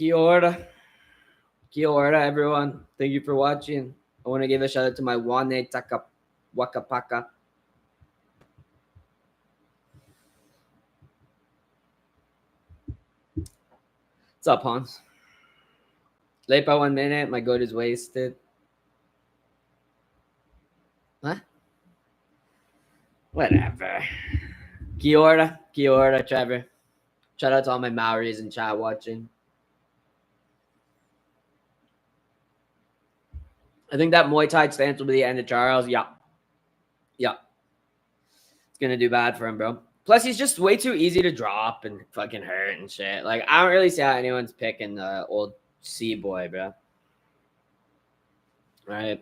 Kia ora. Kia ora, everyone. Thank you for watching. I want to give a shout out to my Wane Taka Wakapaka. What's up, Hans? Late by 1 minute. My goat is wasted. Huh? Whatever. Kia ora, Trevor. Shout out to all my Maoris in chat watching. I think that Muay Thai stance will be the end of Charles. Yeah. It's going to do bad for him, bro. Plus, he's just way too easy to drop and fucking hurt and shit. Like, I don't really see how anyone's picking the old C-boy, bro. All right.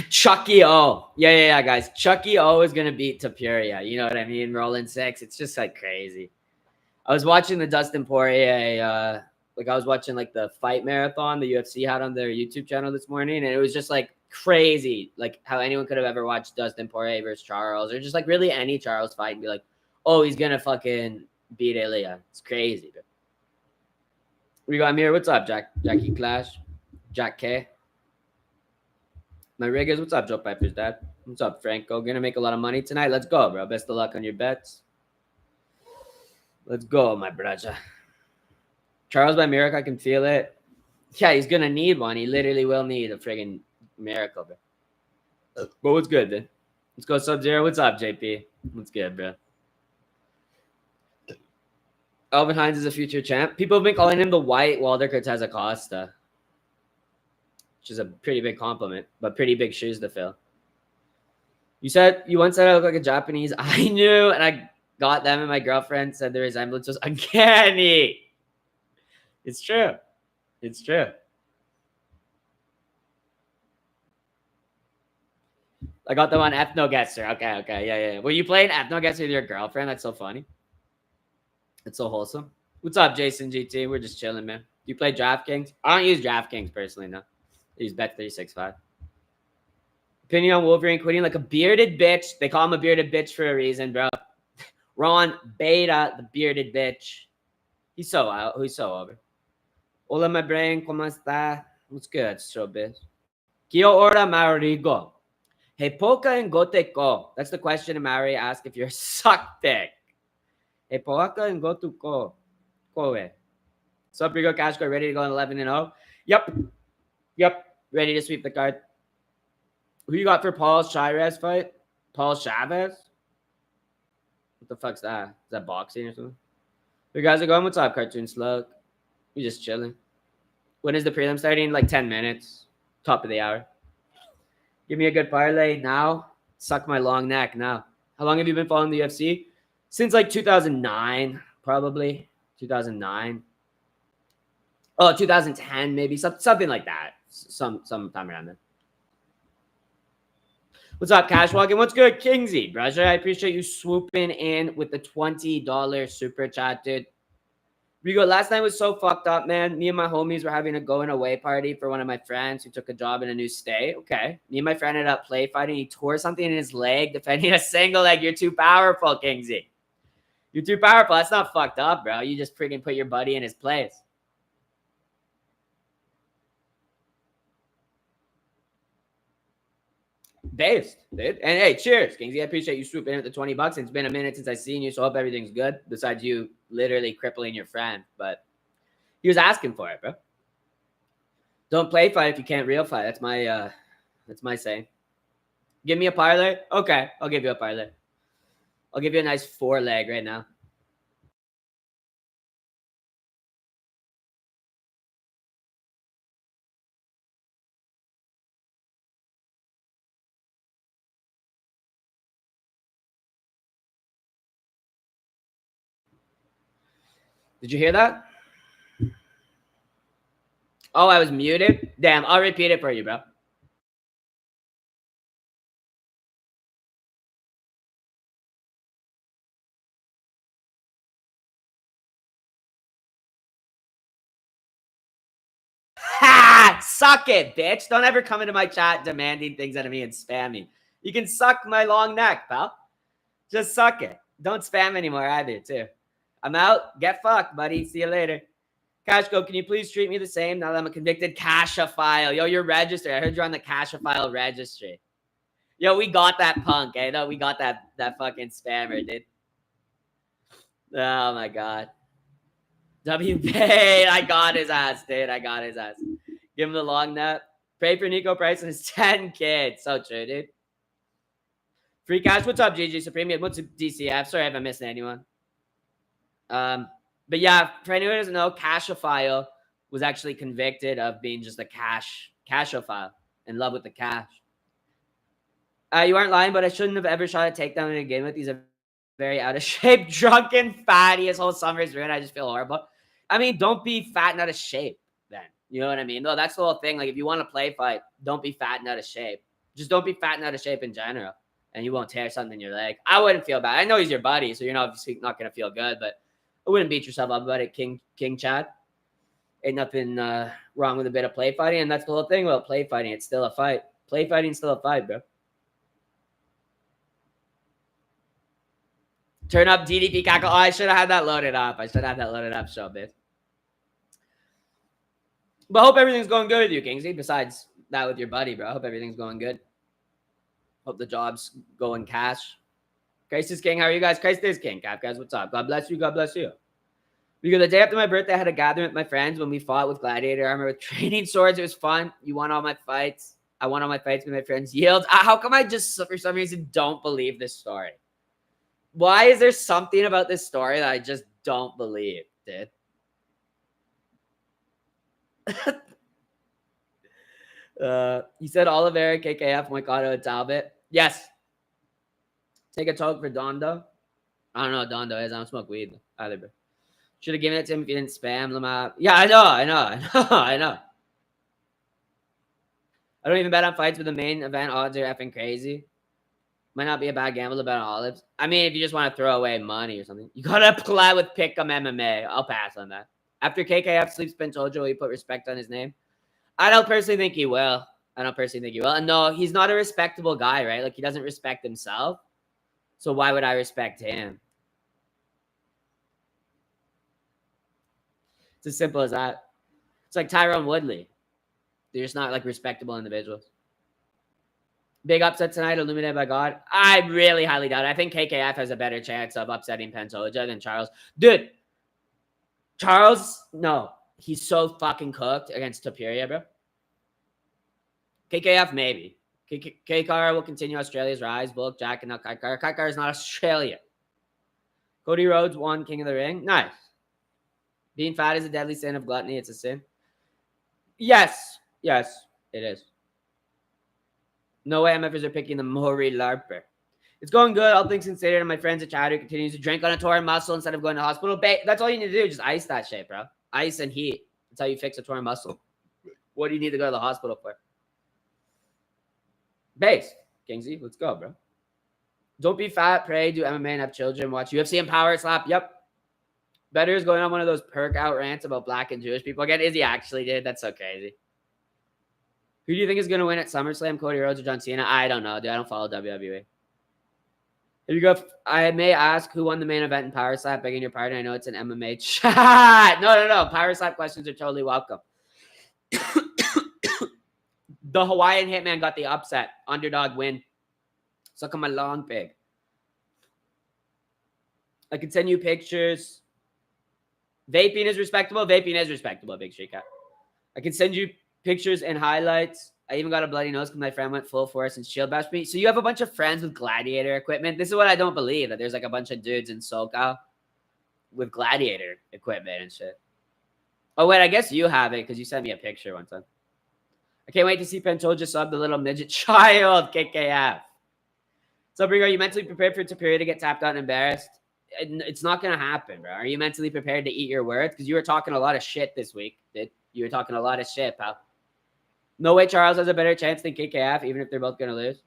Chucky O. Yeah, guys. Chucky O is going to beat Topuria. You know what I mean? Rolling 6. It's just, like, crazy. I was watching the Dustin Poirier, I was watching, like, the fight marathon the UFC had on their YouTube channel this morning, and it was just, like, crazy, like, how anyone could have ever watched Dustin Poirier versus Charles, or just, like, really any Charles fight and be like, oh, he's going to fucking beat Ilya. It's crazy, bro. We got Amir. What's up, Jackie Clash? Jack K. My riggers. What's up, Joe Piper's dad? What's up, Franco? Gonna make a lot of money tonight. Let's go, bro. Best of luck on your bets. Let's go, my brother. Charles by miracle, I can feel it. Yeah, he's gonna need one. He literally will need a friggin' miracle, bro. But what's good, then? Let's go, Sub-Zero. What's up, JP? What's good, bro? Alvin Hines is a future champ. People have been calling him the white Walter Cortez Acosta, which is a pretty big compliment, but pretty big shoes to fill. You once said I look like a Japanese. I knew, and I got them, and my girlfriend said the resemblance was uncanny. It's true. It's true. I got them on Ethno-Guesser. Okay. Yeah. Were you playing Ethno-Guesser with your girlfriend? That's so funny. It's so wholesome. What's up, Jason GT? We're just chilling, man. Do you play DraftKings? I don't use DraftKings personally, no. I use Bet365. Opinion on Wolverine quitting like a bearded bitch. They call him a bearded bitch for a reason, bro. Ron Beta, the bearded bitch. He's so out. He's so over. Hola, my brain. ¿Cómo está? What's good, showbiz? Kio ora Rigo. Hey, poka and gote ko. That's the question Mari asked if you're suck dick. Hey, poka and gote ko. Koe. Sup, Rigo Cashco, ready to go on 11-0? Yep. Ready to sweep the card. Who you got for Paul Chavez fight? Paul Chavez? What the fuck's that? Is that boxing or something? You guys are going? What's up, Cartoon Slug? We just chilling. When is the prelim starting? Like 10 minutes. Top of the hour. Give me a good parlay now. Suck my long neck now. How long have you been following the UFC? Since like 2009, probably. 2009. Oh, 2010, maybe. Something like that. Sometime around then. What's up, Cashwalking? What's good, Kingsy? Brother, I appreciate you swooping in with the $20 super chat, dude. Rigo, last night was so fucked up, man. Me and my homies were having a going away party for one of my friends who took a job in a new state. Okay. Me and my friend ended up play fighting. He tore something in his leg, defending a single leg. You're too powerful, Kingsy. You're too powerful. That's not fucked up, bro. You just freaking put your buddy in his place. Based, dude. And hey, cheers, Kingsy. I appreciate you swooping in at the $20. It's been a minute since I've seen you, so I hope everything's good. Besides you literally crippling your friend, but he was asking for it, bro. Don't play fight if you can't real fight. That's my saying. Give me a parlay. Okay, I'll give you a parlay. I'll give you a nice 4-leg right now. Did you hear that? Oh, I was muted? Damn, I'll repeat it for you, bro. Ha! Suck it, bitch. Don't ever come into my chat demanding things out of me and spam me. You can suck my long neck, pal. Just suck it. Don't spam anymore either, too. I'm out. Get fucked, buddy. See you later. Cashco, can you please treat me the same now that I'm a convicted cashophile? Yo, you're registered. I heard you're on the cashophile registry. Yo, we got that punk, eh? No, we got that fucking spammer, dude. Oh my god. WP, I got his ass, dude. I got his ass. Give him the long nut. Pray for Nico Price and his 10 kids. So true, dude. Free cash. What's up, GG Supreme? What's up, DCF? Sorry if I'm missing anyone. But yeah, for anyone who doesn't know, cashophile was actually convicted of being just a cashophile, in love with the cash. You aren't lying, but I shouldn't have ever shot a takedown in a game with. He's a very out of shape, drunken fatty. His whole summer is ruined. I just feel horrible. I mean, don't be fat and out of shape then. You know what I mean? No, that's the whole thing. Like, if you want to play fight, don't be fat and out of shape. Just don't be fat and out of shape in general, and you won't tear something in your leg. I wouldn't feel bad. I know he's your buddy, so you're obviously not going to feel good, but I wouldn't beat yourself up about it, King Chad. Ain't nothing wrong with a bit of play fighting, and that's the whole thing about play fighting. It's still a fight. Play fighting's still a fight, bro. Turn up DDP cackle. Oh, I should have had that loaded up. Show, bitch. But I hope everything's going good with you, Kingsley. Besides that with your buddy, bro. I hope everything's going good. Hope the job's going cash. Christ is king. How are you guys? Christ is king. Cap guys, what's up? God bless you. God bless you. Because the day after my birthday, I had a gathering with my friends when we fought with gladiator armor with training swords. It was fun. You won all my fights. I won all my fights with my friends. Yields. How come I just, for some reason, don't believe this story? Why is there something about this story that I just don't believe, dude? You said Oliveira, KKF, Moicano, and Talbott. Yes. Take a talk for Dondo. I don't know what Dondo is. I don't smoke weed either, bro. Should have given it to him if you didn't spam Lima. Yeah, I know. I don't even bet on fights, but the main event odds are effing crazy. Might not be a bad gamble to bet on olives. I mean, if you just want to throw away money or something. You got to play with Pick'em MMA. I'll pass on that. After KKF sleeps Pantoja, will you put respect on his name? I don't personally think he will. And no, he's not a respectable guy, right? Like, he doesn't respect himself. So why would I respect him? It's as simple as that. It's like Tyrone Woodley. They're just not like respectable individuals. Big upset tonight, illuminated by God. I really highly doubt it. I think KKF has a better chance of upsetting Pantoja than Charles. Dude, Charles, no. He's so fucking cooked against Topuria, bro. KKF, maybe. KKR will continue Australia's rise. Bulk, Jack, and now Kaikar. Kaikar is not Australia. Cody Rhodes won King of the Ring. Nice. Being fat is a deadly sin of gluttony. It's a sin. Yes. Yes, it is. No way MFers are picking the Maury Larper. It's going good. All things considered, and my friends at Chatter continues to drink on a torn muscle instead of going to hospital. That's all you need to do. Just ice that shit, bro. Ice and heat. That's how you fix a torn muscle. What do you need to go to the hospital for? Base. Kingsy, let's go, bro. Don't be fat, pray, do MMA, and have children. Watch UFC and Power Slap. Yep. Better is going on one of those perk out rants about black and Jewish people again. Is he actually, dude? That's so crazy. Who do you think is going to win at SummerSlam, Cody Rhodes or John Cena? I don't know, dude. I don't follow WWE. Here you go. I may ask who won the main event in Power Slap. Begging your pardon. I know it's an MMA chat. No. Power Slap questions are totally welcome. The Hawaiian Hitman got the upset. Underdog win. Suck on my long pig. I can send you pictures. Vaping is respectable. Big Street Cat. I can send you pictures and highlights. I even got a bloody nose because my friend went full force and shield bashed me. So you have a bunch of friends with gladiator equipment. This is what I don't believe, that there's like a bunch of dudes in SoCal with gladiator equipment and shit. Oh, wait, I guess you have it because you sent me a picture one time. I can't wait to see Pantoja sub the little midget child, KKF. So, Rigo, are you mentally prepared for Topuria to get tapped out and embarrassed? It's not going to happen, bro. Are you mentally prepared to eat your words? Because you were talking a lot of shit this week, dude. You were talking a lot of shit, pal. No way Charles has a better chance than KKF, even if they're both going to lose.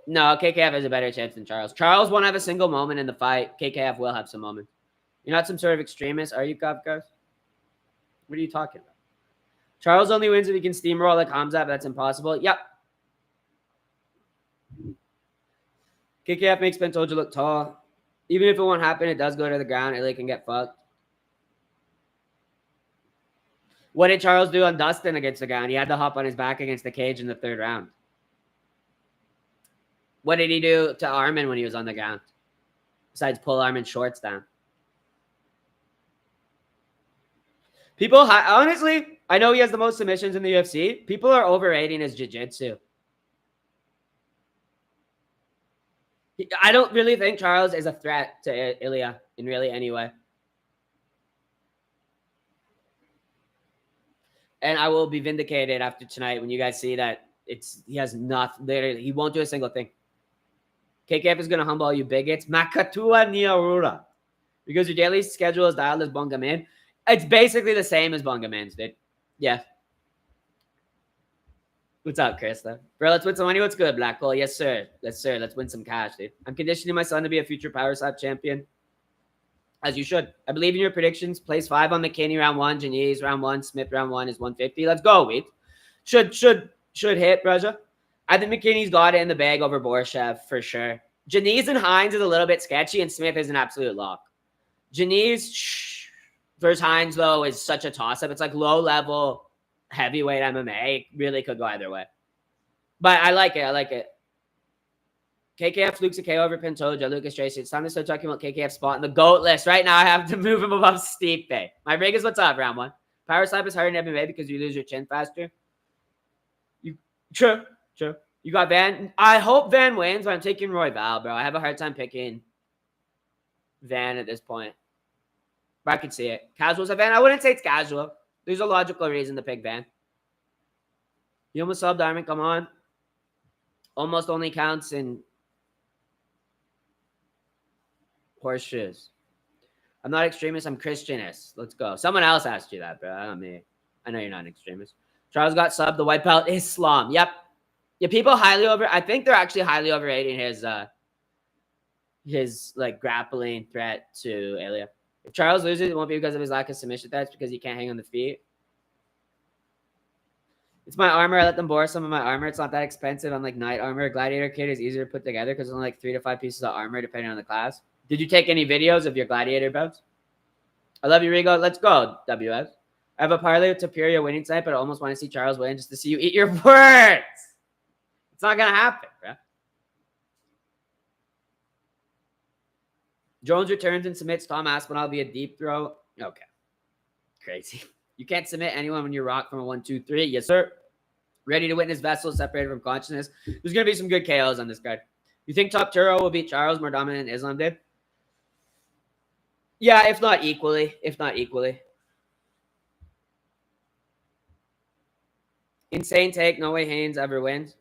No, KKF has a better chance than Charles. Charles won't have a single moment in the fight. KKF will have some moments. You're not some sort of extremist, are you, Kafkas? What are you talking about? Charles only wins if he can steamroll like Hamza, but that's impossible. Yep. KKF makes Pantoja look tall. Even if it won't happen, it does go to the ground. Ilya can get fucked. What did Charles do on Dustin against the ground? He had to hop on his back against the cage in the 3rd round. What did he do to Armin when he was on the ground? Besides pull Armin's shorts down. People, honestly, I know he has the most submissions in the UFC. People are overrating his jiu-jitsu. I don't really think Charles is a threat to Ilya in really any way. And I will be vindicated after tonight when you guys see that he has nothing. He won't do a single thing. KKF is going to humble all you bigots. Makatua Niarura. Because your daily schedule is dialed as Bungamin. It's basically the same as Bungamin's, dude. Yeah. What's up, Krista? Bro, let's win some money. What's good, Black Hole? Yes, sir. Yes, sir. Let's win some cash, dude. I'm conditioning my son to be a future Power Slap champion. As you should. I believe in your predictions. Place 5 on McKinney round 1. Diniz round 1. Smith round 1 is 150. Let's go, Weed. Should hit, Braja. I think McKinney's got it in the bag over Borshchev for sure. Diniz and Hines is a little bit sketchy, and Smith is an absolute lock. Diniz versus Hines, though, is such a toss-up. It's like low-level heavyweight MMA. It really could go either way. But I like it. I like it. KKF Luke's a KO over Pantoja, Lucas Tracy. It's time to start talking about KKF spot in the GOAT list. Right now, I have to move him above Stipe. My Rigas, what's up, round 1? Power slap is hard in MMA because you lose your chin faster. True. You got Van. I hope Van wins, but I'm taking Royval, bro. I have a hard time picking Van at this point. But I could see it. Casual's a Van. I wouldn't say it's casual. There's a logical reason to pick Van. You almost subbed Armin. Come on. Almost only counts in horseshoes. I'm not extremist. I'm Christianist. Let's go. Someone else asked you that, bro. Not me. I know you're not an extremist. Charles got subbed. The white belt Islam. Yep. Yeah, people I think they're actually highly overrating his like grappling threat to Ilya. If Charles loses, it won't be because of his lack of submission threats, because he can't hang on the feet. It's my armor. I let them borrow some of my armor. It's not that expensive. Unlike Knight armor. Gladiator kit is easier to put together because it's only like 3 to 5 pieces of armor depending on the class. Did you take any videos of your gladiator builds? I love you, Rigo. Let's go, WS. I have a parlay with Topuria winning tonight, but I almost want to see Charles win just to see you eat your words. It's not going to happen, bro. Jones returns and submits Tom Aspinall via deep throw. Okay. Crazy. You can't submit anyone when you rock from a 1-2-3. Yes, sir. Ready to witness Vessel separated from consciousness. There's going to be some good KOs on this card. You think Topuria will beat Charles more dominant than Islam did? Yeah, if not equally. Insane take. No way Haynes ever wins.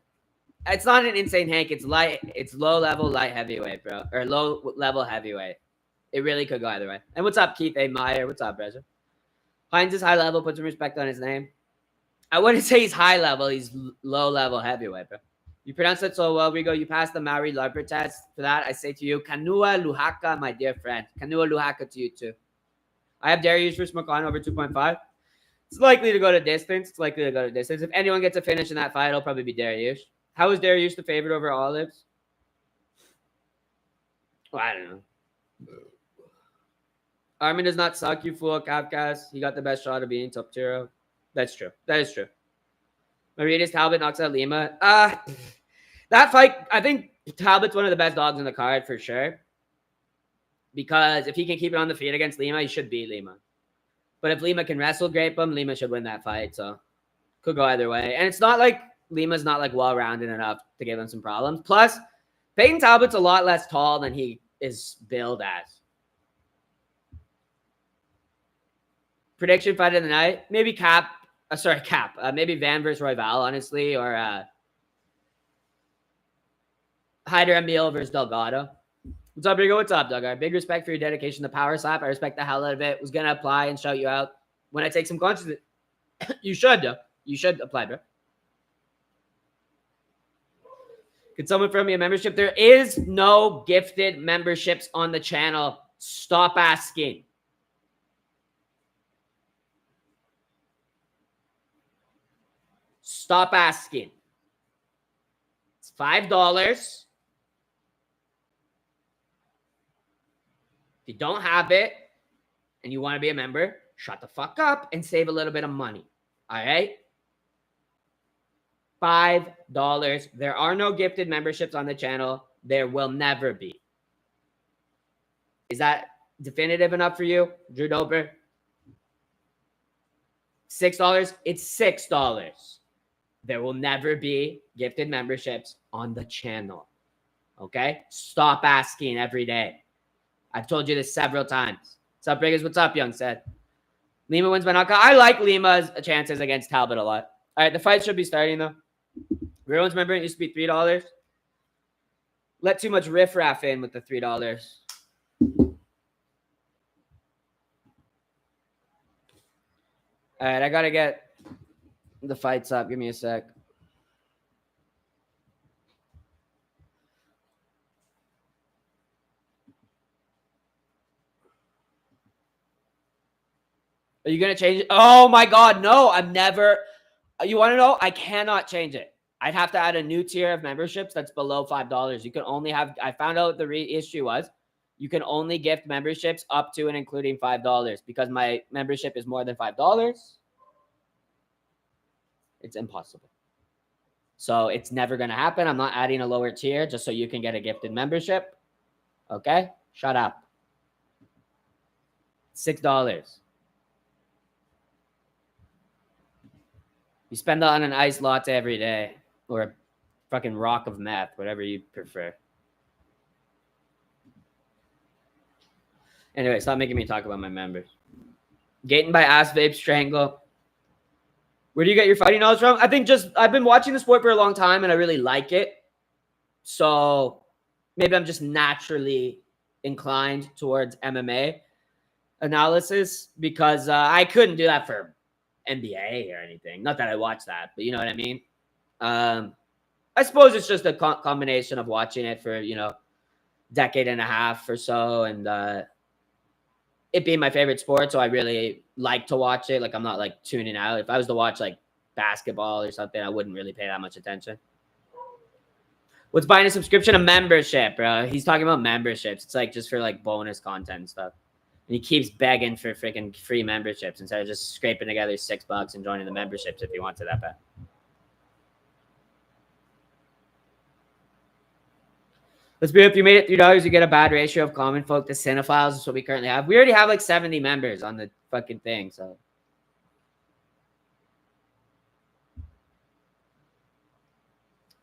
It's not an insane Hank. It's light. It's low level light heavyweight, bro, or low level heavyweight. It really could go either way. And what's up, Keith A. Meyer? What's up, Brezza? Hines is high level. Put some respect on his name. I wouldn't say he's high level. He's low level heavyweight, bro. You pronounce it so well, Rigo. You passed the Maori Larper test. For that, I say to you, Kanua Luhaka, my dear friend. Kanua Luhaka to you too. I have Dariush versus Moicano over 2.5. It's likely to go to distance. If anyone gets a finish in that fight, it'll probably be Dariush. How is Dariush the favorite over Olives? Well, I don't know. Armin does not suck, you fool, Kafkas. He got the best shot of being top tier. That's true. That is true. Maritas Talbott knocks out Lima. That fight, I think Talbott's one of the best dogs in the card for sure. Because if he can keep it on the feet against Lima, he should beat Lima. But if Lima can wrestle grape him, Lima should win that fight. So could go either way. And it's not like Lima's not like well-rounded enough to give him some problems. Plus, Peyton Talbott's a lot less tall than he is billed as. Prediction fight of the night. Maybe Cap. Maybe Van versus Royval, honestly. Or Hyder Amil versus Delgado. What's up, Rigo? What's up, Doug? Big respect for your dedication to Power Slap. I respect the hell out of it. Was going to apply and shout you out when I take some conscious. You should, though. You should apply, bro. Could someone throw me a membership? There is no gifted memberships on the channel. Stop asking. Stop asking. It's $5. If you don't have it and you want to be a member, shut the fuck up and save a little bit of money. All right? $5. There are no gifted memberships on the channel. There will never be. Is that definitive enough for you, Drew Dober? $6? It's $6. There will never be gifted memberships on the channel. Okay? Stop asking every day. I've told you this several times. What's up, Riggers? What's up, Young said? Lima wins by knockout. I like Lima's chances against Talbott a lot. All right, the fight should be starting, though. Everyone's remember it used to be $3. Let too much riffraff in with the $3. All right, I got to get the fights up. Give me a sec. Are you going to change it? Oh, my God. No, I'm never. You want to know? I cannot change it. I'd have to add a new tier of memberships that's below $5. You can only have. I found out the issue was you can only gift memberships up to and including $5 because my membership is more than $5. It's impossible. So it's never going to happen. I'm not adding a lower tier just so you can get a gifted membership. Okay? Shut up. $6. You spend that on an iced latte every day or a fucking rock of meth, whatever you prefer. Anyway, stop making me talk about my members. Gaten by Ass Vape Strangle. Where do you get your fighting knowledge from? I think just I've been watching the sport for a long time and I really like it. So maybe I'm just naturally inclined towards MMA analysis because I couldn't do that for NBA or anything. Not that I watch that, but you know what I mean? I suppose it's just a combination of watching it for, decade and a half or so and it being my favorite sport, so I really like to watch it. Like, I'm not, like, tuning out. If I was to watch, like, basketball or something, I wouldn't really pay that much attention. What's buying a subscription? A membership, bro. He's talking about memberships. It's, like, just for, like, bonus content and stuff. And he keeps begging for freaking free memberships instead of just scraping together $6 and joining the memberships if he wants it that bad. Let's be if you made it $3, you get a bad ratio of common folk to cinephiles. That's what we currently have. We already have like 70 members on the fucking thing. So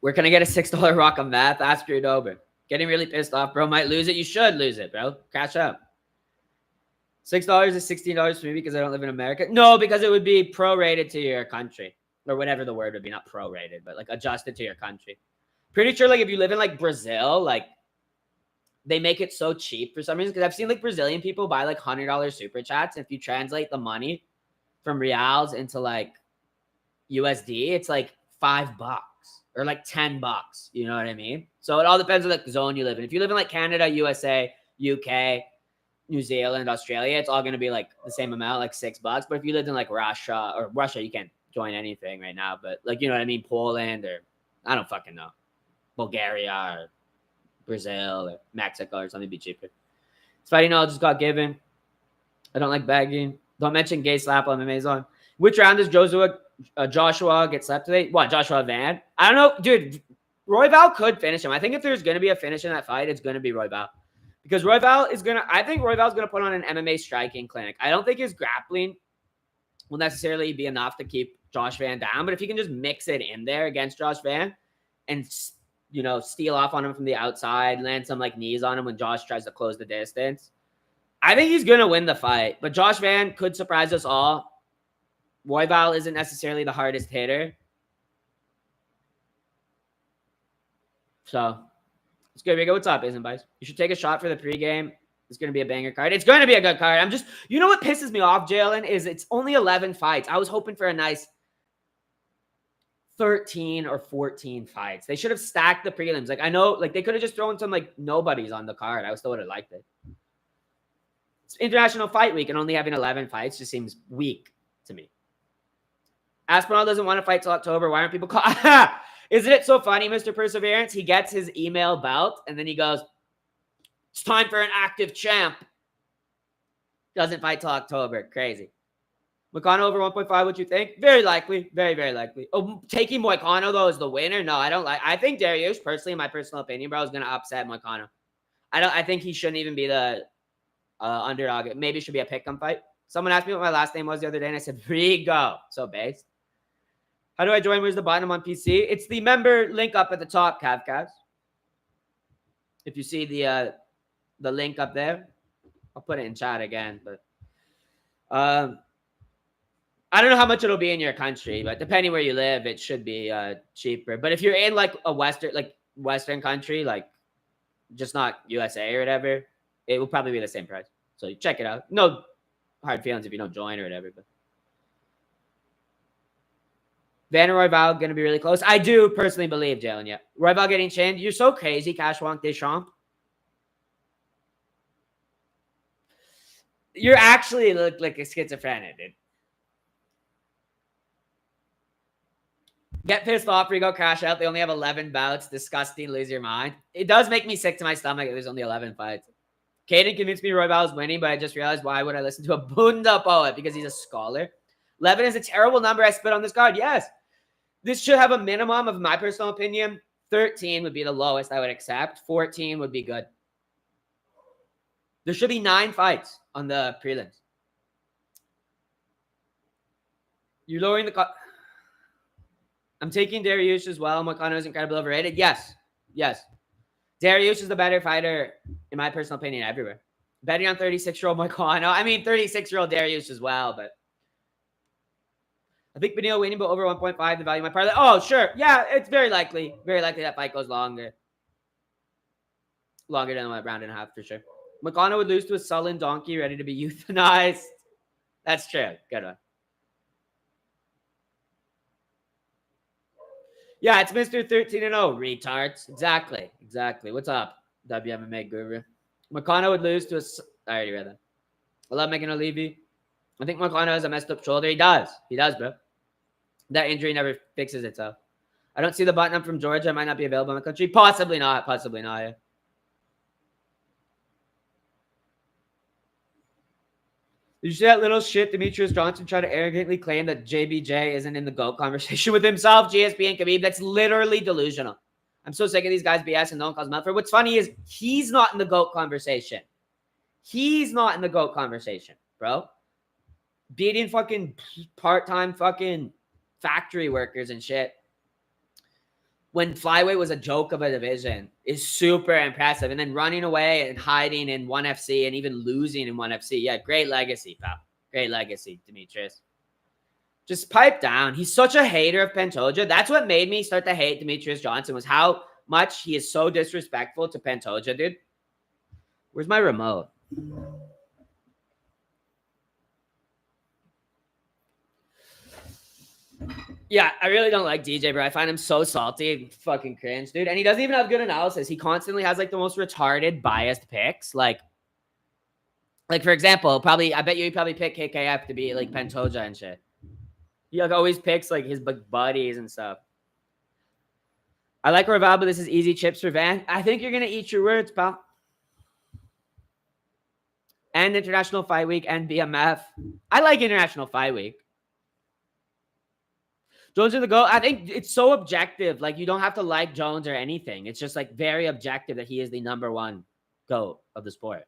where can I get a $6 rock of math? Ask your Dober. Getting really pissed off, bro. Might lose it. You should lose it, bro. Cash up. $6 is $16 for me because I don't live in America. No, because it would be prorated to your country or whatever the word would be. Not prorated, but like adjusted to your country. Pretty sure, like, if you live in, like, Brazil, like, they make it so cheap for some reason. Because I've seen, like, Brazilian people buy, like, $100 super chats. If you translate the money from reals into, like, USD, it's, like, $5 or, like, $10. You know what I mean? So it all depends on, like, the zone you live in. If you live in, like, Canada, USA, UK, New Zealand, Australia, it's all going to be, like, the same amount, like, $6. But if you lived in, like, Russia, you can't join anything right now. But, like, you know what I mean? Poland or I don't fucking know. Bulgaria or Brazil or Mexico or something be cheaper. It's fighting knowledge just got given. I don't like bagging. Don't mention gay slap on Amazon. Which round does Joshua get slapped today? What, Joshua Van? I don't know. Dude, Royval could finish him. I think if there's going to be a finish in that fight, it's going to be Royval. Because I think Royval's going to put on an MMA striking clinic. I don't think his grappling will necessarily be enough to keep Josh Van down. But if he can just mix it in there against Josh Van and steal off on him from the outside, land some like knees on him when Josh tries to close the distance, I think he's going to win the fight. But Josh Van could surprise us all. Royval isn't necessarily the hardest hitter. So, it's good. Rigo, what's up, isn't Bice? You should take a shot for the pregame. It's going to be a banger card. It's going to be a good card. You know what pisses me off, Jalen, is it's only 11 fights. I was hoping for a nice 13 or 14 fights. They should have stacked the prelims. Like, I know, like, they could have just thrown some, like, nobodies on the card. I still would have liked it. It's International Fight Week, and only having 11 fights just seems weak to me. Aspinall doesn't want to fight till October. Why aren't people Isn't it so funny, Mr. Perseverance? He gets his email bout, and then he goes, it's time for an active champ. Doesn't fight till October. Crazy. Moicano over 1.5, what you think? Very likely. Very, very likely. Oh, taking Moicano, though, as the winner? No, I don't like. I think Dariush, personally, in my personal opinion, bro, is going to upset Moicano. I think he shouldn't even be the underdog. It maybe should be a pick-em fight. Someone asked me what my last name was the other day, and I said, Rigo. So based. How do I join? Where's the button? I'm on PC. It's the member link up at the top, Cavcavs. If you see the link up there, I'll put it in chat again. But I don't know how much it'll be in your country, but depending where you live, it should be cheaper. But if you're in like a Western country, like just not USA or whatever, it will probably be the same price. So you check it out. No hard feelings if you don't join or whatever. But Van and Royval going to be really close. I do personally believe, Jalen, yeah. Royval getting chinned. You're so crazy, Cashwank Deschamps. You actually look like a schizophrenic, dude. Get pissed off, Rigo, crash out. They only have 11 bouts. Disgusting, lose your mind. It does make me sick to my stomach if there's only 11 fights. Caden convinced me Royval is winning, but I just realized why would I listen to a Bunda poet? Because he's a scholar. 11 is a terrible number I spit on this card. Yes. This should have a minimum of my personal opinion. 13 would be the lowest I would accept. 14 would be good. There should be 9 fights on the prelims. You're lowering the I'm taking Dariush as well. Moicano is incredibly overrated. Yes. Yes. Dariush is the better fighter, in my personal opinion, everywhere. Betting on 36-year-old Moicano. I mean, 36-year-old Dariush as well, but I think Benil winning, but over 1.5, the value of my parlay. Oh, sure. Yeah, it's very likely. Very likely that fight goes longer. Longer than a round and a half, for sure. Moicano would lose to a sullen donkey ready to be euthanized. That's true. Good one. Yeah, it's Mr. 13-0, retards. Exactly. Exactly. What's up, WMMA guru? Moicano would lose to a... I already read that. I love Megan Oliveira. I think Moicano has a messed up shoulder. He does. He does, bro. That injury never fixes itself. I don't see the button up from Georgia. It might not be available in the country. Possibly not. Possibly not, yeah. Did you see that little shit Demetrius Johnson try to arrogantly claim that JBJ isn't in the GOAT conversation with himself, GSP, and Khabib? That's literally delusional. I'm so sick of these guys BS and no one calls him out for it. What's funny is he's not in the GOAT conversation. He's not in the GOAT conversation, bro. Beating fucking part-time fucking factory workers and shit when flyweight was a joke of a division is super impressive. And then running away and hiding in 1FC and even losing in 1FC. Yeah, great legacy, pal. Great legacy, Demetrius. Just pipe down. He's such a hater of Pantoja. That's what made me start to hate Demetrius Johnson was how much he is so disrespectful to Pantoja, dude. Where's my remote? Yeah, I really don't like DJ, bro. I find him so salty, fucking cringe, dude. And he doesn't even have good analysis. He constantly has like the most retarded, biased picks. Like for example, I bet you he probably picked KKF to be like Pantoja and shit. He like always picks like his buddies and stuff. I like Royval, but this is easy chips for Van. I think you're gonna eat your words, pal. And International Fight Week and BMF. I like International Fight Week. Jones is the GOAT. I think it's so objective. Like, you don't have to like Jones or anything. It's just, like, very objective that he is the #1 GOAT of the sport.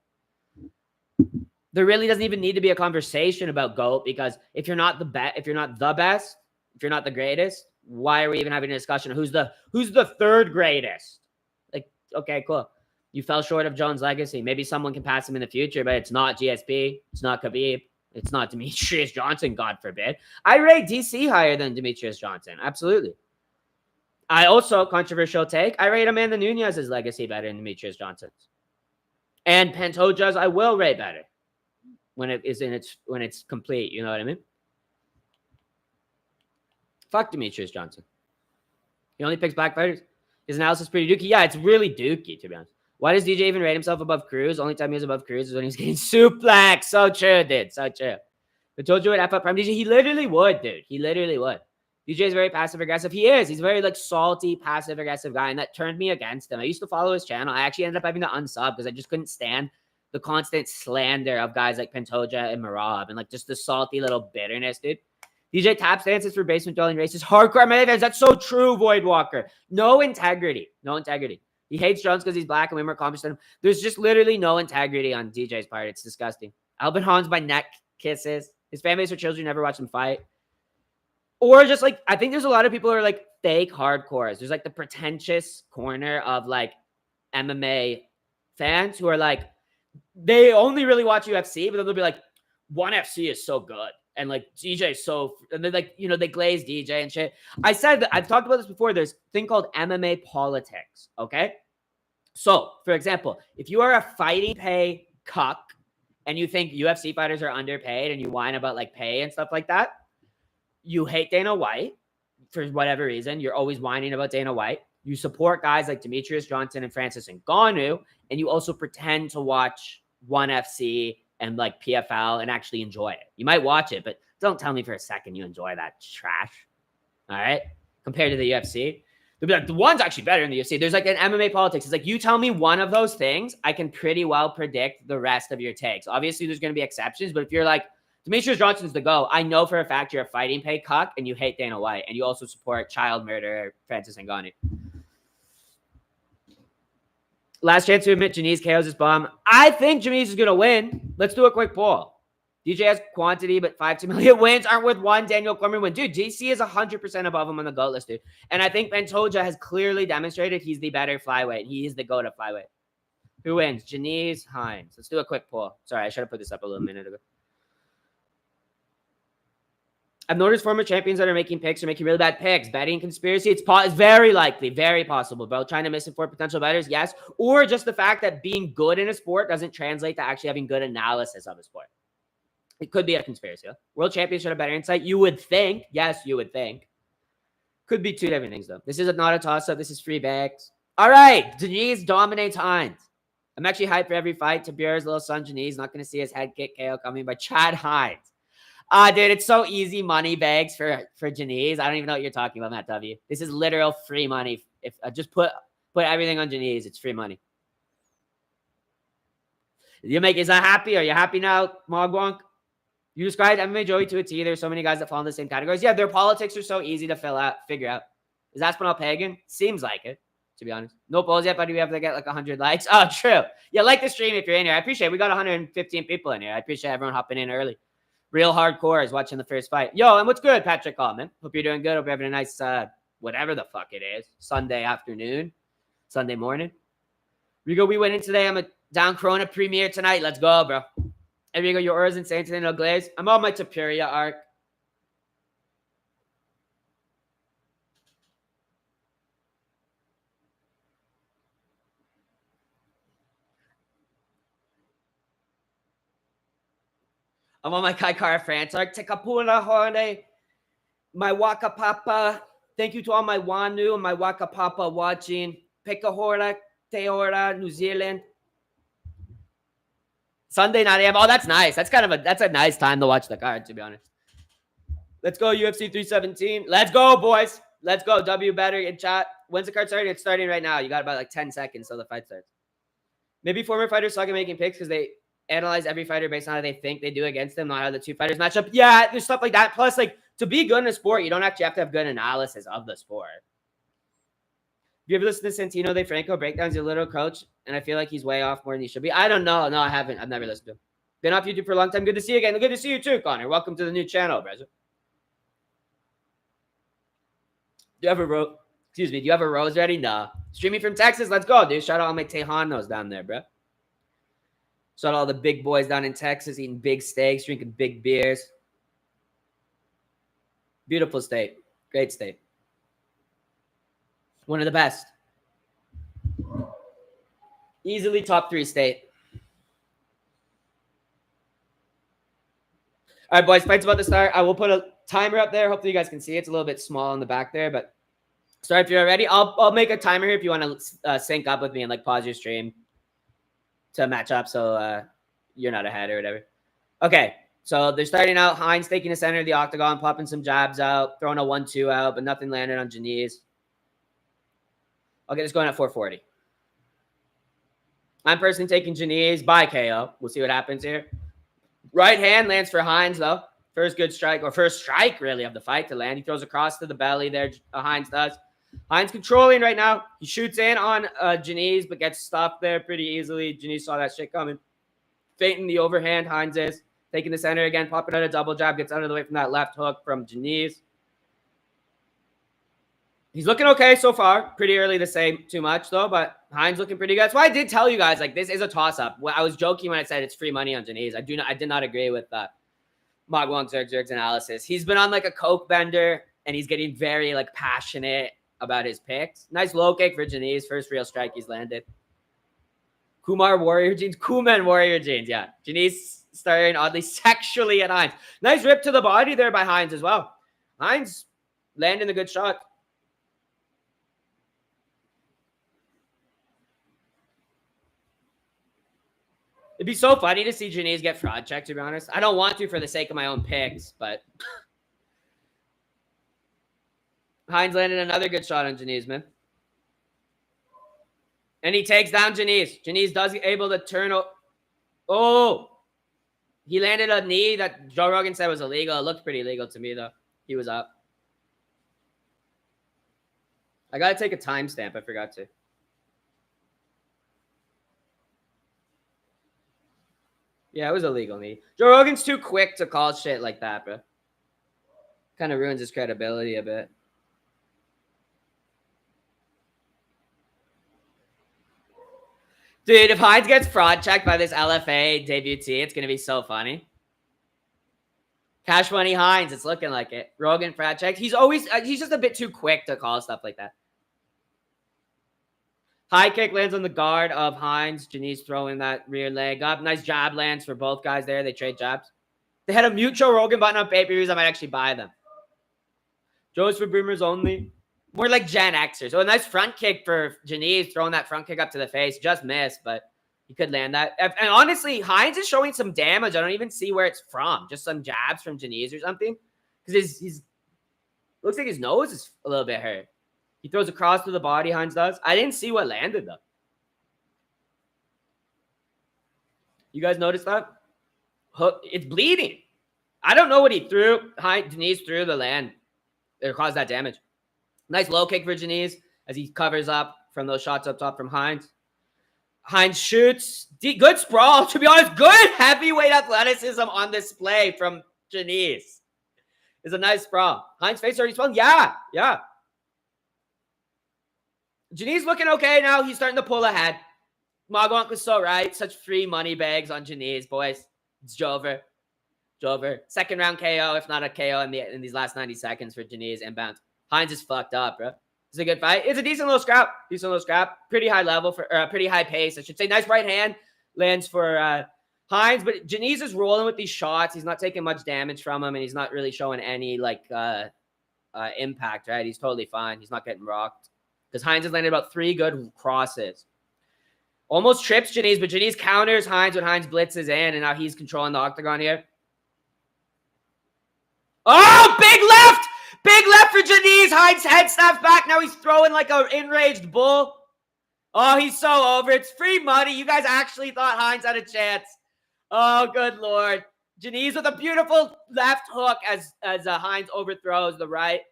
There really doesn't even need to be a conversation about GOAT because if you're not the best, if you're not the greatest, why are we even having a discussion of who's the third greatest? Like, okay, cool. You fell short of Jones' legacy. Maybe someone can pass him in the future, but it's not GSP. It's not Khabib. It's not Demetrius Johnson, God forbid. I rate DC higher than Demetrius Johnson. Absolutely. I also, controversial take, I rate Amanda Nunez's legacy better than Demetrius Johnson's. And Pantoja's I will rate better when it's complete. You know what I mean? Fuck Demetrius Johnson. He only picks black fighters. His analysis is pretty dookie. Yeah, it's really dookie, to be honest. Why does DJ even rate himself above Cruz? Only time he was above Cruz is when he's getting suplex. So true, dude. So true. I told you what F up Prime DJ. He literally would, dude. He literally would. DJ is very passive-aggressive. He is. He's a very, like, salty, passive-aggressive guy, and that turned me against him. I used to follow his channel. I actually ended up having to unsub because I just couldn't stand the constant slander of guys like Pantoja and Marab and like just the salty little bitterness, dude. DJ tap stances for basement dwelling races. Hardcore MMA fans. That's so true, Void Walker. No integrity. No integrity. He hates Jones because he's black and way more accomplished than him. There's just literally no integrity on DJ's part. It's disgusting. Albin Hans by neck kisses. His fan base are children, never watch him fight. Or just like, I think there's a lot of people who are like fake hardcores. There's like the pretentious corner of like MMA fans who are like, they only really watch UFC, but then they'll be like, ONE FC is so good. And like DJ is so, and they're like, you know, they glaze DJ and shit. I said that I've talked about this before. There's a thing called MMA politics. Okay. So for example, if you are a fighting pay cuck and you think UFC fighters are underpaid and you whine about like pay and stuff like that, you hate Dana White for whatever reason. You're always whining about Dana White. You support guys like Demetrius Johnson and Francis Ngannou, and you also pretend to watch ONE FC and like PFL and actually enjoy it. You might watch it, but don't tell me for a second you enjoy that trash. All right? Compared to the UFC. They'll be like, the one's actually better in the UFC. There's like an MMA politics. It's like, you tell me one of those things, I can pretty well predict the rest of your takes. Obviously, there's going to be exceptions, but if you're like, Demetrius Johnson's the go, I know for a fact you're a fighting pay cuck and you hate Dana White and you also support child murderer Francis Ngannou. Last chance to admit Diniz KOs his bomb. I think Diniz is going to win. Let's do a quick poll. DJ has quantity, but 5-2 million wins aren't worth one Daniel Cormier win. Dude, DC is 100% above him on the GOAT list, dude. And I think Pantoja has clearly demonstrated he's the better flyweight. He is the GOAT of flyweight. Who wins? Diniz, Hines. Let's do a quick poll. Sorry, I should have put this up a little minute ago. I've noticed former champions that are making picks are making really bad picks. Betting conspiracy, it's very likely, very possible, bro. Trying to misinform potential bettors, yes. Or just the fact that being good in a sport doesn't translate to actually having good analysis of a sport. It could be a conspiracy. Huh? World champions should have better insight. You would think. Yes, you would think. Could be two different things, though. This is not a toss-up. This is free bags. All right. Diniz dominates Hines. I'm actually hyped for every fight. Topuria's little son, Diniz, not going to see his head kick KO coming by Chad Hines. Dude, it's so easy money bags for Diniz. I don't even know what you're talking about, Matt W. This is literal free money. If I just put everything on Diniz, it's free money. Is that happy? Are you happy now, Mogwonk? You described MMA Joey to a T. There's so many guys that fall in the same categories. Yeah, their politics are so easy to figure out. Is Aspinall pagan? Seems like it, to be honest. No polls yet, but we have to get like 100 likes. Oh, true. Yeah, like the stream if you're in here. I appreciate it. We got 115 people in here. I appreciate everyone hopping in early. Real hardcore is watching the first fight. Yo, and what's good, Patrick Coleman? Hope you're doing good. Hope you're having a nice, whatever the fuck it is, Sunday afternoon, Sunday morning. Rigo, we went in today. I'm a down Corona premiere tonight. Let's go, bro. Hey, Rigo, your aura's insane today, no glaze. I'm on my Topuria arc. I'm on my Kaikara France arc. Tekapuna Hone. My Waka Papa. Thank you to all my Wanu and my Waka Papa watching. Pekahora, Teora, New Zealand. Sunday 9 a.m. Oh, that's nice. That's a nice time to watch the card, to be honest. Let's go, UFC 317. Let's go, boys. Let's go. W better in chat. When's the card starting? It's starting right now. You got about like 10 seconds till the fight starts. Maybe former fighters suck at making picks because they analyze every fighter based on how they think they do against them, not how the two fighters match up. Yeah, there's stuff like that. Plus, like, to be good in a sport, you don't actually have to have good analysis of the sport. Have you ever listened to Santino De Franco breakdowns? Your little coach, and I feel like he's way off more than he should be. I don't know. No, I haven't. I've never listened to him. Been off YouTube for a long time. Good to see you again. Good to see you too, Connor. Welcome to the new channel, brother. Do you have a rose ready? Nah. Streaming from Texas. Let's go, dude. Shout out all my Tejanos down there, bro. Shout out all the big boys down in Texas eating big steaks, drinking big beers. Beautiful state. Great state. One of the best. Easily top 3 state. All right, boys. Fight's about to start. I will put a timer up there. Hopefully you guys can see it. It's a little bit small on the back there, but sorry if you're ready. I'll make a timer here if you want to sync up with me and like pause your stream to match up so you're not ahead or whatever. Okay, so they're starting out. Hines taking the center of the octagon, popping some jabs out, throwing a 1-2 out, but nothing landed on Diniz. I'll get this going at 440. I'm personally taking Diniz by KO. We'll see what happens here. Right hand lands for Hines, though. First good strike, or first strike, really, of the fight to land. He throws across to the belly there, Hines does. Hines controlling right now. He shoots in on Diniz, but gets stopped there pretty easily. Diniz saw that shit coming. Feinting the overhand, Hines is. Taking the center again, popping out a double jab, gets out of the way from that left hook from Diniz. He's looking okay so far. Pretty early to say too much, though, but Hines looking pretty good. That's why I did tell you guys, like, this is a toss-up. I was joking when I said it's free money on Diniz. I did not agree with Magwang Zerg's analysis. He's been on, like, a coke bender, and he's getting very, like, passionate about his picks. Nice low kick for Diniz. First real strike he's landed. Kuman Warrior Jeans, yeah. Diniz starting oddly sexually at Hines. Nice rip to the body there by Hines as well. Hines landing a good shot. It'd be so funny to see Diniz get fraud checked, to be honest. I don't want to for the sake of my own picks, but Hines landed another good shot on Diniz, man. And he takes down Diniz. Diniz does able to turn. Oh! He landed a knee that Joe Rogan said was illegal. It looked pretty illegal to me, though. He was up. I got to take a timestamp. I forgot to. Yeah, it was a legal knee. Joe Rogan's too quick to call shit like that, bro. Kind of ruins his credibility a bit. Dude, if Hines gets fraud checked by this LFA debutee, it's going to be so funny. Cash Money Hines, it's looking like it. Rogan fraud checked. He's just a bit too quick to call stuff like that. High kick lands on the guard of Hines. Diniz throwing that rear leg up. Nice jab lands for both guys there. They trade jabs. They had a mutual Rogan button on pay-per-views. I might actually buy them. Joe's for boomers only. More like Gen Xers. So a nice front kick for Diniz, throwing that front kick up to the face. Just missed, but he could land that. And honestly, Hines is showing some damage. I don't even see where it's from. Just some jabs from Diniz or something. Because he's looks like his nose is a little bit hurt. He throws across to the body, Hines does. I didn't see what landed, though. You guys notice that? Hook, it's bleeding. I don't know what he threw. Diniz threw the land. It caused that damage. Nice low kick for Diniz as he covers up from those shots up top from Hines. Hines shoots. Good sprawl. To be honest, good heavyweight athleticism on display from Diniz. It's a nice sprawl. Hines' face already swung. Yeah. Diniz looking okay now. He's starting to pull ahead. Magwang was so right. Such free money bags on Diniz, boys. It's Jover. Second round KO, if not a KO in these last 90 seconds for Diniz inbound. Hines is fucked up, bro. It's a good fight. It's a decent little scrap. Pretty high level for pretty high pace, I should say. Nice right hand lands for Hines, but Diniz is rolling with these shots. He's not taking much damage from him, and he's not really showing any impact, right? He's totally fine. He's not getting rocked. Because Hines has landed about 3 good crosses. Almost trips Diniz, but Diniz counters Hines when Hines blitzes in, and now he's controlling the octagon here. Oh, big left! Big left for Diniz. Hines head snaps back. Now he's throwing like an enraged bull. Oh, he's so over. It's free money. You guys actually thought Hines had a chance. Oh, good Lord. Diniz with a beautiful left hook as Hines overthrows the right.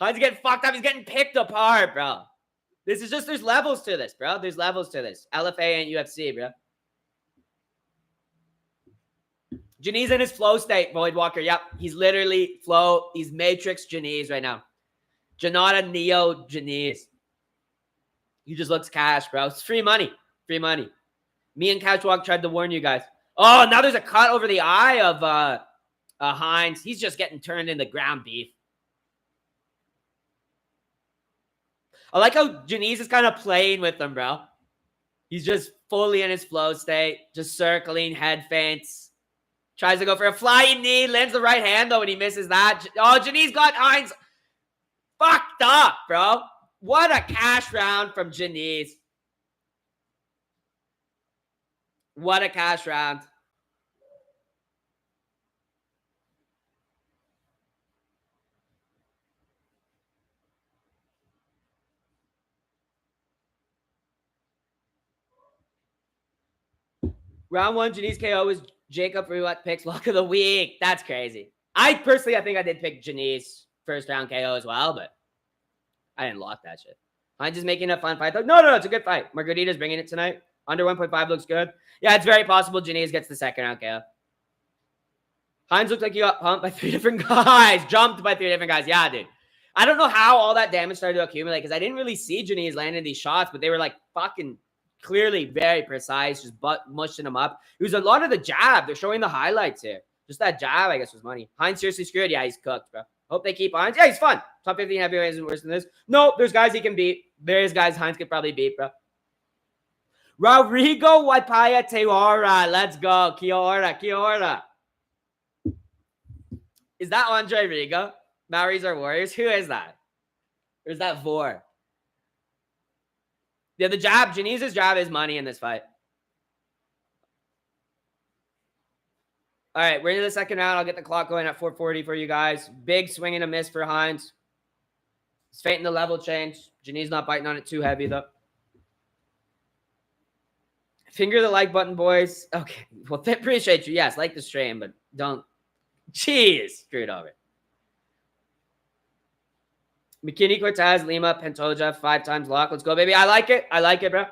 Hines getting fucked up. He's getting picked apart, bro. This is just, there's levels to this, bro. There's levels to this. LFA and UFC, bro. Diniz in his flow state, Void Walker. Yep. He's literally flow. He's Matrix Diniz right now. Janata Neo Diniz. He just looks cash, bro. It's free money. Free money. Me and Couchwalk tried to warn you guys. Oh, now there's a cut over the eye of Hines. He's just getting turned into ground beef. I like how Diniz is kind of playing with them, bro. He's just fully in his flow state. Just circling, head feints. Tries to go for a flying knee. Lands the right hand, though, and he misses that. Oh, Diniz got Hines fucked up, bro. What a cash round from Diniz. What a cash round. Round 1, Janice KO was Jacob Ruat picks lock of the week. That's crazy. I think I did pick Janice first round KO as well, but I didn't lock that shit. I'm just making a fun fight. No, it's a good fight. Margarita's bringing it tonight. Under 1.5 looks good. Yeah, it's very possible Janice gets the second round KO. Hines looked like he got pumped by 3 different guys. Jumped by 3 different guys. Yeah, dude. I don't know how all that damage started to accumulate because I didn't really see Janice landing these shots, but they were like fucking clearly very precise, just mushing them up. It was a lot of the jab. They're showing the highlights here. Just that jab, I guess, was money. Hines seriously screwed. Yeah, he's cooked, bro. Hope they keep Hines. Yeah, he's fun. Top 15 heavyweight isn't worse than this. No, there's guys he can beat. There's guys Hines could probably beat, bro. Rodrigo Waipaya Teora. Let's go. Kiora. Is that Andre Rigo? Maoris are warriors? Who is that? Or is that Vor? Yeah, the jab. Janice's jab is money in this fight. All right, we're into the second round. I'll get the clock going at 4:40 for you guys. Big swing and a miss for Hines. He's feinting the level change. Janice not biting on it too heavy, though. Finger the like button, boys. Okay, well, appreciate you. Yes, like the stream, but don't. Jeez, screw it over. McKinney, Cortez, Lima, Pantoja, 5 times lock. Let's go, baby. I like it, bro.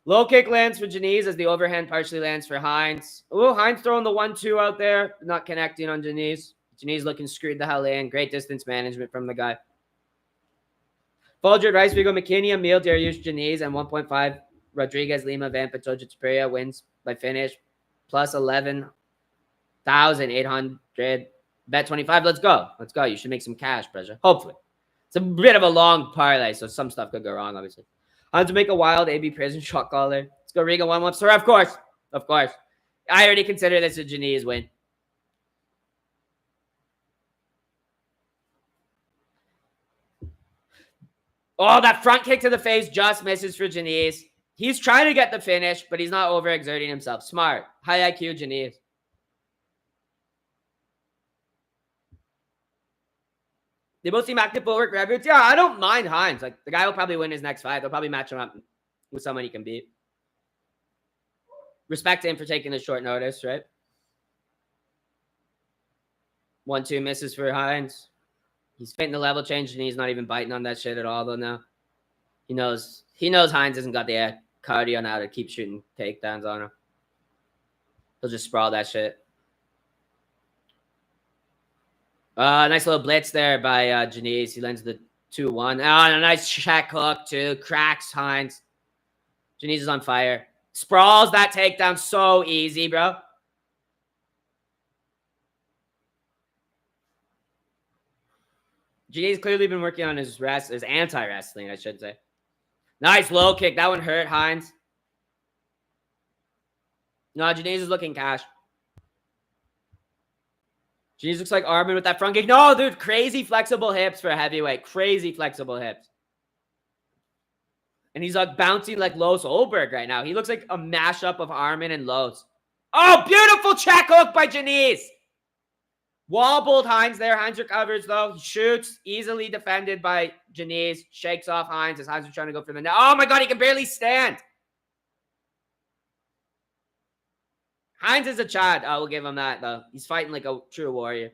Low kick lands for Diniz as the overhand partially lands for Hines. Oh, Hines throwing the 1-2 out there. Not connecting on Diniz. Diniz looking screwed the hell in. Great distance management from the guy. Fulgered, Rice, Rigo, McKinney, Amil, Dariush, Diniz, and 1.5. Rodrigues, Lima, Van, Pantoja, Topuria wins by finish. Plus 11,800. Bet 25. Let's go. You should make some cash, pressure. Hopefully. It's a bit of a long parlay, so some stuff could go wrong, obviously. Hines to make a wild AB prison shot caller. Let's go, Rigo. 1-1. Sir, of course. I already consider this a Diniz win. Oh, that front kick to the face just misses for Diniz. He's trying to get the finish, but he's not overexerting himself. Smart. High IQ, Diniz. They both seem active footwork records. Yeah, I don't mind Hines. Like, the guy will probably win his next fight. They'll probably match him up with someone he can beat. Respect to him for taking the short notice, right? 1-2 misses for Hines. He's feinting the level change, and he's not even biting on that shit at all, though, now. He knows Hines hasn't got the cardio now to keep shooting takedowns on him. He'll just sprawl that shit. Nice little blitz there by Diniz. He lands the 2-1. And a nice check hook, too. Cracks Hines. Diniz is on fire. Sprawls that takedown so easy, bro. Diniz clearly been working on his anti-wrestling, I should say. Nice low kick. That one hurt Hines. No, Diniz is looking cash. Diniz looks like Armin with that front kick. No, dude, crazy flexible hips for a heavyweight. Crazy flexible hips. And he's like bouncing like Los Olberg right now. He looks like a mashup of Armin and Los. Oh, beautiful check hook by Diniz. Wobbled Hines there. Hines recovers, though. He shoots. Easily defended by Diniz. Shakes off Hines as Hines is trying to go for the net. Oh, my God. He can barely stand. Hines is a Chad. I will give him that, though. He's fighting like a true warrior.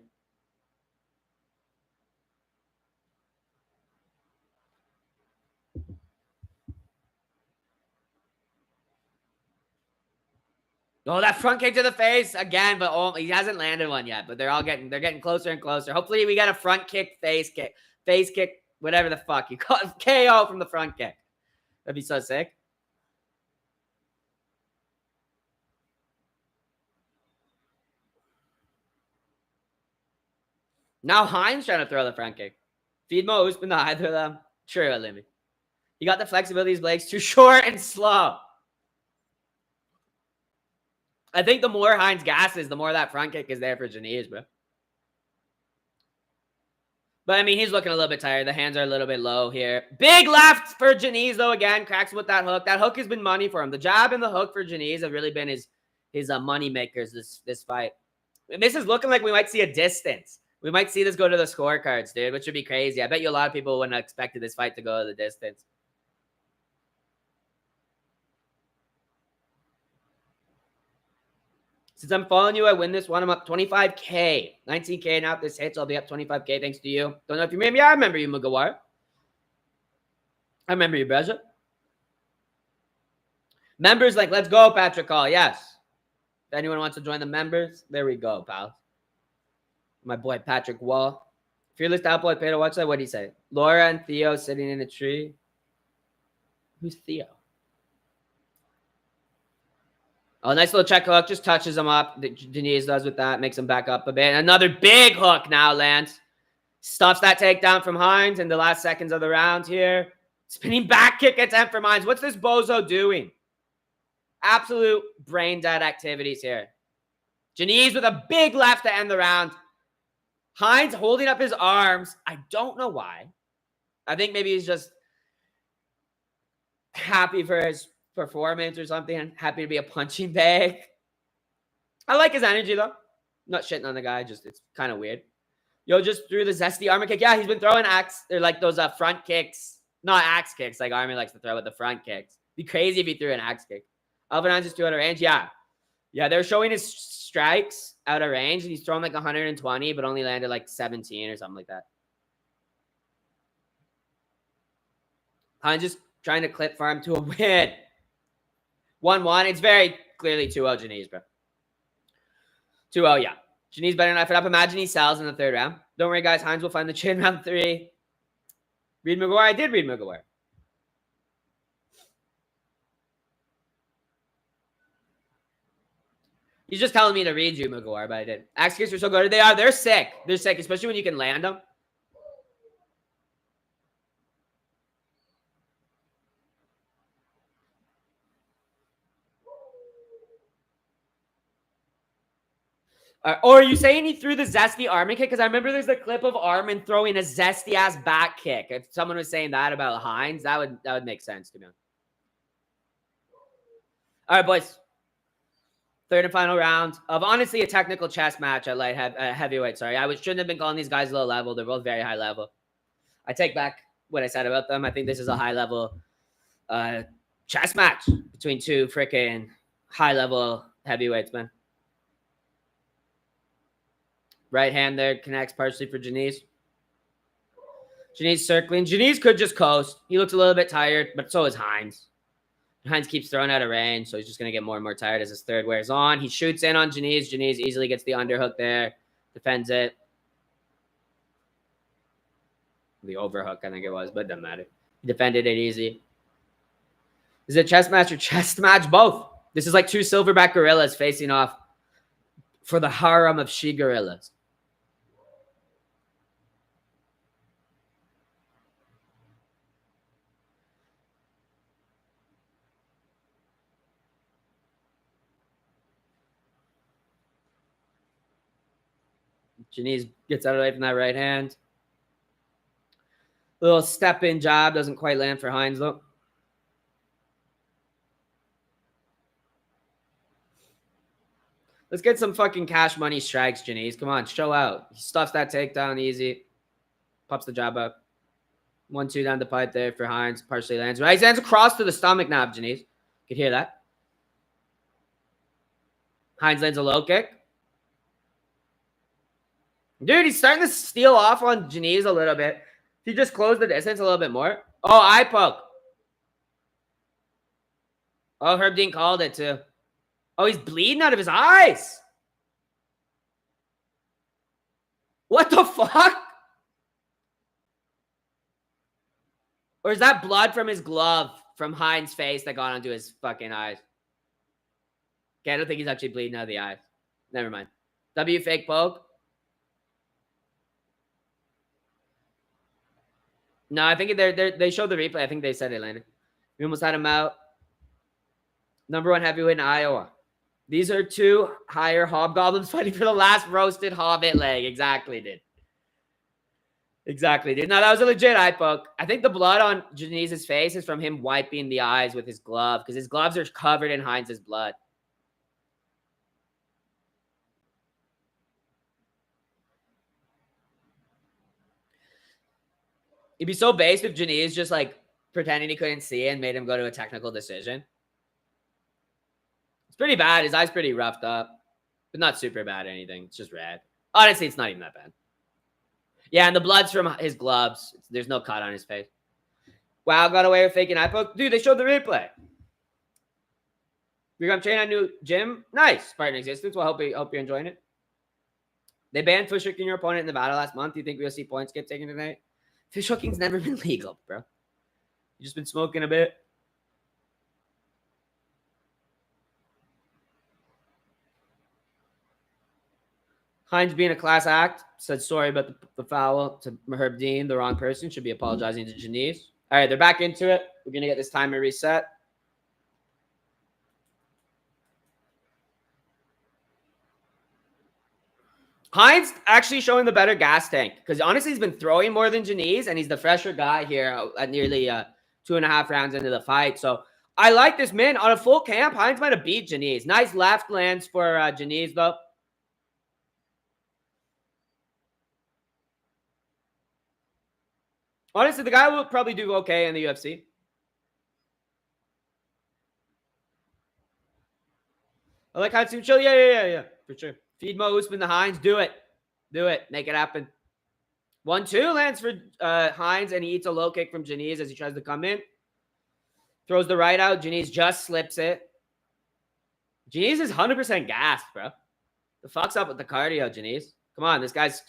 Oh, that front kick to the face again, but he hasn't landed one yet. But they're getting closer and closer. Hopefully, we get a front kick, face kick, whatever the fuck you call it. KO from the front kick. That'd be so sick. Now Hines trying to throw the front kick. Feedmo, who's been the either of them? True, Olivia. He got the flexibility. His legs too short and slow. I think the more Hines gasses, the more that front kick is there for Diniz, bro. But, I mean, he's looking a little bit tired. The hands are a little bit low here. Big left for Diniz, though, again. Cracks with that hook. That hook has been money for him. The jab and the hook for Diniz have really been his money makers this fight. And this is looking like we might see a distance. We might see this go to the scorecards, dude, which would be crazy. I bet you a lot of people wouldn't have expected this fight to go to the distance. Since I'm following you, I win this one. I'm up 25K. 19K now. If this hits, I'll be up 25K thanks to you. Don't know if you remember me. I remember you, Mugawar. I remember you, Beja. Members, like, let's go, Patrick Hall. Yes. If anyone wants to join the members, there we go, pal. My boy, Patrick Wall. Fearless Talbott paid to watch that. What did he say? Laura and Theo sitting in a tree. Who's Theo? Oh, nice little check hook. Just touches him up. Diniz does with that. Makes him back up a bit. Another big hook now lands. Stuffs that takedown from Hines in the last seconds of the round here. Spinning back kick attempt from Hines. What's this bozo doing? Absolute brain dead activities here. Diniz with a big left to end the round. Hines holding up his arms. I don't know why. I think maybe he's just happy for his performance or something. Happy to be a punching bag. I like his energy, though. Not shitting on the guy. Just it's kind of weird. Yo, just threw the zesty armor kick. Yeah, he's been throwing axe. They're like those front kicks. Not axe kicks like Armin likes to throw with the front kicks. Be crazy if he threw an axe kick. Alvin Hines is 2 out of range. Yeah. Yeah, they're showing his strikes out of range, and he's thrown like 120, but only landed like 17 or something like that. Hines just trying to clip farm to a win. 1-1. It's very clearly 2-0 Diniz, bro. 2-0, yeah. Diniz better knife it up. Imagine he sells in the 3rd round. Don't worry, guys. Hines will find the chin round 3. Read McGuire. I did read McGuire. He's just telling me to read you, McGuire, but I did. Axe kicks are so good. They are. They're sick. They're sick, especially when you can land them. Or are you saying he threw the zesty Armin kick? Because I remember there's a clip of Armin throwing a zesty-ass back kick. If someone was saying that about Hines, that would make sense to me. All right, boys. 3rd and final round of honestly a technical chess match at heavyweight. Sorry, I shouldn't have been calling these guys low level. They're both very high level. I take back what I said about them. I think this is a high level chess match between 2 freaking high level heavyweights, man. Right hand there connects partially for Diniz. Diniz circling. Diniz could just coast. He looks a little bit tired, but so is Hines. Hines keeps throwing out of range, so he's just going to get more and more tired as his 3rd wears on. He shoots in on Diniz. Diniz easily gets the underhook there. Defends it. The overhook, I think it was, but it doesn't matter. He defended it easy. Is it chess match or chest match? Both. This is like 2 silverback gorillas facing off for the harem of she-gorillas. Diniz gets out of the way from that right hand. Little step-in jab. Doesn't quite land for Hines, though. Let's get some fucking cash money strikes, Diniz. Come on, show out. He stuffs that takedown easy. Pops the jab up. 1-2 down the pipe there for Hines. Partially lands. Right, he lands across to the stomach now, Diniz. Could hear that. Hines lands a low kick. Dude, he's starting to steal off on Diniz a little bit. He just closed the distance a little bit more. Oh, eye poke. Oh, Herb Dean called it too. Oh, he's bleeding out of his eyes. What the fuck? Or is that blood from his glove from Hines' face that got onto his fucking eyes? Okay, I don't think he's actually bleeding out of the eyes. Never mind. W fake poke. No, I think they showed the replay. I think they said it landed. We almost had him out. #1 heavyweight in Iowa. These are 2 higher hobgoblins fighting for the last roasted hobbit leg. Exactly, dude. Exactly, dude. No, that was a legit eye poke. I think the blood on Diniz's face is from him wiping the eyes with his glove because his gloves are covered in Hines' blood. It'd be so based if Diniz just like pretending he couldn't see and made him go to a technical decision. It's pretty bad. His eye's pretty roughed up. but not super bad or anything. It's just red. Honestly, it's not even that bad. Yeah, and the blood's from his gloves. There's no cut on his face. Wow, got away with faking eye poke. Dude, they showed the replay. You're going to train at a new gym? Nice. Spartan Existence. Well, hope you're enjoying it. They banned fish hooking your opponent in Nevada last month. Do you think we'll see points get taken tonight? Fish hooking's never been legal, bro. You just been smoking a bit. Hines being a class act. Said sorry about the foul to Herb Dean. The wrong person. Should be apologizing to Diniz. All right, they're back into it. We're going to get this timer reset. Hines actually showing the better gas tank because honestly, he's been throwing more than Diniz, and he's the fresher guy here at nearly 2.5 rounds into the fight. So I like this man. On a full camp, Hines might have beat Diniz. Nice left lands for Diniz, though. Honestly, the guy will probably do okay in the UFC. I like Hines to chill. Yeah, for sure. Feed Mo Usman the Hines. Do it. Make it happen. 1-2 lands for Hines, and he eats a low kick from Diniz as he tries to come in. Throws the right out. Diniz just slips it. Diniz is 100% gassed, bro. The fuck's up with the cardio, Diniz? Come on, this guy's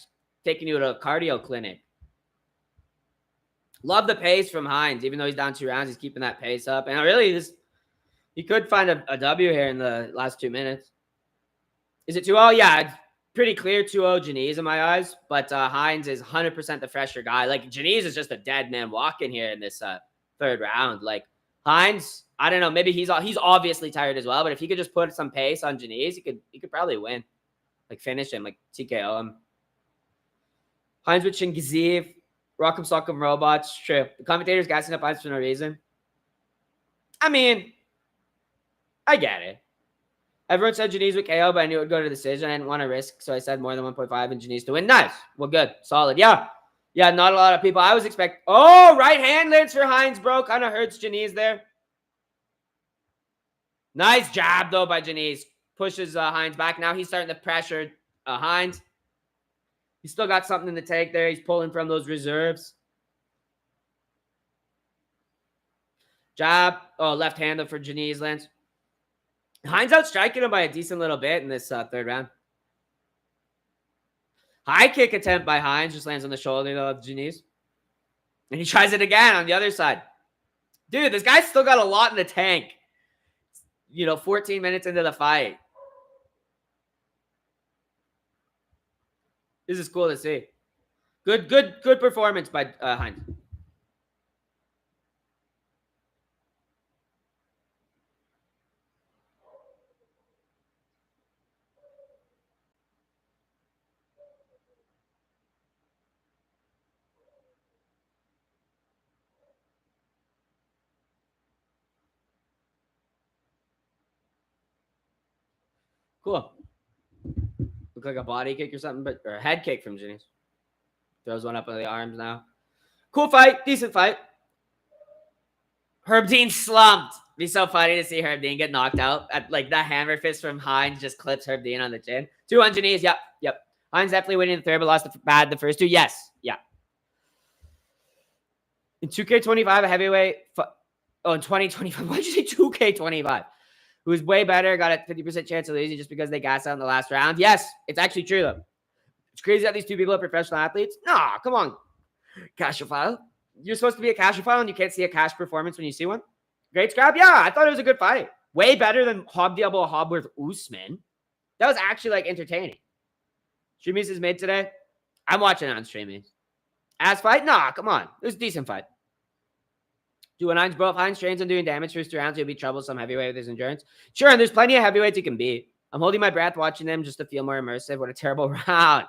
taking you to a cardio clinic. Love the pace from Hines. Even though he's down 2 rounds, he's keeping that pace up. And really, he could find a W here in the last 2 minutes. Is it 2-0? Yeah, it's pretty clear 2-0 Diniz in my eyes. But Hines is 100% the fresher guy. Like, Diniz is just a dead man walking here in this 3rd round. Like, Hines, I don't know. Maybe he's obviously tired as well. But if he could just put some pace on Diniz, he could probably win. Like, finish him. Like, TKO him. Hines with Shingiziv. Rock'em Sock'em Robots. True. The commentators gassing up Hines for no reason. I mean, I get it. Everyone said Diniz would KO, but I knew it would go to decision. I didn't want to risk, so I said more than 1.5 and Diniz to win. Nice. Well, good. Solid. Yeah, not a lot of people. I was expecting. Oh, right hand lands for Hines, bro. Kind of hurts Diniz there. Nice jab, though, by Diniz. Pushes Hines back. Now he's starting to pressure Hines. He's still got something in the tank there. He's pulling from those reserves. Jab. Oh, left-hander for Diniz lands. Hines outstriking him by a decent little bit in this 3rd round. High kick attempt by Hines. Just lands on the shoulder, though, of Diniz. And he tries it again on the other side. Dude, this guy's still got a lot in the tank. 14 minutes into the fight. This is cool to see. Good performance by Hines. Cool. Look like a body kick or something, or a head kick from Diniz. Throws one up on the arms now. Cool fight. Decent fight. Herb Dean slumped. Be so funny to see Herb Dean get knocked out. Like that hammer fist from Hines just clips Herb Dean on the chin. 2-1 Diniz. Yep. Hines definitely winning the 3rd, but lost the first 2. Yes. Yeah. In 2K25, a heavyweight. In 2025. Why did you say 2K25? Who was way better, got a 50% chance of losing just because they gassed out in the last round. Yes, it's actually true, though. It's crazy that these 2 people are professional athletes. Nah, come on. Cashophile. You're supposed to be a cashophile, and you can't see a cash performance when you see one? Great scrap? Yeah, I thought it was a good fight. Way better than Hob Diablo Hob with Usman. That was actually, entertaining. Streamies is made today. I'm watching it on Streamies. Ass fight? Nah, come on. It was a decent fight. Doing Hines, bro. If Hines trains on doing damage first 2 rounds, he'll be troublesome heavyweight with his endurance. Sure, and there's plenty of heavyweights he can beat. I'm holding my breath watching them just to feel more immersive. What a terrible round.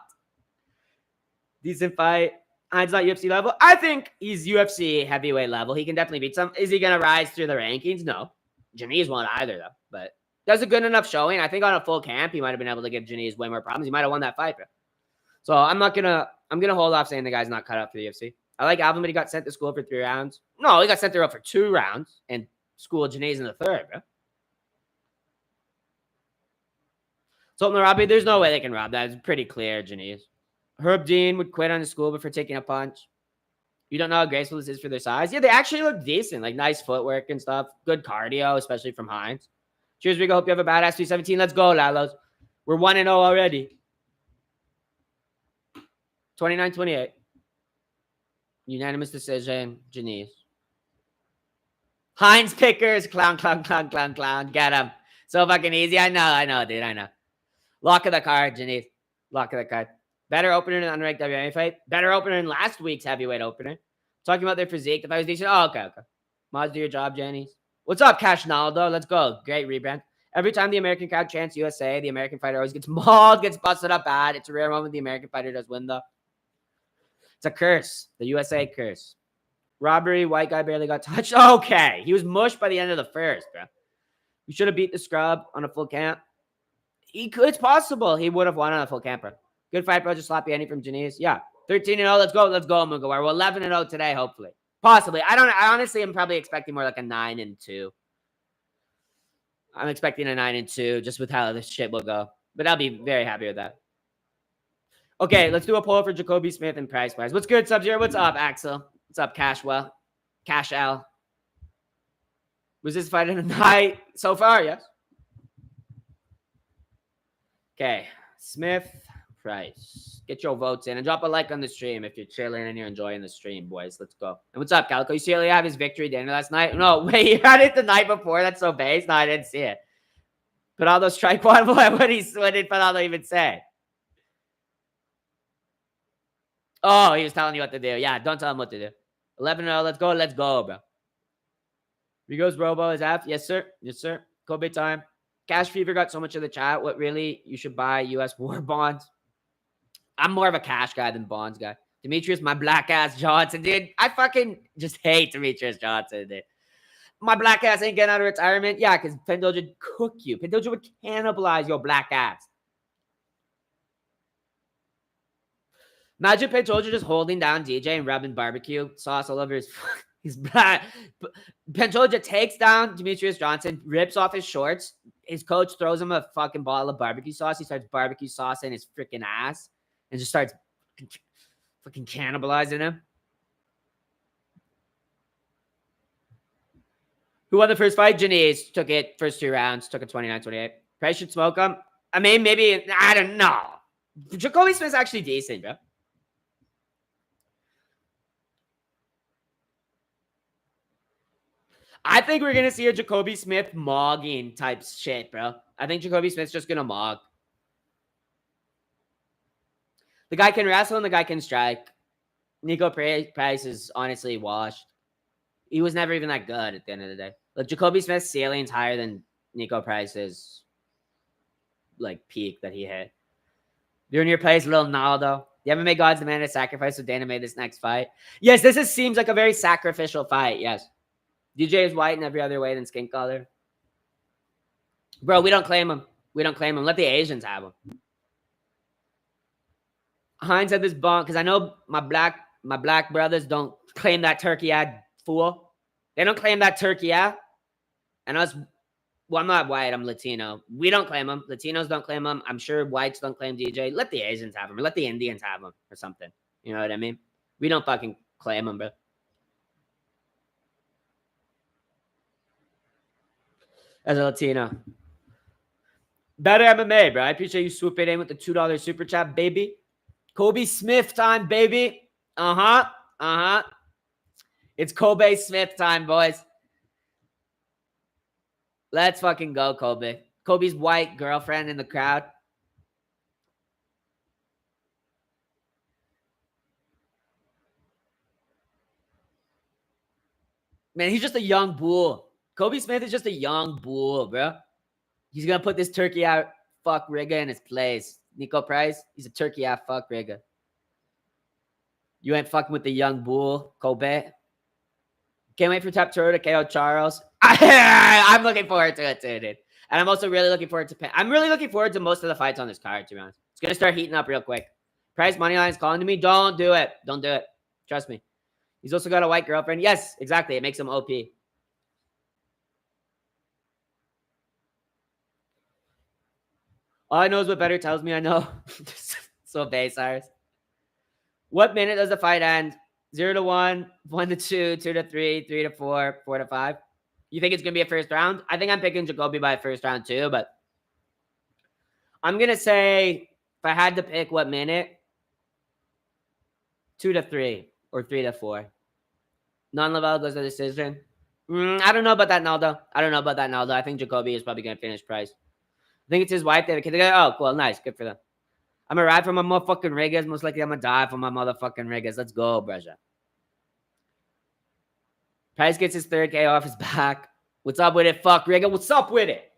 Decent fight. Hines not UFC level. I think he's UFC heavyweight level. He can definitely beat some. Is he going to rise through the rankings? No. Diniz won't either, though. But that's a good enough showing. I think on a full camp, he might have been able to give Diniz way more problems. He might have won that fight, bro. So I'm going to hold off saying the guy's not cut out for the UFC. I like Alvin, but he got sent to school for 3 rounds. No, he got sent there for 2 rounds and school Diniz in the 3rd, bro. Sultan Arabi, there's no way they can rob that. It's pretty clear, Diniz. Herb Dean would quit on his school before taking a punch. You don't know how graceful this is for their size. Yeah, they actually look decent. Like, nice footwork and stuff. Good cardio, especially from Hines. Cheers, Rigo. Hope you have a badass 317. Let's go, Lalos. We're 1-0 already. 29-28. Unanimous decision. Diniz. Hines pickers. Clown. Get him. So fucking easy. I know, dude. I know. Lock of the card, Diniz. Lock of the card. Better opener in the unranked WMA fight. Better opener in last week's heavyweight opener. Talking about their physique. If I was decent. Oh, okay. Mods, do your job, Jenny. What's up, Cash Naldo? Let's go. Great rebrand. Every time the American crowd chants USA, the American fighter always gets mauled, gets busted up bad. It's a rare moment the American fighter does win, though. It's a curse. The USA curse. Robbery. White guy barely got touched. Okay. He was mushed by the end of the first, bro. We should have beat the scrub on a full camp. It's possible he would have won on a full camp, bro. Good fight, bro. Just sloppy Annie from Diniz. Yeah. 13-0. Let's go. Mugo. We're 11-0 today, hopefully. Possibly. I honestly am probably expecting more like a 9-2. I'm expecting a 9-2 just with how this shit will go. But I'll be very happy with that. Okay, let's do a poll for Jacoby Smith and price wise. What's good, Sub-Zero? What's up, Axel? What's up, Cashwell? Cash L. Was this fight in the night so far? Yes. Okay. Smith, Price. Get your votes in and drop a like on the stream if you're chilling and you're enjoying the stream, boys. Let's go. And what's up, Calico? You see Ilya have his victory dinner last night? No, wait, he had it the night before. That's so base. No, I didn't see it. Pinaldo strike one. What did Pinaldo even say? Oh, he was telling you what to do. Yeah, don't tell him what to do. 11-0. Let's go, bro. Rigo's Robo is F. Yes, sir. Kobe time. Cash Fever got so much of the chat. What really? You should buy U.S. war bonds. I'm more of a cash guy than bonds guy. Demetrius, my black ass Johnson, dude. I fucking just hate Demetrius Johnson, dude. My black ass ain't getting out of retirement. Yeah, because Pantoja would cook you. Pantoja would cannibalize your black ass. Imagine Pantoja just holding down DJ and rubbing barbecue sauce all over his black. Pantoja takes down Demetrius Johnson, rips off his shorts. His coach throws him a fucking bottle of barbecue sauce. He starts barbecue sauce in his freaking ass and just starts fucking cannibalizing him. Who won the first fight? Diniz took it first 2 rounds. Took it 29-28. Price should smoke him. I mean, maybe, I don't know. Jacoby Smith's actually decent, bro. I think we're going to see a Jacoby Smith mogging type shit, bro. I think Jacoby Smith's just going to mog. The guy can wrestle and the guy can strike. Nico Price is honestly washed. He was never even that good at the end of the day. Like, Jacoby Smith's ceiling's higher than Nico Price's, like, peak that he hit. Junior plays Lil Naldo. The MMA gods demanded a sacrifice, so Dana made this next fight. Yes, seems like a very sacrificial fight, yes. DJ is white in every other way than skin color. Bro, we don't claim him. Let the Asians have him. Hines had this bump because I know my black brothers don't claim that turkey ad fool. They don't claim that turkey ad. And us, well, I'm not white. I'm Latino. We don't claim him. Latinos don't claim him. I'm sure whites don't claim DJ. Let the Asians have him, or let the Indians have him, or something. You know what I mean? We don't fucking claim him, bro. As a Latino. Better MMA, bro. I appreciate you swooping in with the $2 super chat, baby. Kobe Smith time, baby. It's Kobe Smith time, boys. Let's fucking go, Kobe. Kobe's white girlfriend in the crowd. Man, he's just a young bull. Kobe Smith is just a young bull, bro. He's going to put this turkey out fuck Riga in his place. Nico Price, he's a turkey out fuck Riga. You ain't fucking with the young bull, Kobe. Can't wait for Topuria to KO Charles. I'm looking forward to it, too, dude. And I'm also really looking forward to... I'm really looking forward to most of the fights on this card, to be honest. It's going to start heating up real quick. Price Moneyline is calling to me. Don't do it. Don't do it. Trust me. He's also got a white girlfriend. Yes, exactly. It makes him OP. All I know is what better tells me I know. So base, Cyrus. What minute does the fight end? 0 to 1, 1 to 2, 2 to 3, 3 to 4, 4 to 5. You think it's going to be a first round? I think I'm picking Jacoby by first round too, but I'm going to say if I had to pick what minute, 2 to 3 or 3 to 4. Non-Lavelle goes to decision. I don't know about that, Naldo. I think Jacoby is probably going to finish Price. I think it's his wife. They have a kid together. Oh, cool. Nice. Good for them. I'm going to ride for my motherfucking Rigas. Most likely I'm going to die for my motherfucking Rigas. Let's go, Brescia. Price gets his third K off his back. What's up with it? Fuck, Riga. What's up with it?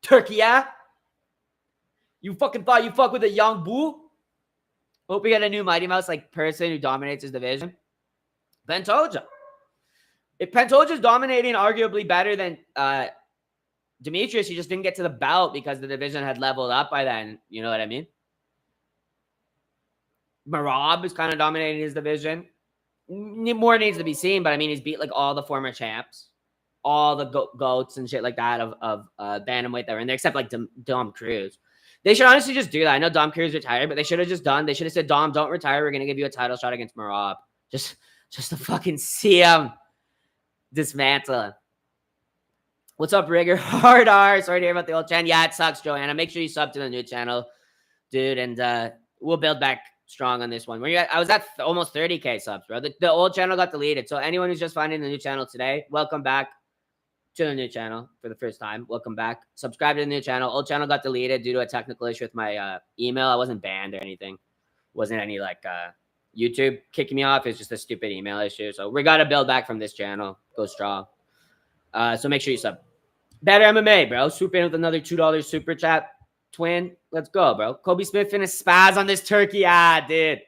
Turkey, yeah? You fucking thought you fuck with a young boo? Hope we get a new Mighty Mouse like person who dominates his division. Pantoja. If Pantoja's dominating arguably better than Demetrius, he just didn't get to the belt because the division had leveled up by then. You know what I mean? Marab is kind of dominating his division. More needs to be seen, but I mean, he's beat like all the former champs, all the goats and shit like that of bantamweight that were in there, except like Dom Cruz. They should honestly just do that. I know Dom Cruz retired, but they should have just done. They should have said, Dom, don't retire. We're gonna give you a title shot against Marab. Just to fucking see him dismantle. What's up, Rigger? Hard R. Sorry to hear about the old channel. Yeah, it sucks, Joanna. Make sure you sub to the new channel, dude, and we'll build back strong on this one. I was at almost 30K subs, bro. The old channel got deleted. So anyone who's just finding the new channel today, welcome back to the new channel for the first time. Welcome back. Subscribe to the new channel. Old channel got deleted due to a technical issue with my email. I wasn't banned or anything. Wasn't any like YouTube kicking me off. It's just a stupid email issue. So we got to build back from this channel. Go strong. So make sure you sub. Better MMA, bro. Swoop in with another $2 super chat. Twin. Let's go, bro. Kobe Smith finished spaz on this turkey. Dude.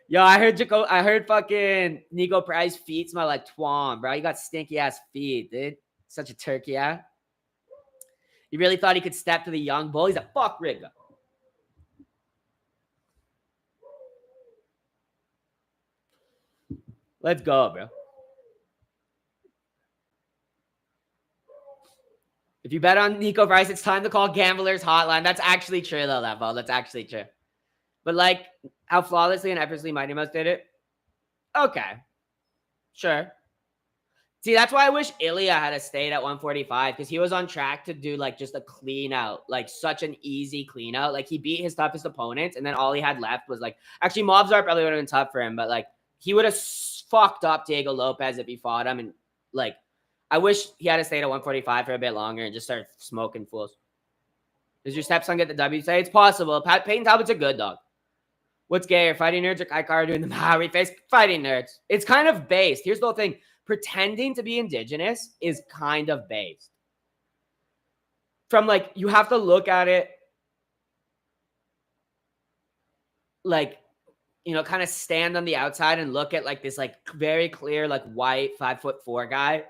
Yo, I heard fucking Nico Price feet smell like twom, bro. You got stinky ass feet, dude. Such a turkey, He really thought he could step to the young bull. He's a fuck Rigo. Let's go, bro. If you bet on Nico Price, it's time to call Gamblers Hotline. That's actually true, though, that ball. That's actually true. But, like, how flawlessly and effortlessly Mighty Mouse did it? Okay. Sure. See, that's why I wish Ilya had stayed at 145, because he was on track to do, like, just a clean out. Like, such an easy clean out. Like, he beat his toughest opponents, and then all he had left was, like... Actually, Mobzar probably would have been tough for him, but, like, he would have fucked up Diego Lopez if he fought him. And, like, I wish he had stayed at 145 for a bit longer and just started smoking fools. Does your stepson get the W today? It's possible. Peyton Talbot's a good dog. What's gayer, fighting nerds or Kai Car doing the Maori face? Fighting nerds. It's kind of based. Here's the whole thing. Pretending to be indigenous is kind of based. From, like, you have to look at it like, you know, kind of stand on the outside and look at, like, this, like, very clear, like, white 5'4" guy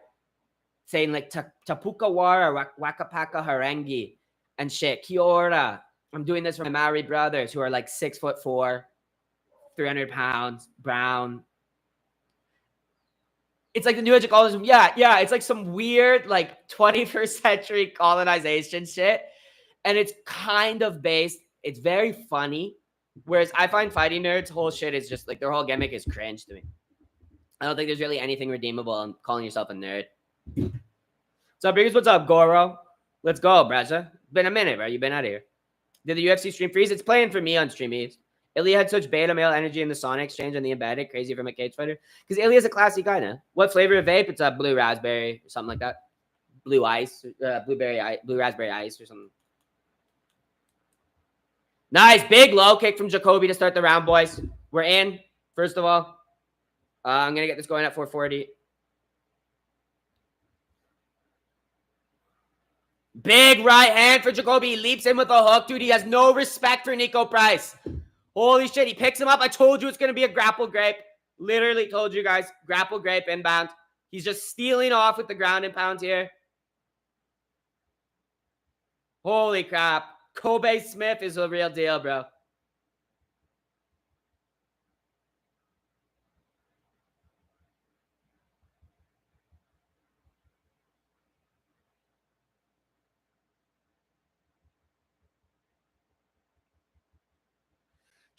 saying, like, Tapukawara, Wakapaka Harengi, and shit. Kiora. I'm doing this for my Maori brothers who are, like, 6'4", 300 pounds, brown. It's like the New Age colonialism. Yeah. It's like some weird, like, 21st century colonization shit. And it's kind of based. It's very funny. Whereas I find fighting nerds' whole shit is just, like, their whole gimmick is cringe to me. I don't think there's really anything redeemable in calling yourself a nerd. What's up, Biggers? What's up, Goro? Let's go, Braza. Been a minute, bro. You've been out of here. Did the UFC stream freeze? It's playing for me on Stream East. Ilya had such beta male energy in the Sonic exchange and the embedded. Crazy from a cage fighter. Because Ilya's a classy guy now. What flavor of vape? It's a blue raspberry or something like that. Blue ice. Blue raspberry ice or something. Nice. Big low kick from Jacoby to start the round, boys. We're in, first of all. I'm going to get this going at 440. Big right hand for Jacoby. He leaps in with a hook. Dude, he has no respect for Nico Price. Holy shit. He picks him up. I told you it's going to be a grapple grape. Literally told you guys. Grapple grape inbound. He's just stealing off with the ground and pound here. Holy crap. Kobe Smith is a real deal, bro.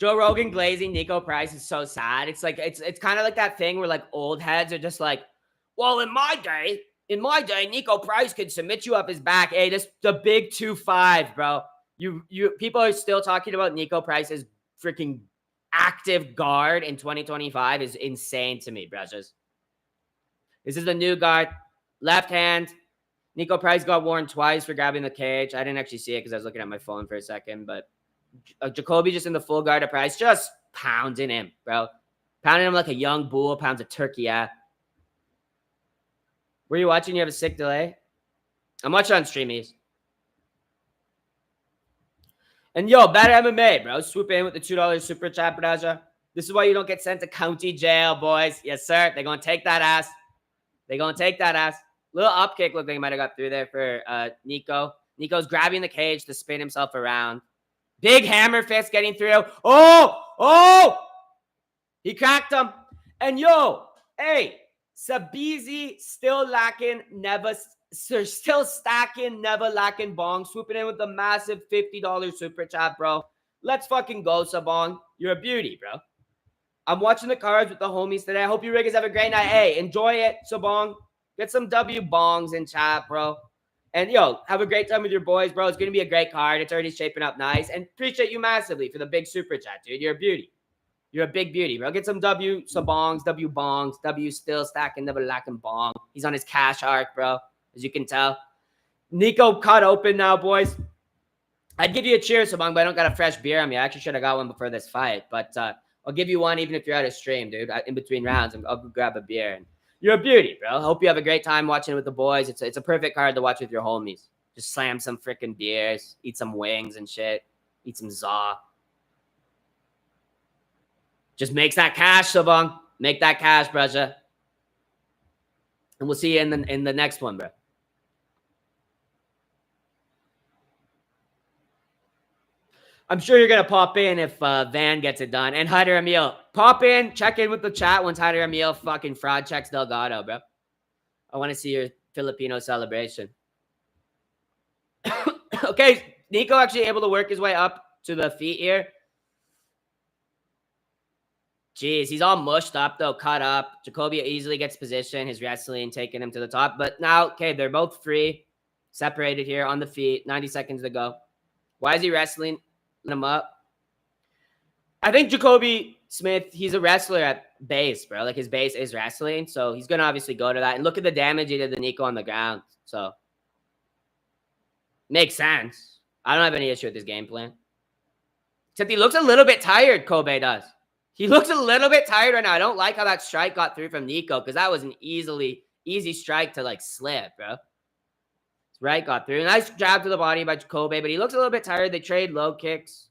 Joe Rogan glazing Nico Price is so sad. It's like it's kind of like that thing where like old heads are just like, well, in my day, Nico Price could submit you up his back. Hey, this the big 2-5, bro. You people are still talking about Nico Price's freaking active guard in 2025 is insane to me, brushes. This is the new guard. Left hand. Nico Price got warned twice for grabbing the cage. I didn't actually see it because I was looking at my phone for a second, but Jacoby just in the full guard of Price, just pounding him, bro. Pounding him like a young bull pounds a turkey at. Were you watching? You have a sick delay? I'm watching on Streamies. And yo, better MMA, bro. Swoop in with the $2 super chat, Braja. This is why you don't get sent to county jail, boys. Yes, sir. They're going to take that ass. They're going to take that ass. Little up kick looked like he might have got through there for Nico. Nico's grabbing the cage to spin himself around. Big hammer fist getting through. Oh! He cracked him. And yo, hey, Sabizi still stacking, never lacking bong. Swooping in with the massive $50 super chat, bro. Let's fucking go, Sabong. You're a beauty, bro. I'm watching the cards with the homies today. I hope you Riggers have a great night. Hey, enjoy it, Sabong. Get some W bongs in chat, bro. And, yo, have a great time with your boys, bro. It's going to be a great card. It's already shaping up nice. And appreciate you massively for the big super chat, dude. You're a beauty. You're a big beauty, bro. Get some W bongs, W still stacking, never lacking bong. He's on his cash arc, bro, as you can tell. Nico cut open now, boys. I'd give you a cheer, Sabong, but I don't got a fresh beer on me. I actually should have got one before this fight. But I'll give you one even if you're out of stream, dude. In between rounds, I'll go grab a beer. And you're a beauty, bro. Hope you have a great time watching it with the boys. It's a perfect card to watch with your homies. Just slam some freaking beers, eat some wings and shit, eat some za. Just makes that cash, Sabong. Make that cash, brother. And we'll see you in the next one, bro. I'm sure you're going to pop in if Van gets it done. And Hyder Amil, pop in, check in with the chat once Hyder Amil fucking fraud checks Delgado, bro. I want to see your Filipino celebration. Okay, Nico actually able to work his way up to the feet here. Jeez, he's all mushed up, though, cut up. Jacoby easily gets position, his wrestling taking him to the top. But now, okay, they're both free, separated here on the feet, 90 seconds to go. Why is he wrestling him up? I think Jacoby Smith, he's a wrestler at base, bro. Like, his base is wrestling, so he's going to obviously go to that. And look at the damage he did to Nico on the ground. So, makes sense. I don't have any issue with his game plan. Except he looks a little bit tired, Kobe does. He looks a little bit tired right now. I don't like how that strike got through from Nico because that was an easy strike to, like, slip, bro. Right, got through. Nice jab to the body by Jacoby, but he looks a little bit tired. They trade low kicks.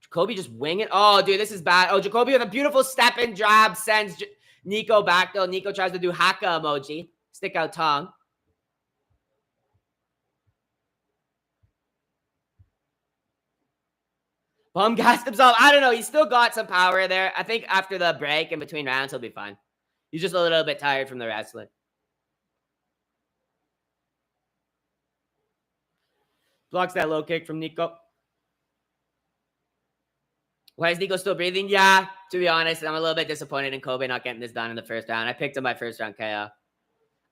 Jacoby just wing it. Oh, dude, this is bad. Oh, Jacoby with a beautiful step-in jab sends Nico back, though. Nico tries to do haka emoji. Stick out tongue. Bum gassed himself. I don't know. He's still got some power there. I think after the break in between rounds, he'll be fine. He's just a little bit tired from the wrestling. Blocks that low kick from Nico. Why is Nico still breathing? Yeah, to be honest, I'm a little bit disappointed in Kobe not getting this done in the first round. I picked him by first round KO.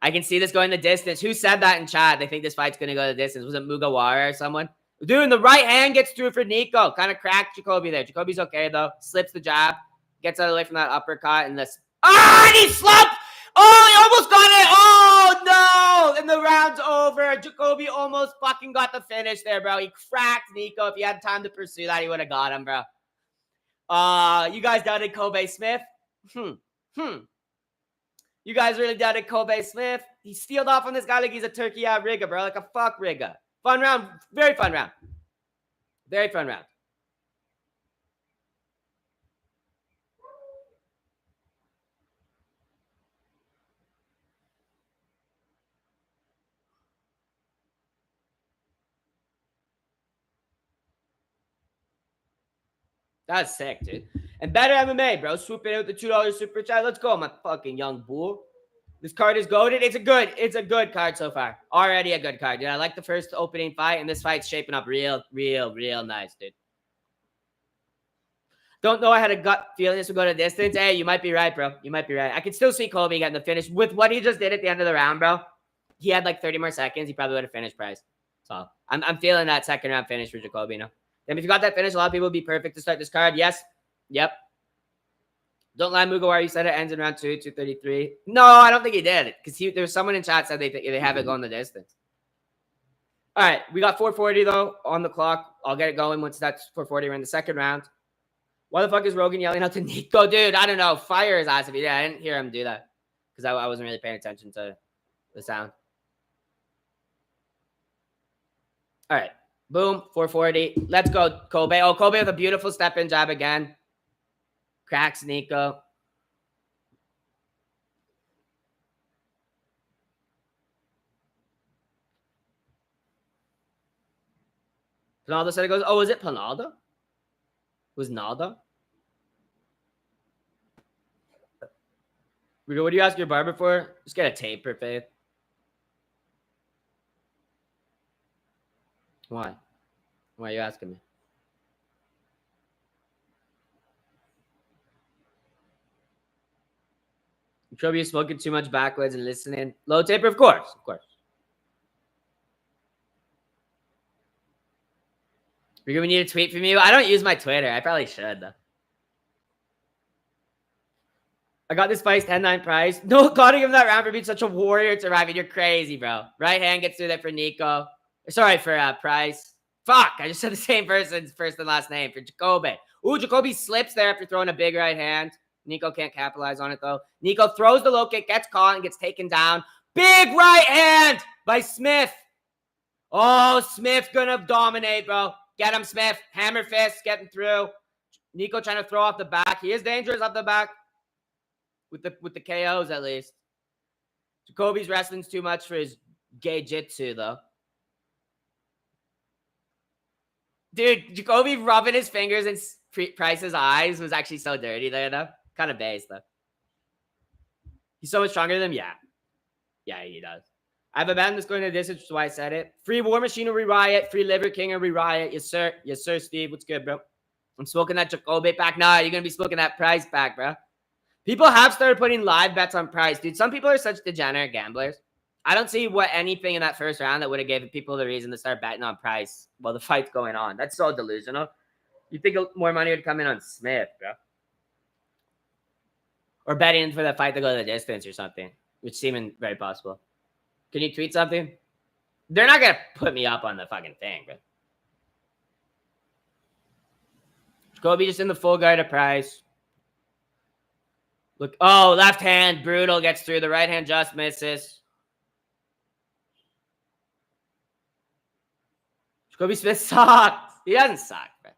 I can see this going the distance. Who said that in chat? They think this fight's going to go the distance. Was it Mugawara or someone? Dude, the right hand gets through for Nico. Kind of cracked Jacoby there. Jacoby's okay, though. Slips the jab. Gets out of the way from that uppercut. And this. Ah, and he slumped! Oh, he almost got it! Oh, no! And the round's over. Jacoby almost fucking got the finish there, bro. He cracked Nico. If he had time to pursue that, he would have got him, bro. You guys doubted Kobe Smith? You guys really doubted Kobe Smith? He stealed off on this guy like he's a turkey out Rigo, bro. Like a fuck Rigo. Fun round. Very fun round. Very fun round. That's sick, dude. And better MMA, bro. Swooping in with the $2 super chat. Let's go, my fucking young bull. This card is goated. It's a good card so far. Already a good card, dude. I like the first opening fight, and this fight's shaping up real nice, dude. Don't know. I had a gut feeling this would go to distance. Hey, you might be right, bro. You might be right. I could still see Colby getting the finish. With what he just did at the end of the round, bro, he had like 30 more seconds. He probably would have finished Price. So I'm feeling that second round finish for Jacoby now. And if you got that finish, a lot of people would be perfect to start this card. Yes. Yep. Don't lie, Mugawar. You said it ends in round 2, 233. No, I don't think he did. Because there was someone in chat said they have it going the distance. All right. We got 440, though, on the clock. I'll get it going once that's 440. We're in the second round. Why the fuck is Rogan yelling out to Nico? Dude, I don't know. Fire his ass if he did. I didn't hear him do that. Because I wasn't really paying attention to the sound. All right. Boom. 440. Let's go, Kobe. Oh, Kobe with a beautiful step-in jab again. Cracks Nico. Pinaldo said it goes, oh, is it Pinaldo? It was Naldo? Rigo, what do you ask your barber for? Just get a taper, Faith. Why? Why are you asking me? Kobe, you smoking too much backwards and listening. Low taper, of course. Of course. Rigo, we need a tweet from you. I don't use my Twitter. I probably should, though. I got this fight 10-9 price. No, gotta give him that round for being such a warrior to arrive. You're crazy, bro. Right hand gets through there for Nico. Sorry, for Price. Fuck, I just said the same person's first and last name for Jacoby. Ooh, Jacoby slips there after throwing a big right hand. Nico can't capitalize on it, though. Nico throws the low kick, gets caught, and gets taken down. Big right hand by Smith. Oh, Smith gonna dominate, bro. Get him, Smith. Hammer fist, getting through. Nico trying to throw off the back. He is dangerous off the back. With the KOs, at least. Jacoby's wrestling's too much for his gay jitsu, though. Dude, Jacoby rubbing his fingers in Price's eyes was actually so dirty there, though. Kind of base, though. He's so much stronger than him? Yeah. Yeah, he does. I have a band that's going to this, which is why I said it. Free War Machinery Riot. Free Liver Kingery Riot. Yes, sir. Yes, sir, Steve. What's good, bro? I'm smoking that Jacoby pack. Nah, you're going to be smoking that Price pack, bro. People have started putting live bets on Price. Dude, some people are such degenerate gamblers. I don't see what anything in that first round that would have given people the reason to start betting on Price while the fight's going on. That's so delusional. You think more money would come in on Smith, bro? Or betting for the fight to go to the distance or something, which seemed very possible. Can you tweet something? They're not going to put me up on the fucking thing, bro. Jacoby just in the full guard of Price. Look, oh, left hand, brutal, gets through. The right hand just misses. Jacoby Smith sucks. He doesn't suck, bro.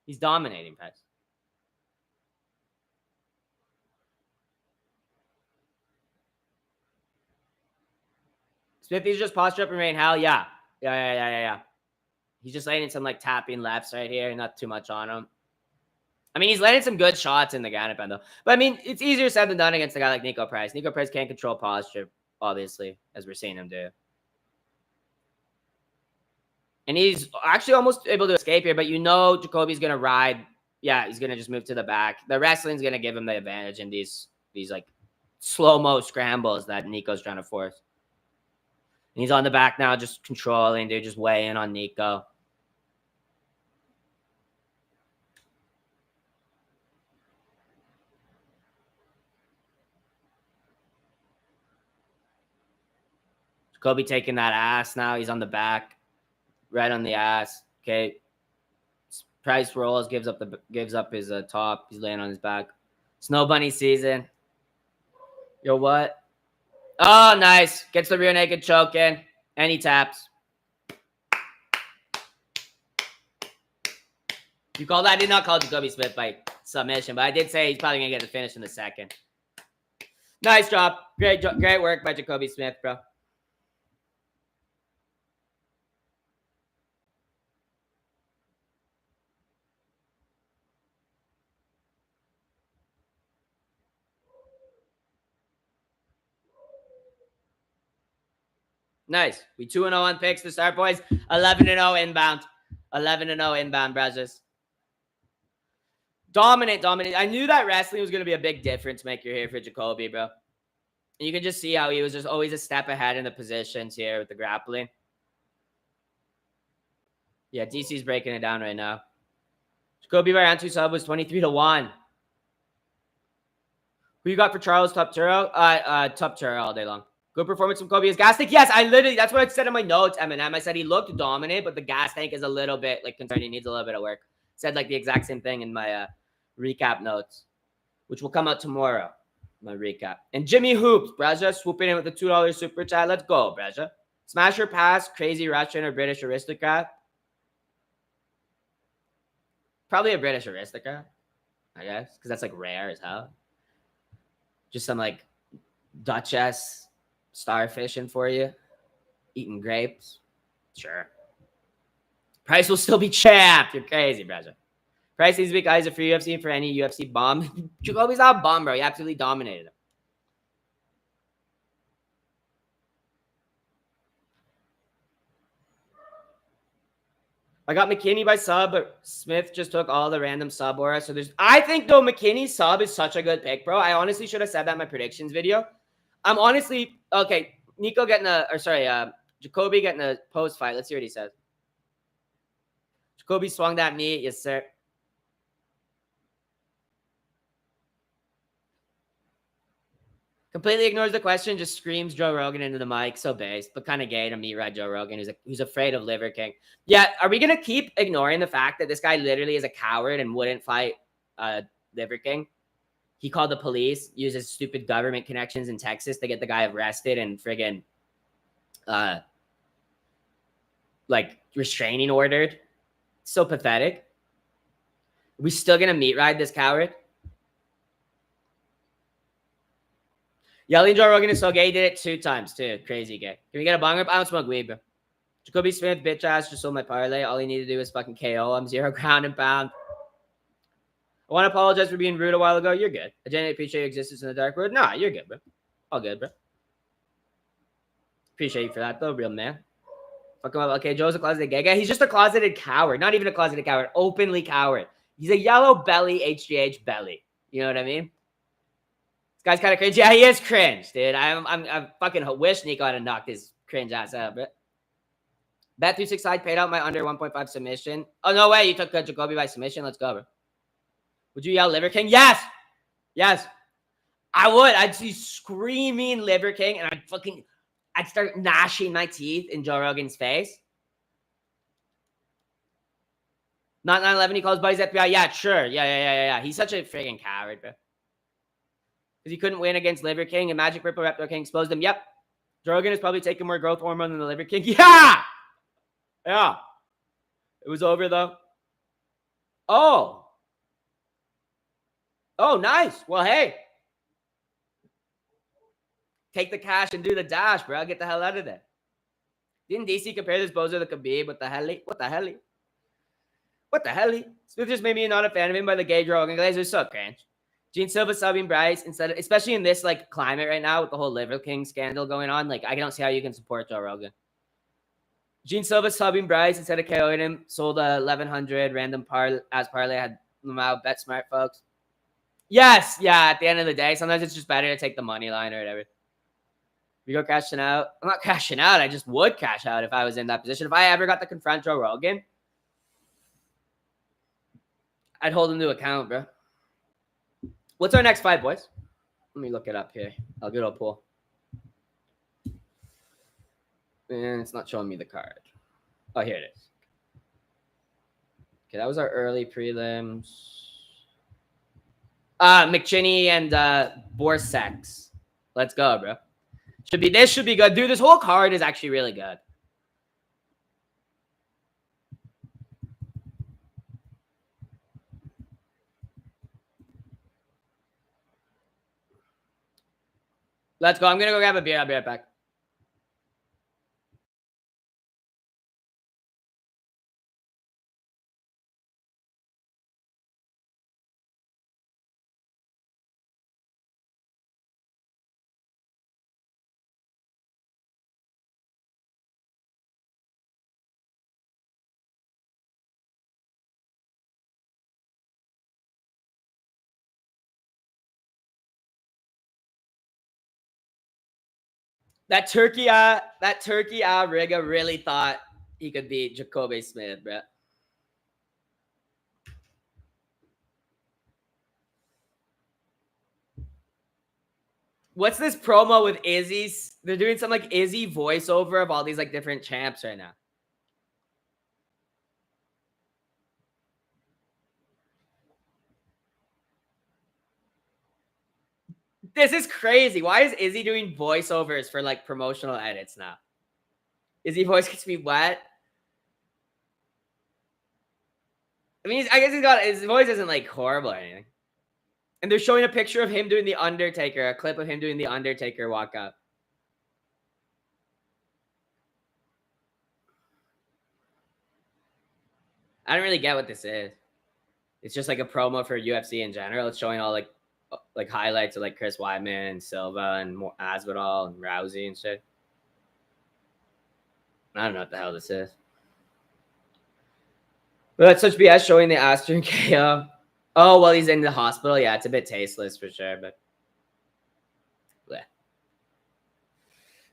He's dominating, Price. Smith, he's just posture up and rain. Hell yeah. Yeah. He's just landing some like tapping lefts right here. Not too much on him. I mean, he's landing some good shots in the Ganapan, though. But, I mean, it's easier said than done against a guy like Nico Price. Nico Price can't control posture, obviously, as we're seeing him do. And he's actually almost able to escape here, but you know Jacoby's going to ride. Yeah, he's going to just move to the back. The wrestling's going to give him the advantage in these like, slow-mo scrambles that Nico's trying to force. And he's on the back now, just controlling, dude, just weigh in on Nico. Kobe taking that ass now. He's on the back. Right on the ass. Okay. Price rolls, gives up his top. He's laying on his back. Snow Bunny season. Yo, what? Oh, nice. Gets the rear naked choke in. And he taps. You call that? I did not call Jacoby Smith by submission, but I did say he's probably going to get the finish in the second. Nice job. Great work by Jacoby Smith, bro. Nice. We 2-0 on picks to start, boys. 11-0 inbound. 11-0 inbound, brothers. Dominant. I knew that wrestling was going to be a big difference maker here for Jacoby, bro. And you can just see how he was just always a step ahead in the positions here with the grappling. Yeah, DC's breaking it down right now. Jacoby by round 2 sub was 23-1. Who you got for Charles Topuria? Topuria all day long. Good performance from Kobe. His gas tank? Yes, that's what I said in my notes, Eminem. I said he looked dominant, but the gas tank is a little bit like concerning. He needs a little bit of work. Said like the exact same thing in my recap notes, which will come out tomorrow. My recap. And Jimmy Hoops, Braja, swooping in with the $2 super chat. Let's go, Braja. Smasher pass, crazy Russian or British aristocrat. Probably a British aristocrat, I guess, because that's like rare as hell. Just some like Duchess starfishing for you, eating grapes. Sure. Price will still be champ. You're crazy, brother. Price needs to be guys for UFC for any UFC bomb. Jacoby's not a bomb, bro. He absolutely dominated him. I got McKinney by sub, but Smith just took all the random sub aura. So I think though McKinney's sub is such a good pick, bro. I honestly should have said that in my predictions video. I'm honestly okay. Nico getting Jacoby getting a post fight. Let's see what he says. Jacoby swung that knee, yes sir. Completely ignores the question, just screams Joe Rogan into the mic. So based, but kind of gay to meet Joe Rogan, who's afraid of Liver King. Yeah, are we gonna keep ignoring the fact that this guy literally is a coward and wouldn't fight Liver King? He called the police, uses stupid government connections in Texas to get the guy arrested and friggin' like restraining ordered. So pathetic. Are we still gonna meat ride this coward? Yelling Joe Rogan is so gay. He did it 2 times too. Crazy gay. Can we get a bong rip? I don't smoke weed, bro. Jacoby Smith, bitch ass, just sold my parlay. All he needed to do is fucking KO. I'm 0 ground and pound. I want to apologize for being rude a while ago. You're good. I genuinely appreciate your existence in the dark world. Nah, you're good, bro. All good, bro. Appreciate you for that, though, real man. Fuck him up. Okay, Joe's a closeted gay guy. He's just a closeted coward. Not even a closeted coward. Openly coward. He's a yellow belly, HGH belly. You know what I mean? This guy's kind of cringe. Yeah, he is cringe, dude. I fucking wish Nico had knocked his cringe ass out, bro. Bet 36 side paid out my under 1.5 submission. Oh, no way. You took Jacoby by submission. Let's go, bro. Would you yell Liver King? Yes. Yes. I would. I'd see screaming Liver King and I'd start gnashing my teeth in Joe Rogan's face. Not 9/11. He calls buddies FBI. Yeah, sure. Yeah. He's such a friggin' coward, bro. Because he couldn't win against Liver King and Magic Ripple Reptile King exposed him. Yep. Joe Rogan is probably taking more growth hormone than the Liver King. Yeah. Yeah. It was over, though. Oh. Oh, nice. Well, hey. Take the cash and do the dash, bro. Get the hell out of there. Didn't DC compare this bozo to Khabib? What the hell? What the hell? What the hell? Smith just made me not a fan of him by the gay Rogan. Guys are so cringe. Gene Silva subbing Bryce especially in this like climate right now with the whole Liver King scandal going on. Like, I don't see how you can support Joe Rogan. Gene Silva subbing Bryce instead of KOing him. Sold 1,100 random parlay. Had them out. Bet smart, folks. Yes, yeah. At the end of the day, sometimes it's just better to take the money line or whatever. We go cashing out. I'm not cashing out. I just would cash out if I was in that position. If I ever got to confront Joe Rogan, I'd hold him to account, bro. What's our next fight, boys? Let me look it up here. I'll get a pull. And it's not showing me the card. Oh, here it is. Okay, that was our early prelims. McKinney and Borshchev. Let's go, bro. This should be good. Dude, this whole card is actually really good. Let's go. I'm going to go grab a beer. I'll be right back. That turkey Rigo really thought he could beat Jacoby Smith, bro. What's this promo with Izzy's? They're doing some like Izzy voiceover of all these like different champs right now. This is crazy. Why is Izzy doing voiceovers for like promotional edits now? Izzy voice gets me wet. I mean, I guess his voice isn't like horrible or anything. And they're showing a picture of him doing the Undertaker, a clip of him doing the Undertaker walkout. I don't really get what this is. It's just like a promo for UFC in general. It's showing all like highlights of like Chris Weidman and Silva and Masvidal and Rousey and shit. I don't know what the hell this is. But that's such BS showing the Astor and KO. Oh, well, he's in the hospital. Yeah, it's a bit tasteless for sure, but bleh.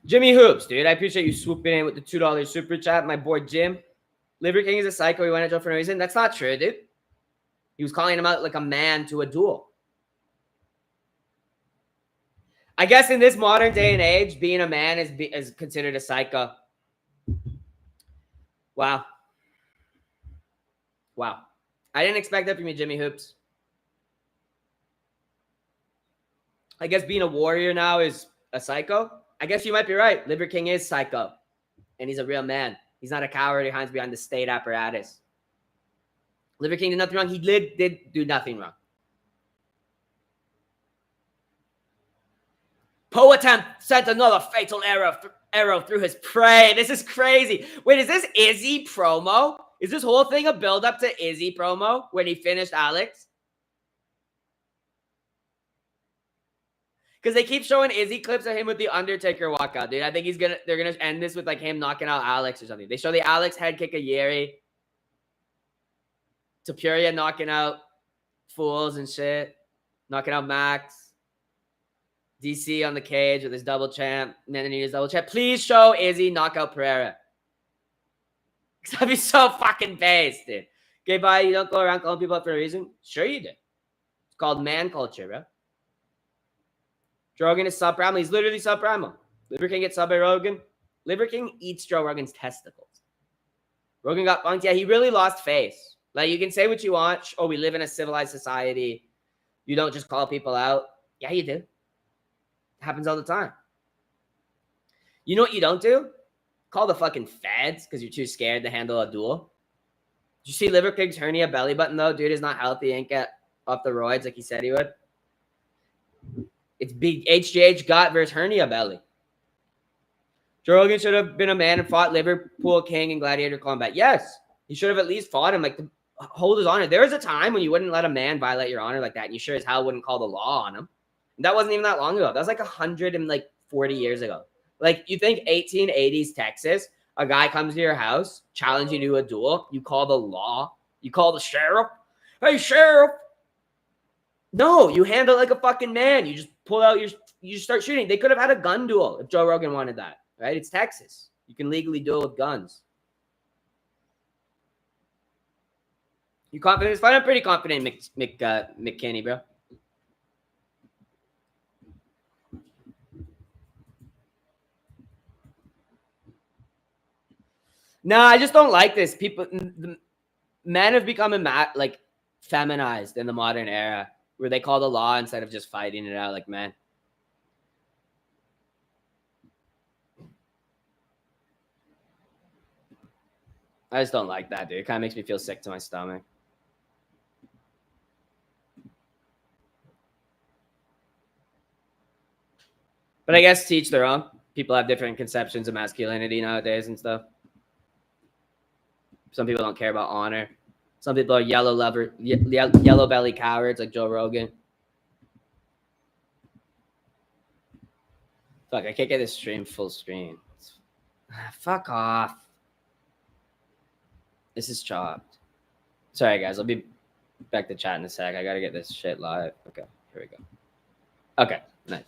Jimmy Hoops, dude. I appreciate you swooping in with the $2 super chat. My boy Jim. Liver King is a psycho. He went at Joe for no reason. That's not true, dude. He was calling him out like a man to a duel. I guess in this modern day and age, being a man is considered a psycho. Wow. Wow. I didn't expect that from you, Jimmy Hoops. I guess being a warrior now is a psycho. I guess you might be right. Liver King is psycho. And he's a real man. He's not a coward who hides behind the state apparatus. Liver King did nothing wrong. He did do nothing wrong. Poetan sent another fatal arrow through his prey. This is crazy. Wait, is this Izzy promo? Is this whole thing a build-up to Izzy promo when he finished Alex? Because they keep showing Izzy clips of him with the Undertaker walkout, dude. I think they're gonna end this with like him knocking out Alex or something. They show the Alex head kick of Yeri. Topuria knocking out Fools and shit. Knocking out Max. DC on the cage with his double champ. And then he his double champ. Please show Izzy knock out Pereira. Because that'd be so fucking based, dude. Okay, bye. You don't go around calling people up for a reason? Sure you do. It's called man culture, bro. Joe Rogan is sub-primal. He's literally sub-primal. Liver King gets sub by Rogan. Liver King eats Joe Rogan's testicles. Rogan got punked. Yeah, he really lost face. Like, you can say what you want. Oh, we live in a civilized society. You don't just call people out. Yeah, you do. It happens all the time. You know what you don't do? Call the fucking feds because you're too scared to handle a duel. Did you see Liver King's hernia belly button, though? Dude is not healthy. He ain't get off the roids like he said he would. It's big HGH gut versus hernia belly. Joe Rogan should have been a man and fought Liverpool King in gladiator combat. Yes, he should have at least fought him, like, to hold his honor. There was a time when you wouldn't let a man violate your honor like that, and you sure as hell wouldn't call the law on him. And that wasn't even that long ago. That was like 140 years ago. Like, you think 1880s Texas, a guy comes to your house, challenges you to a duel, you call the law, you call the sheriff. Hey, sheriff. No, you handle it like a fucking man. You just pull out you just start shooting. They could have had a gun duel if Joe Rogan wanted that, right? It's Texas. You can legally duel with guns. You confident in this fight? I'm pretty confident in McKinney, bro. No, I just don't like this. People, men have become like feminized in the modern era, where they call the law instead of just fighting it out like men. I just don't like that, dude. It kind of makes me feel sick to my stomach. But I guess to each their own. People have different conceptions of masculinity nowadays and stuff. Some people don't care about honor. Some people are yellow belly cowards like Joe Rogan. Fuck, I can't get this stream full screen. Fuck off. This is chopped. Sorry, guys. I'll be back to chat in a sec. I gotta get this shit live. Okay, here we go. Okay. Nice.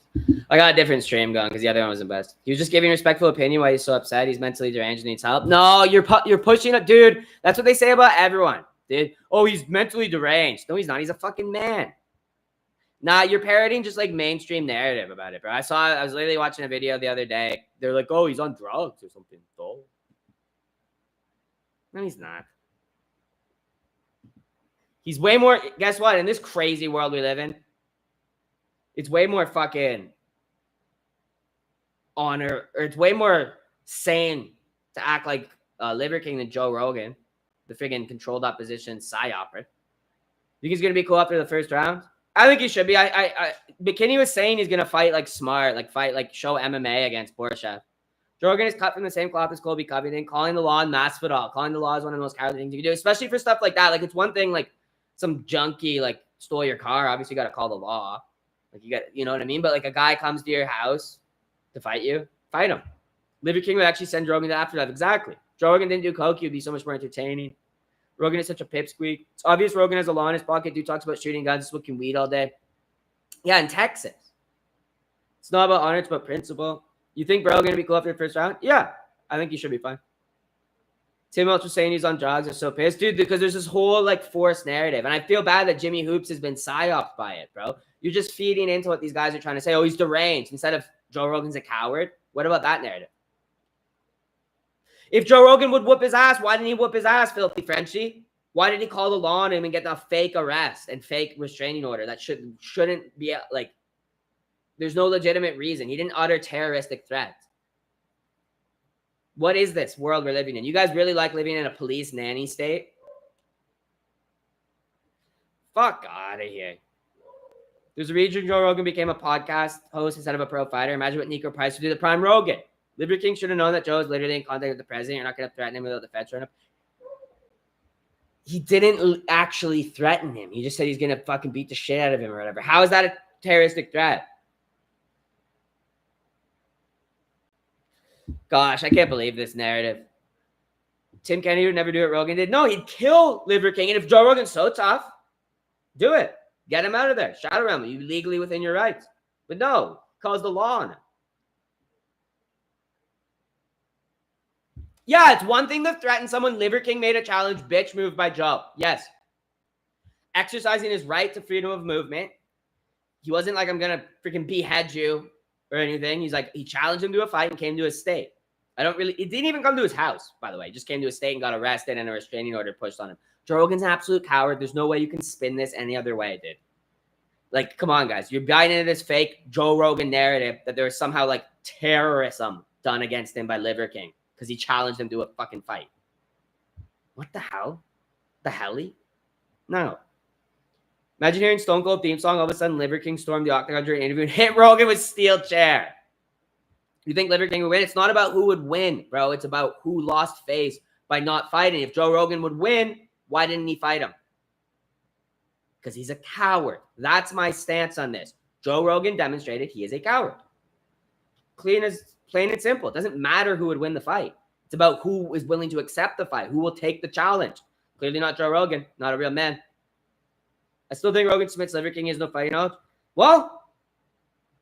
I got a different stream going because the other one wasn't best. He was just giving respectful opinion why he's so upset. He's mentally deranged and needs help. No, you're pushing it, dude. That's what they say about everyone, dude. Oh, he's mentally deranged. No, he's not. He's a fucking man. Nah, you're parroting just like mainstream narrative about it, bro. I was literally watching a video the other day. They're like, oh, he's on drugs or something. No, he's not. He's way more. Guess what? In this crazy world we live in, it's way more fucking honor, or it's way more sane to act like Liver King than Joe Rogan, the friggin' controlled opposition psyoper. You think he's gonna be cool after the first round? I think he should be. McKinney was saying he's gonna fight like smart, like fight like show MMA against Borshchev. Joe Rogan is cut from the same cloth as Colby Covington, calling the law and Masvidal. Calling the law is one of the most cowardly things you can do, especially for stuff like that. Like it's one thing, like some junkie like stole your car. Obviously, you got to call the law. Like you know what I mean. But like a guy comes to your house to fight you, fight him. Liver King would actually send Rogan to afterlife. Exactly. Joe Rogan didn't do coke. He'd be so much more entertaining. Rogan is such a pipsqueak. It's obvious Rogan has a law in his pocket. Dude talks about shooting guns, smoking weed all day. Yeah, in Texas. It's not about honor, it's about principle. You think Rogan gonna be cool after the first round? Yeah, I think he should be fine. Tim Welch was saying he's on drugs. I'm so pissed, dude, because there's this whole like forced narrative, and I feel bad that Jimmy Hoops has been psyoped by it, bro. You're just feeding into what these guys are trying to say. Oh, he's deranged instead of Joe Rogan's a coward. What about that narrative? If Joe Rogan would whoop his ass, why didn't he whoop his ass, filthy Frenchie? Why did he call the law on him and get a fake arrest and fake restraining order? That shouldn't be like. There's no legitimate reason. He didn't utter terroristic threats. What is this world we're living in? You guys really like living in a police nanny state? Fuck out of here. There's a reason Joe Rogan became a podcast host instead of a pro fighter. Imagine what Nico Price would do to Prime Rogan. Liver King should have known that Joe is literally in contact with the president. You're not going to threaten him without the feds showing up. He didn't actually threaten him. He just said he's going to fucking beat the shit out of him or whatever. How is that a terroristic threat? Gosh, I can't believe this narrative. Tim Kennedy would never do what Rogan did. No, he'd kill Liver King. And if Joe Rogan's so tough, do it. Get him out of there. Shadow realm. You legally within your rights. But no, calls the law on him. Yeah, it's one thing to threaten someone. Liver King made a challenge. Bitch move by Joe. Yes. Exercising his right to freedom of movement. He wasn't like, I'm going to freaking behead you or anything. He's like, he challenged him to a fight and came to his state. It didn't even come to his house, by the way. He just came to his state and got arrested and a restraining order pushed on him. Joe Rogan's an absolute coward. There's no way you can spin this any other way, dude. Like, come on, guys. You're buying into this fake Joe Rogan narrative that there was somehow like terrorism done against him by Liver King because he challenged him to a fucking fight. What the hell? The helly? No. Imagine hearing Stone Cold theme song. All of a sudden, Liver King stormed the octagon during an interview and hit Rogan with steel chair. You think Liver King would win? It's not about who would win, bro. It's about who lost face by not fighting. If Joe Rogan would win, why didn't he fight him? Because he's a coward. That's my stance on this. Joe Rogan demonstrated he is a coward. Plain and simple. It doesn't matter who would win the fight. It's about who is willing to accept the fight, who will take the challenge. Clearly not Joe Rogan, not a real man. I still think Rogan submits Liver King. He has no fighting out. Well,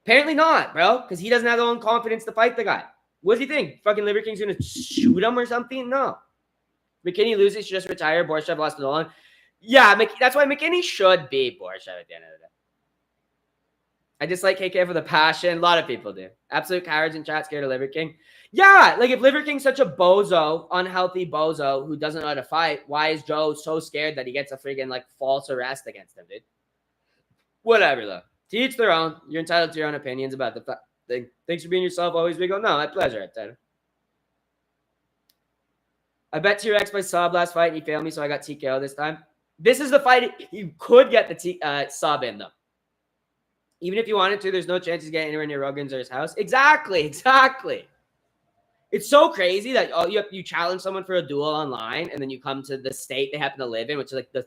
apparently not, bro, because he doesn't have the own confidence to fight the guy. What does he think? Fucking Liver King's going to shoot him or something? No. McKinney loses, just retire. Borshchev lost to Nolan. Yeah, that's why McKinney should beat Borshchev at the end of the day. I dislike KK for the passion. A lot of people do. Absolute cowards in chat scared of Liver King. Yeah, like if Liver King's such a bozo, unhealthy bozo who doesn't know how to fight, why is Joe so scared that he gets a freaking like false arrest against him, dude? Whatever, though. To each their own. You're entitled to your own opinions about the thing. Thanks for being yourself. Always Rigo. No, my pleasure. I bet T-Rex by sub last fight and he failed me, so I got TKO this time. This is the fight you could get the sub in, though. Even if you wanted to, there's no chance he's getting anywhere near Rogan's or his house. Exactly. It's so crazy that you challenge someone for a duel online, and then you come to the state they happen to live in, which is like the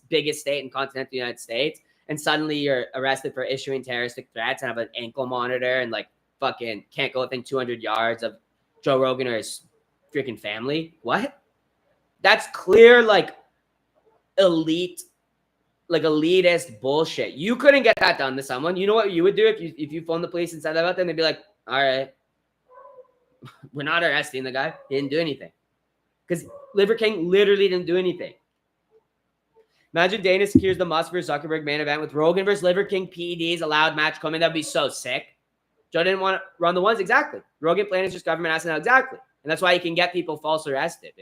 biggest state in continental United States, and suddenly you're arrested for issuing terroristic threats and have an ankle monitor and like fucking can't go within 200 yards of Joe Rogan or his freaking family. What? That's clear, like elite like elitist bullshit. You couldn't get that done to someone. You know what you would do if you phone the police and said that about them? They'd be like, all right, we're not arresting the guy. He didn't do anything. Because Liver King literally didn't do anything. Imagine Dana secures the Musk versus Zuckerberg main event with Rogan versus Liver King PEDs, a loud match coming. That'd be so sick. Joe didn't want to run the ones. Exactly. Rogan playing is just government asking out. Exactly. And that's why you can get people false arrested.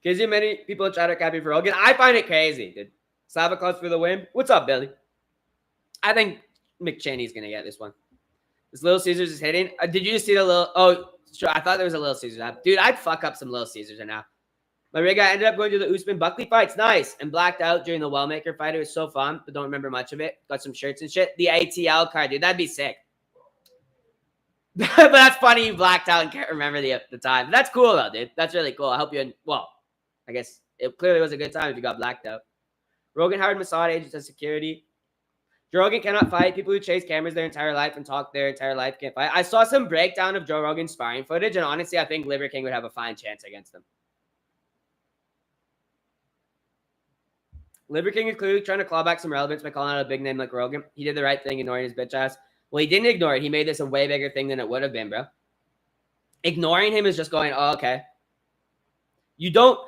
Gives you many people in chat are happy for Rogan. I find it crazy, dude. Slava calls for the win. What's up, Billy? I think McKinney's going to get this one. This Little Caesars is hitting. Did you just see the little... Oh, sure. I thought there was a Little Caesars app. Dude, I'd fuck up some Little Caesars right now. My rig guy ended up going to the Usman Buckley fights. Nice. And blacked out during the Wellmaker fight. It was so fun, but don't remember much of it. Got some shirts and shit. The ATL card, dude. That'd be sick. But that's funny you blacked out and can't remember the time. But that's cool, though, dude. That's really cool. I hope you... Well, I guess it clearly was a good time if you got blacked out. Rogan hired Mossad agents as security. Joe Rogan cannot fight. People who chase cameras their entire life and talk their entire life can't fight. I saw some breakdown of Joe Rogan's sparring footage, and honestly, I think Liver King would have a fine chance against him. Liver King is clearly trying to claw back some relevance by calling out a big name like Rogan. He did the right thing, ignoring his bitch ass. Well, he didn't ignore it. He made this a way bigger thing than it would have been, bro. Ignoring him is just going, oh, okay. You don't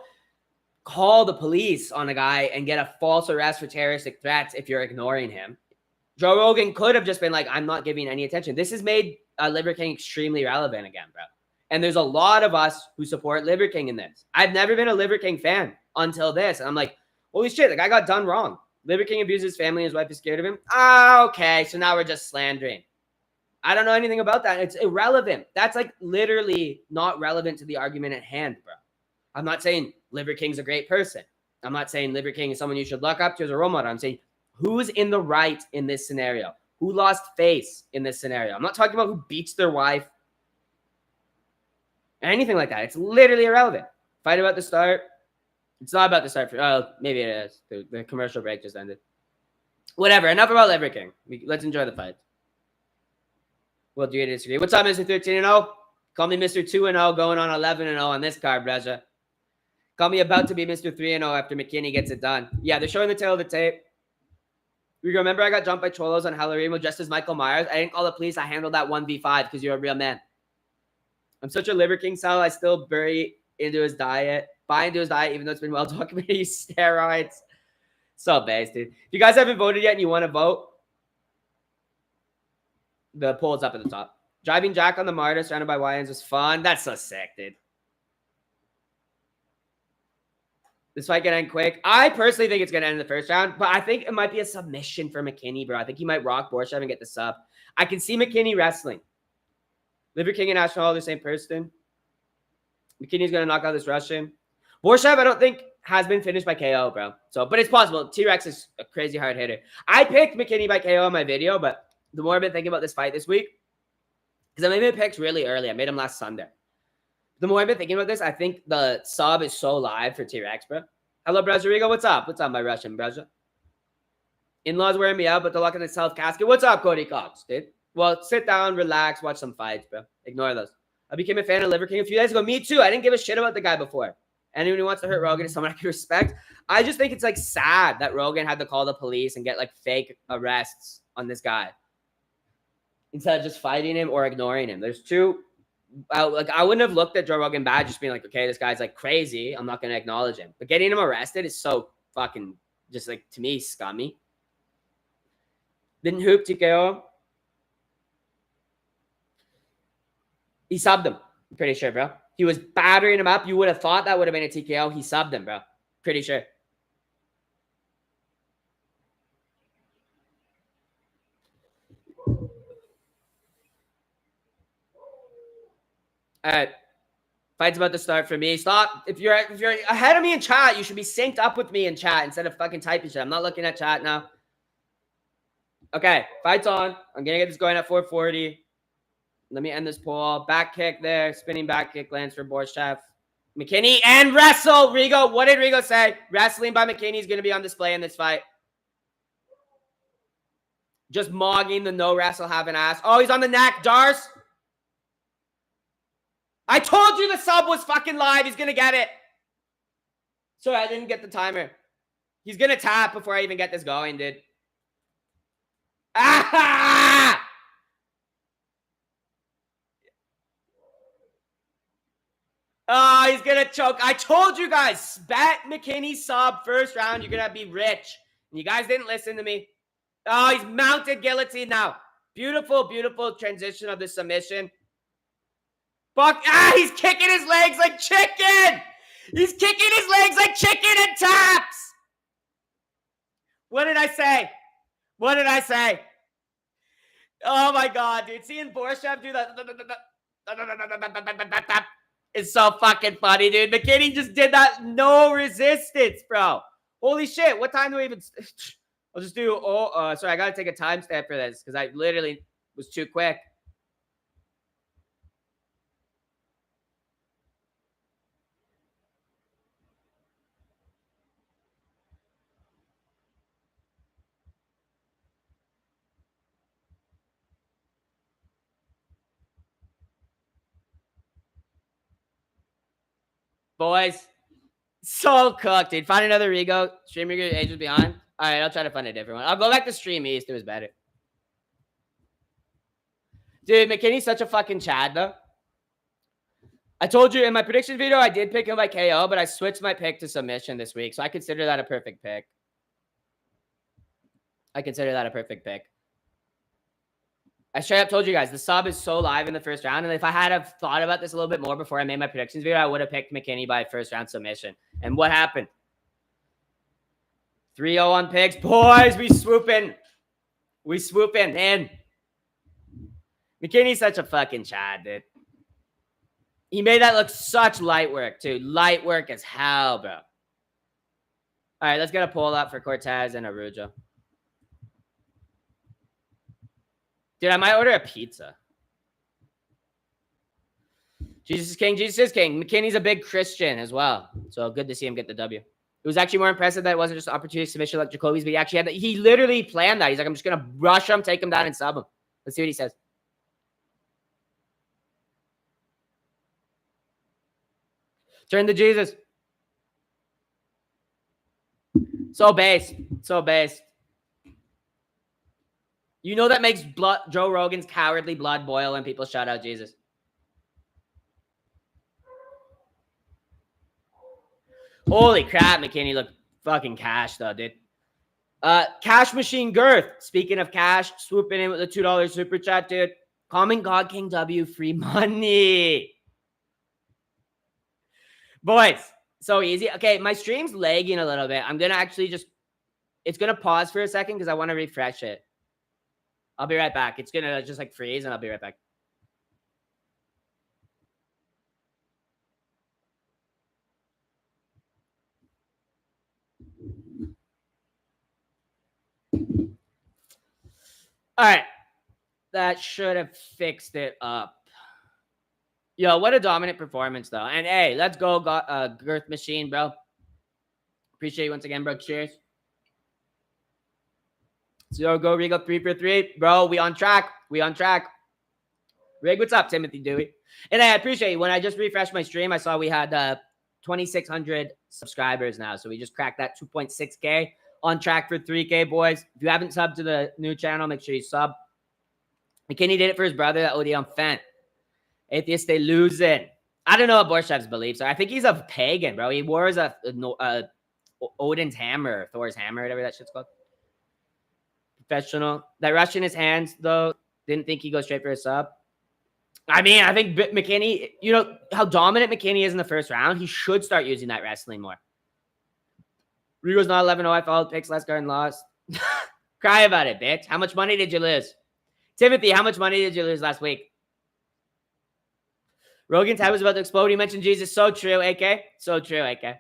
call the police on a guy and get a false arrest for terroristic threats if you're ignoring him. Joe Rogan could have just been like, I'm not giving any attention. This has made Liver King extremely relevant again, bro. And there's a lot of us who support Liver King in this. I've never been a Liver King fan until this. And I'm like, holy shit, the guy got done wrong. Liver King abuses his family and his wife is scared of him. Ah, okay, so now we're just slandering. I don't know anything about that. It's irrelevant. That's like literally not relevant to the argument at hand, bro. I'm not saying Liver King's a great person. I'm not saying Liver King is someone you should look up to as a role model. I'm saying who's in the right in this scenario? Who lost face in this scenario? I'm not talking about who beats their wife. Anything like that. It's literally irrelevant. Fight about the start. It's not about the start. Maybe it is. The commercial break just ended. Whatever. Enough about Liver King. Let's enjoy the fight. Well, do you disagree? What's up, Mr. 13-0? Call me Mr. 2-0, going on 11-0 on this card, Breja. Call me about to be Mr. 3-0 after McKinney gets it done. Yeah, they're showing the tail of the tape. You remember I got jumped by Cholos on Halloween dressed as Michael Myers? I didn't call the police. I handled that 1v5 because you're a real man. I'm such a Liver King style. I still buy into his diet, even though it's been well documented. He's steroids. So base, dude. If you guys haven't voted yet and you want to vote, the poll's up at the top. Driving Jack on the Martyr, surrounded by YNs, was fun. That's so sick, dude. This fight can end quick. I personally think it's going to end in the first round, but I think it might be a submission for McKinney, bro. I think he might rock Borshchev and get the sub. I can see McKinney wrestling. Liver King and National are the same person. McKinney's going to knock out this Russian. Borshchev, I don't think, has been finished by KO, bro. But it's possible. T-Rex is a crazy hard hitter. I picked McKinney by KO in my video, but the more I've been thinking about this fight this week, because I made my picks really early. I made them last Sunday. The more I've been thinking about this, I think the sub is so live for T-Rex, bro. Hello, Breja Rigo. What's up? What's up, my Russian Breja? In-laws wearing me out, but they're locking the self-casket. What's up, Cody Cox, dude? Well, sit down, relax, watch some fights, bro. Ignore those. I became a fan of Liver King a few days ago. Me too. I didn't give a shit about the guy before. Anyone who wants to hurt Rogan is someone I can respect. I just think it's like sad that Rogan had to call the police and get like fake arrests on this guy instead of just fighting him or ignoring him. There's two. I wouldn't have looked at Joe Rogan bad just being like, okay, this guy's like crazy. I'm not going to acknowledge him. But getting him arrested is so fucking just like, to me, scummy. Didn't Hoop TKO? He subbed him. I'm pretty sure, bro. He was battering him up. You would have thought that would have been a TKO. He subbed him, bro. Pretty sure. All right. Fight's about to start for me. Stop. If you're ahead of me in chat, you should be synced up with me in chat instead of fucking typing shit. I'm not looking at chat now. Okay. Fight's on. I'm going to get this going at 440. Let me end this poll. Back kick there. Spinning back kick lands for Borshchev. McKinney and wrestle. Rigo. What did Rigo say? Wrestling by McKinney is going to be on display in this fight. Just mogging the no wrestle having ass. Oh, he's on the neck. Dars. I told you the sub was fucking live. He's going to get it. Sorry, I didn't get the timer. He's going to tap before I even get this going, dude. Ah! Oh, he's going to choke. I told you guys, bet McKinney sub first round. You're going to be rich. And you guys didn't listen to me. Oh, he's mounted guillotine now. Beautiful, beautiful transition of the submission. Fuck. Ah, he's kicking his legs like chicken. He's kicking his legs like chicken and taps. What did I say? What did I say? Oh my God, dude. Seeing Borshchev do that. It's so fucking funny, dude. McKinney just did that. No resistance, bro. Holy shit. What time do we even... I'll just do... sorry, I got to take a timestamp for this because I literally was too quick. Boys, so cooked, dude. Find another Rigo. Stream Rigo Agents behind. All right, I'll try to find a different one. I'll go back to Stream East. It was better. Dude, McKinney's such a fucking Chad, though. I told you in my prediction video, I did pick him by KO, but I switched my pick to submission this week, so I consider that a perfect pick. I straight up told you guys, the sub is so live in the first round, and if I had have thought about this a little bit more before I made my predictions video, I would have picked McKinney by first round submission. And what happened? 3-0 on picks. Boys, we swooping. We swooping in. McKinney's such a fucking Chad, dude. He made that look such light work, too. Light work as hell, bro. All right, let's get a poll up for Cortez and Araujo. Dude, I might order a pizza. Jesus is king. Jesus is king. McKinney's a big Christian as well. So good to see him get the W. It was actually more impressive that it wasn't just an opportunity submission like Jacoby's, but he actually had that. He literally planned that. He's like, I'm just going to rush him, take him down, and sub him. Let's see what he says. Turn to Jesus. So based. So based. You know that makes Joe Rogan's cowardly blood boil when people shout out Jesus. Holy crap, McKinney looked fucking cash, though, dude. Cash Machine Girth. Speaking of cash, swooping in with the $2 super chat, dude. Comment God King W, free money. Boys, so easy. Okay, my stream's lagging a little bit. I'm going to actually just... It's going to pause for a second because I want to refresh it. I'll be right back. It's going to just like freeze and I'll be right back. All right. That should have fixed it up. Yo, what a dominant performance, though. And, hey, let's go, Girth Machine, bro. Appreciate you once again, bro. Cheers. So go, Rigo, 3 for 3. Bro, we on track. We on track. Rig, what's up, Timothy Dewey? And I appreciate you. When I just refreshed my stream, I saw we had 2,600 subscribers now. So we just cracked that 2.6K. On track for 3K, boys. If you haven't subbed to the new channel, make sure you sub. McKinney did it for his brother, that OD on Fent. Atheist, they losing. I don't know what Borshchev's beliefs are. I think he's a pagan, bro. He wears a Odin's hammer, Thor's hammer, whatever that shit's called. Professional. That rush in his hands, though, didn't think he'd go straight for a sub. I mean, I think McKinney, you know how dominant McKinney is in the first round? He should start using that wrestling more. Rigo's not 11-0. I followed picks last card and lost. Cry about it, bitch. How much money did you lose? Timothy, how much money did you lose last week? Rogan's head was about to explode. He mentioned Jesus. So true, AK. So true, AK.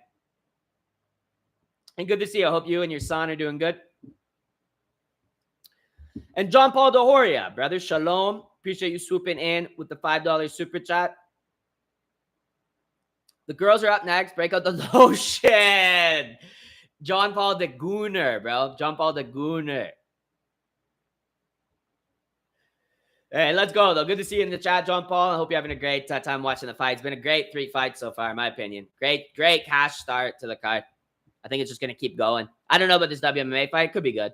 And good to see you. I hope you and your son are doing good. And John Paul DeHoria, brother, shalom. Appreciate you swooping in with the $5 super chat. The girls are up next. Break out the lotion. John Paul the Gooner, bro. John Paul the Gooner. Hey, let's go, though. Good to see you in the chat, John Paul. I hope you're having a great time watching the fight. It's been a great 3 fights so far, in my opinion. Great cash start to the card. I think it's just gonna keep going. I don't know about this WMMA fight. Could be good.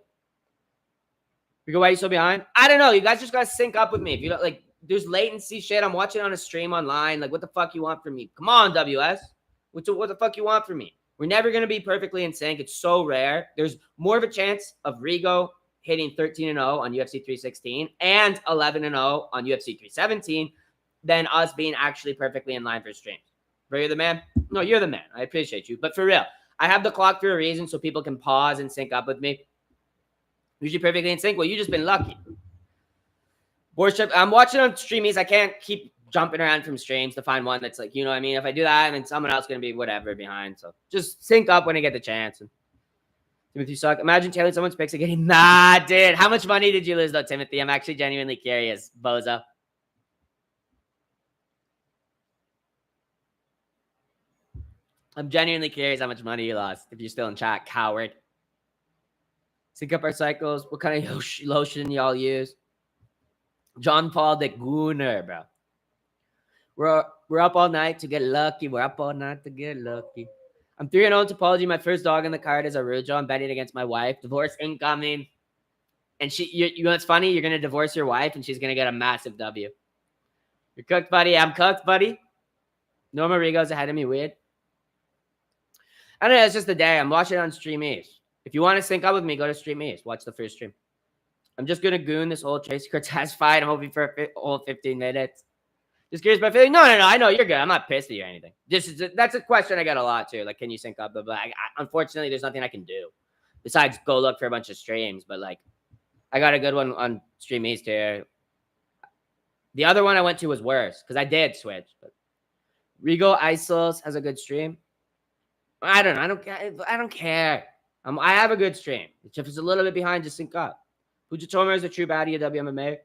Rigo, why are you so behind? I don't know. You guys just gotta sync up with me. If you don't like, there's latency shit. I'm watching on a stream online. Like, what the fuck you want from me? Come on, WS. What the fuck you want from me? We're never gonna be perfectly in sync. It's so rare. There's more of a chance of Rigo hitting 13-0 on UFC 316 and 11-0 on UFC 317 than us being actually perfectly in line for streams. Bro, you're the man? No, you're the man. I appreciate you. But for real, I have the clock for a reason so people can pause and sync up with me. Usually perfectly in sync. Well, you just been lucky. Borshchev, I'm watching on streamies. I can't keep jumping around from streams to find one that's like, you know what I mean? If I do that, then someone else is going to be whatever behind. So just sync up when I get the chance. And Timothy suck. Imagine tailing someone's picks again. Nah, dude. How much money did you lose, though, Timothy? I'm actually genuinely curious, bozo. I'm genuinely curious how much money you lost. If you're still in chat, coward. Sync up our cycles. What kind of lotion y'all use? John Paul de Gooner, bro. We're up all night to get lucky. We're up all night to get lucky. I'm 3-0 in Topology. My first dog in the card is Araujo. I'm betting against my wife. Divorce incoming. And you know what's funny? You're going to divorce your wife, and she's going to get a massive W. You're cooked, buddy. I'm cooked, buddy. Norma Rigo's ahead of me. Weird. I don't know. It's just the day. I'm watching on Stream East. If you want to sync up with me, go to Stream East. Watch the first stream. I'm just going to goon this whole Tracy Cortez fight. I'm hoping for a whole 15 minutes. Just curious about feeling. No. I know you're good. I'm not pissed at you or anything. That's a question I get a lot too. Like, can you sync up? But unfortunately, there's nothing I can do besides go look for a bunch of streams. But like, I got a good one on Stream East here. The other one I went to was worse because I did switch. But Rigo Isles has a good stream. I don't know. I don't care. I have a good stream. If it's a little bit behind, just sync up. Fujitomo is a true baddie of WMMA.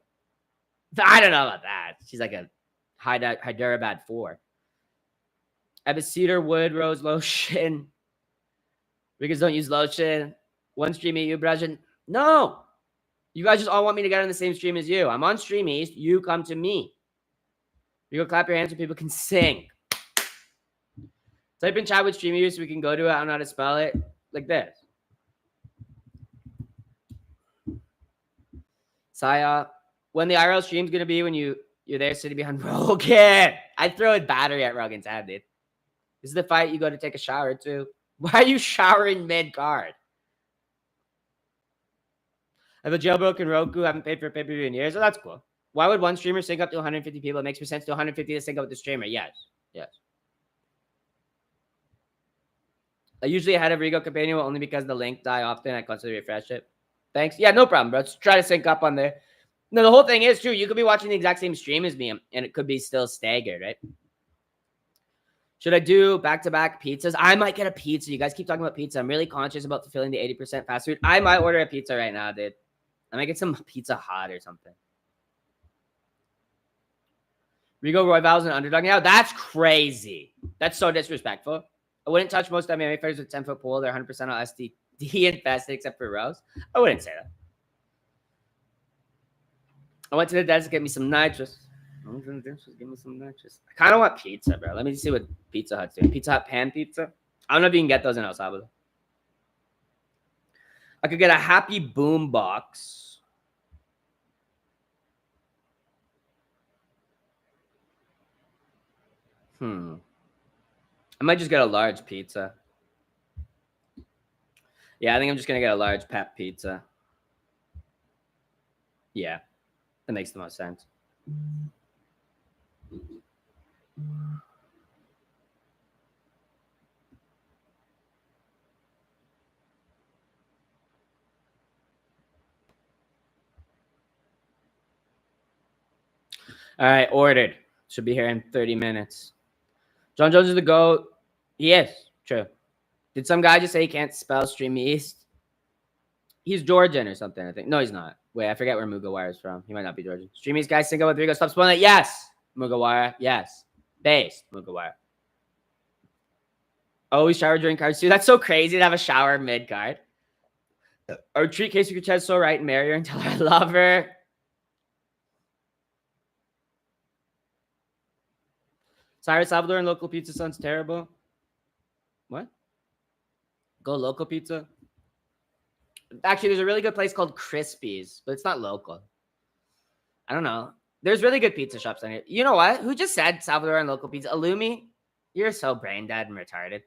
I don't know about that. She's like a Hyderabad 4. I have a cedar wood rose lotion. Riggers don't use lotion. One stream at you, Brajan. No. You guys just all want me to get on the same stream as you. I'm on Stream East. You come to me. You go clap your hands so people can sing. Type in chat with Stream East so we can go to it. I don't know how to spell it. Like this. Saya, when the IRL stream's going to be when you're there sitting behind Rogan. I'd throw a battery at Rogan's head, dude. This is the fight you go to take a shower to. Why are you showering mid-card? I have a jailbroken Roku. Haven't paid for a pay-per-view in years. Oh, that's cool. Why would one streamer sync up to 150 people? It makes more sense to 150 to sync up with the streamer. Yes. I usually ahead of Rigo Companion only because the link die often. I constantly refresh it. Thanks. Yeah, no problem, bro. Let's try to sync up on there. No, the whole thing is true. You could be watching the exact same stream as me, and it could be still staggered, right? Should I do back-to-back pizzas? I might get a pizza. You guys keep talking about pizza. I'm really conscious about fulfilling the 80% fast food. I might order a pizza right now, dude. I might get some Pizza Hut or something. Rigo Royval's an underdog now? That's crazy. That's so disrespectful. I wouldn't touch most MMA fighters with 10-foot pole. They're 100% on STD infested except for Rose. I wouldn't say that. I went to the dentist to get me some nitrous. Give me some nitrous. I kind of want pizza, bro. Let me see what Pizza Hut's doing. Pizza Hut pan pizza. I don't know if you can get those in El Salvador. I could get a Happy Boom box. I might just get a large pizza. Yeah, I think I'm just going to get a large pep pizza. Yeah, that makes the most sense. All right, ordered. Should be here in 30 minutes. John Jones is the GOAT. He is. True. Did some guy just say he can't spell Stream East? He's Georgian or something, I think. No, he's not. Wait, I forget where Mugawara is from. He might not be Georgian. Stream East guys, sync up with Rigo. Stop spoiling it. Yes. Mugawara. Yes. Based. Mugawara. Always shower during cards too. That's so crazy to have a shower mid-card. Or treat Casey Cortez so right and marry her and tell her I love her. Sorry, Salvador and local pizza sounds terrible. What? Go local pizza. Actually, there's a really good place called Crispy's, but it's not local. I don't know. There's really good pizza shops on here. You know what? Who just said Salvadoran local pizza? Illumi, you're so brain dead and retarded.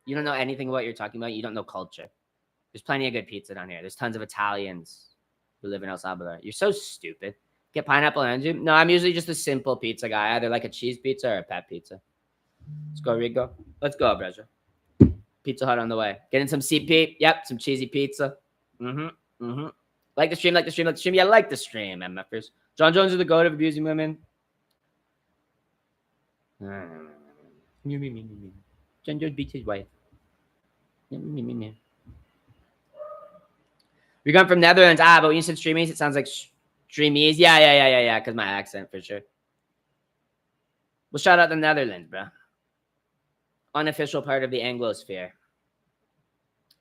You don't know anything about what you're talking about. You don't know culture. There's plenty of good pizza down here. There's tons of Italians who live in El Salvador. You're so stupid. Get pineapple and onion. No, I'm usually just a simple pizza guy, either like a cheese pizza or a pep pizza. Let's go, Rigo. Let's go, brother. Pizza Hut on the way. Getting some CP. Yep, some cheesy pizza. Like the stream, like the stream, like the stream. Yeah, like the stream, MFers. John Jones is the goat of abusing women. John Jones beats his wife. We come from Netherlands. But when you said streamies, it sounds like streamies. Yeah. Because my accent, for sure. Well, shout out the Netherlands, bro. Unofficial part of the Anglosphere.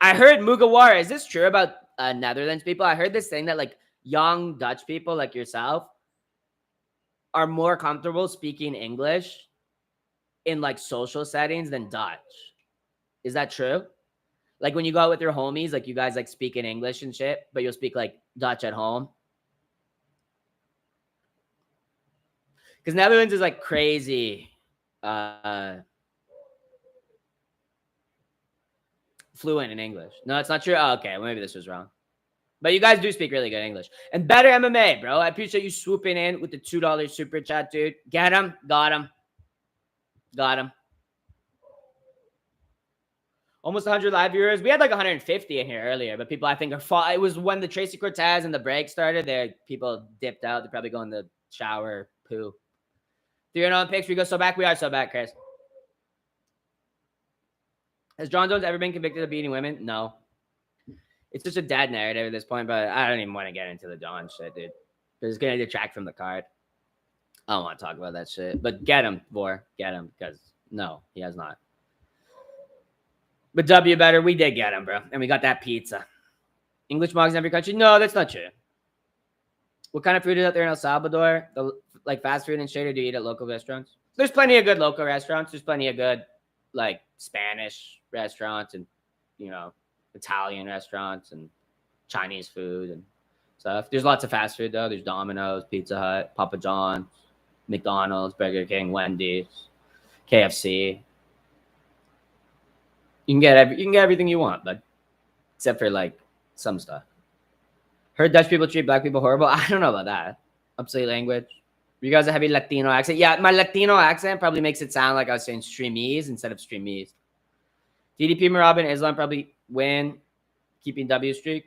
I heard Mugawara. Is this true about Netherlands people? I heard this thing that like young Dutch people like yourself are more comfortable speaking English in like social settings than Dutch. Is that true? Like when you go out with your homies, like you guys like speak in English and shit, but you'll speak like Dutch at home. Because Netherlands is like crazy fluent in English. No, it's not true. Oh, okay, well, maybe this was wrong. But you guys do speak really good English. And better MMA, bro. I appreciate you swooping in with the $2 super chat, dude. Get him. Got him. Got him. Almost 100 live viewers. We had like 150 in here earlier, but people I think are it was when the Tracy Cortez and the break started. There, people dipped out. They're probably going to shower, poo. 3-0 on picks. We go so back. We are so back, Chris. Has John Jones ever been convicted of beating women? No. It's just a dead narrative at this point, but I don't even want to get into the John shit, dude. It's going to detract from the card. I don't want to talk about that shit. But get him, Vor. Get him, because no, he has not. But W better, we did get him, bro. And we got that pizza. English mugs in every country? No, that's not true. What kind of food is out there in El Salvador? Like fast food and shit, or do you eat at local restaurants? There's plenty of good local restaurants. There's plenty of good, like, Spanish restaurants and, you know, Italian restaurants and Chinese food and stuff. There's lots of fast food, though. There's Domino's, Pizza Hut, Papa John's, McDonald's, Burger King, Wendy's, KFC. You can get everything you want, bud, except for like some stuff. Heard Dutch people treat black people horrible. I don't know about that. Upstate language. You guys a heavy Latino accent? Yeah, my Latino accent probably makes it sound like I was saying streamies instead of streamies. DDP, Marab, and Islam probably win, keeping W streak.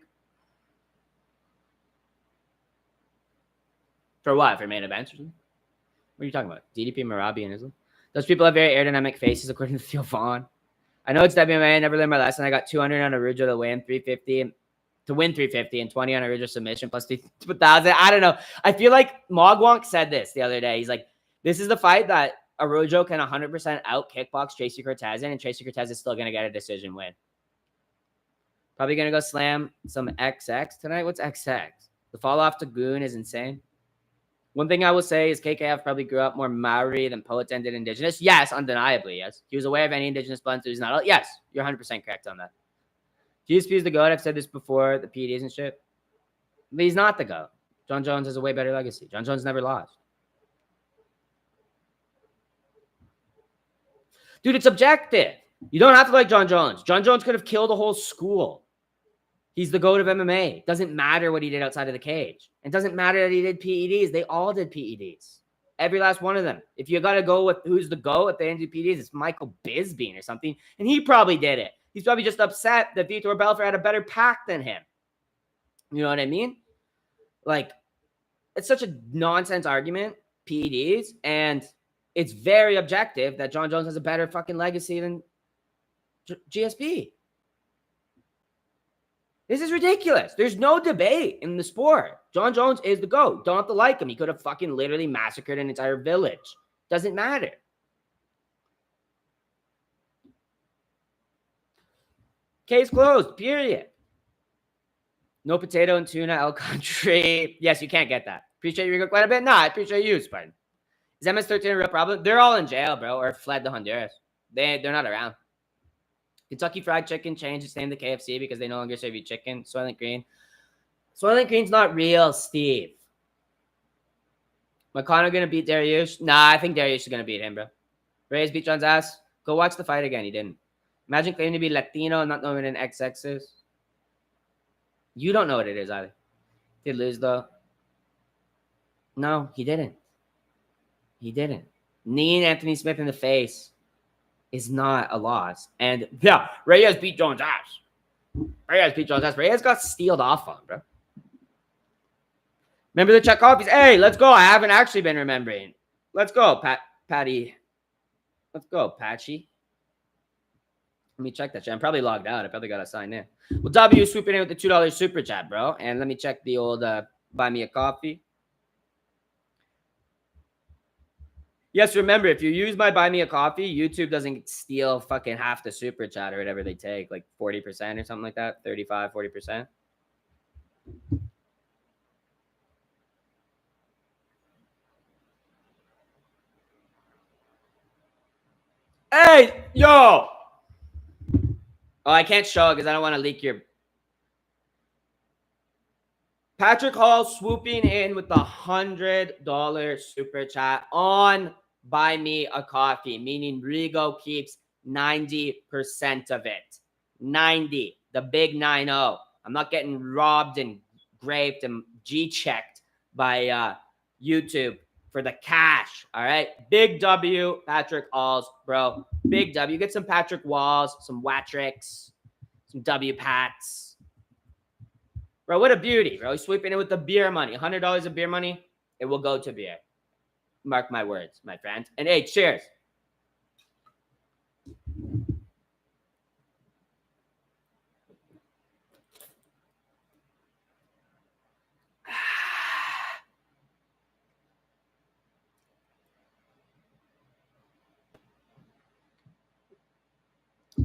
For what? For main events or something? What are you talking about? DDP, Marabi, and Islam? Those people have very aerodynamic faces, according to Theo Vaughn. I know it's WMA. I never learned my lesson. I got 200 on Araujo to win 350, and 20 on Araujo submission plus 2,000. I don't know. I feel like Mogwonk said this the other day. He's like, this is the fight that Araujo can 100% out kickbox Tracy Cortez in, and Tracy Cortez is still going to get a decision win. Probably going to go slam some XX tonight. What's XX? The fall off to Goon is insane. One thing I will say is KKF probably grew up more Maori than Poetan did Indigenous. Yes, undeniably, yes. He was aware of any Indigenous blends, so he's not. Yes, you're 100% correct on that. GSP is the GOAT. I've said this before, the PEDs and shit. But he's not the GOAT. John Jones has a way better legacy. John Jones never lost. Dude, it's objective. You don't have to like John Jones. John Jones could have killed a whole school. He's the GOAT of MMA. Doesn't matter what he did outside of the cage. It doesn't matter that he did PEDs. They all did PEDs. Every last one of them. If you got to go with who's the GOAT at the end of PEDs, it's Michael Bisping or something. And he probably did it. He's probably just upset that Vitor Belfort had a better pack than him. You know what I mean? Like, it's such a nonsense argument, PEDs. And it's very objective that John Jones has a better fucking legacy than GSP. This is ridiculous. There's no debate in the sport. John Jones is the GOAT. Don't have to like him. He could have fucking literally massacred an entire village. Doesn't matter. Case closed, period. No potato and tuna, El Country. Yes, you can't get that. Appreciate you quite a bit. No, I appreciate you, Spartan. Is MS-13 a real problem? They're all in jail, bro, or fled to Honduras. They're not around. Kentucky Fried Chicken changed its name to KFC because they no longer serve you chicken. Soylent Green. Soylent Green's not real, Steve. Moicano gonna beat Dariush? Nah, I think Dariush is gonna beat him, bro. Reyes beat John's ass. Go watch the fight again. He didn't. Imagine claiming to be Latino and not knowing what an XX is. You don't know what it is either. Did lose though? No, he didn't. He didn't. Kneeing Anthony Smith in the face is not a loss. And yeah, Reyes beat John's ass. Reyes got stealed off on, bro. Remember the Chekhovies? Hey, let's go. I haven't actually been remembering. Let's go, Patty. Let's go, Patchy. Let me check that shit. I'm probably logged out. I probably got to sign in. Well, W swooping in with the $2 super chat, bro. And let me check the old buy me a coffee. Yes, remember, if you use my buy me a coffee, YouTube doesn't steal fucking half the super chat or whatever they take, like 40% or something like that, 35, 40%. Hey, yo! Oh, I can't show it because I don't want to leak your... Patrick Hall swooping in with the $100 super chat on Buy Me a Coffee, meaning Rigo keeps 90% of it. 90, the big 9-0. I'm not getting robbed and raped and G-checked by YouTube for the cash, all right? Big W, Patrick Halls, bro. Big W. Get some Patrick Walls, some Watricks, some W-Pats. Bro, what a beauty, bro. He's sweeping in with the beer money. $100 of beer money, it will go to beer. Mark my words, my friend. And hey, cheers.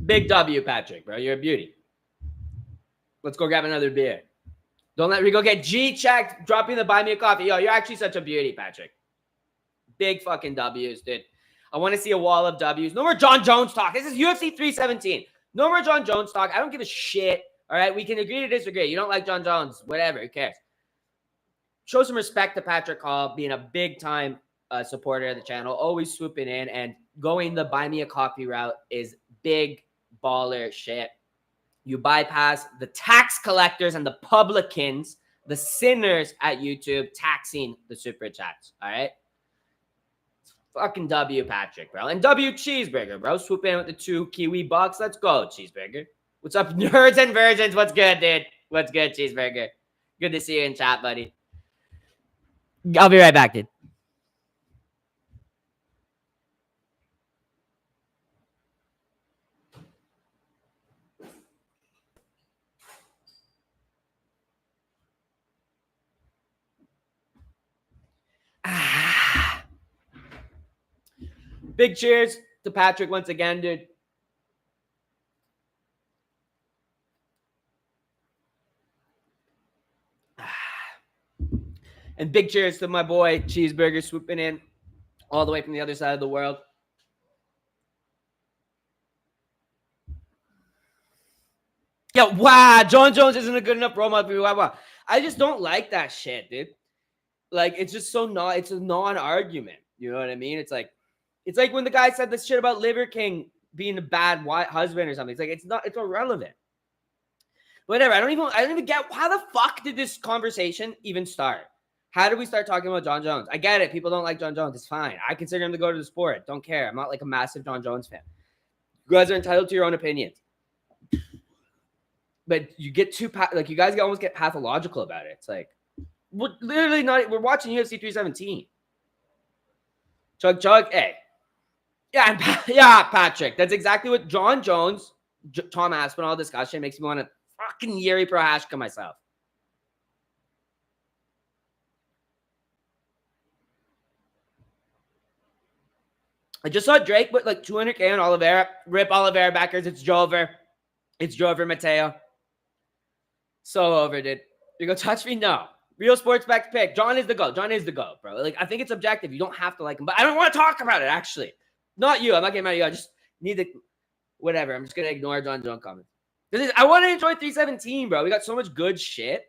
Big W, Patrick, bro. You're a beauty. Let's go grab another beer. Don't let Rigo get G-checked, dropping the buy me a coffee. Yo, you're actually such a beauty, Patrick. Big fucking W's, dude. I want to see a wall of W's. No more John Jones talk. This is UFC 317. No more John Jones talk. I don't give a shit. All right? We can agree to disagree. You don't like John Jones. Whatever. Who cares? Show some respect to Patrick Hall, being a big-time supporter of the channel, always swooping in, and going the buy me a coffee route is big baller shit. You bypass the tax collectors and the publicans, the sinners at YouTube taxing the super chats. All right? Fucking W, Patrick, bro. And W Cheeseburger, bro. Swoop in with the 2 Kiwi bucks. Let's go, Cheeseburger. What's up, nerds and virgins? What's good, dude? What's good, Cheeseburger? Good to see you in chat, buddy. I'll be right back, dude. Big cheers to Patrick once again, dude. And big cheers to my boy Cheeseburger swooping in all the way from the other side of the world. Yeah, wow. John Jones isn't a good enough role model for me. Wow. I just don't like that shit, dude. Like, it's just so it's a non-argument. You know what I mean? It's like when the guy said this shit about Liver King being a bad husband or something. It's like, it's irrelevant. Whatever. I don't even get how the fuck did this conversation even start? How did we start talking about John Jones? I get it. People don't like John Jones. It's fine. I consider him to go to the sport. Don't care. I'm not like a massive John Jones fan. You guys are entitled to your own opinions. But you get too, like, you guys almost get pathological about it. It's like, we're literally not, we're watching UFC 317. Chug, hey. Yeah, Patrick. That's exactly what John Jones, Tom Aspinall discussion makes me want to fucking Yuri Prohashka myself. I just saw Drake put like 200K on Oliveira. Rip Oliveira backers. It's Jover. It's Jover Mateo. So over, dude. You go touch me? No. Real sports back pick. John is the GOAT. John is the GOAT, bro. Like, I think it's objective. You don't have to like him. But I don't want to talk about it, actually. Not you. I'm not getting mad at you. I just need to... Whatever. I'm just going to ignore John Jones comments. I want to enjoy 317, bro. We got so much good shit.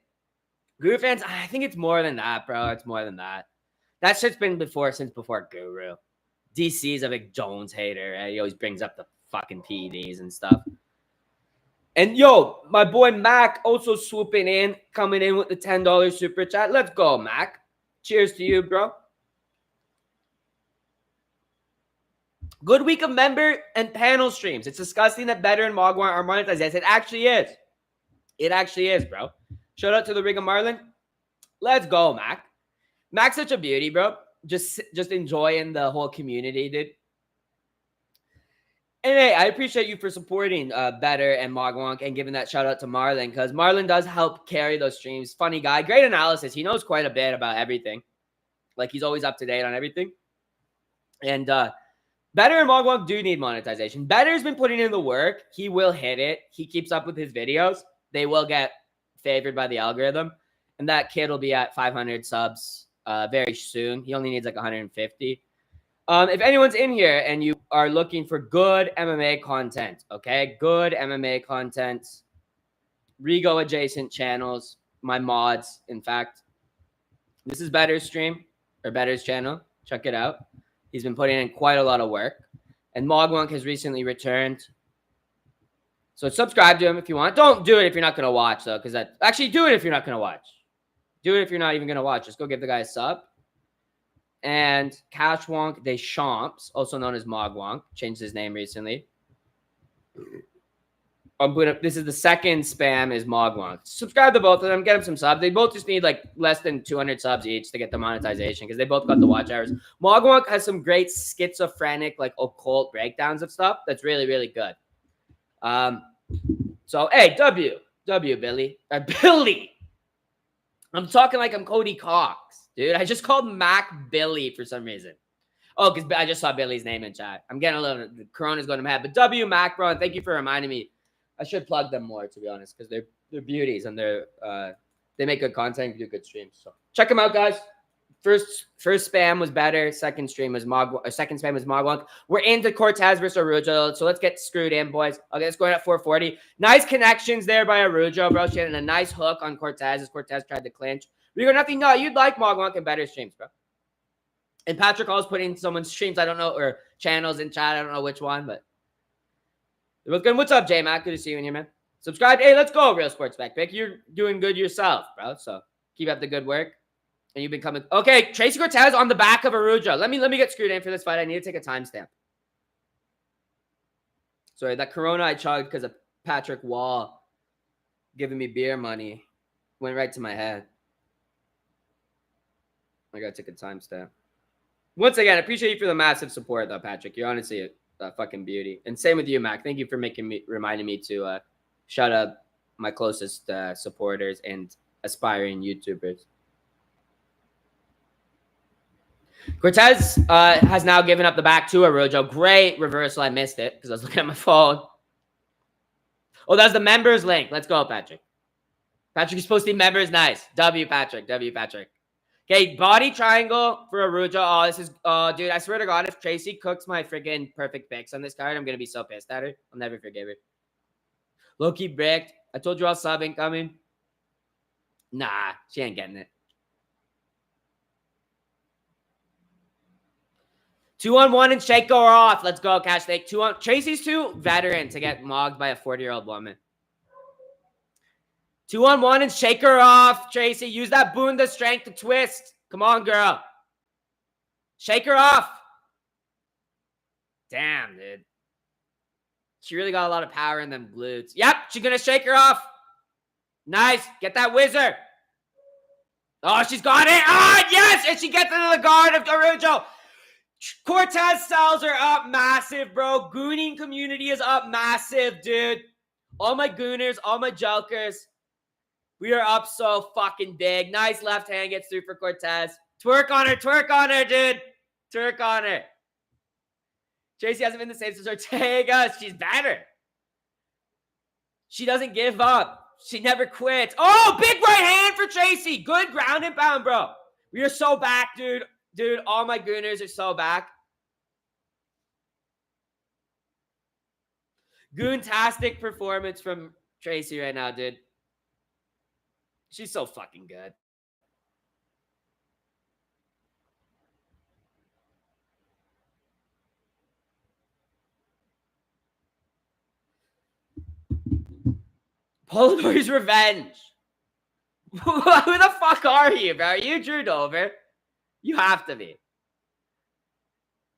Guru fans, I think it's more than that, bro. It's more than that. That shit's been since before Guru. DC's a big Jones hater. Right? He always brings up the fucking PEDs and stuff. And yo, my boy Mac also swooping in, coming in with the $10 super chat. Let's go, Mac. Cheers to you, bro. Good week of member and panel streams. It's disgusting that Better and Mogwai are monetized. Yes, it actually is. It actually is, bro. Shout out to the Rigo Marlin. Let's go, Mac. Mac's such a beauty, bro. Just enjoying the whole community, dude. And hey, I appreciate you for supporting Better and Mogwonk and giving that shout out to Marlon, because Marlon does help carry those streams. Funny guy, great analysis. He knows quite a bit about everything. Like, he's always up to date on everything. And Better and Mogwonk do need monetization. Better's been putting in the work. He will hit it. He keeps up with his videos. They will get favored by the algorithm. And that kid will be at 500 subs very soon. He only needs like 150. If anyone's in here and you are looking for good MMA content, okay? Good MMA content, Rigo adjacent channels, my mods, in fact. This is Better's stream, or Better's channel. Check it out. He's been putting in quite a lot of work. And Mogwonk has recently returned. So subscribe to him if you want. Don't do it if you're not going to watch, though, because actually do it if you're not going to watch. Do it if you're not even going to watch. Just go give the guy a sub. And Cashwonk Deschamps, also known as Mogwonk, changed his name recently. This is the second spam is Mogwonk. Subscribe to both of them. Get them some subs. They both just need like less than 200 subs each to get the monetization because they both got the watch hours. Mogwonk has some great schizophrenic, like occult breakdowns of stuff. That's really, really good. So, hey, W, Billy. Billy. I'm talking like I'm Cody Cox, dude. I just called Mac Billy for some reason. Oh, because I just saw Billy's name in chat. I'm getting a little, the Corona's going to mad. But W, Mac, bro, and thank you for reminding me. I should plug them more, to be honest, because they're beauties and they make good content, do good streams. So check them out, guys. First spam was Better. Second spam was Mogwonk. We're into Cortez versus Araujo, so let's get screwed in, boys. Okay, it's going at 440. Nice connections there by Araujo, bro. She had a nice hook on Cortez as Cortez tried to clinch. We got nothing. No, you'd like Mogwonk and Better streams, bro. And Patrick always putting someone's streams, I don't know, or channels in chat. I don't know which one, but it was good. What's up, J-Mac? Good to see you in here, man. Subscribe. Hey, let's go, Real Sports Backpick. You're doing good yourself, bro. So keep up the good work. And you've been coming. Okay, Tracy Cortez on the back of Araujo. Let me get screwed in for this fight. I need to take a timestamp. Sorry, that Corona I chugged because of Patrick Wall giving me beer money went right to my head. I gotta take a timestamp. Once again, I appreciate you for the massive support, though, Patrick. You're honestly a fucking beauty. And same with you, Mac. Thank you for reminding me to shout out my closest supporters and aspiring YouTubers. Cortez has now given up the back to Araujo. Great reversal. I missed it because I was looking at my phone. Oh, that's the members link. Let's go, Patrick. Patrick is posting members. Nice. W, Patrick. Okay, body triangle for Araujo. Oh, this is... Oh, dude, I swear to God, if Tracy cooks my freaking perfect picks on this card, I'm going to be so pissed at her. I'll never forgive her. Low-key bricked. I told you all sub ain't coming. Nah, she ain't getting it. 2-on-1 and shake her off. Let's go, Cash Snake. Tracy's too veteran to get mogged by a 40-year-old woman. 2-on-1 and shake her off, Tracy. Use that Bunda strength to twist. Come on, girl. Shake her off. Damn, dude. She really got a lot of power in them glutes. Yep, she's going to shake her off. Nice. Get that whizzer. Oh, she's got it. Ah, yes. And she gets into the guard of Araujo. Cortez sells her up massive, bro. Gooning community is up massive, dude. All my gooners, all my jokers. We are up so fucking big. Nice left hand gets through for Cortez. Twerk on her, dude. Twerk on her. Tracy hasn't been the same since Ortega. She's better. She doesn't give up. She never quits. Oh, big right hand for Tracy. Good ground and pound, bro. We are so back, dude. Dude, all my gooners are so back. Goontastic performance from Tracy right now, dude. She's so fucking good. Polaroid's revenge. Who the fuck are you, bro? Are you Drew Dover? You have to be.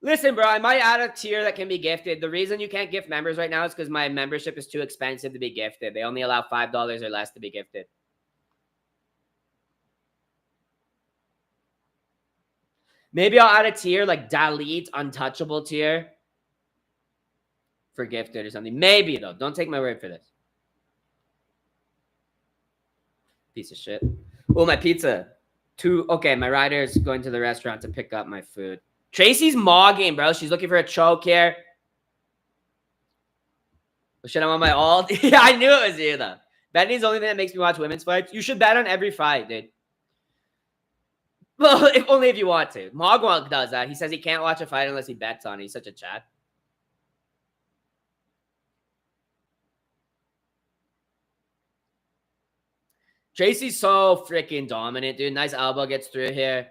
Listen, bro, I might add a tier that can be gifted. The reason you can't gift members right now is because my membership is too expensive to be gifted. They only allow $5 or less to be gifted. Maybe I'll add a tier like Dalit Untouchable tier for gifted or something. Maybe, though. Don't take my word for this. Piece of shit. Oh, my pizza. Okay, my rider is going to the restaurant to pick up my food. Tracy's mogging, bro. She's looking for a choke here. Oh, shit, I'm on my alt. Yeah, I knew it was you, though. Betting's the only thing that makes me watch women's fights. You should bet on every fight, dude. Well, only if you want to. Mogwunk does that. He says he can't watch a fight unless he bets on it. He's such a chat. Tracy's so freaking dominant, dude. Nice elbow gets through here.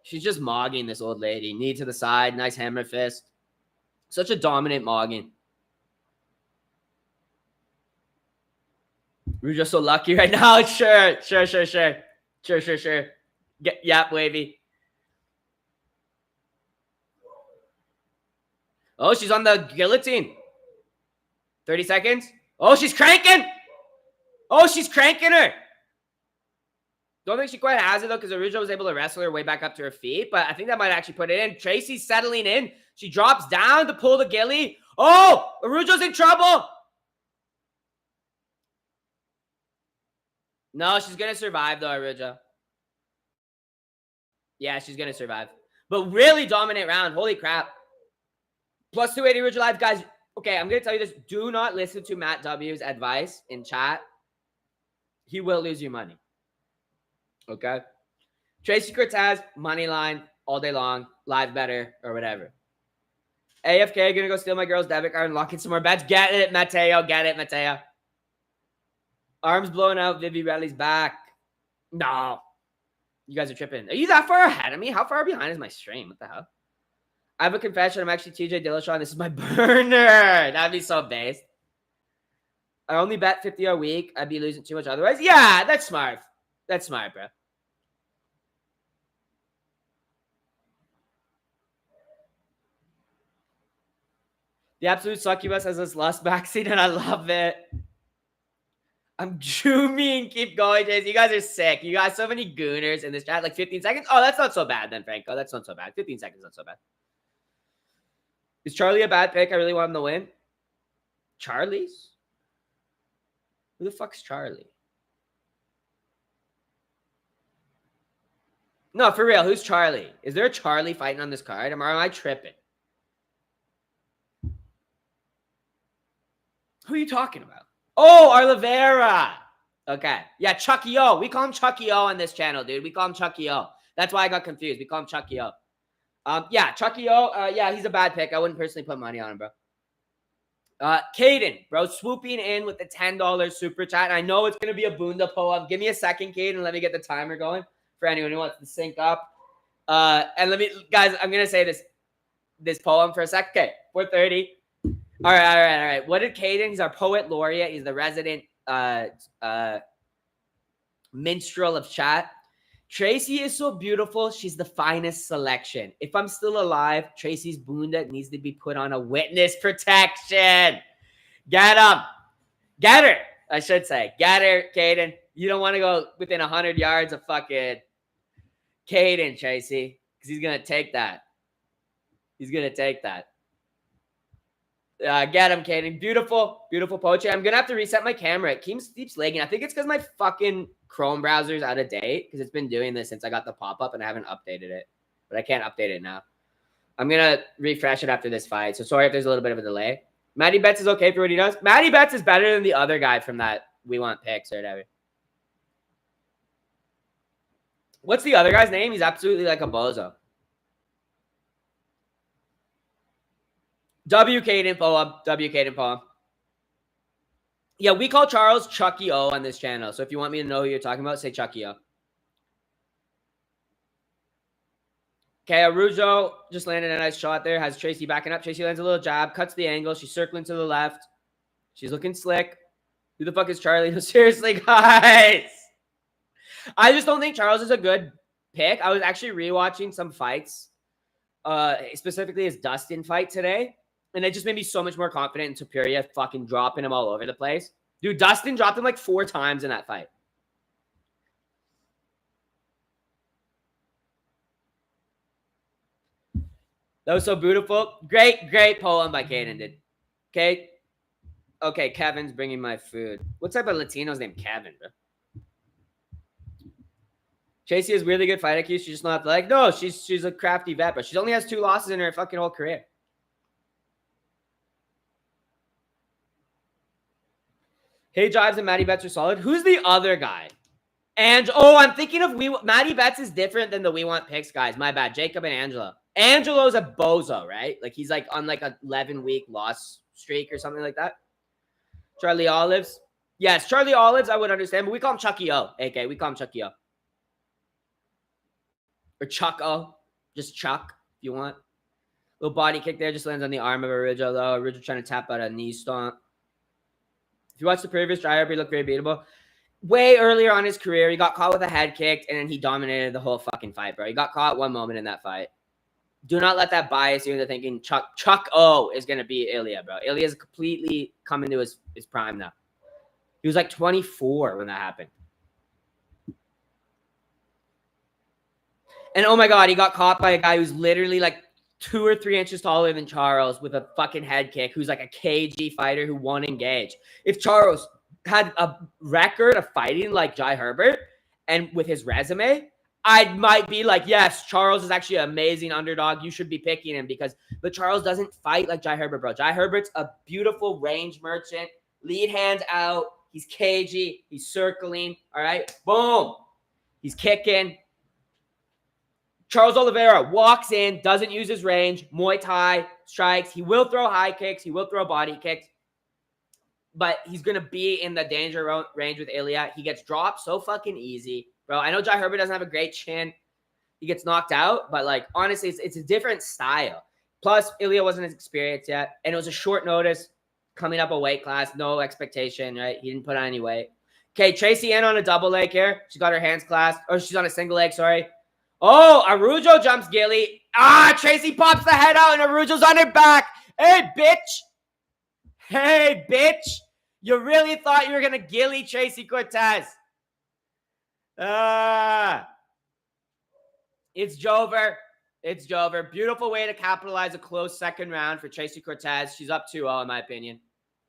She's just mogging this old lady. Knee to the side. Nice hammer fist. Such a dominant mogging. We're just so lucky right now. Sure. Yep, wavy. Oh, she's on the guillotine. 30 seconds. Oh, she's cranking. Oh, she's cranking her. Don't think she quite has it, though, because Araujo was able to wrestle her way back up to her feet. But I think that might actually put it in. Tracy's settling in. She drops down to pull the ghillie. Oh, Araujo's in trouble. No, she's going to survive, though, Araujo. Yeah, she's going to survive. But really dominant round. Holy crap. Plus 280 Araujo live. Guys, okay, I'm going to tell you this. Do not listen to Matt W's advice in chat. He will lose you money. Okay? Tracy Cortez, money line, all day long, live better, or whatever. AFK, going to go steal my girl's debit card and lock in some more bets. Get it, Mateo. Get it, Mateo. Arms blowing out. Vivi Relly's back. No. You guys are tripping. Are you that far ahead of me? How far behind is my stream? What the hell? I have a confession. I'm actually TJ Dillashaw. This is my burner. That'd be so based. I only bet 50 a week. I'd be losing too much otherwise. Yeah, that's smart. That's smart, bro. The absolute succubus has this lust vaccine, and I love it. I'm zooming. Keep going, Jason. You guys are sick. You got so many gooners in this chat. Like 15 seconds. Oh, that's not so bad then, Franco. That's not so bad. 15 seconds, not so bad. Is Charlie a bad pick? I really want him to win. Charlie's? Who the fuck's Charlie? No, for real. Who's Charlie? Is there a Charlie fighting on this card? Am I tripping? Who are you talking about? Oh, Oliveira. Okay. Yeah, Chucky O. We call him Chucky O on this channel, dude. We call him Chucky O. That's why I got confused. We call him Chucky O. Yeah, Chucky O. Yeah, he's a bad pick. I wouldn't personally put money on him, bro. Caden, bro, swooping in with the $10 super chat. And I know it's going to be a Bunda pull-up. Give me a second, Caden. Let me get the timer going for anyone who wants to sync up. And let me, guys, I'm going to say this poem for a sec. Okay, 4:30. All right. What did Caden? He's our poet laureate. He's the resident minstrel of chat. Tracy is so beautiful. She's the finest selection. If I'm still alive, Tracy's bunda needs to be put on a witness protection. Get him. Get her, I should say. Get her, Caden. You don't want to go within 100 yards of fucking Caden, Tracy, because he's going to take that. He's going to take that. Get him, Caden. Beautiful, beautiful poetry. I'm going to have to reset my camera. It keeps lagging. I think it's because my fucking Chrome browser is out of date because it's been doing this since I got the pop-up and I haven't updated it. But I can't update it now. I'm going to refresh it after this fight. So sorry if there's a little bit of a delay. Matty Betts is okay for what he does. Matty Betts is better than the other guy from that We Want Picks or whatever. What's the other guy's name? He's absolutely like a bozo. W. Caden poem. Yeah, we call Charles Chucky O on this channel. So if you want me to know who you're talking about, say Chucky O. Okay, Araujo just landed a nice shot there. Has Tracy backing up. Tracy lands a little jab, cuts the angle. She's circling to the left. She's looking slick. Who the fuck is Charlie? No, seriously, guys. I just don't think Charles is a good pick. I was actually rewatching some fights, specifically his Dustin fight today, and it just made me so much more confident in Topuria fucking dropping him all over the place. Dude, Dustin dropped him like 4 times in that fight. That was so beautiful. Great poem by Kaden, dude. Okay. Okay, Kevin's bringing my food. What type of Latino's named Kevin, bro? Tracy has really good fight IQ. She's just not like, no, she's a crafty vet, but she only has 2 losses in her fucking whole career. Hey, Jives and Maddie Betts are solid. Who's the other guy? And I'm thinking of Maddie Betts is different than the We Want Picks guys. My bad. Jacob and Angelo. Angelo's a bozo, right? Like he's like on like a 11-week loss streak or something like that. Charlie Olives. Yes, Charlie Olives, I would understand, but we call him Chucky O. AK, we call him Chucky O. Or Chuck O. Just Chuck, if you want. Little body kick there, just lands on the arm of Araujo, though. Araujo trying to tap out a knee stomp. If you watch the previous try, he looked very beatable. Way earlier on his career, he got caught with a head kick, and then he dominated the whole fucking fight, bro. He got caught one moment in that fight. Do not let that bias you into thinking Chuck O is going to be Ilya, bro. Ilya's completely coming to his prime now. He was like 24 when that happened. And oh my God, he got caught by a guy who's literally like 2 or 3 inches taller than Charles with a fucking head kick, who's like a KG fighter who won engage. If Charles had a record of fighting like Jai Herbert and with his resume, I might be like, yes, Charles is actually an amazing underdog. You should be picking him but Charles doesn't fight like Jai Herbert, bro. Jai Herbert's a beautiful range merchant. Lead hand out. He's cagey. He's circling. All right. Boom. He's kicking. Charles Oliveira walks in, doesn't use his range. Muay Thai strikes. He will throw high kicks. He will throw body kicks. But he's going to be in the danger range with Ilya. He gets dropped so fucking easy. Bro, I know Jai Herbert doesn't have a great chin. He gets knocked out. But, like, honestly, it's a different style. Plus, Ilya wasn't as experienced yet. And it was a short notice coming up a weight class. No expectation, right? He didn't put on any weight. Okay, Tracy in on a double leg here. She's got her hands clasped. Or she's on a single leg, sorry. Oh, Araujo jumps Gilly. Tracy pops the head out and Araujo's on her back. Hey, bitch. Hey, bitch. You really thought you were going to Gilly Tracy Cortez. It's Jover. It's Jover. Beautiful way to capitalize a close second round for Tracy Cortez. She's up 2-0 in my opinion.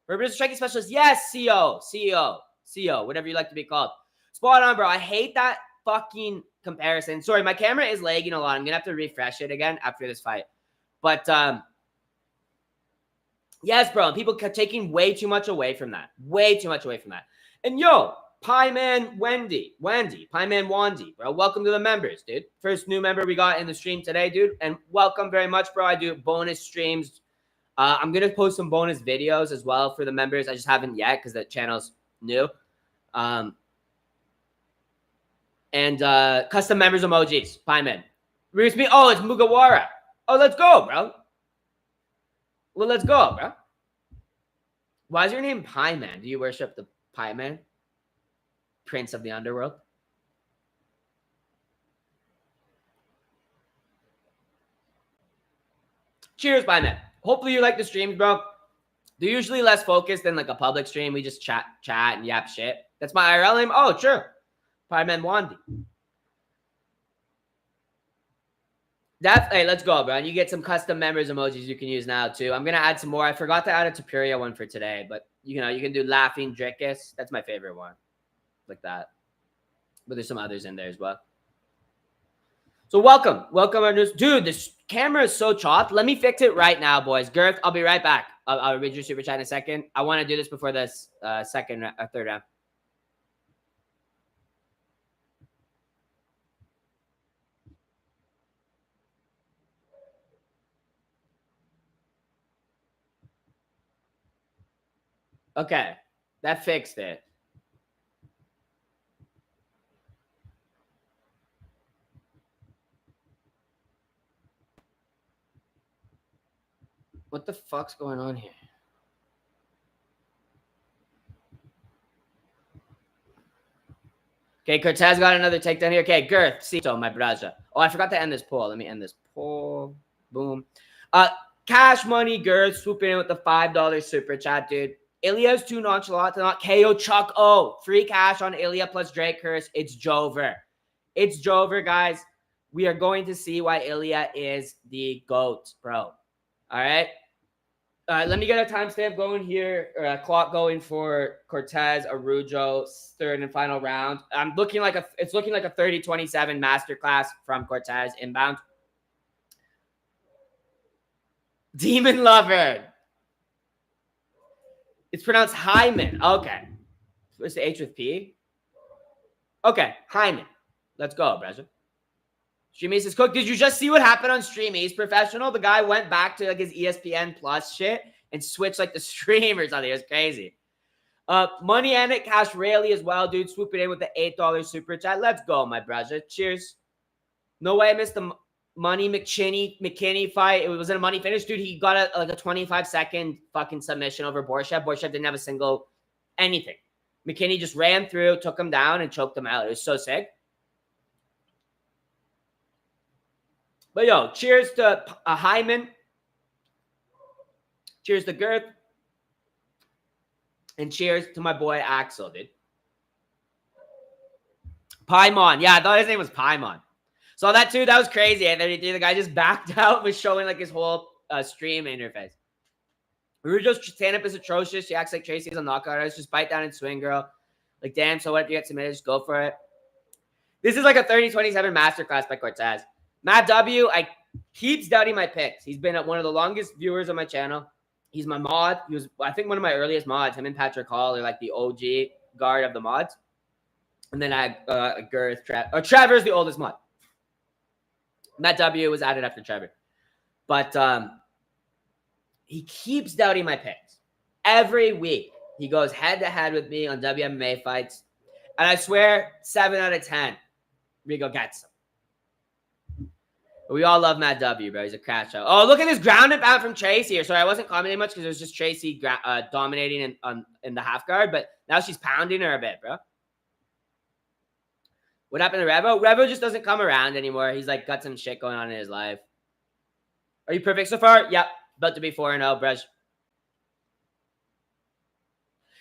Reverse striking specialist. Yes, CEO, whatever you like to be called. Spot on, bro. I hate that fucking comparison. Sorry, my camera is lagging a lot. I'm going to have to refresh it again after this fight. But, yes, bro. People kept taking way too much away from that. Way too much away from that. And yo, Pie Man Pie Man Wandy, bro. Welcome to the members, dude. First new member we got in the stream today, dude. And welcome very much, bro. I do bonus streams. I'm going to post some bonus videos as well for the members. I just haven't yet because the channel's new. And custom members emojis. Pie Man. It's Mugawara. Oh, let's go, bro. Well, let's go, bro. Why is your name Pie Man? Do you worship the Pie Man? Prince of the underworld? Cheers, Pie Man. Hopefully you like the streams, bro. They're usually less focused than like a public stream. We just chat and yap shit. That's my IRL name. Oh, sure. Pie Man Wandy. Hey, let's go, bro. And you get some custom members emojis you can use now, too. I'm going to add some more. I forgot to add a Topuria one for today, but, you know, you can do Laughing Drickus. That's my favorite one. Like that. But there's some others in there as well. So welcome. Welcome, our news. Dude, this camera is so chopped. Let me fix it right now, boys. Girth, I'll be right back. I'll read your super chat in a second. I want to do this before this third round. Okay. That fixed it. What the fuck's going on here? Okay, Cortez got another takedown here. Okay, Girth, Cito, my braja. Oh, I forgot to end this poll. Let me end this poll. Boom. Cash Money Girth swooping in with the $5 super chat, dude. Ilya's too nonchalant to not KO Chuck O. Free cash on Ilya plus Drake Curse. It's Jover. It's Jover, guys. We are going to see why Ilya is the GOAT, bro. All right? Let me get a timestamp going here, or a clock going for Cortez, Araujo's third and final round. It's looking like a 30-27 masterclass from Cortez inbound. Demon Lover. It's pronounced Hyman. Okay. What's the H with P? Okay, Hyman. Let's go, Brezza. Stream Ace is cooked. Did you just see what happened on Stream Ace Professional? The guy went back to like his ESPN Plus shit and switched like the stream or something. It was crazy. Money and it, Cash Rayleigh as well, dude. Swooping in with the $8 super chat. Let's go, my brother. Cheers. No way I missed the Money McKinney fight. It wasn't a money finish, dude. He got a 25-second fucking submission over Borshchev. Borshchev didn't have a single anything. McKinney just ran through, took him down, and choked him out. It was so sick. But yo, cheers to Hyman. Cheers to Girth. And cheers to my boy Axel, dude. Paimon. Yeah, I thought his name was Paimon. Saw that too. That was crazy. At 33, the guy just backed out, was showing like his whole stream interface. Araujo's stand-up is atrocious. She acts like Tracy's a knockout artist. Just bite down and swing, girl. Like, damn, so what if you get submitted? Just go for it. This is like a 30-27 masterclass by Cortez. Matt W, I keeps doubting my picks. He's been one of the longest viewers on my channel. He's my mod. He was, I think, one of my earliest mods. Him and Patrick Hall are like the OG guard of the mods. And then I had Girth, Trevor's the oldest mod. Matt W was added after Trevor. But he keeps doubting my picks. Every week, he goes head-to-head with me on WMMA fights. And I swear, 7 out of 10, Rigo gets him. We all love Matt W, bro. He's a crash out. Oh, look at this ground and pound from Tracy here. Sorry, I wasn't commenting much because it was just Tracy dominating in the half guard. But now she's pounding her a bit, bro. What happened to Revo? Revo just doesn't come around anymore. He's like got some shit going on in his life. Are you perfect so far? Yep. About to be 4-0, bruh.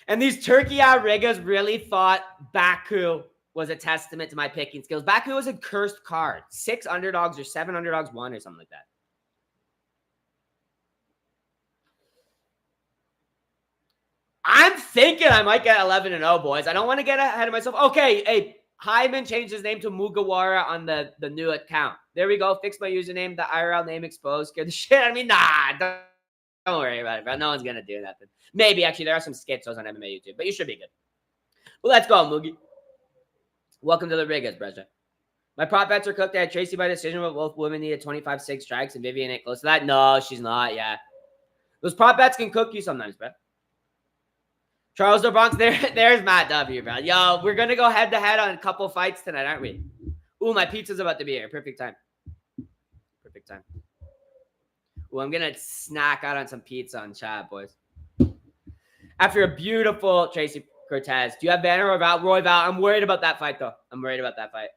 And these turkey-out riggers really thought Baku was a testament to my picking skills. Baku was a cursed card. 6 underdogs or 7 underdogs won or something like that. I'm thinking I might get 11-0, boys. I don't want to get ahead of myself. Okay, hey, Hyman changed his name to Mugawara on the new account. There we go. Fix my username. The IRL name exposed. Scared the shit out of me. Nah, don't worry about it, bro. No one's going to do nothing. Maybe, actually, there are some schizos on MMA YouTube, but you should be good. Well, let's go, Moogie. Welcome to the Rigas, brother. My prop bets are cooked. I had Tracy by decision, but both women needed 25-6 strikes, and Vivian ain't close to that. No, she's not, yeah. Those prop bets can cook you sometimes, bro. Charles the Bronx, there's Matt W, bro. Yo, we're going to go head-to-head on a couple fights tonight, aren't we? Ooh, my pizza's about to be here. Perfect time. Perfect time. Ooh, I'm going to snack out on some pizza on chat, boys. After a beautiful Tracy Cortez. Do you have Banner or Royval? I'm worried about that fight, though. I'm worried about that fight.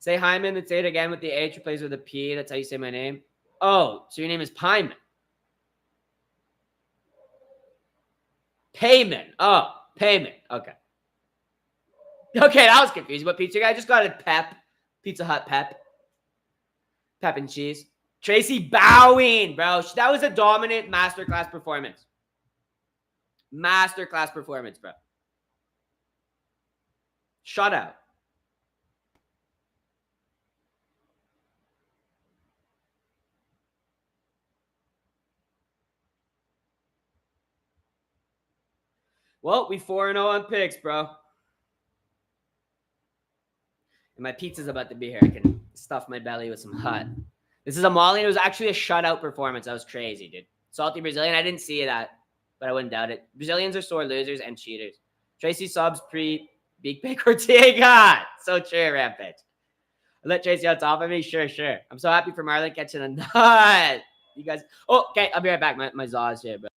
Say Hyman and say it again with the H. Replace with a P. That's how you say my name. Oh, so your name is Pyman. Payment. Oh, payment. Okay. Okay, that was confusing. What pizza guy? I just got a Pep. Pizza Hut Pep. Pep and cheese. Tracy bowing, bro. That was a dominant masterclass performance. Masterclass performance, bro. Shutout. Well, we 4-0 on picks, bro. And my pizza's about to be here. I can stuff my belly with some hot. This is a Molly. It was actually a shutout performance. That was crazy, dude. Salty Brazilian. I didn't see that. but I wouldn't doubt it. Brazilians are sore losers and cheaters. Tracy Subs pre-Big Pick Ortega. So true, Rampage. I let Tracy on top of me? Sure. I'm so happy for Marlon catching a nut. You guys. Oh, okay. I'll be right back. My Zaw's here, bro.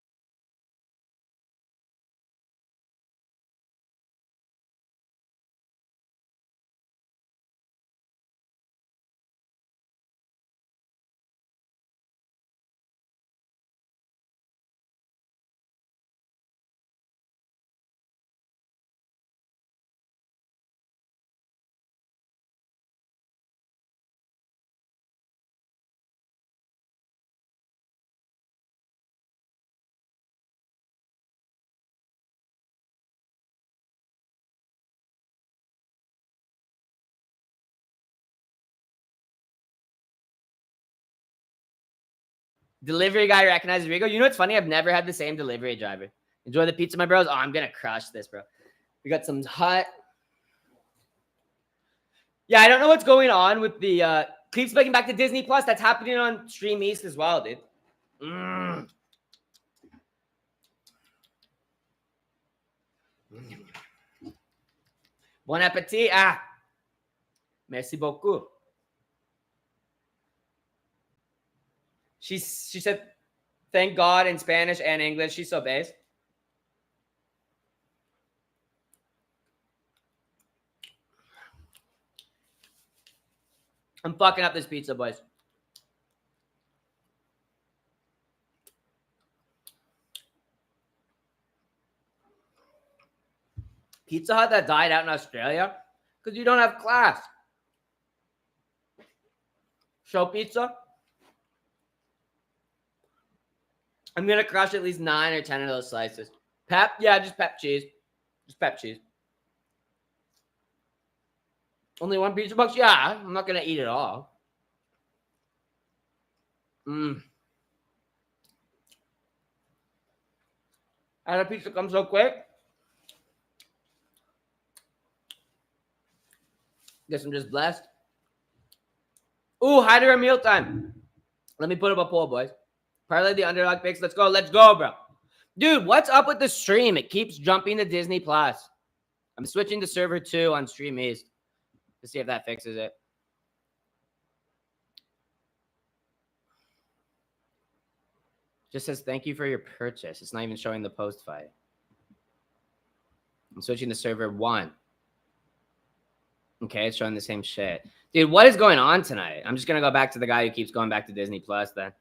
Delivery guy recognizes Rigo. You know what's funny? I've never had the same delivery driver. Enjoy the pizza, my bros. Oh, I'm going to crush this, bro. We got some hot. Yeah, I don't know what's going on with the keeps making back to Disney Plus. That's happening on Stream East as well, dude. Bon appetit. Ah. Merci beaucoup. She said, thank God in Spanish and English. She's so based. I'm fucking up this pizza, boys. Pizza Hut that died out in Australia because you don't have class. Show pizza. I'm going to crush at least 9 or 10 of those slices. Pep? Yeah, just pep cheese. Just pep cheese. Only one pizza box? Yeah, I'm not going to eat it all. And a pizza comes so quick. Guess I'm just blessed. Ooh, hi to our meal time. Let me put up a poll, boys. Parlay the underdog picks. Let's go, bro. Dude, what's up with the stream? It keeps jumping to Disney Plus. I'm switching to server 2 on Stream East to see if that fixes it. Just says thank you for your purchase. It's not even showing the post fight. I'm switching to server 1. Okay, it's showing the same shit. Dude, what is going on tonight? I'm just going to go back to the guy who keeps going back to Disney Plus then.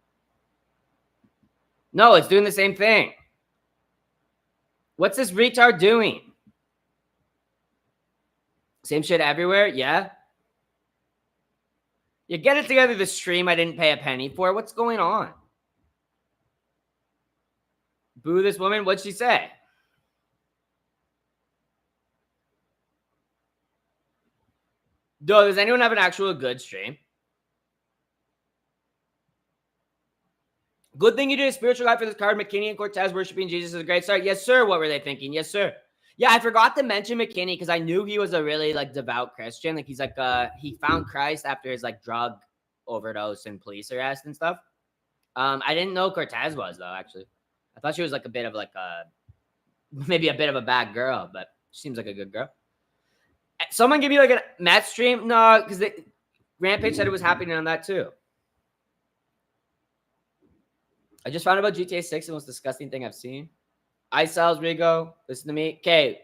No, it's doing the same thing. What's this retard doing? Same shit everywhere? Yeah. You get it together, the stream I didn't pay a penny for. What's going on? Boo this woman? What'd she say? Does anyone have an actual good stream? Good thing you did a spiritual guide for this card. McKinney and Cortez worshiping Jesus is a great start. Yes, sir. What were they thinking? Yes, sir. Yeah, I forgot to mention McKinney because I knew he was a really devout Christian. Like he's he found Christ after his drug overdose and police arrest and stuff. I didn't know Cortez was though. Actually, I thought she was a bit of maybe a bit of a bad girl, but she seems like a good girl. Someone give me a Met stream? No, because Rampage said it was happening on that too. I just found out about GTA 6, the most disgusting thing I've seen. iCells, Rigo, listen to me. Okay,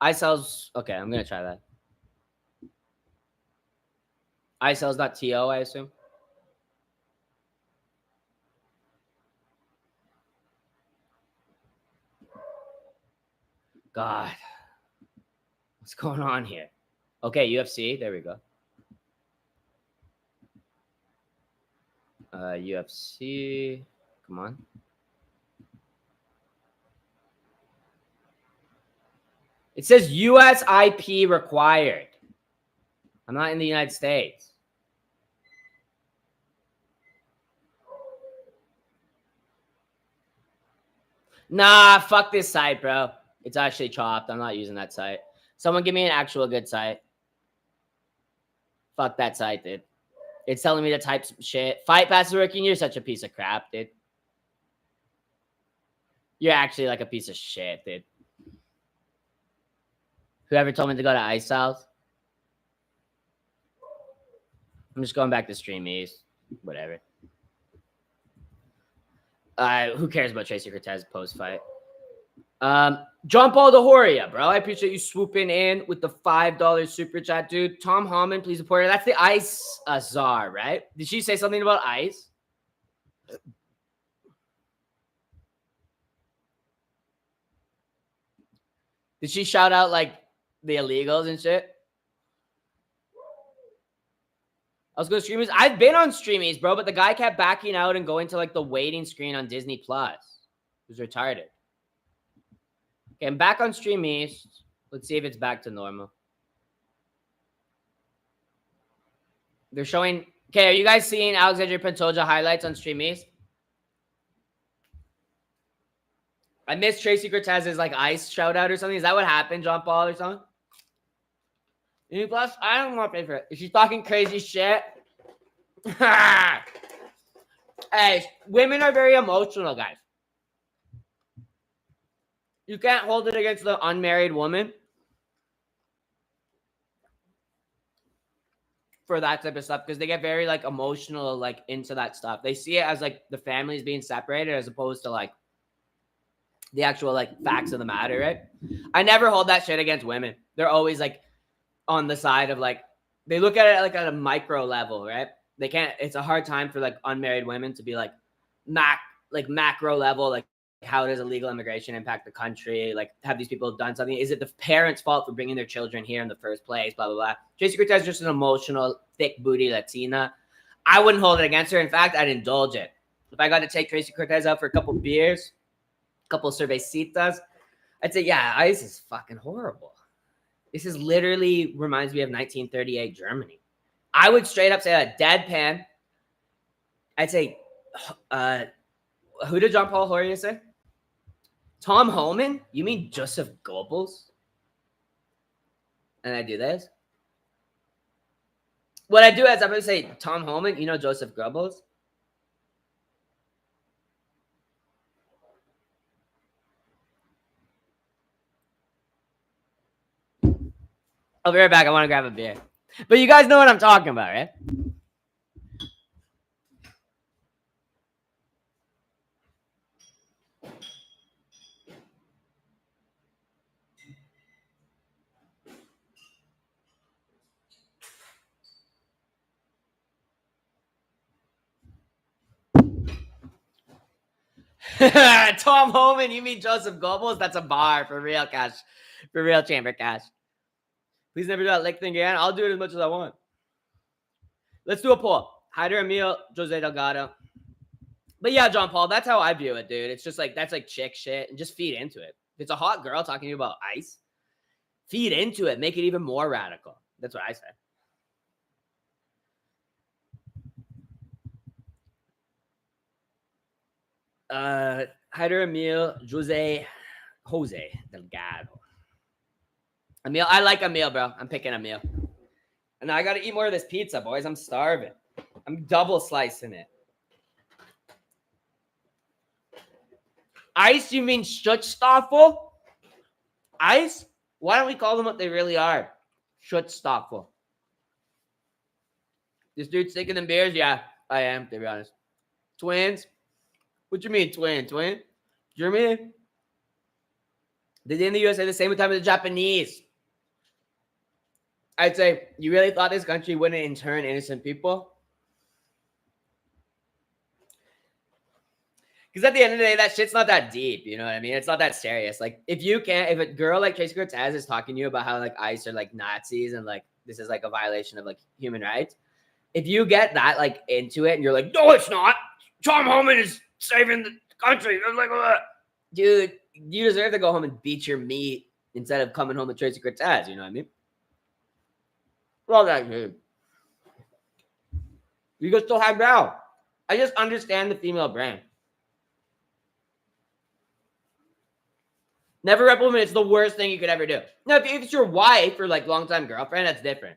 iCells. Okay, I'm gonna try that. iCells.to, I assume. God, what's going on here? Okay, UFC. There we go. UFC. Come on. It says US IP required. I'm not in the United States. Nah, fuck this site, bro. It's actually chopped. I'm not using that site. Someone give me an actual good site. Fuck that site, dude. It's telling me to type some shit. Fight Pass is working. You're such a piece of crap, dude. You're actually like a piece of shit, dude. Whoever told me to go to Ice House. I'm just going back to Stream East. Whatever. Who cares about Tracy Cortez post-fight? John Paul Dehoria, bro. I appreciate you swooping in with the $5 super chat, dude. Tom Hallman, please support her. That's the Ice Czar, right? Did she say something about Ice? Did she shout out like the illegals and shit? I was going to Streamies. I've been on Streamies, bro, but the guy kept backing out and going to like the waiting screen on Disney Plus. He was retarded. Okay, I'm back on Streamies. Let's see if it's back to normal. They're showing. Okay, are you guys seeing Alexander Pantoja highlights on Streamies? I missed Tracy Cortez's like Ice shout out or something. Is that what happened, John Paul or something? Disney Plus? I don't want to pay for it. If she's talking crazy shit. Hey, women are very emotional, guys. You can't hold it against the unmarried woman for that type of stuff because they get very like emotional, like into that stuff. They see it as like the families being separated as opposed to like the actual like facts of the matter, right? I never hold that shit against women. They're always like on the side of like they look at it like at a micro level, right? They can't. It's a hard time for like unmarried women to be like macro level, like how does illegal immigration impact the country? Like, have these people done something? Is it the parents' fault for bringing their children here in the first place? Blah, blah, blah. Tracy Cortez is just an emotional, thick booty Latina. I wouldn't hold it against her. In fact, I'd indulge it. If I got to take Tracy Cortez out for a couple beers, a couple cervecitas, I'd say, yeah, Ice is fucking horrible. This is literally reminds me of 1938 Germany. I would straight up say a deadpan. I'd say, who did John Paul Horia say? Tom Holman? You mean Joseph Goebbels? And I do this? What I do is I'm going to say, Tom Holman, you know Joseph Goebbels? I'll be right back. I want to grab a beer. But you guys know what I'm talking about, right? Tom Holman, you mean Joseph Goebbels? That's a bar for real cash. For real chamber cash. Please never do that lick thing again. I'll do it as much as I want. Let's do a poll. Hyder Amil, Jose Delgado. But yeah, John Paul, that's how I view it, dude. It's just like, that's like chick shit and just feed into it. If it's a hot girl talking to you about Ice, feed into it. Make it even more radical. That's what I say. Hyder Amil, Jose Delgado. Amil, I like Amil, bro. I'm picking Amil. And I got to eat more of this pizza, boys. I'm starving. I'm double slicing it. Ice, you mean Schutzstaffel? Ice? Why don't we call them what they really are? Schutzstaffel. This dude's taking them beers? Yeah, I am, to be honest. Twins? What you mean, twin? Twin? Germany? They did in the USA the same time as the Japanese. I'd say, you really thought this country wouldn't intern innocent people? Because at the end of the day, that shit's not that deep. You know what I mean? It's not that serious. Like, if a girl like Tracy Cortez is talking to you about how like ICE are like Nazis and like this is like a violation of like human rights, if you get that like into it and you're like, no, it's not. Tom Holman is saving the country. I'm like, dude, you deserve to go home and beat your meat instead of coming home with Tracy Cortez. You know what I mean? Well, that dude. You can still have now. I just understand the female brand. Never rep a woman. It's the worst thing you could ever do. Now, if it's your wife or like longtime girlfriend, that's different.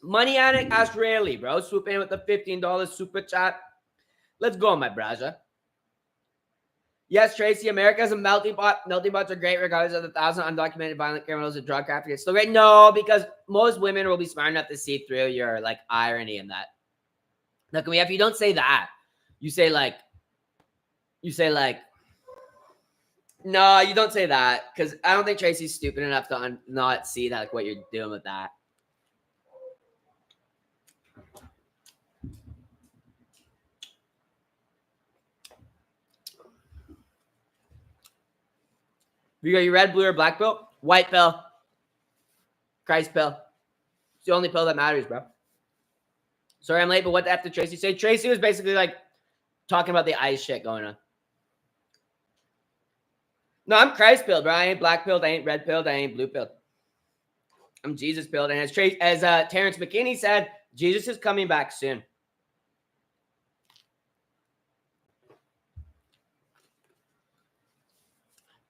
Money Addict Australia, bro. Swoop in with the $15 super chat. Let's go, my brother. Yes, Tracy, America's a melting pot. Melting pots are great regardless of the 1,000 undocumented violent criminals and drug trafficking. It's still great. No, because most women will be smart enough to see through your like irony in that. Look, if you don't say that, you say like, no, you don't say that because I don't think Tracy's stupid enough to not see that like what you're doing with that. You got your red, blue, or black pill? White pill. Christ pill. It's the only pill that matters, bro. Sorry I'm late, but what the F did Tracy say? Tracy was basically like talking about the ice shit going on. No, I'm Christ pilled, bro. I ain't black pilled. I ain't red pilled. I ain't blue pilled. I'm Jesus pilled. And as Terrence McKinney said, Jesus is coming back soon.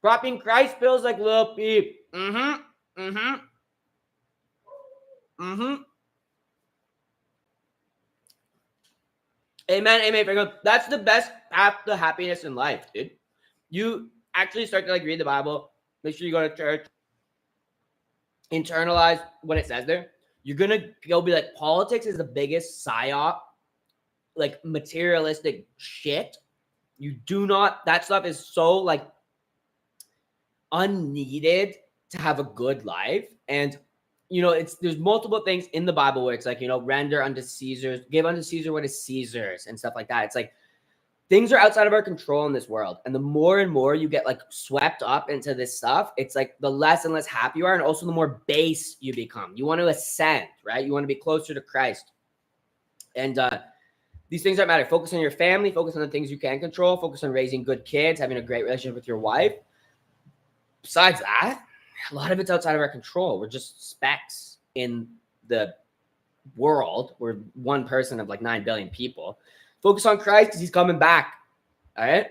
Dropping Christ pills like Lil Peep. Amen. Amen. That's the best path to happiness in life, dude. You actually start to like read the Bible. Make sure you go to church. Internalize what it says there. You're gonna go be like, politics is the biggest psyop, like materialistic shit. You do not. That stuff is so like unneeded to have a good life. And you know, there's multiple things in the Bible where it's like, you know, render unto Caesar's, give unto Caesar what is Caesar's and stuff like that. It's like things are outside of our control in this world. And the more and more you get like swept up into this stuff, it's like the less and less happy you are. And also the more base you become. You want to ascend, right? You want to be closer to Christ. And these things that matter. Focus on your family. Focus on the things you can control. Focus on raising good kids, having a great relationship with your wife. Besides that, a lot of it's outside of our control. We're just specks in the world. We're one person of like 9 billion people. Focus on Christ because he's coming back. All right?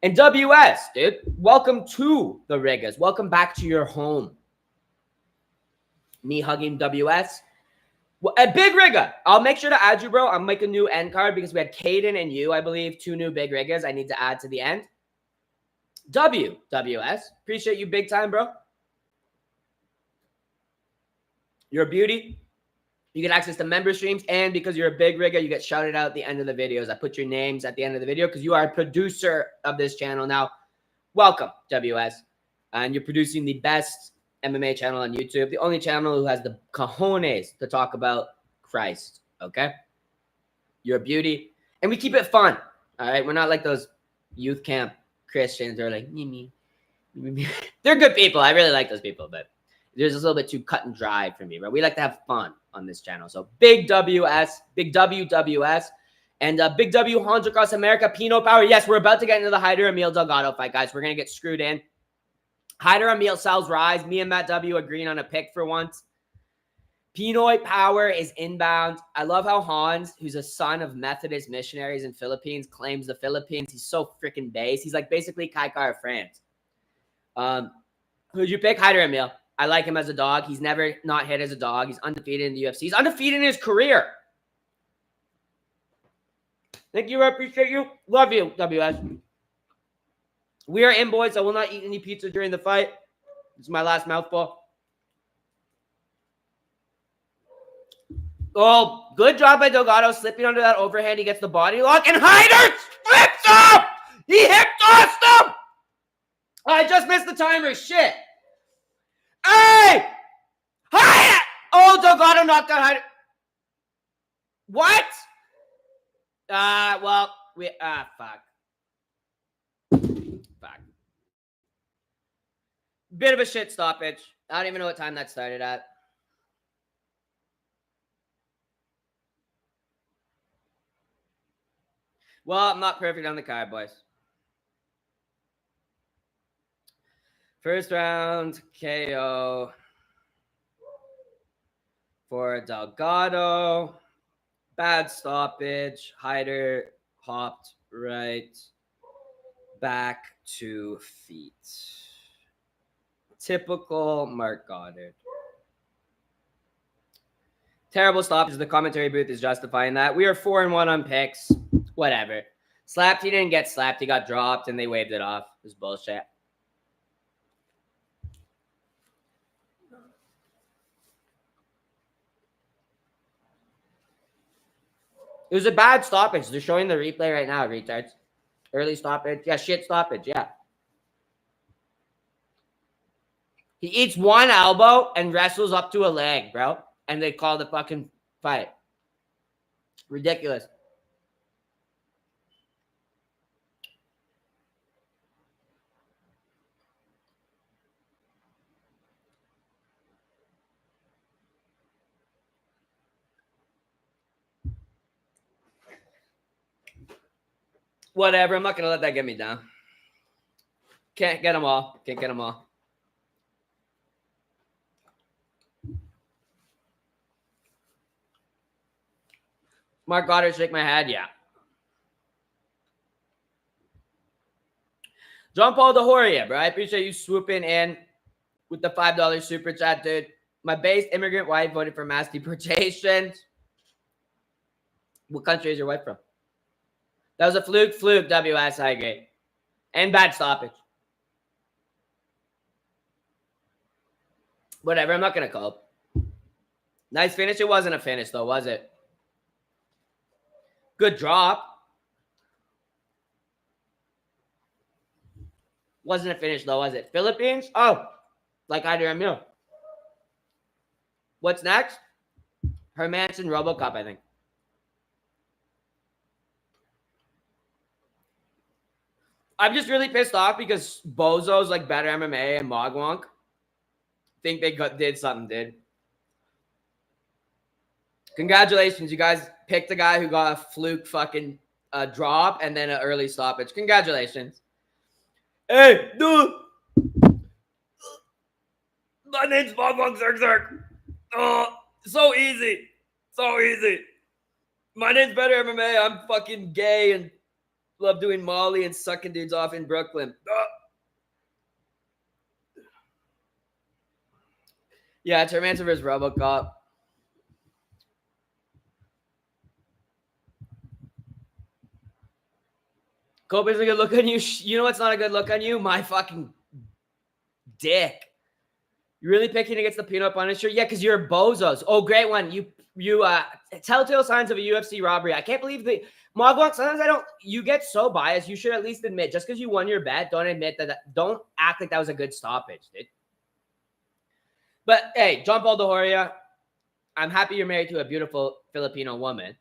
And WS, dude, welcome to the Rigas. Welcome back to your home. Me hugging WS. Well, a big Riga. I'll make sure to add you, bro. I'll make a new end card because we had Caden and you, I believe, 2 new big Rigas I need to add to the end. WS. Appreciate you big time, bro. You're a beauty. You get access to member streams, and because you're a big Riga, you get shouted out at the end of the videos. I put your names at the end of the video because you are a producer of this channel now. Welcome, WS. And you're producing the best MMA channel on YouTube, the only channel who has the cojones to talk about Christ, okay? You're a beauty. And we keep it fun, all right? We're not like those youth camp Christians. They're like, me. They're good people. I really like those people, but there's a little bit too cut and dry for me, but we like to have fun on this channel. So big WS, big WWS, and big W Hans across America, Pino Power. Yes, we're about to get into the Hyder Amil Delgado fight, guys. We're going to get screwed in. Hyder Amil sells rise. Me and Matt W agreeing on a pick for once. Pinoy Power is inbound. I love how Hans, who's a son of Methodist missionaries in Philippines, claims the Philippines. He's so freaking base. He's like basically Kaikar of France. Who'd you pick? Hyder Amil. I like him as a dog. He's never not hit as a dog. He's undefeated in the UFC. He's undefeated in his career. Thank you. I appreciate you. Love you, WS. We are in, boys. I will not eat any pizza during the fight. This is my last mouthful. Oh, good job by Delgado slipping under that overhand. He gets the body lock, and Hyder flips him! He hip tossed him! Oh, I just missed the timer. Shit. Hey! Hyder! Oh, Delgado knocked out Hyder. What? Well, fuck. Fuck. Bit of a shit stoppage. I don't even know what time that started at. Well, I'm not perfect on the card, boys. First round KO for Delgado. Bad stoppage. Hyder hopped right back to feet. Typical Mark Goddard. Terrible stoppage. The commentary booth is justifying that. We are 4-1 on picks. Whatever. Slapped. He didn't get slapped. He got dropped, and they waved it off. It was bullshit. It was a bad stoppage. They're showing the replay right now, retards. Early stoppage. Yeah, shit stoppage. Yeah. He eats one elbow and wrestles up to a leg, bro. And they call the fucking fight. Ridiculous. Whatever. I'm not going to let that get me down. Can't get them all. Can't get them all. Mark Goddard, shake my head. Yeah. John Paul DeHoria, bro. I appreciate you swooping in with the $5 super chat, dude. My base immigrant wife voted for mass deportation. What country is your wife from? That was a fluke, WS, I agree. And bad stoppage. Whatever, I'm not going to cope. Nice finish. It wasn't a finish, though, was it? Good drop. Wasn't a finish, though, was it? Philippines? Oh, like either Amil. What's next? Hermansson RoboCup, I think. I'm just really pissed off because Bozos like Better MMA and Mogwonk think they did something, dude. Congratulations, you guys picked a guy who got a fluke fucking drop and then an early stoppage. Congratulations. Hey, dude. My name's Mogwonk Zerg. Oh, so easy. So easy. My name's Better MMA. I'm fucking gay and love doing Molly and sucking dudes off in Brooklyn. Yeah, it's Hermansson versus RoboCop. Cope is a good look on you. You know what's not a good look on you? My fucking dick. You really picking against the peanut Punisher? Yeah, because you're bozos. Oh, great one. You telltale signs of a UFC robbery. I can't believe the Mogwonk. Sometimes I don't. You get so biased. You should at least admit, just because you won your bet, don't admit that. Don't act like that was a good stoppage, dude. But hey, John Paul DeHoria, I'm happy you're married to a beautiful Filipino woman.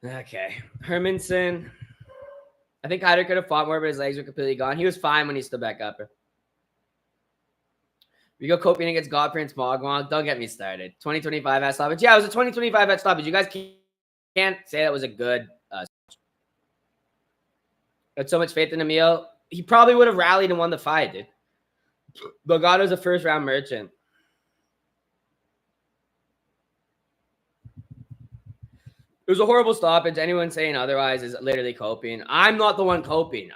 Okay. Hermansson. I think Hyder could have fought more, but his legs were completely gone. He was fine when he stood back up. Rigo coping against God Prince Mogwonk. Don't get me started. 2025 at stoppage. Yeah, it was a 2025 at stoppage. You guys can't say that was a good I had so much faith in Amil. He probably would have rallied and won the fight, dude. Delgado's a first-round merchant. It was a horrible stoppage. Anyone saying otherwise is literally coping. I'm not the one coping.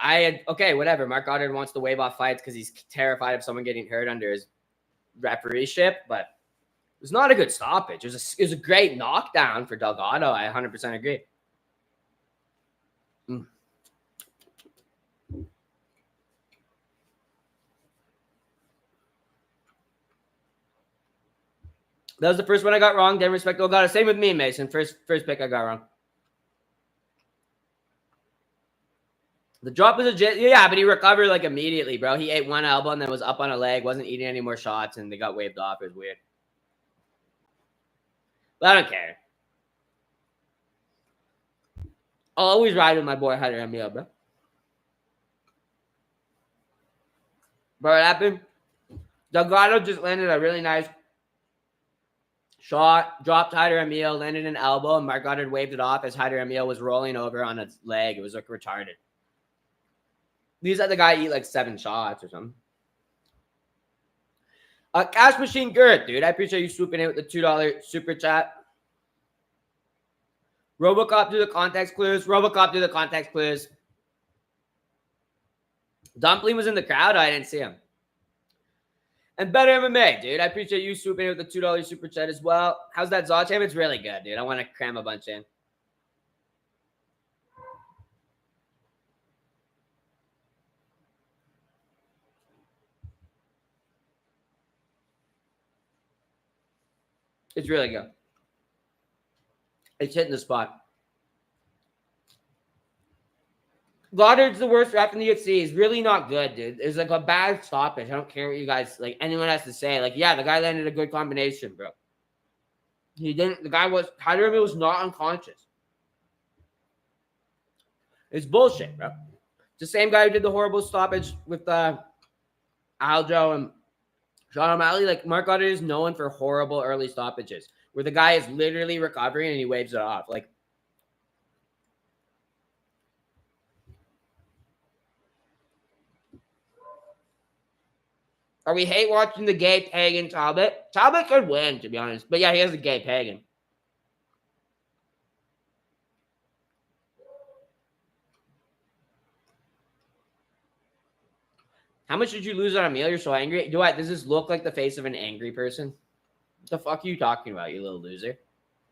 Okay, whatever. Mark Goddard wants to wave off fights because he's terrified of someone getting hurt under his refereeship, but it was not a good stoppage. It was a great knockdown for Delgado. I 100% agree. That was the first one I got wrong. Didn't respect Delgado. Same with me, Mason. First pick I got wrong. The drop was legit. Yeah, but he recovered like immediately, bro. He ate one elbow and then was up on a leg, wasn't eating any more shots, and they got waved off. It was weird. But I don't care. I'll always ride with my boy Hunter Amil, bro. But what happened? Delgado just landed a really nice shot, dropped Hyder Amil, landed an elbow, and Mark Goddard waved it off as Hyder Amil was rolling over on its leg. It was like retarded. These let the guy eat like 7 shots or something. Cash Machine Gert, dude. I appreciate you swooping in with the $2 super chat. Robocop do the context clues. Robocop do the context clues. Dumpling was in the crowd. I didn't see him. And better MMA, dude. I appreciate you swooping in with the $2 super chat as well. How's that Zawchamp? It's really good, dude. I want to cram a bunch in. It's really good. It's hitting the spot. Goddard's the worst ref in the UFC. He's really not good, dude. It's like a bad stoppage. I don't care what you guys, like, anyone has to say. Like, yeah, the guy landed a good combination, bro. He didn't. The guy was, Hyder was not unconscious. It's bullshit, bro. It's the same guy who did the horrible stoppage with Aljo and Sean O'Malley. Like, Mark Goddard is known for horrible early stoppages where the guy is literally recovering and he waves it off. Like, or we hate watching the gay pagan Talbott. Talbott could win, to be honest. But yeah, he is a gay pagan. How much did you lose on Amil? You're so angry. Does this look like the face of an angry person? What the fuck are you talking about, you little loser?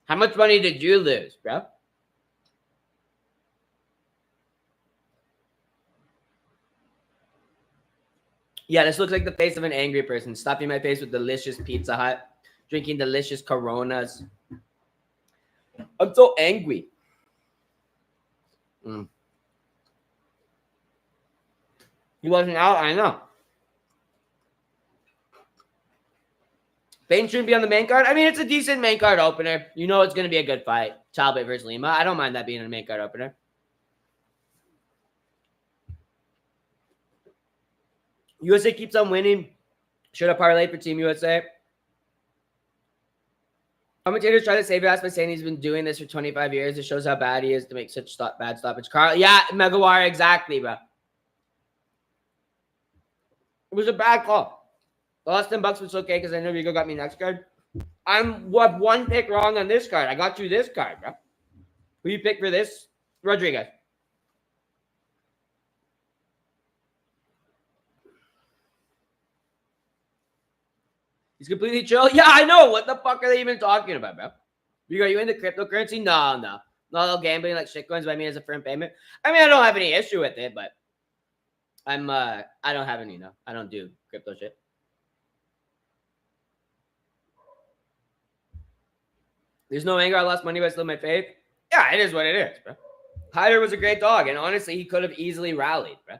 How much money did you lose, bro? Yeah, this looks like the face of an angry person. Stuffing my face with delicious Pizza Hut. Drinking delicious Coronas. I'm so angry. He wasn't out, I know. Payne shouldn't be on the main card. I mean, it's a decent main card opener. You know it's going to be a good fight. Talbott versus Lima. I don't mind that being a main card opener. USA keeps on winning. Should have parlayed for Team USA. Commentators try to save your ass by saying he's been doing this for 25 years. It shows how bad he is to make such bad stoppage. Carl, yeah, Megawire, exactly, bro. It was a bad call. The last $10 was okay because I know Rigo got me next card. I'm one pick wrong on this card. I got you this card, bro. Who you pick for this? Rodrigues. He's completely chill. Yeah, I know. What the fuck are they even talking about, bro? Rigo, are you into cryptocurrency? No. Not gambling like shitcoins, but I mean as a firm payment. I mean, I don't have any issue with it, but I don't have any, no. I don't do crypto shit. There's no anger. I lost money, but I still my faith. Yeah, it is what it is, bro. Hyder was a great dog, and honestly, he could have easily rallied, bro.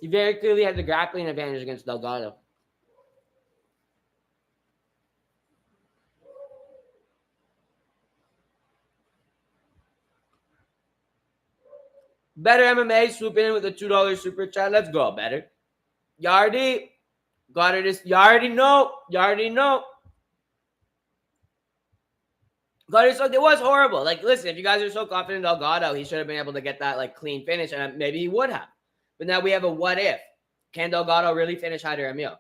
He very clearly had the grappling advantage against Delgado. Better MMA swooping in with a $2 super chat. Let's go, better. Yardy. Got it. You already know. Got it. So it was horrible. Like, listen, if you guys are so confident in Delgado, he should have been able to get that like clean finish, and maybe he would have. But now we have a what if. Can Delgado really finish Hyder Amil?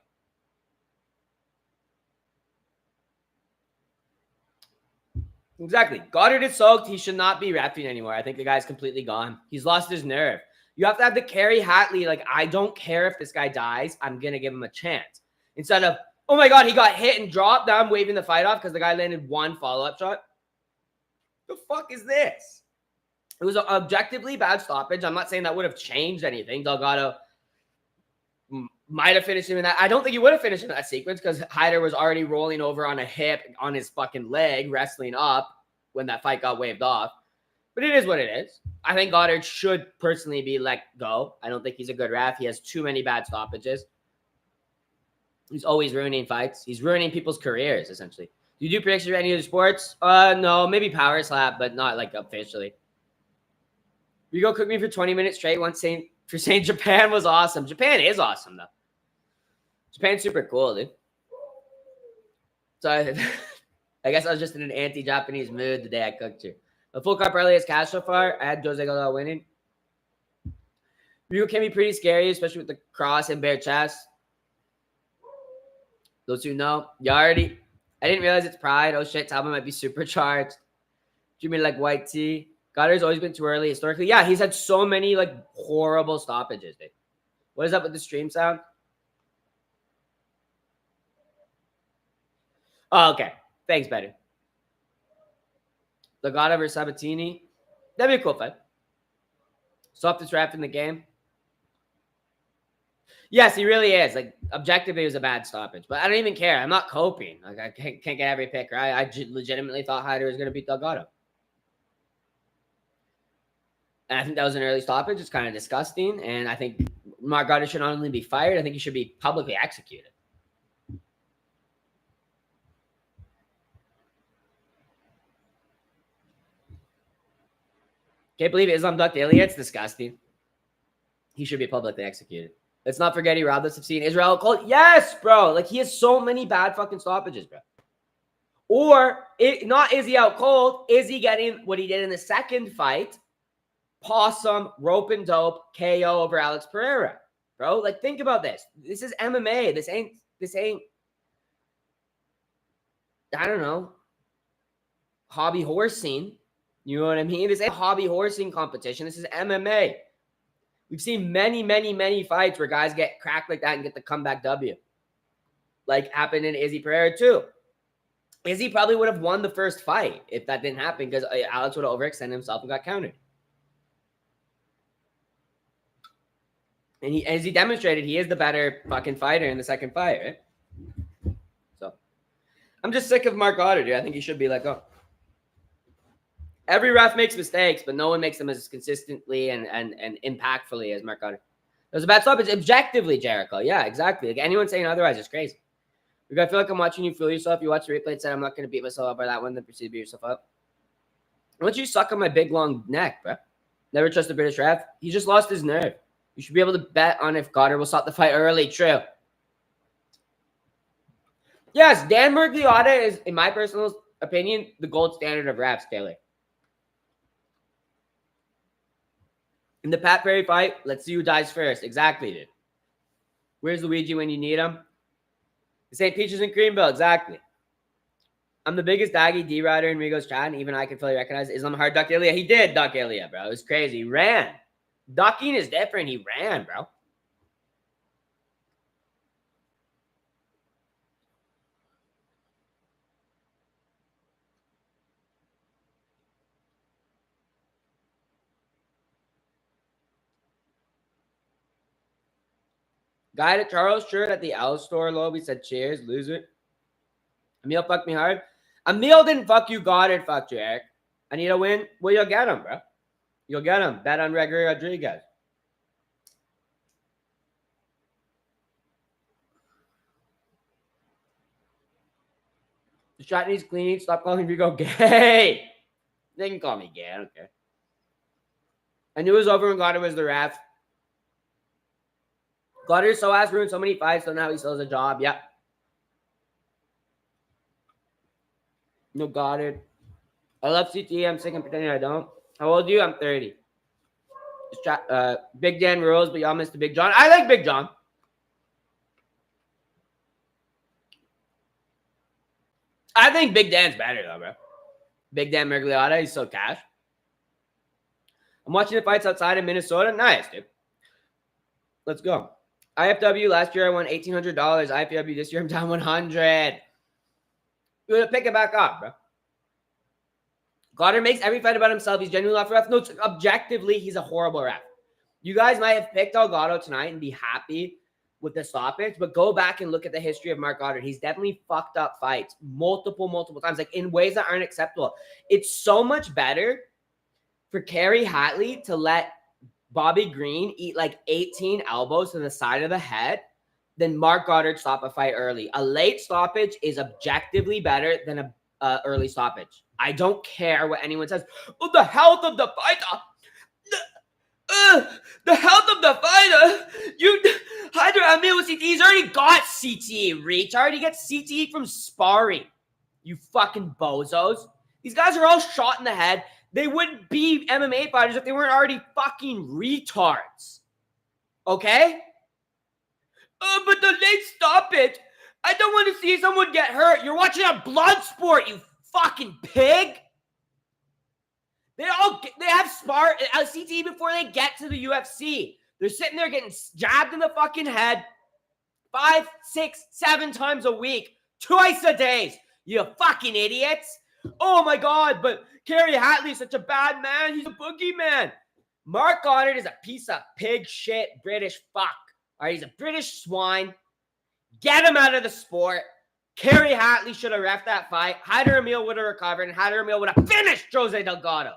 Exactly. Goddard is soaked. He should not be reffing anymore. I think the guy's completely gone. He's lost his nerve. You have to have the Kerry Hatley. Like, I don't care if this guy dies. I'm going to give him a chance. Instead of, oh my God, he got hit and dropped. Now I'm waving the fight off because the guy landed one follow-up shot. The fuck is this? It was an objectively bad stoppage. I'm not saying that would have changed anything. Delgado might have finished him in that. I don't think he would have finished in that sequence because Hyder was already rolling over on a hip on his fucking leg, wrestling up when that fight got waved off. But it is what it is. I think Goddard should personally be let go. I don't think he's a good ref. He has too many bad stoppages. He's always ruining fights. He's ruining people's careers, essentially. Do you do predictions for any other sports? No, maybe power slap, but not like officially. Rigo cooked me for 20 minutes straight once saying Japan was awesome. Japan is awesome, though. Japan's super cool, dude. So I guess I was just in an anti-Japanese mood the day I cooked you. The full cup early is cash so far. I had Jose Gallo winning. Rigo can be pretty scary, especially with the cross and bare chest. Those who know, I didn't realize it's Pride. Oh shit, Talbott might be supercharged. Jimmy like white tea. Goddard's always been too early historically. Yeah, he's had so many like horrible stoppages, dude. What is up with the stream sound? Oh, okay. Thanks, Betty. Delgado versus Sabatini. That'd be a cool fight. Softest ref in the game. Yes, he really is. Like, objectively, it was a bad stoppage. But I don't even care. I'm not coping. Like, I can't get every pick, right? I legitimately thought Hyder was going to beat Delgado. And I think that was an early stoppage. It's kind of disgusting. And I think Mark Goddard should not only be fired, I think he should be publicly executed. Can't believe Islam ducked Ilya. It's disgusting. He should be publicly executed. Let's not forget he robbed us of seeing Israel cold. Yes, bro. Like, he has so many bad fucking stoppages, bro. Or, not is he out cold? Is he getting what he did in the second fight? Possum, rope and dope, KO over Alex Pereira. Bro, like, think about this. This is MMA. This ain't, I don't know, hobby horsing. You know what I mean? This ain't a hobby horsing competition. This is MMA. We've seen many, many, many fights where guys get cracked like that and get the comeback W. Like happened in Izzy Pereira too. Izzy probably would have won the first fight if that didn't happen because Alex would have overextended himself and got countered. And as he demonstrated, he is the better fucking fighter in the second fight, right? So I'm just sick of Mark Goddard, dude. I think he should be let go. Every ref makes mistakes, but no one makes them as consistently and impactfully as Mark Goddard. It was a bad stoppage. Objectively, Jericho. Yeah, exactly. Like, anyone saying otherwise is crazy. I feel like I'm watching you fool yourself. You watch the replay and said, I'm not going to beat myself up by that one, then proceed to beat yourself up. Why don't you suck on my big, long neck, bro? Never trust a British ref. He just lost his nerve. You should be able to bet on if Goddard will stop the fight early. True. Yes, Dan Miragliotta is, in my personal opinion, the gold standard of refs, Taylor. In the Pat Perry fight, let's see who dies first. Exactly, dude. Where's Luigi when you need him? This ain't Peaches and Creamville. Exactly. I'm the biggest doggy D-rider in Rigo's chat, and even I can fully recognize Islam hard ducked Ilya. He did duck Ilya, bro. It was crazy. He ran. Ducking is different. He ran, bro. Guy at Charles shirt at the L store lobby said, cheers, loser. Amil fucked me hard. Amil didn't fuck you. Goddard fucked you, Eric. I need a win. Well, you'll get him, bro. You'll get him. Bet on Rodrigues. The shot needs cleaning. Stop calling Rigo gay. They can call me gay. I don't care. I knew it was over when Goddard was the ref. Goddard so ass ruined so many fights, so now he still has a job. Yep. No Goddard. I love CTE. I'm sick and pretending I don't. How old are you? I'm 30. Big Dan rules, but y'all missed the Big John. I like Big John. I think Big Dan's better, though, bro. Big Dan Miragliotta, he's so cash. I'm watching the fights outside in Minnesota. Nice, dude. Let's go. IFW, last year I won $1,800. IFW this year I'm down 100. We're going to pick it back up, bro. Goddard makes every fight about himself. He's genuinely off ref. No, objectively, he's a horrible ref. You guys might have picked Delgado tonight and be happy with the stoppage, but go back and look at the history of Mark Goddard. He's definitely fucked up fights multiple times, like in ways that aren't acceptable. It's so much better for Kerry Hatley to let Bobby Green eat like 18 elbows to the side of the head than Mark Goddard stop a fight early. A late stoppage is objectively better than a early stoppage. I don't care what anyone says. Oh, the health of the fighter. The health of the fighter. Hyder Amil with CTE. He's already got CTE, retard. He gets CTE from sparring. You fucking bozos. These guys are all shot in the head. They wouldn't be MMA fighters if they weren't already fucking retards. Okay? But the late stoppage. I don't want to see someone get hurt. You're watching a blood sport, you fucking pig. They have spar CTE before they get to the UFC. They're sitting there getting jabbed in the fucking head 5, 6, 7 times a week, twice a day. You fucking idiots. Oh my God, but Kerry Hatley's such a bad man. He's a boogeyman. Mark Goddard is a piece of pig shit British fuck. All right, he's a British swine. Get him out of the sport. Kerry Hatley should have reffed that fight. Hyder Amil would have recovered, and Hyder Amil would have finished Jose Delgado.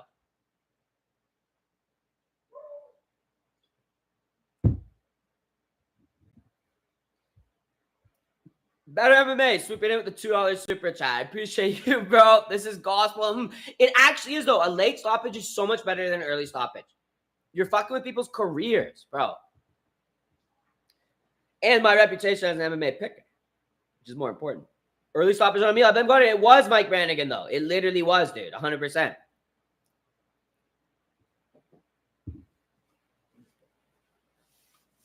Better MMA, swooping in with the $2 super chat. I appreciate you, bro. This is gospel. It actually is, though. A late stoppage is so much better than an early stoppage. You're fucking with people's careers, bro. And my reputation as an MMA picker, which is more important. Early stoppage on me. I've been going. It was Mike Brannigan, though. It literally was, dude. 100%.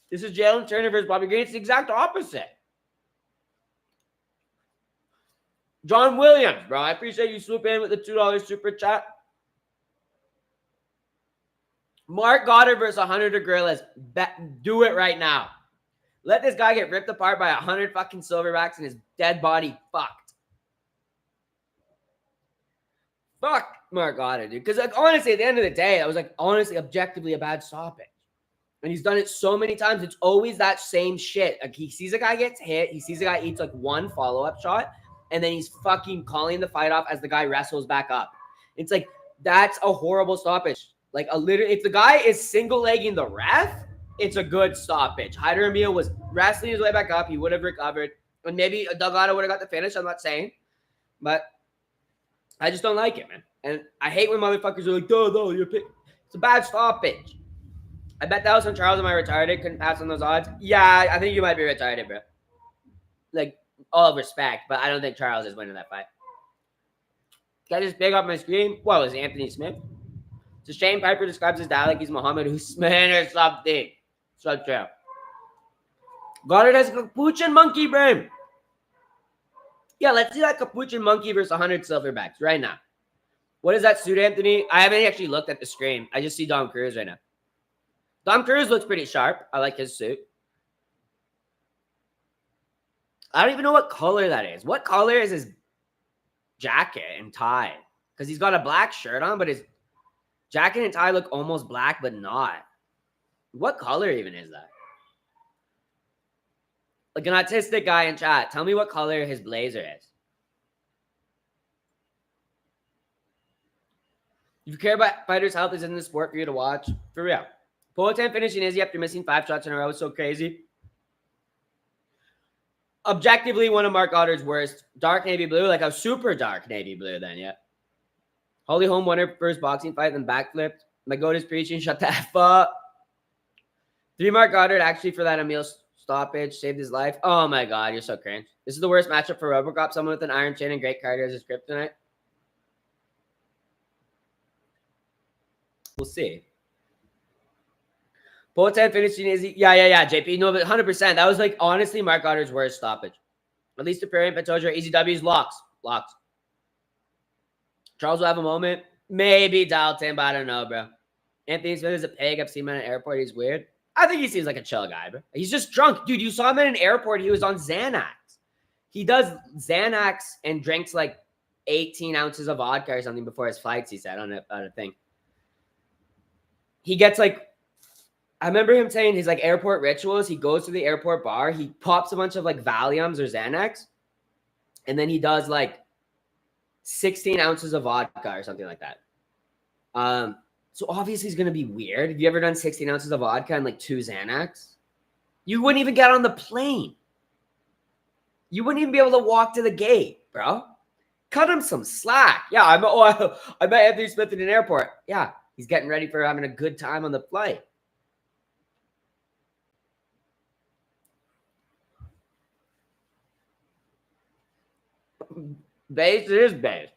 This is Jalen Turner versus Bobby Green. It's the exact opposite. John Williams, bro. I appreciate you swooping in with the $2 super chat. Mark Goddard versus 100 gorillas. Do it right now. Let this guy get ripped apart by 100 fucking silverbacks and his dead body fucked. Fuck Mark Goddard, dude. Because like, honestly, at the end of the day, that was like honestly, objectively a bad stoppage. And he's done it so many times. It's always that same shit. Like he sees a guy gets hit. He sees a guy eats like one follow-up shot. And then he's fucking calling the fight off as the guy wrestles back up. It's like, that's a horrible stoppage. Like, if the guy is single-legging the ref, it's a good stoppage. Hyder Amil was wrestling his way back up. He would have recovered. And maybe Delgado would have got the finish. I'm not saying. But I just don't like it, man. And I hate when motherfuckers are like, no, you're pick. It's a bad stoppage. I bet that was when Charles, am I retarded? Couldn't pass on those odds. Yeah, I think you might be retarded, bro. Like, all respect, but I don't think Charles is winning that fight. Can I just pick up my screen? What was Anthony Smith? So Shane Piper describes his dad like he's Muhammad Usman or something. So true. Goddard has a capuchin monkey brain. Yeah, let's see that capuchin monkey versus 100 silverbacks right now. What is that suit, Anthony? I haven't actually looked at the screen. I just see Dom Cruz right now. Dom Cruz looks pretty sharp. I like his suit. I don't even know what color that is. What color is his jacket and tie? Because he's got a black shirt on, but his jacket and tie look almost black, but not. What color even is that? Like an autistic guy in chat, tell me what color his blazer is. If you care about fighters' health, isn't the sport for you to watch? For real. Poatan finishing Izzy after missing 5 shots in a row was so crazy. Objectively, one of Mark Goddard's worst. Dark navy blue, like a super dark navy blue then, yeah. Holly Holm won her first boxing fight, then backflipped. My goat is preaching, shut the F up. 3 Mark Goddard actually for that Amil stoppage saved his life. Oh my God, you're so cringe. This is the worst matchup for Robocop. Someone with an iron chin and great cardio as his kryptonite. We'll see. Poatan finishing Izzy. Yeah. JP, no, but 100%. That was like honestly Mark Goddard's worst stoppage. At least Topuria and Pantoja are easy W's. Locks. Charles will have a moment. Maybe Dalton, but I don't know, bro. Anthony Smith is a pig. I've seen him at an airport. He's weird. I think he seems like a chill guy, bro. He's just drunk. Dude, you saw him at an airport. He was on Xanax. He does Xanax and drinks like 18 ounces of vodka or something before his flights, he said on a thing. He gets like, I remember him saying his like airport rituals. He goes to the airport bar. He pops a bunch of like Valiums or Xanax. And then he does like 16 ounces of vodka or something like that. So obviously it's going to be weird. Have you ever done 16 ounces of vodka and like 2 Xanax? You wouldn't even get on the plane. You wouldn't even be able to walk to the gate, bro. Cut him some slack. Yeah, I met Anthony Smith in an airport. Yeah, he's getting ready for having a good time on the flight. Based is based.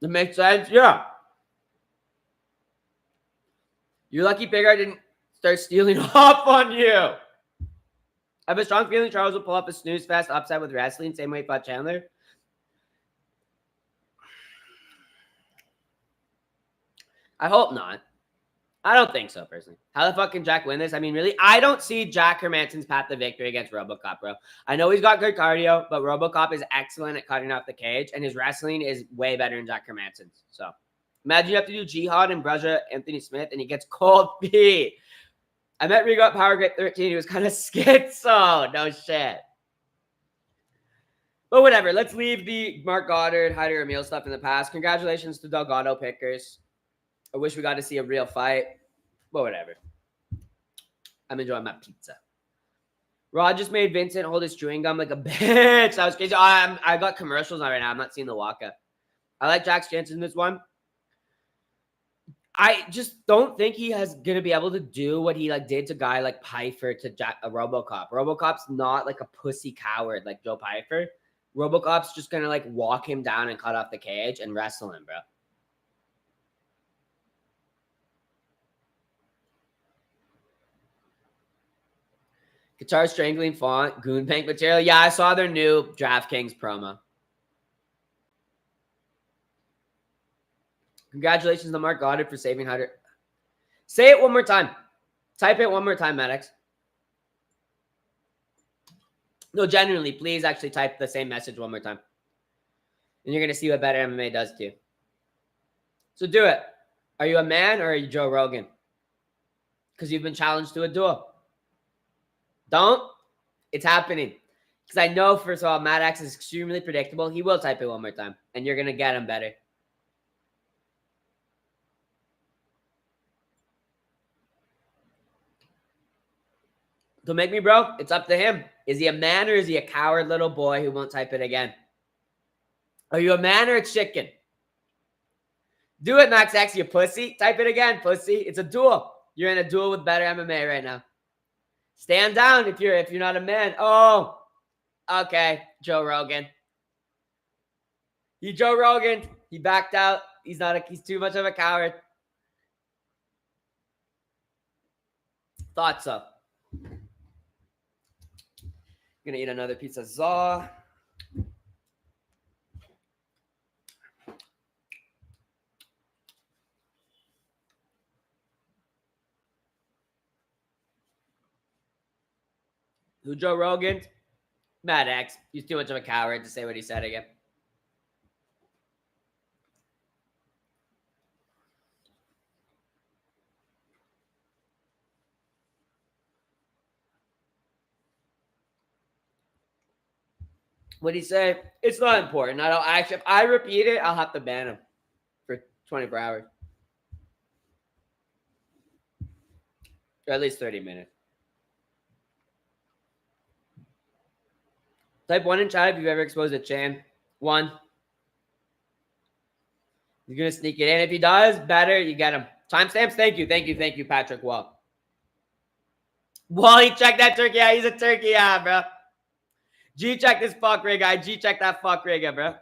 It makes sense. Yeah. You're lucky Bigard didn't start stealing off on you. I have a strong feeling Charles will pull up a snooze fest upset with wrestling, same way he fought Chandler. I hope not. I don't think so, personally. How the fuck can Jack win this? I mean, really? I don't see Jack Hermansson's path to victory against RoboCop, bro. I know he's got good cardio, but RoboCop is excellent at cutting off the cage, and his wrestling is way better than Jack Hermansson's. So, imagine you have to do Jihad and Braja Anthony Smith, and he gets cold feet. I met Rigo at Power Grade 13. He was kind of schizo. No shit. But whatever. Let's leave the Mark Goddard, Hyder Amil stuff in the past. Congratulations to Delgado pickers. I wish we got to see a real fight, but whatever. I'm enjoying my pizza. Rod just made Vincent hold his chewing gum like a bitch. That was crazy. I got commercials on right now. I'm not seeing the walk-up. I like Jack's chances in this one. I just don't think he has going to be able to do what he did to guy like Pfeiffer to RoboCop. RoboCop's not like a pussy coward like Joe Pfeiffer. RoboCop's just going to walk him down and cut off the cage and wrestle him, bro. Guitar strangling font, goon bank material. Yeah, I saw their new DraftKings promo. Congratulations to Mark Goddard for saving Hunter. Say it one more time. Type it one more time, Maddox. No, genuinely, please actually type the same message one more time. And you're going to see what better MMA does to you. So do it. Are you a man or are you Joe Rogan? Because you've been challenged to a duel. Don't. It's happening. Because I know, first of all, Maddox is extremely predictable. He will type it one more time. And you're going to get him better. Don't make me, bro. It's up to him. Is he a man or is he a coward little boy who won't type it again? Are you a man or a chicken? Do it, Max X, you pussy. Type it again, pussy. It's a duel. You're in a duel with better MMA right now. Stand down if you're not a man. Oh, okay. Joe Rogan. Joe Rogan. He backed out. He's too much of a coward. Thought so. Gonna eat another pizza Zaw. Who, Joe Rogan? Mad X. He's too much of a coward to say what he said again. What'd he say? It's not important. If I repeat it, I'll have to ban him for 24 hours. Or at least 30 minutes. Type 1 in chat if you've ever exposed a Chan. 1. He's going to sneak it in. If he does, better, you get him. Timestamps, thank you, Patrick Wall. Wally, check that turkey out. He's a turkey out, bro. G-check this fuck rig guy. G-check that fuck rig, bro.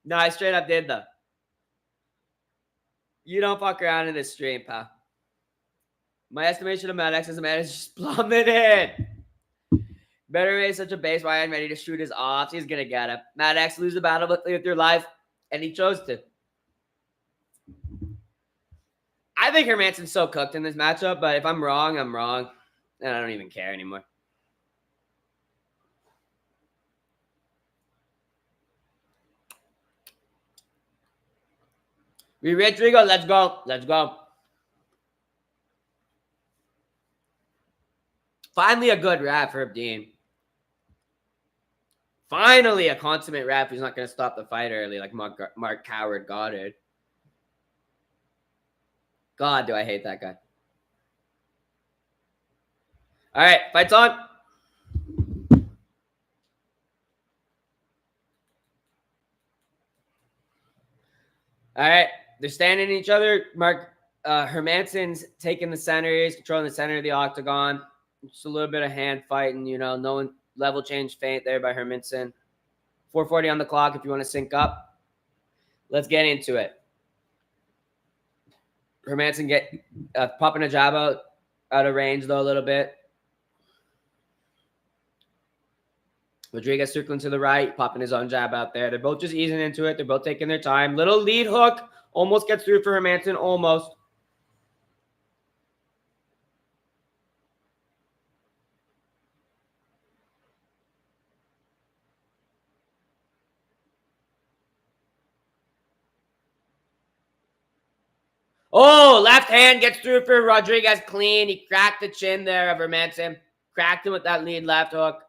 No, I straight up did, though. You don't fuck around in this stream, pal. My estimation of Mad X as a man is just plummeted. Better raise such a base why I'm ready to shoot his off. He's going to get him. Mad X lose the battle with your life, and he chose to. I think Hermansson's so cooked in this matchup, but if I'm wrong, I'm wrong. And I don't even care anymore. We rich Rigo. Let's go. Let's go. Finally a good rap for Dean. Finally a consummate rap who's not going to stop the fight early like Mark Coward Goddard. God, do I hate that guy. All right, fight's on. All right, they're standing each other. Hermansson's taking the center. He's controlling the center of the octagon. Just a little bit of hand fighting, no one level change feint there by Hermansson. 4:40 on the clock if you want to sync up. Let's get into it. Hermansson get popping a jab out of range, though, a little bit. Rodrigues circling to the right, popping his own jab out there. They're both just easing into it. They're both taking their time. Little lead hook. Almost gets through for Hermansson. Almost. Oh, left hand gets through for Rodrigues clean. He cracked the chin there of Hermansson. Cracked him with that lead left hook.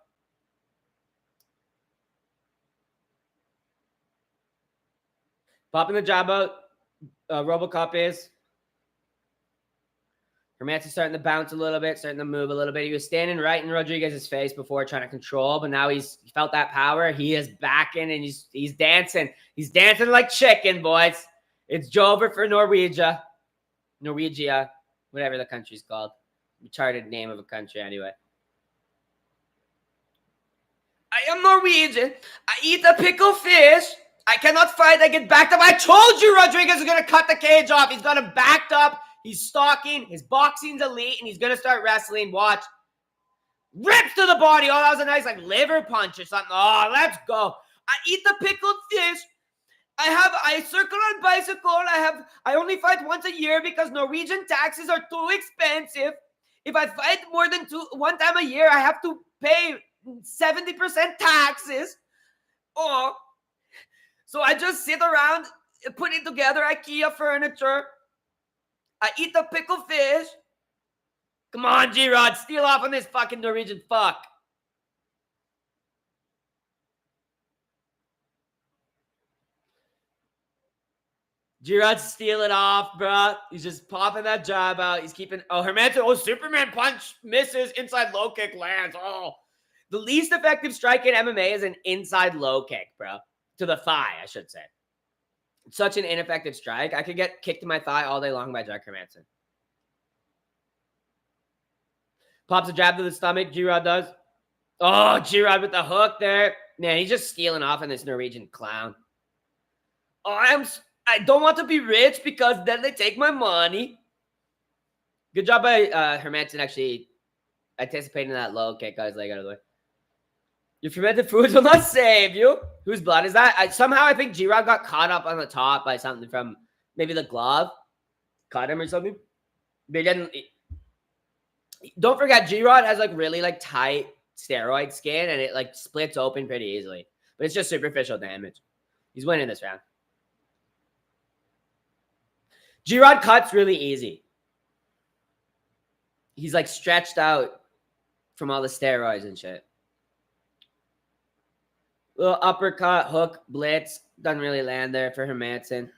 Popping the jab out. Robocop is. Hermansson starting to bounce a little bit, starting to move a little bit. He was standing right in Rodrigues' face before trying to control, but now he felt that power. He is backing and he's dancing. He's dancing like chicken, boys. It's Jover for Norwegia, whatever the country's called. Retarded name of a country anyway. I am Norwegian. I eat a pickled fish. I cannot fight. I get backed up. I told you Rodrigues is going to cut the cage off. He's got him backed up. He's stalking. His boxing's elite, and he's going to start wrestling. Watch. Rips to the body. Oh, that was a nice liver punch or something. Oh, let's go. I eat the pickled fish. I circle on bicycle. I only fight once a year because Norwegian taxes are too expensive. If I fight more than one time a year, I have to pay 70% taxes. Oh. So I just sit around putting together IKEA furniture. I eat the pickled fish. Come on, G-Rod. Steal off on this fucking Norwegian fuck. G-Rod's stealing off, bro. He's just popping that jab out. He's keeping... Oh, Hermansson. Oh, Superman punch misses. Inside low kick lands. Oh. The least effective strike in MMA is an inside low kick, bro. To the thigh, I should say. Such an ineffective strike. I could get kicked in my thigh all day long by Jack Hermansson. Pops a jab to the stomach. G-Rod does. Oh, G-Rod with the hook there. Man, he's just stealing off on this Norwegian clown. Oh, I don't want to be rich because then they take my money. Good job by Hermansson actually anticipating that low kick. Got his leg out of the way. Your fermented foods will not save you. Whose blood is that? Somehow I think G-Rod got caught up on the top by something from maybe the glove. Caught him or something. They didn't. Don't forget, G-Rod has really tight steroid skin and it splits open pretty easily. But it's just superficial damage. He's winning this round. G-Rod cuts really easy. He's stretched out from all the steroids and shit. Little uppercut, hook, blitz. Doesn't really land there for Hermansson.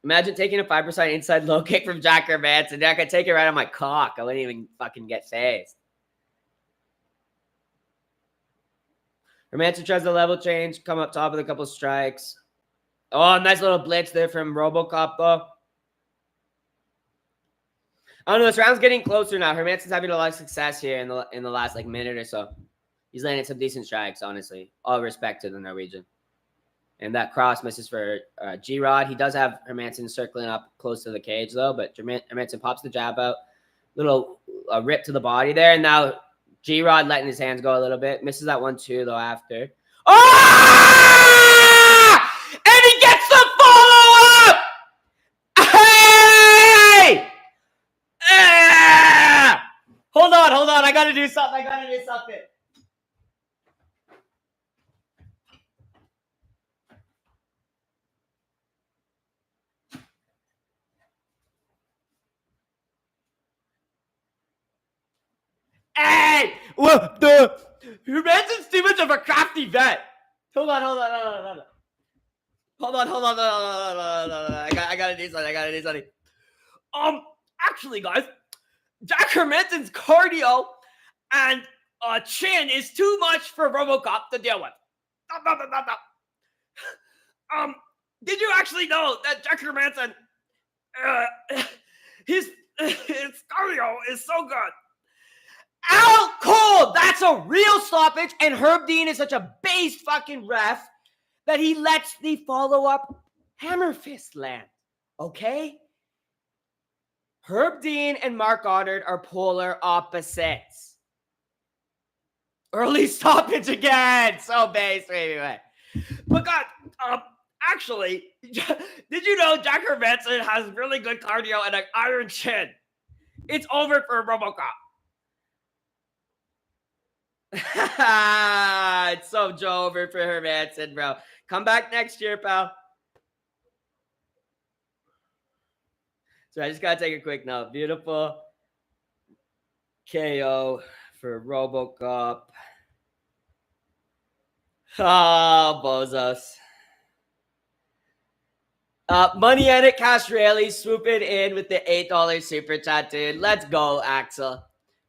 Imagine taking a 5% inside low kick from Jack Hermansson. I could take it right on my cock. I wouldn't even fucking get phased. Hermansson tries the level change. Come up top with a couple strikes. Oh, nice little blitz there from Robocop, though. I don't know. This round's getting closer now. Hermansson's having a lot of success here in the last minute or so. He's landing some decent strikes, honestly. All respect to the Norwegian. And that cross misses for G-Rod. He does have Hermansson circling up close to the cage, though. But Hermansson pops the jab out. Little rip to the body there. And now G-Rod letting his hands go a little bit. Misses that one, too, though, after. Oh! And he gets the follow-up! Hey! Hold on. I got to do something. Hey! What the? Hermansson's too much of a crafty vet. Hold on. I gotta do something. Actually, guys, Jack Hermansson's cardio and chin is too much for Robocop to deal with. Did you actually know that Jack Hermansson, his cardio is so good? Out cold! That's a real stoppage, and Herb Dean is such a base fucking ref that he lets the follow-up Hammer fist land. Okay? Herb Dean and Mark Goddard are polar opposites. Early stoppage again. So base, anyway. But God, actually, did you know Jack Hermansson has really good cardio and an iron chin? It's over for RoboCop. It's so over for Hermansson, bro. Come back next year, pal. So I just gotta take a quick note. Beautiful KO for RoboCop. Oh, bozos. Money in it, Cash Rayleigh swooping in with the $8 super chat, dude. Let's go, Axel.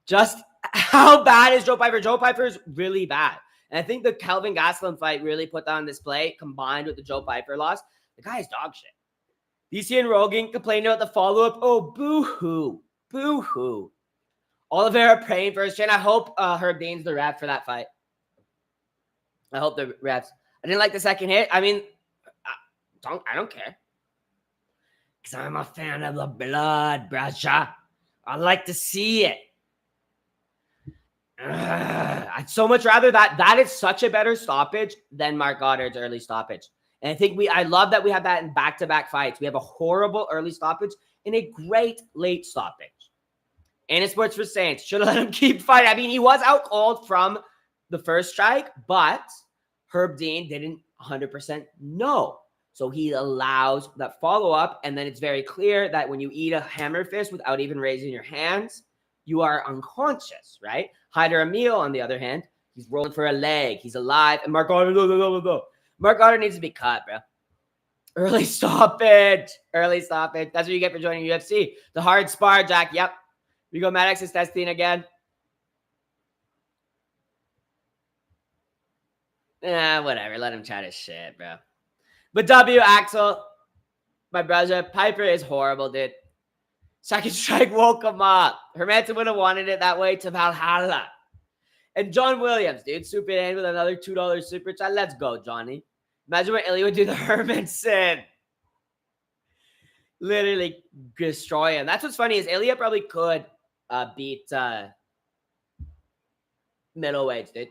Just how bad is Joe Piper? Joe Piper is really bad. And I think the Kelvin Gastelum fight really put that on display, combined with the Joe Piper loss. The guy is dog shit. DC and Rogan complaining about the follow-up. Oh, boo-hoo. Boo-hoo. Oliveira praying for his chin. I hope Herb Dean's the ref for that fight. I hope the refs. I didn't like the second hit. I mean, I don't care. Because I'm a fan of the blood, brasha. I like to see it. I'd so much rather that. That is such a better stoppage than Mark Goddard's early stoppage. And I think I love that we have that in back-to-back fights. We have a horrible early stoppage and a great late stoppage. And it's sports for Saints. Should have let him keep fighting. I mean, he was out cold from the first strike, but Herb Dean didn't 100% know. So he allows that follow-up, and then it's very clear that when you eat a hammer fist without even raising your hands, you are unconscious, right? Hyder Amil, on the other hand, he's rolling for a leg. He's alive. And Mark Goddard, Mark Goddard needs to be cut, bro. Early stoppage. Early stoppage. That's what you get for joining UFC. The hard spar, Jack. Yep. Rigo Maddox is testing again. Whatever. Let him chat his shit, bro. But W, Axel, my brother, Piper is horrible, dude. Second strike woke him up. Hermansson would have wanted it that way to Valhalla. And John Williams, dude, super in with another $2 super chat. Let's go, Johnny. Imagine what Ilya would do to Hermansson. Literally destroy him. That's what's funny is Ilya probably could beat middleweights, dude.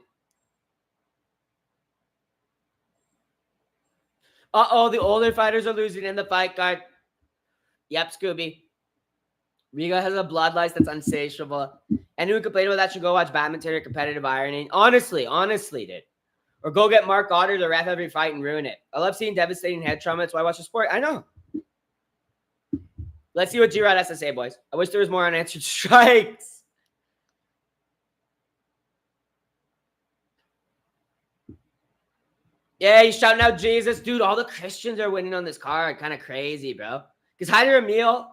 Uh-oh, the older fighters are losing in the fight card. Yep, Scooby. Rigo has a bloodlust that's insatiable. Anyone complain about that should go watch Badminton or Competitive Ironing. Honestly, dude. Or go get Mark Goddard to ref every fight and ruin it. I love seeing devastating head trauma. That's why I watch the sport. I know. Let's see what G-Rod has to say, boys. I wish there was more unanswered strikes. Yeah, he's shouting out Jesus. Dude, all the Christians are winning on this card. Kind of crazy, bro. Because Hyder Amil,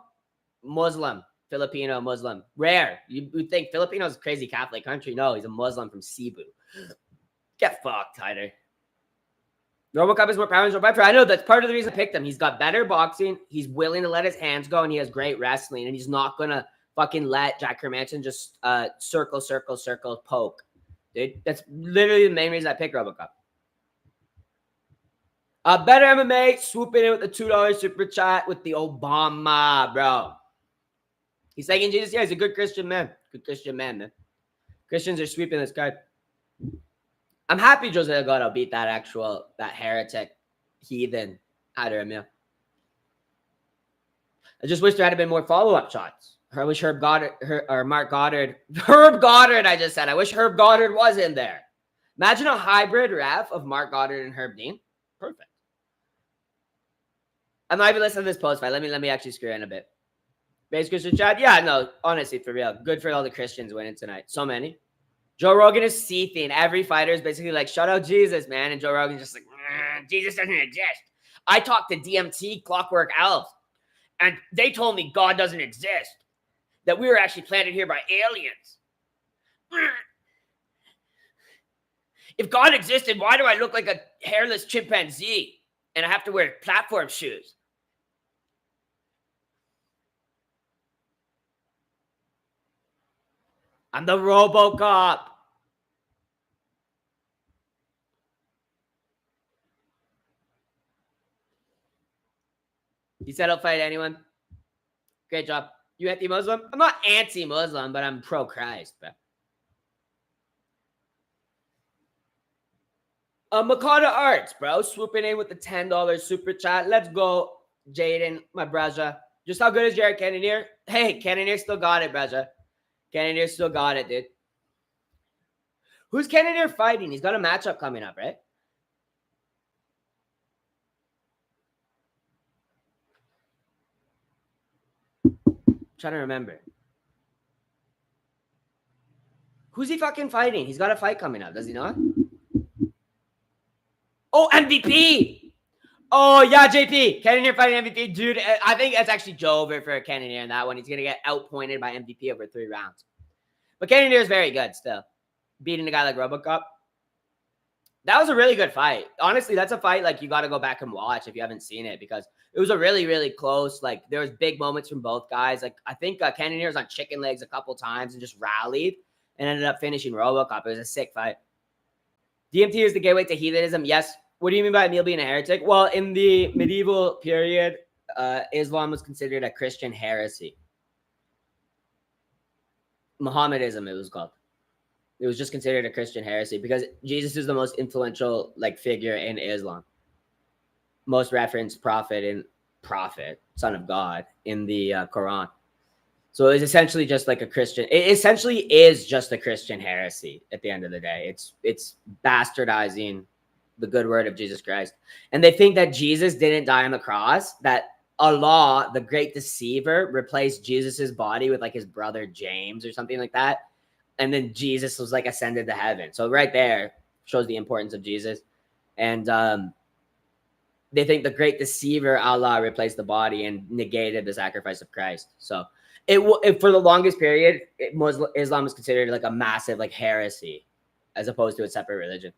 Muslim, Filipino Muslim. Rare. You would think Filipino's a crazy Catholic country. No, he's a Muslim from Cebu. Get fucked, Hyder. RoboCop is more power than Joe Piper. I know that's part of the reason I picked him. He's got better boxing. He's willing to let his hands go, and he has great wrestling. And he's not going to fucking let Jack Hermansson just circle, poke. Dude, that's literally the main reason I picked RoboCop. Better MMA, swooping in with the $2 super chat with the Obama, bro. He's thanking Jesus. Yeah, he's a good Christian man. Good Christian man, man. Christians are sweeping this card. I'm happy Jose Delgado beat that heretic, heathen, Hyder Amil. I just wish there had been more follow-up shots. I wish Herb Goddard, I just said. I wish Herb Goddard was in there. Imagine a hybrid ref of Mark Goddard and Herb Dean. Perfect. I'm not even listening to this post fight. Let me actually screw in a bit. Base Christian chat? Yeah, no, honestly, for real. Good for all the Christians winning tonight. So many. Joe Rogan is seething. Every fighter is basically like, shout out Jesus, man. And Joe Rogan's just like, Jesus doesn't exist. I talked to DMT, Clockwork Elves, and they told me God doesn't exist. That we were actually planted here by aliens. If God existed, why do I look like a hairless chimpanzee? And I have to wear platform shoes. I'm the RoboCop. He said he'll fight anyone. Great job. You anti-Muslim? I'm not anti-Muslim, but I'm pro-Christ, bro. Makata Arts, bro. Swooping in with the $10 super chat. Let's go, Jaden, my brother. Just how good is Jared Cannonier? Hey, Cannonier still got it, brother. Cannonier still got it, dude. Who's Cannonier fighting? He's got a matchup coming up, right? I'm trying to remember. Who's he fucking fighting? He's got a fight coming up, does he not? Oh, MVP! Oh, yeah, JP. Cannonier fighting MVP. Dude, I think that's actually Joe over for Cannonier in that one. He's going to get outpointed by MVP over 3 rounds. But Cannonier is very good still. Beating a guy like Robocop. That was a really good fight. Honestly, that's a fight like you got to go back and watch if you haven't seen it because it was a really, really close. Like there was big moments from both guys. Like I think Cannonier was on chicken legs a couple times and just rallied and ended up finishing Robocop. It was a sick fight. DMT is the gateway to heathenism. Yes. What do you mean by Amil being a heretic? Well, in the medieval period, Islam was considered a Christian heresy. Mohammedanism, it was called. It was just considered a Christian heresy because Jesus is the most influential figure in Islam. Most referenced prophet, son of God in the Quran. So it's essentially just like a Christian. It essentially is just a Christian heresy at the end of the day. It's bastardizing the good word of Jesus Christ. And they think that Jesus didn't die on the cross, that Allah, the great deceiver, replaced Jesus's body with like his brother James or something like that. And then Jesus was like ascended to heaven. So right there shows the importance of Jesus. And they think the great deceiver Allah replaced the body and negated the sacrifice of Christ. So it for the longest period, Islam was considered like a massive like heresy as opposed to a separate religion.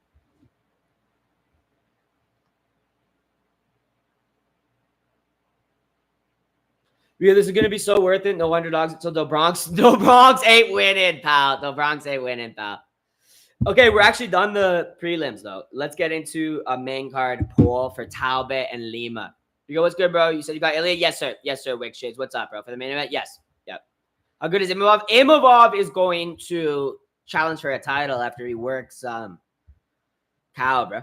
Yeah, this is going to be so worth it. No underdogs until the Bronx. No Bronx ain't winning, pal. The Bronx ain't winning, pal. Okay, we're actually done the prelims, though. Let's get into a main card poll for Talbott and Lima. You go, what's good, bro? You said you got Ilya? Yes, sir. Yes, sir, Wick Shades. What's up, bro? For the main event? Yes. Yep. How good is Imavov? Imavov is going to challenge for a title after he works Cow, bro.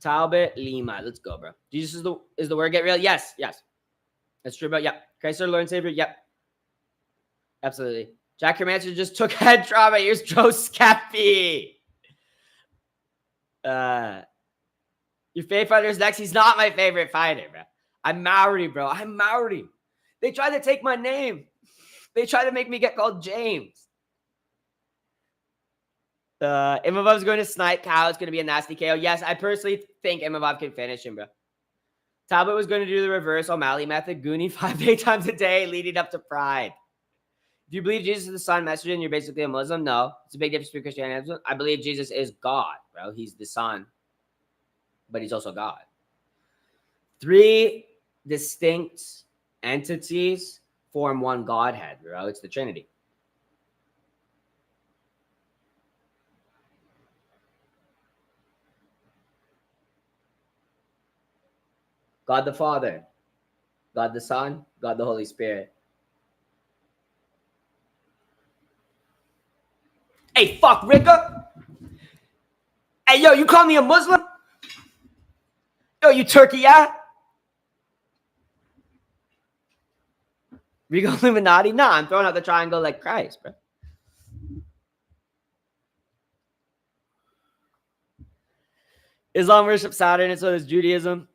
Talbot, Lima. Let's go, bro. Jesus is the word get real? Yes, yes. That's true, bro. Yep. Chrysler, Lord and Savior? Yep. Absolutely. Jack Hermansson just took head trauma. Here's Joe Skeppy. Your favorite fighter is next. He's not my favorite fighter, bro. I'm Maori, bro. I'm Maori. They tried to take my name. They tried to make me get called James. Imavov's going to snipe Cow. It's going to be a nasty KO. Yes, I personally think Imavov can finish him, bro. Talbot was going to do the reverse O'Malley method. Goonie 5 to 8 times a day leading up to Pride. Do you believe Jesus is the Son messenger and you're basically a Muslim? No. It's a big difference between Christianity and Muslim. I believe Jesus is God, bro. He's the Son, but he's also God. 3 distinct entities form one Godhead, bro. It's the Trinity. God the Father, God the Son, God the Holy Spirit. Hey, fuck, Rigo. Hey, yo, you call me a Muslim? Yo, you turkey, yeah? Rigo Illuminati? Nah, I'm throwing out the triangle like Christ, bro. Islam worships Saturn, and so does Judaism.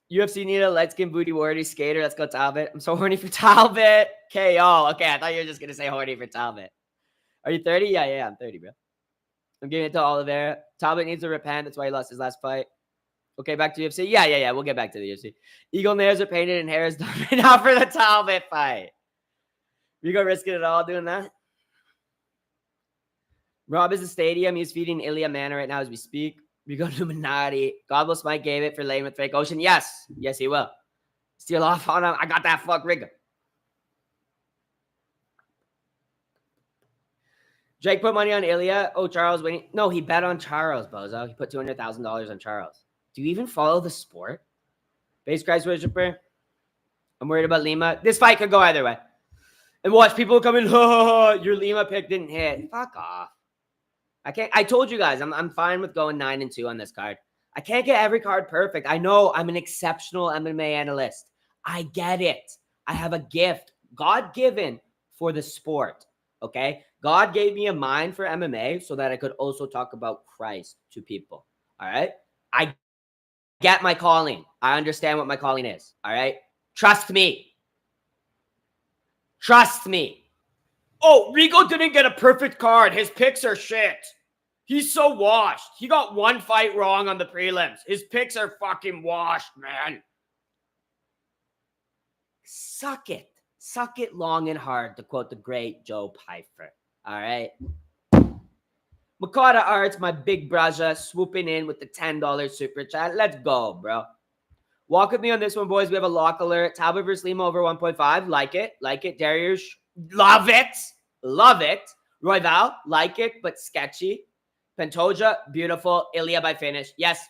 UFC need a light-skinned booty warrior skater. Let's go, Talbot. I'm so horny for Talbot. KO. Okay, I thought you were just going to say horny for Talbot. Are you 30? Yeah, I'm 30, bro. I'm giving it to Oliveira. Talbot needs to repent. That's why he lost his last fight. Okay, back to UFC. Yeah. We'll get back to the UFC. Eagle nails are painted and hair is done right now for the Talbot fight. We go risking it all doing that. Rob is the stadium. He's feeding Ilya Mana right now as we speak. We go to Illuminati. God bless Mike gave it for laying with Fake Ocean. Yes, he will. Steal off on him. I got that fuck Rigo. Jake put money on Ilya. Oh, Charles winning. No, he bet on Charles, bozo. He put $200,000 on Charles. Do you even follow the sport? Base Christ worshiper. I'm worried about Lima. This fight could go either way. And watch people come in. Your Lima pick didn't hit. Fuck off. I can't. I told you guys, I'm fine with going 9-2 on this card. I can't get every card perfect. I know I'm an exceptional MMA analyst. I get it. I have a gift, God-given, for the sport. Okay? God gave me a mind for MMA so that I could also talk about Christ to people. All right? I get my calling. I understand what my calling is. All right? Trust me. Trust me. Oh, Rigo didn't get a perfect card. His picks are shit. He's so washed. He got one fight wrong on the prelims. His picks are fucking washed, man. Suck it. Suck it long and hard, to quote the great Joe Pfeiffer. All right? Makata Arts, my big brother, swooping in with the $10 super chat. Let's go, bro. Walk with me on this one, boys. We have a lock alert. Talbott versus Lima over 1.5. Like it. Like it. Dariush. Love it. Love it. Royval. Like it, but sketchy. Pantoja. Beautiful. Ilya by finish. Yes.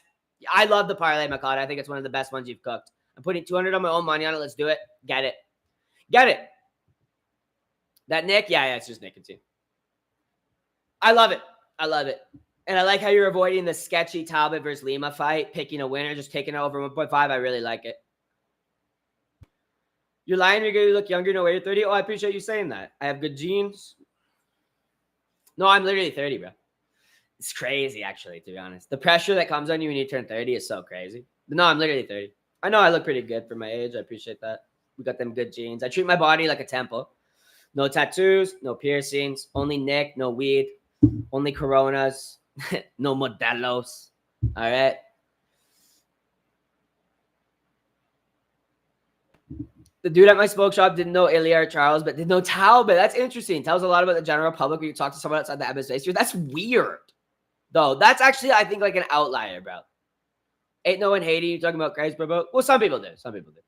I love the parlay, Makata. I think it's one of the best ones you've cooked. I'm putting 200 on my own money on it. Let's do it. Get it. Get it. That Nick? Yeah, it's just nicotine. I love it. I love it. And I like how you're avoiding the sketchy Talbott versus Lima fight, picking a winner, just taking it over 1.5. I really like it. You're lying. You're going to look younger. No way. You're 30. Oh, I appreciate you saying that. I have good genes. No, I'm literally 30, bro. It's crazy, actually, to be honest. The pressure that comes on you when you turn 30 is so crazy. But no, I'm literally 30. I know I look pretty good for my age. I appreciate that. We got them good genes. I treat my body like a temple. No tattoos, no piercings, only Nick, no weed, only Coronas, no Modelos. All right. The dude at my smoke shop didn't know Ilya or Charles, but did know Talbot. That's interesting. Tells a lot about the general public when you talk to someone outside the MMA sphere. That's weird, though. That's actually, I think, like an outlier, bro. Ain't no one hating you talking about Christ, bro. Well, some people do. Some people do.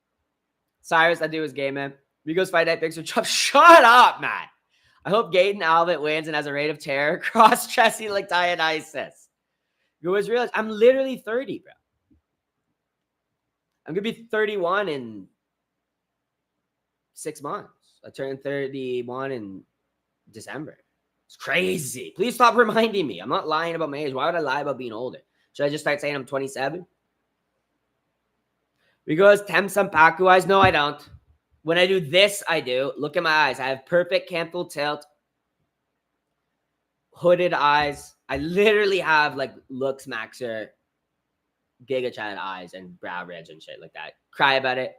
Cyrus, that dude was gay, man. Rigo's fight night picks are chopped. Shut up, man. I hope Gaten Albert wins and has a rate of terror. Cross-dressing like Dionysus. You always realize I'm literally 30, bro. I'm going to be 31 in 6 months. I turned 31 in December. It's crazy. Please stop reminding me. I'm not lying about my age. Why would I lie about being older? Should I just start saying I'm 27? Because Tem Sampaku eyes? No, I don't. When I do this, I do. Look at my eyes. I have perfect canthal tilt. Hooded eyes. I literally have like Lux Maxer, Giga Chad eyes and brow ridge and shit like that. Cry about it.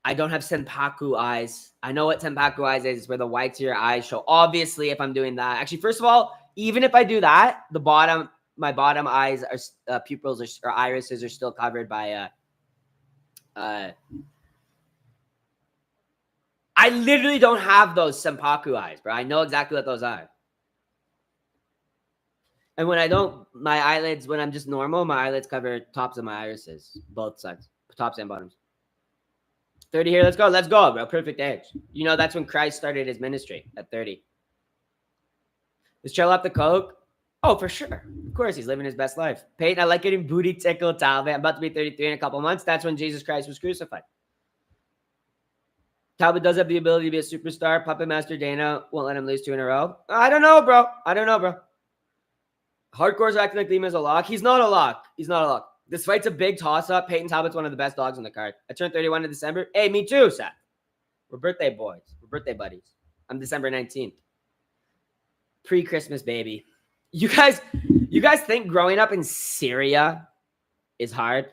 I don't have Senpaku eyes. I know what Senpaku eyes is, where the whites of your eyes show. Obviously, if I'm doing that. Actually, first of all, even if I do that, my bottom eyes are pupils or irises are still covered by I literally don't have those Senpaku eyes, bro. I know exactly what those are. And when I don't, my eyelids, when I'm just normal, my eyelids cover tops of my irises, both sides, tops and bottoms. 30 here. Let's go. Let's go, bro. Perfect age. You know, that's when Christ started his ministry, at 30. Is Chill up the coke? Oh, for sure. Of course, he's living his best life. Peyton, I like getting booty tickled, Talbot. I'm about to be 33 in a couple months. That's when Jesus Christ was crucified. Talbot does have the ability to be a superstar. Puppet Master Dana won't let him lose 2 in a row. I don't know, bro. I don't know, bro. Hardcore's acting like Lima's a lock. He's not a lock. He's not a lock. This fight's a big toss-up. Peyton Talbot's one of the best dogs on the card. I turned 31 in December. Hey, me too, Seth. We're birthday boys. We're birthday buddies. I'm December 19th. Pre-Christmas, baby. You guys think growing up in Syria is hard?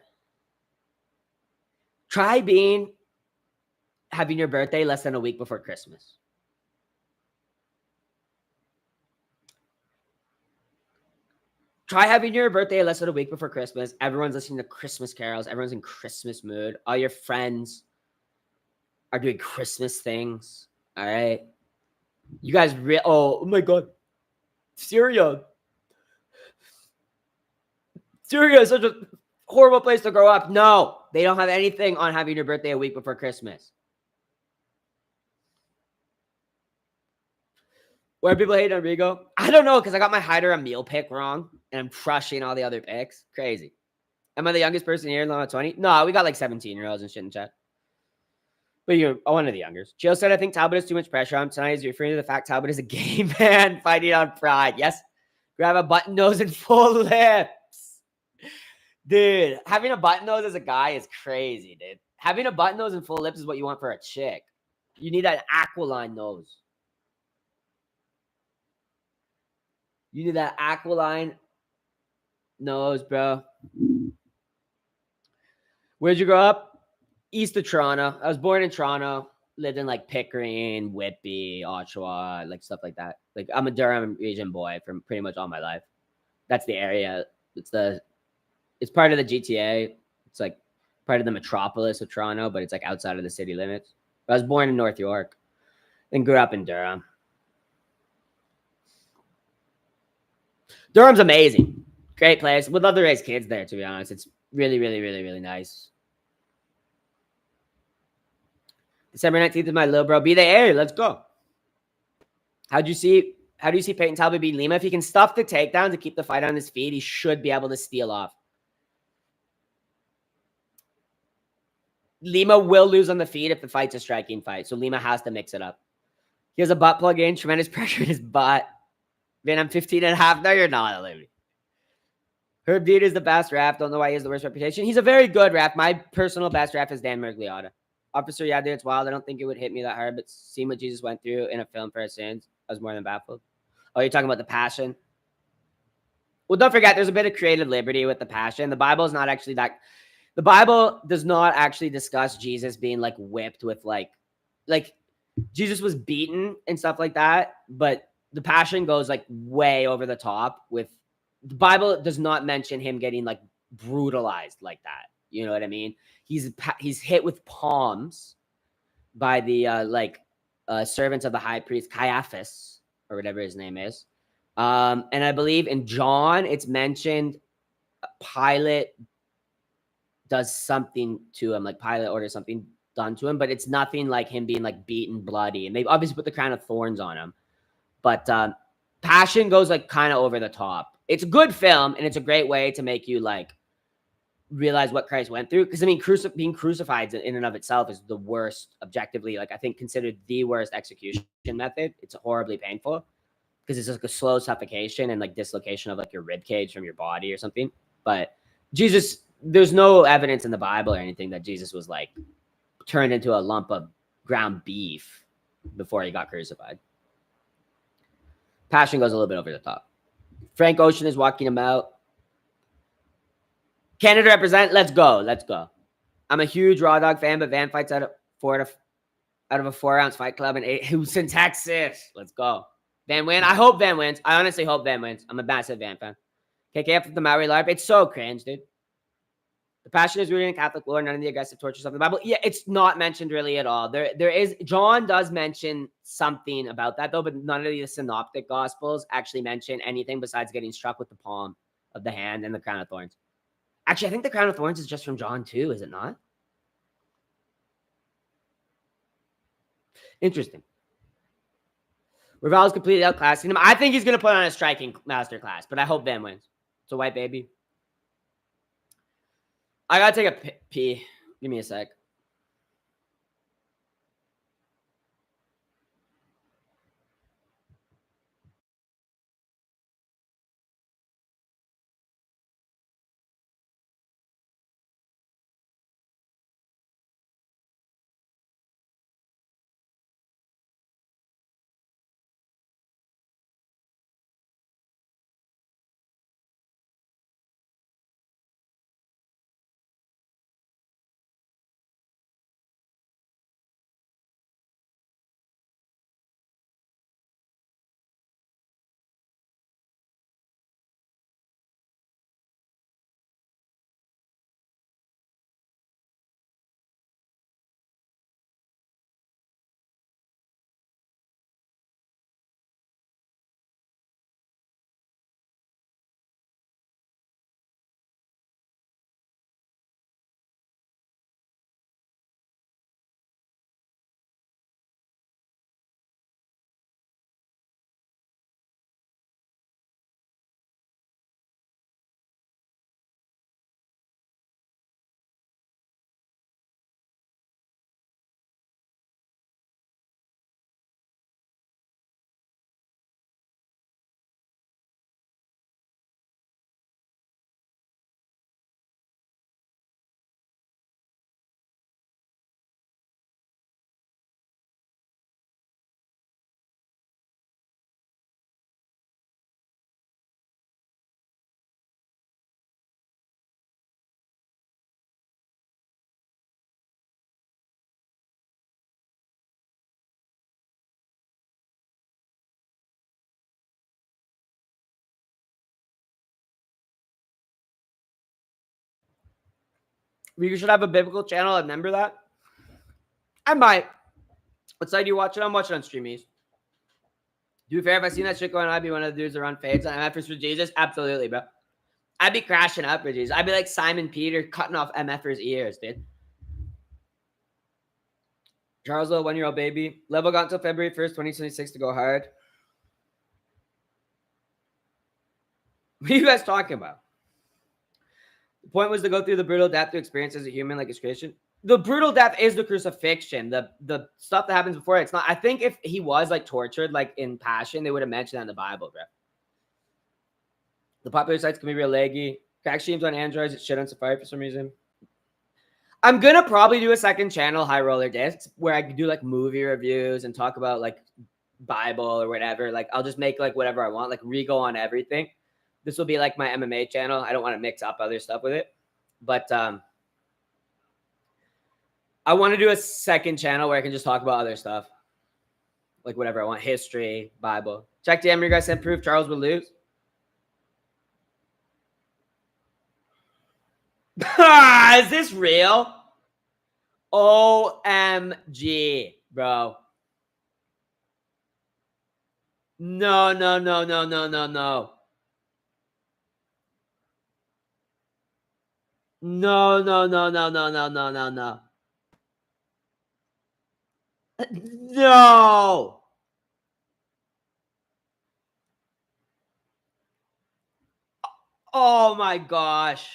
Try having your birthday less than a week before Christmas. Try having your birthday less than a week before Christmas. Everyone's listening to Christmas carols. Everyone's in Christmas mood. All your friends are doing Christmas things. All right. You guys, oh my God. Syria is such a horrible place to grow up. No, they don't have anything on having your birthday a week before Christmas. Where people hate on Rigo? I don't know, because I got my Hyder Amil pick wrong, and I'm crushing all the other picks. Crazy. Am I the youngest person here in Lima 20? No, we got like 17-year-olds and shit in chat. But you're one of the youngers. Jill said, I think Talbott has too much pressure on him tonight. Is referring to the fact Talbott is a gay man fighting on pride. Yes. Grab a button nose and full lips. Dude, having a button nose as a guy is crazy, dude. Having a button nose and full lips is what you want for a chick. You need that aquiline nose. You need that aquiline nose, bro. Where'd you grow up? East of Toronto. I was born in Toronto. Lived in like Pickering, Whitby, Oshawa, like stuff like that. Like I'm a Durham region boy from pretty much all my life. That's the area. It's part of the GTA. It's like part of the metropolis of Toronto, but it's like outside of the city limits. But I was born in North York, then grew up in Durham. Durham's amazing. Great place. Would love to raise kids there, to be honest. It's really, really, really, really nice. December 19th is my little bro. Be the air. Let's go. How do you see Peyton Talbott beat Lima? If he can stuff the takedown to keep the fight on his feet, he should be able to steal off. Lima will lose on the feet if the fight's a striking fight. So Lima has to mix it up. He has a butt plug in. Tremendous pressure in his butt. Man, I'm 15 and a half. No, you're not, Oliveira. Herb Deed is the best ref. Don't know why he has the worst reputation. He's a very good ref. My personal best ref is Dan Mergliotta. Officer, yeah, dude, it's wild. I don't think it would hit me that hard, but seeing what Jesus went through in a film for his sins, I was more than baffled. Oh, you're talking about the passion? Well, don't forget, there's a bit of creative liberty with the passion. The Bible is not actually that. The Bible does not actually discuss Jesus being like whipped with like Jesus was beaten and stuff like that, but the passion goes like way over the top with the Bible does not mention him getting like brutalized like that. You know what I mean? He's hit with palms by the servants of the high priest Caiaphas or whatever his name is. And I believe in John it's mentioned Pilate does something to him, like Pilate orders something done to him, but it's nothing like him being like beaten bloody. And they obviously put the crown of thorns on him. But passion goes like kind of over the top. It's a good film, and it's a great way to make you like realize what Christ went through. Because I mean, being crucified in and of itself is the worst, objectively, like I think considered the worst execution method. It's horribly painful because it's like a slow suffocation and like dislocation of like your rib cage from your body or something. But Jesus, there's no evidence in the Bible or anything that Jesus was like turned into a lump of ground beef before he got crucified. Passion goes a little bit over the top. Frank Ocean is walking him out. Canada represent. Let's go. Let's go. I'm a huge Raw Dog fan, but Van fights out of a 4-ounce fight club in Houston, Texas. Let's go. Van win. I hope Van wins. I honestly hope Van wins. I'm a massive Van fan. KKF with the Maori LARP. It's so cringe, dude. The passion is rooted in Catholic lore, none of the aggressive torture stuff in the Bible. Yeah, it's not mentioned really at all. There is John does mention something about that though, but none of the synoptic gospels actually mention anything besides getting struck with the palm of the hand and the crown of thorns. Actually, I think the crown of thorns is just from John too, is it not? Interesting. Royval is completely outclassing him. I think he's going to put on a striking masterclass, but I hope Van wins. It's a white baby. I got to take a pee. Give me a sec. We should have a biblical channel. Remember that? I might. What side do you watch it on? Watch it on Streamies. To be fair, if I seen that shit going on, I'd be one of the dudes that run fades on MFers for Jesus. Absolutely, bro. I'd be crashing up for Jesus. I'd be like Simon Peter cutting off MFers' ears, dude. Charles, little 1-year-old baby. Level got until February 1st, 2026 to go hard. What are you guys talking about? The point was to go through the brutal death to experience as a human, like his creation. The brutal death is the crucifixion. The stuff that happens before it's not. I think if he was like tortured, like in Passion, they would have mentioned that in the Bible, bro. The popular sites can be real laggy. Crack streams on Androids, it's shit on Safari for some reason. I'm gonna probably do a second channel, High Roller Discs, where I can do like movie reviews and talk about like Bible or whatever. Like I'll just make like whatever I want, like Rigo on everything. This will be like my MMA channel. I don't want to mix up other stuff with it, but I want to do a second channel where I can just talk about other stuff, like whatever I want, history, Bible. Check DM, you guys sent proof Charles will lose. Is this real? OMG, bro. No. No. No. Oh my gosh.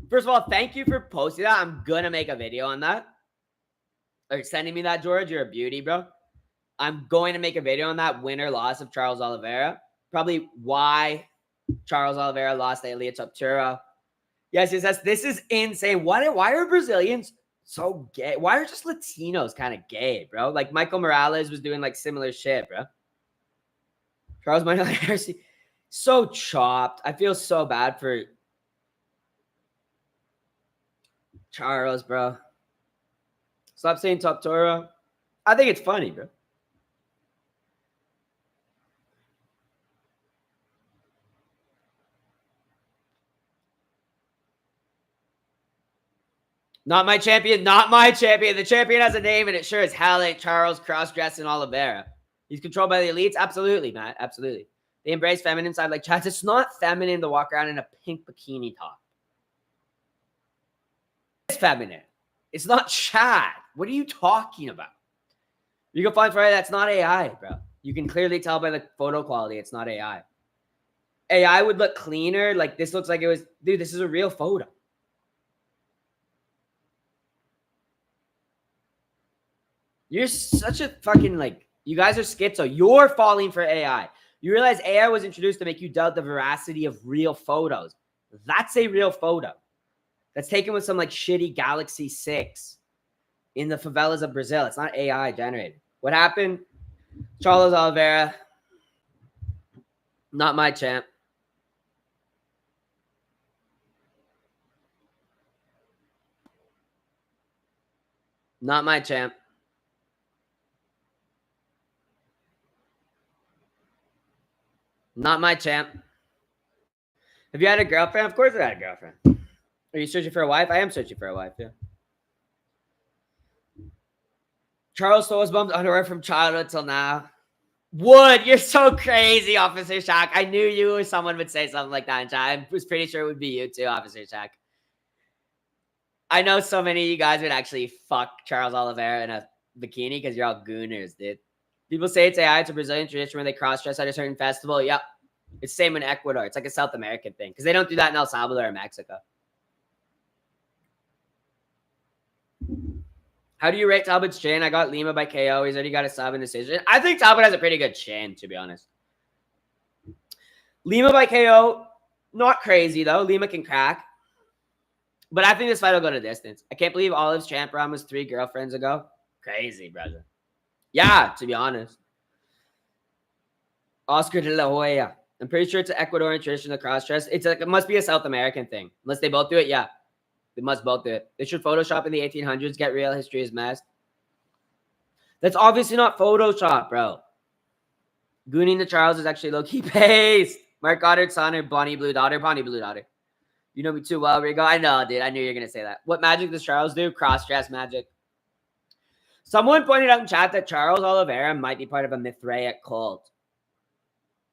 First of all, thank you for posting that. I'm going to make a video on that. Or sending me that, George. You're a beauty, bro. I'm going to make a video on that winner loss of Charles Oliveira. Probably why Charles Oliveira lost to Elia Topuria. Yes. This is insane. Why are Brazilians so gay? Why are just Latinos kind of gay, bro? Like Michael Morales was doing like similar shit, bro. Charles Oliveira, so chopped. I feel so bad for Charles, bro. Stop saying Topuria. I think it's funny, bro. Not my champion. Not my champion. The champion has a name, and it sure as hell ain't Charles cross-dressing Oliveira. He's controlled by the elites. Absolutely, Matt. Absolutely. They embrace feminine side like Chad. It's not feminine to walk around in a pink bikini top. It's feminine. It's not Chad. What are you talking about? You can find Friday. That's not AI, bro. You can clearly tell by the photo quality it's not AI. AI would look cleaner. Like this looks like it was, dude, this is a real photo. You're such a fucking like, you guys are schizo. You're falling for AI. You realize AI was introduced to make you doubt the veracity of real photos. That's a real photo. That's taken with some like shitty Galaxy 6 in the favelas of Brazil. It's not AI generated. What happened? Charles Oliveira. Not my champ. Not my champ. Not my champ. Have you had a girlfriend? Of course I had a girlfriend. Are you searching for a wife? I am searching for a wife, yeah. Charles Stolzbaum's underwear from childhood till now. Wood, you're so crazy, Officer Shack. I knew you or someone would say something like that in chat. I was pretty sure it would be you too, Officer Shack. I know so many of you guys would actually fuck Charles Oliveira in a bikini because you're all gooners, dude. People say it's AI. It's a Brazilian tradition where they cross-dress at a certain festival. Yep. It's the same in Ecuador. It's like a South American thing because they don't do that in El Salvador or Mexico. How do you rate Talbot's chin? I got Lima by KO. He's already got a sub in decision. I think Talbot has a pretty good chin, to be honest. Lima by KO, not crazy, though. Lima can crack. But I think this fight will go to distance. I can't believe Olive's champ run was 3 girlfriends ago. Crazy, brother. Yeah, to be honest. Oscar de la Hoya. I'm pretty sure it's an Ecuadorian tradition of cross-dress. It's like, it must be a South American thing. Unless they both do it, yeah. They must both do it. They should Photoshop in the 1800s. Get real. History is messed. That's obviously not Photoshop, bro. Gooning the Charles is actually low-key paste. Mark Goddard's son or Bonnie Blue Daughter. Bonnie Blue Daughter. You know me too well, Rigo. I know, dude. I knew you were going to say that. What magic does Charles do? Cross-dress magic. Someone pointed out in chat that Charles Oliveira might be part of a Mithraic cult.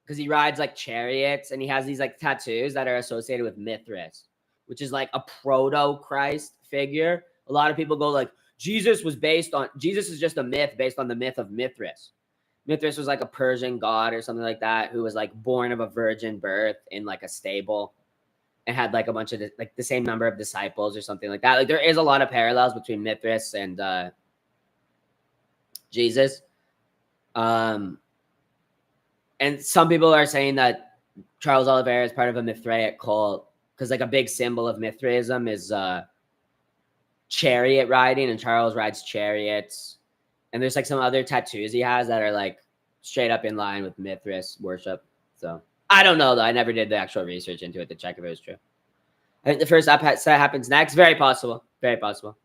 Because he rides like chariots and he has these like tattoos that are associated with Mithras, which is like a proto-Christ figure. A lot of people go like, Jesus is just a myth based on the myth of Mithras. Mithras was like a Persian god or something like that who was like born of a virgin birth in like a stable and had like a bunch of like the same number of disciples or something like that. Like there is a lot of parallels between Mithras and Jesus. And some people are saying that Charles Oliveira is part of a Mithraic cult because like a big symbol of Mithraism is chariot riding, and Charles rides chariots. And there's like some other tattoos he has that are like straight up in line with Mithras worship. So I don't know though. I never did the actual research into it to check if it was true. I think the first upset happens next. Very possible. Very possible.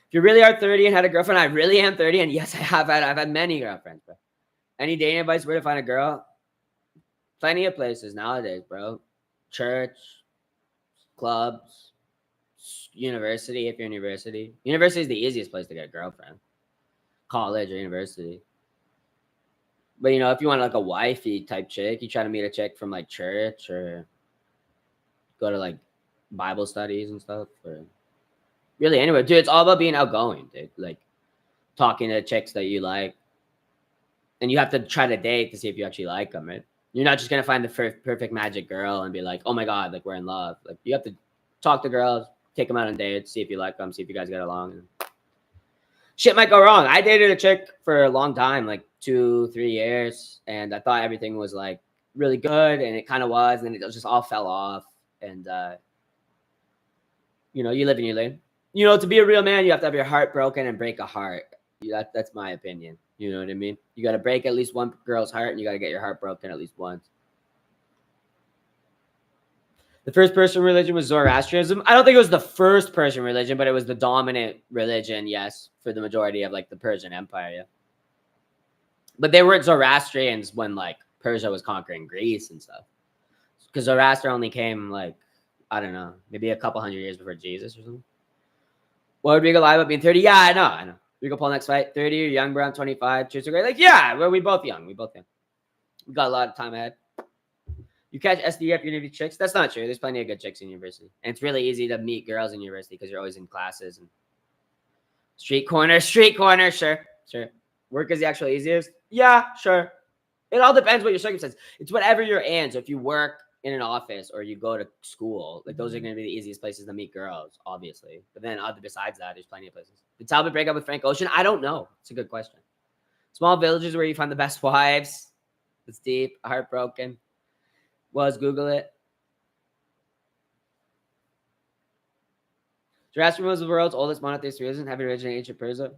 If you really are 30 and had a girlfriend, I really am 30, and yes, I've had many girlfriends, bro. Any dating advice where to find a girl? Plenty of places nowadays, bro. Church, clubs, university, if you're in university. University is the easiest place to get a girlfriend. College or university. But, you know, if you want like a wifey type chick, you try to meet a chick from like church or go to like Bible studies and stuff. Or really anywhere. Dude, it's all about being outgoing, dude. Like talking to chicks that you like. And you have to try to date to see if you actually like them, right? You're not just going to find the perfect magic girl and be like, oh my God, like we're in love. Like you have to talk to girls, take them out on dates, see if you like them, see if you guys get along. Shit might go wrong. I dated a chick for a long time, like 2-3 years. And I thought everything was like really good. And it kind of was. And it just all fell off. And, you know, you live and you learn. You know, to be a real man, you have to have your heart broken and break a heart. That's my opinion. You know what I mean? You got to break at least one girl's heart, and you got to get your heart broken at least once. The first Persian religion was Zoroastrianism. I don't think it was the first Persian religion, but it was the dominant religion, yes, for the majority of like the Persian Empire. Yeah. But they weren't Zoroastrians when like Persia was conquering Greece and stuff. Because Zoroaster only came like, I don't know, maybe a couple hundred years before Jesus or something. What would Rigo lie about being 30? Yeah, I know. Rigo Paul next fight. 30, you're young, bro. I'm 25. Cheers to great. Like, yeah, well, we both young. We got a lot of time ahead. You catch SDF university chicks? That's not true. There's plenty of good chicks in university. And it's really easy to meet girls in university because you're always in classes. And street corner. Sure. Work is the actual easiest? Yeah, sure. It all depends what your circumstance. It's whatever you're in. So if you work in an office or you go to school, like those are going to be the easiest places to meet girls, obviously. But then besides that, there's plenty of places. Did Talbott break up with Frank Ocean? I don't know. It's a good question. Small villages where you find the best wives. It's deep. Heartbroken. Google it. Zoroastrianism was the world's oldest monotheistic religion, having originated in ancient Persia.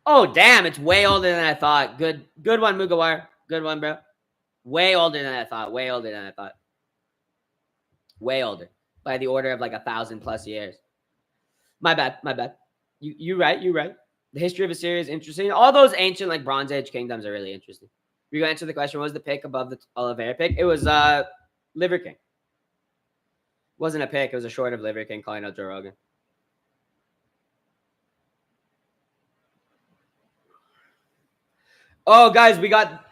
Oh, damn. It's way older than I thought. Good one, Mugawar. Good one, bro. Way older than I thought. Way older. By the order of like 1,000+ years. My bad. You right. The history of Assyria is interesting. All those ancient like Bronze Age kingdoms are really interesting. You're going to answer the question, what was the pick above the Oliveira pick? It was Liver King. It wasn't a pick. It was a short of Liver King calling out Joe Rogan. Oh, guys, we got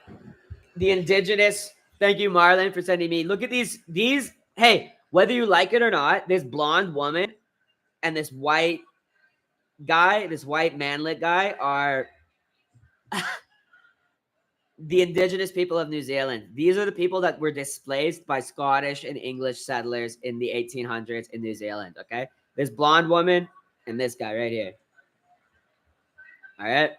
the indigenous. Thank you, Marlon, for sending me. Look at these. Hey, whether you like it or not, this blonde woman and this white guy, this white manlet guy are the indigenous people of New Zealand. These are the people that were displaced by Scottish and English settlers in the 1800s in New Zealand, okay? This blonde woman and this guy right here. All right?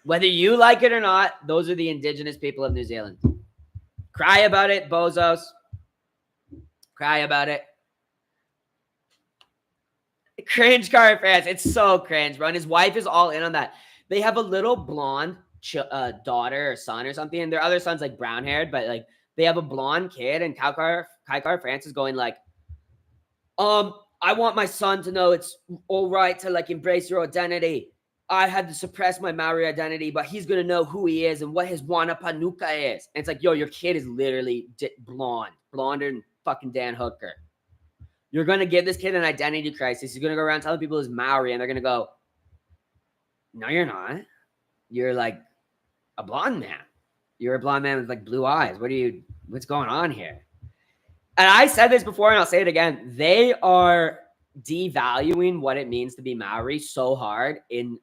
Whether you like it or not, those are the indigenous people of New Zealand. Cry about it, bozos. Cry about it. Cringe car fans. It's so cringe, bro. And his wife is all in on that. They have a little blonde daughter or son or something, and their other son's like brown haired, but like they have a blonde kid, and Kaikar France is going like, I want my son to know it's all right to like embrace your identity. I had to suppress my Maori identity, but he's gonna know who he is and what his Wana Panuka is. And it's like, yo, your kid is literally blonder than fucking Dan Hooker. You're gonna give this kid an identity crisis. He's gonna go around telling people he's Maori, and they're gonna go, "No, you're not. You're like a blonde man. You're a blonde man with like blue eyes. What's going on here?" And I said this before, and I'll say it again. They are devaluing what it means to be Maori so hard in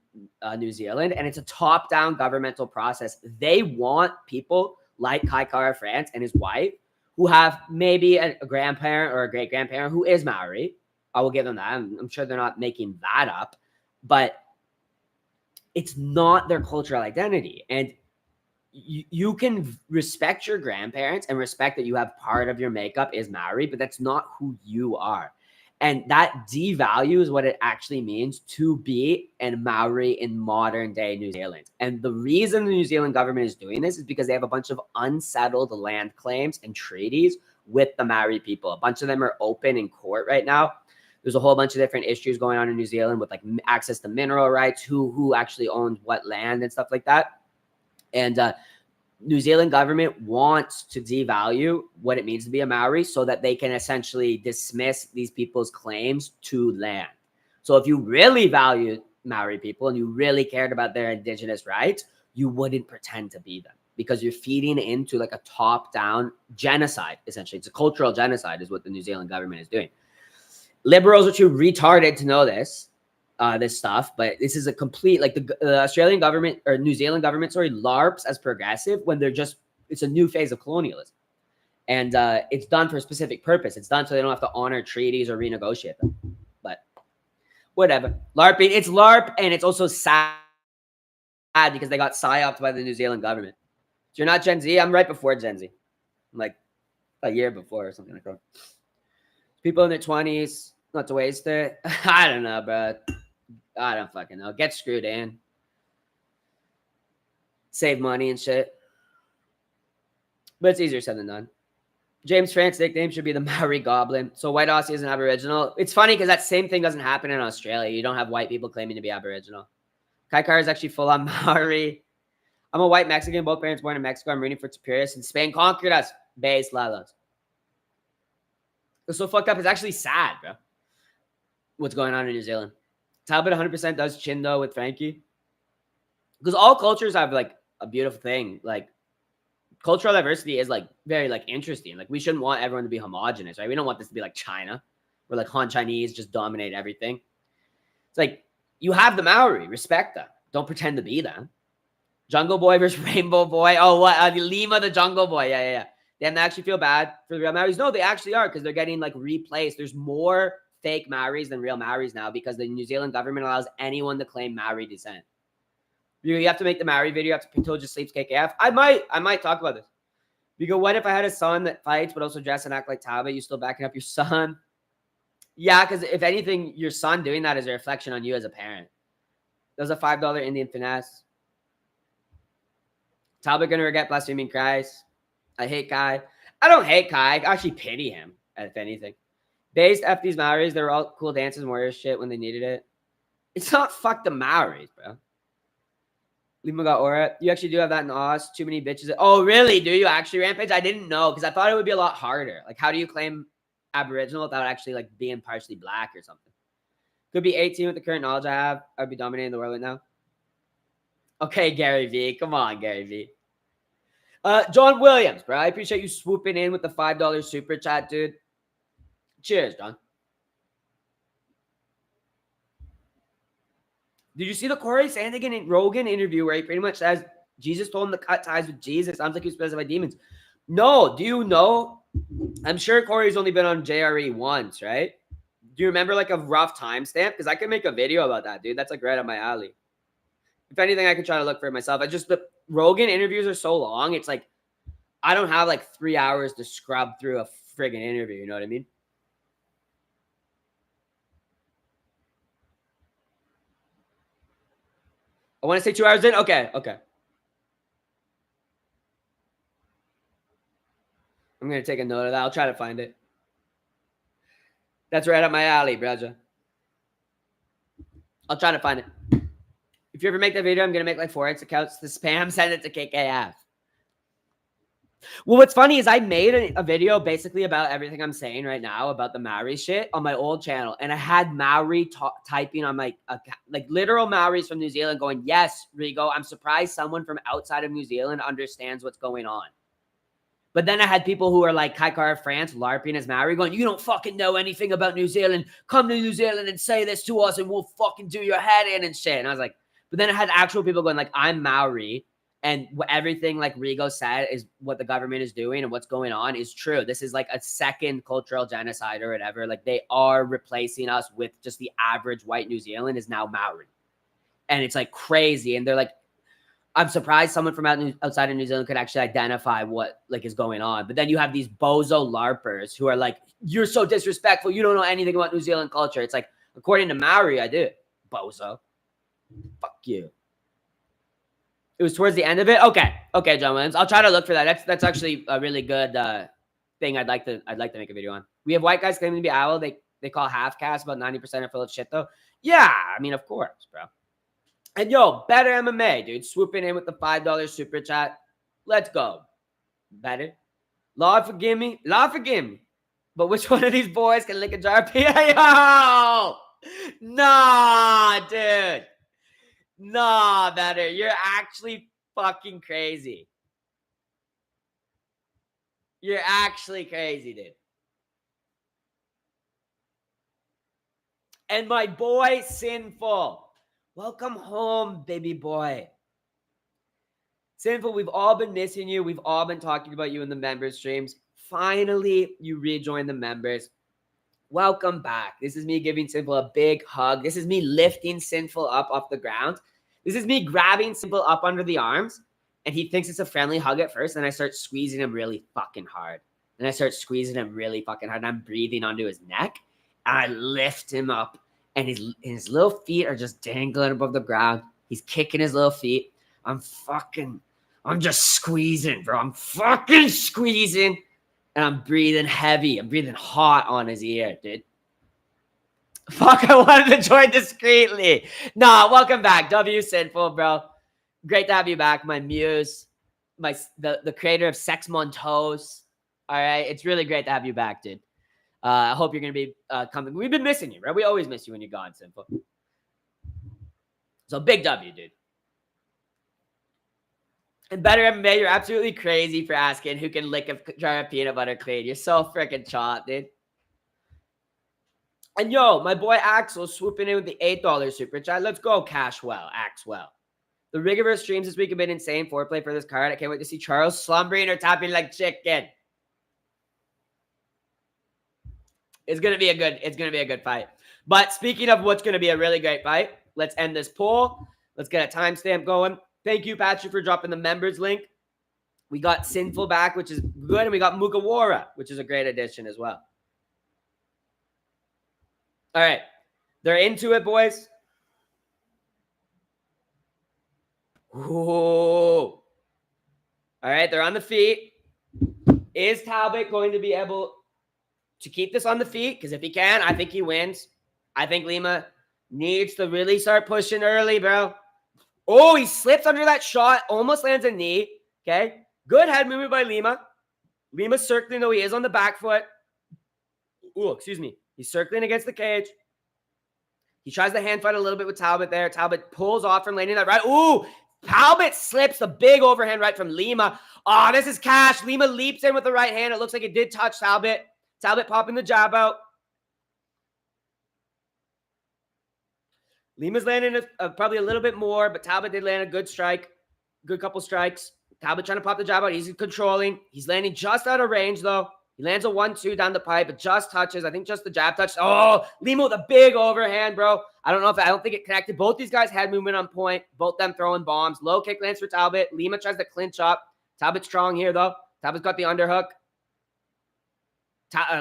New Zealand, and it's a top-down governmental process. They want people like Kai Kara France and his wife who have maybe a grandparent or a great-grandparent who is Maori. I will give them that. I'm sure they're not making that up, but it's not their cultural identity. And you can respect your grandparents and respect that you have part of your makeup is Maori, but that's not who you are. And that devalues what it actually means to be a Maori in modern day New Zealand. And the reason the New Zealand government is doing this is because they have a bunch of unsettled land claims and treaties with the Maori people. A bunch of them are open in court right now. There's a whole bunch of different issues going on in New Zealand with like access to mineral rights, who actually owns what land and stuff like that. And New Zealand government wants to devalue what it means to be a Maori so that they can essentially dismiss these people's claims to land. So if you really value Maori people and you really cared about their indigenous rights, you wouldn't pretend to be them because you're feeding into like a top-down genocide, essentially. It's a cultural genocide is what the New Zealand government is doing. Liberals are too retarded to know this stuff, but this is a complete, like the Australian government or New Zealand government, LARPs as progressive when it's a new phase of colonialism. And it's done for a specific purpose. It's done so they don't have to honor treaties or renegotiate them. But whatever. LARPing, it's LARP, and it's also sad because they got psyoped by the New Zealand government. So you're not Gen Z? I'm right before Gen Z. I'm like a year before or something like that. People in their 20s, not to waste it. I don't know, bro. I don't fucking know. Get screwed in. Save money and shit. But it's easier said than done. James France's nickname should be the Maori Goblin. So White Aussie is an Aboriginal. It's funny because that same thing doesn't happen in Australia. You don't have white people claiming to be Aboriginal. Kaikar is actually full on Maori. I'm a white Mexican. Both parents born in Mexico. I'm rooting for Topuria since Spain conquered us. Bays, Lalos. It's so fucked up. It's actually sad, bro. What's going on in New Zealand. Talbott 100% does Chindo with Frankie. Because all cultures have like a beautiful thing. Like cultural diversity is like very like interesting. Like we shouldn't want everyone to be homogenous, right? We don't want this to be like China, where like Han Chinese just dominate everything. It's like you have the Maori, respect them. Don't pretend to be them. Jungle Boy versus Rainbow Boy. Oh, what? Lima the Jungle Boy. Yeah. They actually feel bad for the real Maoris. No, they actually are because they're getting like replaced. There's more fake Maoris than real Maoris now because the New Zealand government allows anyone to claim Maori descent. You have to make the Maori video. You have to Pantoja sleeps KKF. I might talk about this. You go, what if I had a son that fights but also dress and act like Talbott? You still backing up your son? Yeah, because if anything, your son doing that is a reflection on you as a parent. There's a $5 Indian finesse. Talbot gonna regret blaspheming Christ. I hate Kai. I don't hate Kai. I actually pity him, if anything. Based F these Maoris, they were all cool dances and warrior shit when they needed it. It's not fuck the Maoris, bro. Lima got aura. You actually do have that in Oz. Too many bitches. Oh, really? Do you actually, Rampage? I didn't know because I thought it would be a lot harder. Like, how do you claim Aboriginal without actually like being partially black or something? Could be 18 with the current knowledge I have. I'd be dominating the world right now. Okay, Gary V. Come on, Gary V. John Williams, bro. I appreciate you swooping in with the $5 super chat, dude. Cheers, John. Did you see the Corey Sandhagen and Rogan interview where he pretty much says Jesus told him to cut ties with Jesus? Sounds like he was possessed by demons. No, do you know? I'm sure Corey's only been on JRE once, right? Do you remember like a rough timestamp? Because I could make a video about that, dude. That's like right up my alley. If anything, I could try to look for it myself. The Rogan interviews are so long. It's like I don't have like 3 hours to scrub through a friggin' interview. You know what I mean? I want to say 2 hours in. Okay. I'm going to take a note of that. I'll try to find it. That's right up my alley, brother. I'll try to find it. If you ever make that video, I'm going to make like 4X accounts to spam, send it to KKF. Well, what's funny is I made a video basically about everything I'm saying right now about the Maori shit on my old channel. And I had Maori typing on my, like literal Maoris from New Zealand going, yes, Rigo, I'm surprised someone from outside of New Zealand understands what's going on. But then I had people who are like Kaikara France LARPing as Maori going, you don't fucking know anything about New Zealand. Come to New Zealand and say this to us and we'll fucking do your head in and shit. And I was like, but then I had actual people going like, I'm Maori. And everything like Rigo said is what the government is doing and what's going on is true. This is like a second cultural genocide or whatever. Like they are replacing us with just the average white New Zealand is now Maori. And it's like crazy. And they're like, I'm surprised someone from outside of New Zealand could actually identify what like is going on. But then you have these bozo LARPers who are like, you're so disrespectful. You don't know anything about New Zealand culture. It's like, according to Maori, I do. Bozo. Fuck you. It was towards the end of it. Okay, John Williams. I'll try to look for that. That's actually a really good thing. I'd like to make a video on. We have white guys claiming to be owl. They call half cast about 90% are full of shit though. Yeah, I mean of course, bro. And yo, better MMA, dude. Swooping in with the $5 super chat. Let's go. Better. Lord forgive me. But which one of these boys can lick a jar of pee? Yo! Nah, dude. Nah, better. You're actually fucking crazy. You're actually crazy, dude. And my boy, Sinful. Welcome home, baby boy. Sinful, we've all been missing you. We've all been talking about you in the member streams. Finally, you rejoined the members. Welcome back. This is me giving Sinful a big hug. This is me lifting Sinful up off the ground. This is me grabbing Sinful up under the arms, and he thinks it's a friendly hug at first, and I start squeezing him really fucking hard. And I'm breathing onto his neck, and I lift him up, and his little feet are just dangling above the ground. He's kicking his little feet. I'm just squeezing, bro. I'm fucking squeezing, and I'm breathing heavy. I'm breathing hot on his ear, dude. Fuck, I wanted to join discreetly. Nah, welcome back. W Sinful, bro. Great to have you back. My muse, the creator of Sex Montos. All right. It's really great to have you back, dude. I hope you're going to be coming. We've been missing you, right? We always miss you when you're gone, Sinful. So big W, dude. And better MMA, you're absolutely crazy for asking who can lick a jar of peanut butter clean. You're so freaking chopped, dude. And yo, my boy Axel swooping in with the $8 super chat. Let's go, Cashwell, Axwell. The Rigoverse streams this week have been insane. Foreplay for this card. I can't wait to see Charles slumbering or tapping like chicken. It's gonna be a good fight. But speaking of what's gonna be a really great fight, let's end this poll. Let's get a timestamp going. Thank you, Patrick, for dropping the members link. We got Sinful back, which is good, and we got Mukawara, which is a great addition as well. All right. They're into it, boys. Ooh. All right. They're on the feet. Is Talbott going to be able to keep this on the feet? Because if he can, I think he wins. I think Lima needs to really start pushing early, bro. Oh, he slips under that shot. Almost lands a knee. Okay. Good head movement by Lima. Lima's circling, though he is on the back foot. Ooh, excuse me. He's circling against the cage. He tries to hand fight a little bit with Talbott there. Talbott pulls off from landing that right. Ooh, Talbott slips the big overhand right from Lima. Oh, this is cash. Lima leaps in with the right hand. It looks like it did touch Talbott. Talbott popping the jab out. Lima's landing probably a little bit more, but Talbott did land a good strike. Good couple strikes. Talbott trying to pop the jab out. He's controlling. He's landing just out of range, though. He lands a 1-2 down the pipe, but just touches. I think just the jab touch. Oh, Lima with a big overhand, bro. I don't think it connected. Both these guys had movement on point. Both them throwing bombs. Low kick lands for Talbott. Lima tries to clinch up. Talbot strong here, though. Talbot's got the underhook.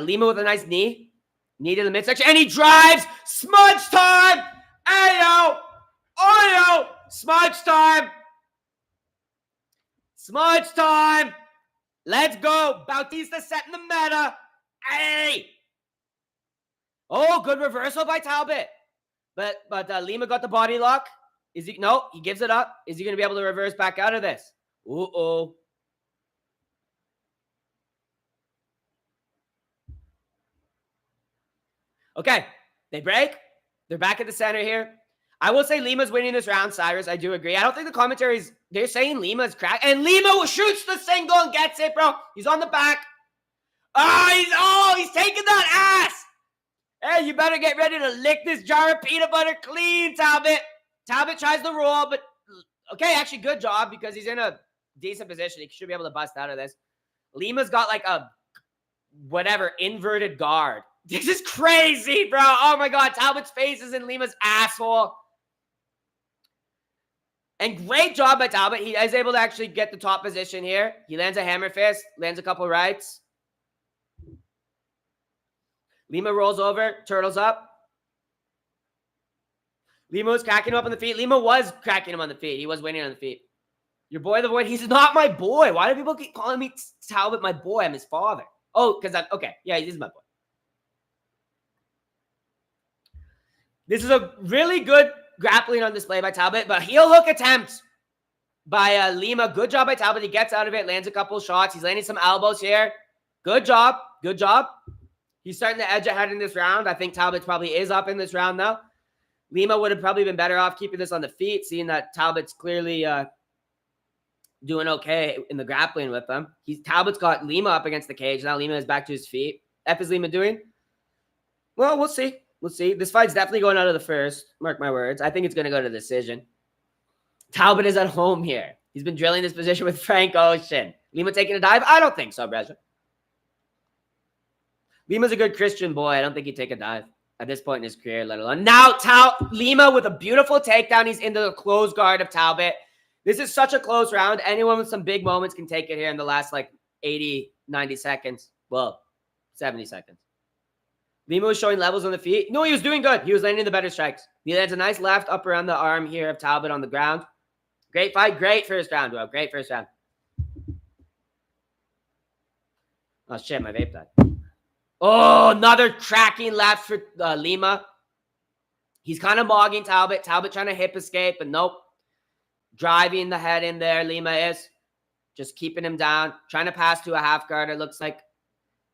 Lima with a nice knee. Knee to the midsection. And he drives. Smudge time. Ayo. Ayo. Smudge time. Smudge time. Let's go. Bautista setting the meta. Hey. Oh, good reversal by Talbot. But Lima got the body lock. Is he? No, he gives it up. Is he going to be able to reverse back out of this? Uh-oh. Okay, they break. They're back at the center here. I will say Lima's winning this round, Cyrus. I do agree. I don't think the commentaries, they're saying Lima's cracked. And Lima shoots the single and gets it, bro. He's on the back. He's taking that ass. Hey, you better get ready to lick this jar of peanut butter clean, Talbot. Talbot tries the roll, but okay, actually good job because he's in a decent position. He should be able to bust out of this. Lima's got like a whatever inverted guard. This is crazy, bro. Oh my God, Talbot's face is in Lima's asshole. And great job by Talbot. He is able to actually get the top position here. He lands a hammer fist, lands a couple rights. Lima rolls over, turtles up. Lima was cracking him up on the feet. Lima was cracking him on the feet. He was winning on the feet. Your boy, the void. He's not my boy. Why do people keep calling me Talbot my boy? I'm his father. Oh, because I'm okay. Yeah, he's my boy. This is a really good grappling on display by Talbot, but heel hook attempt by Lima. Good job by Talbot. He gets out of it, lands a couple shots. He's landing some elbows here. Good job. Good job. He's starting to edge ahead in this round. I think Talbot probably is up in this round now. Lima would have probably been better off keeping this on the feet, seeing that Talbot's clearly doing okay in the grappling with him. Talbot's got Lima up against the cage. Now Lima is back to his feet. F is Lima doing? Well, we'll see. We'll see. This fight's definitely going out of the first. Mark my words. I think it's going to go to decision. Talbot is at home here. He's been drilling this position with Frank Ocean. Lima taking a dive? I don't think so, Brezza. Lima's a good Christian boy. I don't think he'd take a dive at this point in his career, let alone. Now, Lima with a beautiful takedown. He's into the close guard of Talbot. This is such a close round. Anyone with some big moments can take it here in the last, 80, 90 seconds. Well, 70 seconds. Lima was showing levels on the feet. No, he was doing good. He was landing the better strikes. He lands a nice left up around the arm here of Talbot on the ground. Great fight. Great first round, bro. Great first round. Oh, shit. My vape died. Oh, another cracking left for Lima. He's kind of mogging Talbot. Talbot trying to hip escape, but nope. Driving the head in there, Lima is. Just keeping him down. Trying to pass to a half guard, it looks like.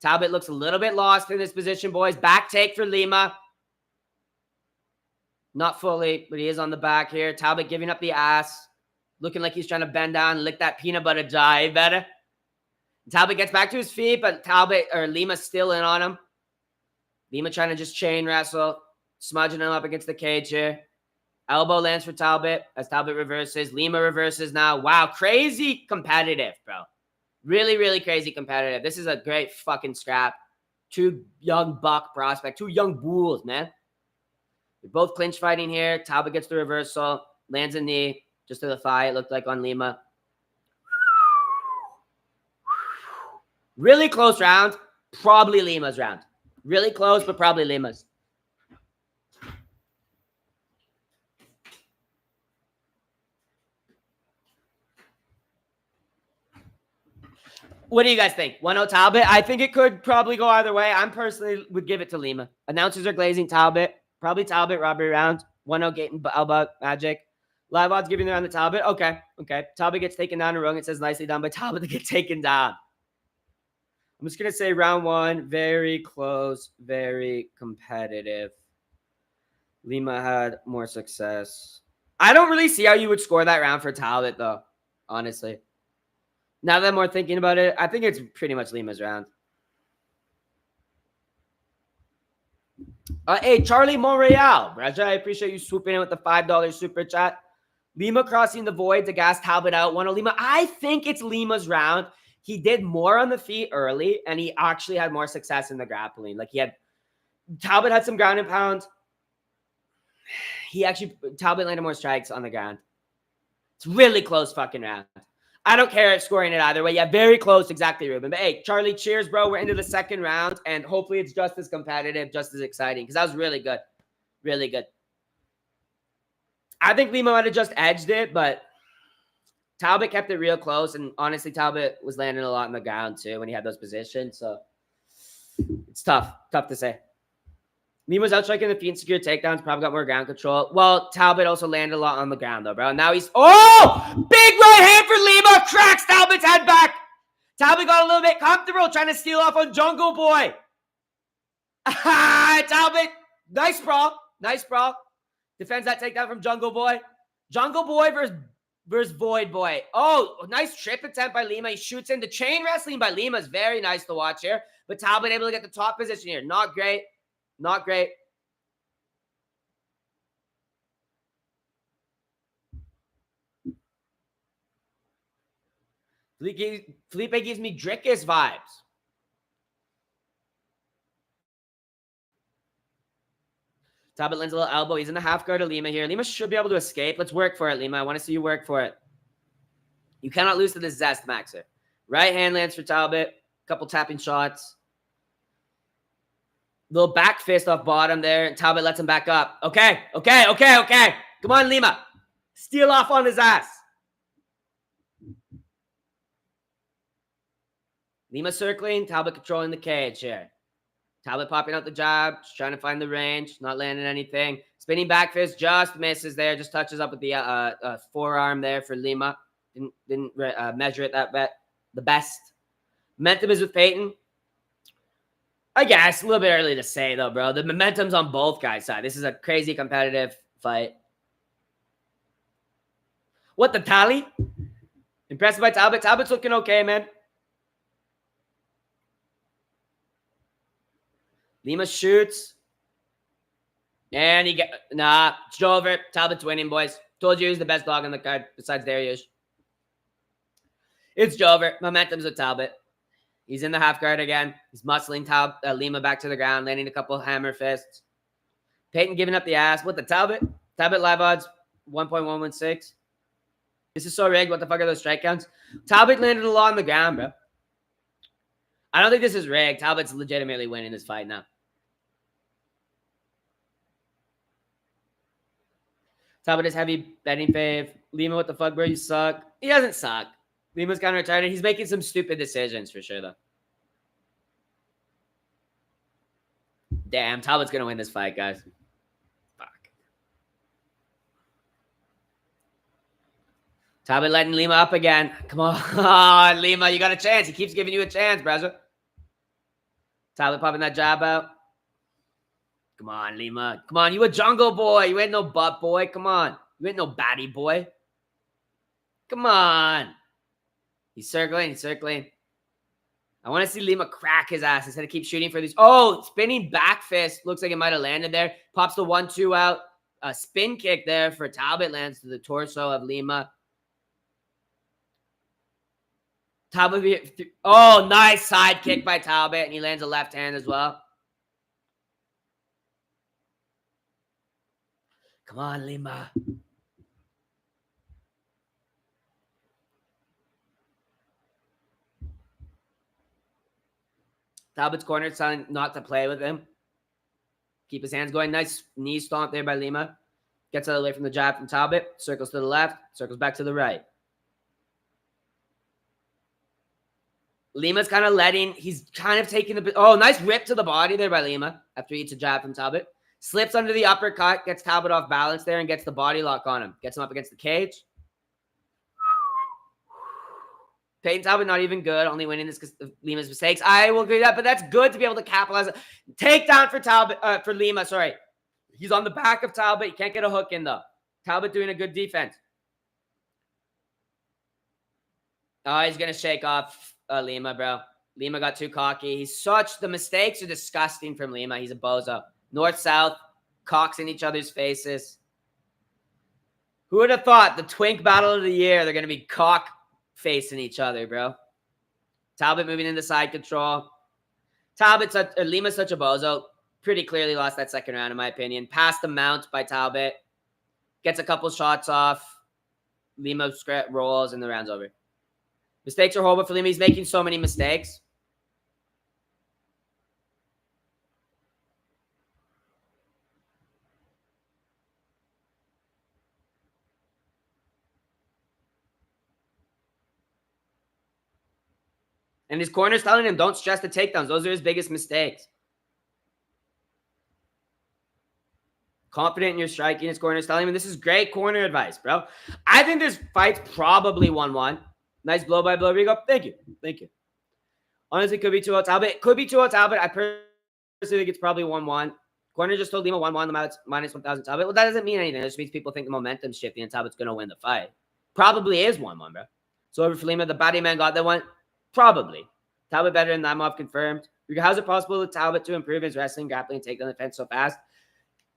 Talbot looks a little bit lost in this position, boys. Back take for Lima. Not fully, but he is on the back here. Talbot giving up the ass. Looking like he's trying to bend down and lick that peanut butter jar. Better. Talbot gets back to his feet, but Lima's still in on him. Lima trying to just chain wrestle. Smudging him up against the cage here. Elbow lands for Talbot as Talbot reverses. Lima reverses now. Wow, crazy competitive, bro. Really, really crazy competitive. This is a great fucking scrap. Two young buck prospect. Two young bulls, man. They're both clinch fighting here. Talbot gets the reversal. Lands a knee. Just to the thigh, it looked like on Lima. Really close round. Probably Lima's round. Really close, but probably Lima's. What do you guys think? 1-0 Talbot? I think it could probably go either way. I'm personally would give it to Lima. Announcers are glazing Talbot. Probably Talbot, robbery round. 1-0 Gate and Alba Magic. Live odds giving around the Talbot. Okay. Talbot gets taken down a rung. It says nicely done by Talbot to get taken down. I'm just going to say round one, very close, very competitive. Lima had more success. I don't really see how you would score that round for Talbot, though, honestly. Now that I'm more thinking about it, I think it's pretty much Lima's round. Hey, Charlie Monreal. Raja, I appreciate you swooping in with the $5 super chat. Lima crossing the void to gas Talbot out. 1-0 Lima. I think it's Lima's round. He did more on the feet early, and he actually had more success in the grappling. Talbot had some ground and pound. Talbot landed more strikes on the ground. It's really close fucking round. I don't care scoring it either way. Yeah, very close. Exactly, Ruben. But hey, Charlie, cheers, bro. We're into the second round, and hopefully it's just as competitive, just as exciting, because that was really good. Really good. I think Lima might have just edged it, but Talbot kept it real close, and honestly, Talbot was landing a lot on the ground, too, when he had those positions, so it's tough to say. Lima's outstriking the feet and secure takedowns. Probably got more ground control. Well, Talbott also landed a lot on the ground, though, bro. Now he's... Oh! Big right hand for Lima. Cracks Talbot's head back. Talbot got a little bit comfortable trying to steal off on Jungle Boy. Talbot. Nice brawl. Nice brawl. Defends that takedown from Jungle Boy. Jungle Boy versus Void Boy. Oh, nice trip attempt by Lima. He shoots in. The chain wrestling by Lima is very nice to watch here. But Talbot able to get the top position here. Not great. Not great. Felipe gives me Drickus vibes. Talbot lands a little elbow. He's in the half guard of Lima here. Lima should be able to escape. Let's work for it, Lima. I want to see you work for it. You cannot lose to the Zest Maxer. Right hand lands for Talbot. Couple tapping shots. Little back fist off bottom there. And Talbot lets him back up. Okay. Come on, Lima. Steal off on his ass. Lima circling. Talbot controlling the cage here. Talbot popping out the jab. Just trying to find the range. Not landing anything. Spinning back fist. Just misses there. Just touches up with the forearm there for Lima. Didn't measure it the best. Momentum is with Peyton. I guess a little bit early to say, though, bro. The momentum's on both guys' side. This is a crazy competitive fight. What the tally? Impressed by Talbot. Talbot's looking okay, man. Lima shoots. And it's over. Talbot's winning, boys. Told you he's the best dog on the card besides Dariush. It's Jover. Momentum's with Talbot. He's in the half guard again. He's muscling Lima back to the ground, landing a couple hammer fists. Peyton giving up the ass. What the Talbot? Talbot live odds 1.116. This is so rigged. What the fuck are those strike counts? Talbot landed a lot on the ground, bro. I don't think this is rigged. Talbot's legitimately winning this fight now. Talbot is heavy betting fave. Lima, what the fuck, bro? You suck. He doesn't suck. Lima's kind of retarded. He's making some stupid decisions for sure, though. Damn, Talbot's going to win this fight, guys. Fuck. Talbot letting Lima up again. Come on, Lima. You got a chance. He keeps giving you a chance, brother. Talbot popping that jab out. Come on, Lima. Come on. You a jungle boy. You ain't no butt boy. Come on. You ain't no baddie boy. Come on. He's circling. He's circling. I want to see Lima crack his ass instead of keep shooting for these. Oh, spinning back fist. Looks like it might have landed there. Pops the 1-2 out. A spin kick there for Talbot lands to the torso of Lima. Talbot. Oh, nice side kick by Talbot. And he lands a left hand as well. Come on, Lima. Talbot's corner telling not to play with him. Keep his hands going. Nice knee stomp there by Lima. Gets out of the way from the jab from Talbot. Circles to the left. Circles back to the right. Lima's kind of he's kind of taking the... Oh, nice rip to the body there by Lima after he eats a jab from Talbot. Slips under the uppercut. Gets Talbot off balance there and gets the body lock on him. Gets him up against the cage. Peyton Talbot not even good. Only winning this because of Lima's mistakes. I will agree with that, but that's good to be able to capitalize. Takedown for Talbot, for Lima, sorry. He's on the back of Talbot. He can't get a hook in, though. Talbot doing a good defense. Oh, he's going to shake off Lima, bro. Lima got too cocky. The mistakes are disgusting from Lima. He's a bozo. North-south, cocks in each other's faces. Who would have thought the twink battle of the year, they're going to be cock facing each other, bro. Talbot moving into side control. Lima's such a bozo. Pretty clearly lost that second round, in my opinion. Passed the mount by Talbot. Gets a couple shots off. Lima rolls, and the round's over. Mistakes are horrible for Lima. He's making so many mistakes. And his corner's telling him, don't stress the takedowns. Those are his biggest mistakes. Confident in your striking, his corner telling him this is great corner advice, bro. I think this fight's probably 1-1. Nice blow by blow, Rigo. Thank you. Thank you. Honestly, could be 2-0 Talbot. Could be 2-0 Talbot. I personally think it's probably 1-1. Corner just told Lima 1-1, the minus 1,000 Talbot. Well, that doesn't mean anything. It just means people think the momentum's shifting and Talbot's going to win the fight. Probably is 1-1, bro. So over for Lima, the body man got that one. Probably. Talbot better than Limov confirmed. How's it possible for Talbot to improve his wrestling, grappling, and take down the fence so fast?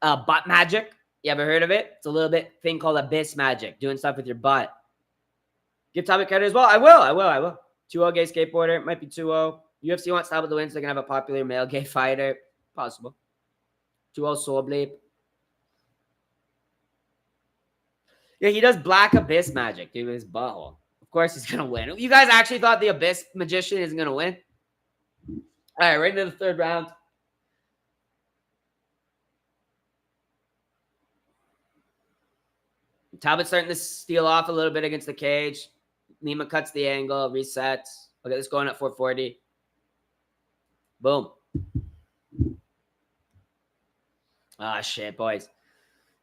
Butt magic. You ever heard of it? It's a little bit thing called abyss magic. Doing stuff with your butt. Give Talbot credit as well. I will. 2-0 gay skateboarder. Might be 2-0. UFC wants Talbot to win so they can have a popular male gay fighter. Possible. 2-0 soul bleep. Yeah, he does black abyss magic, dude, with his butthole. Of course he's going to win. You guys actually thought the abyss magician isn't going to win? All right, right into the third round. Talbot's starting to steal off a little bit against the cage. Lima cuts the angle, resets. Okay, this going at 440. Boom. Ah, shit, boys.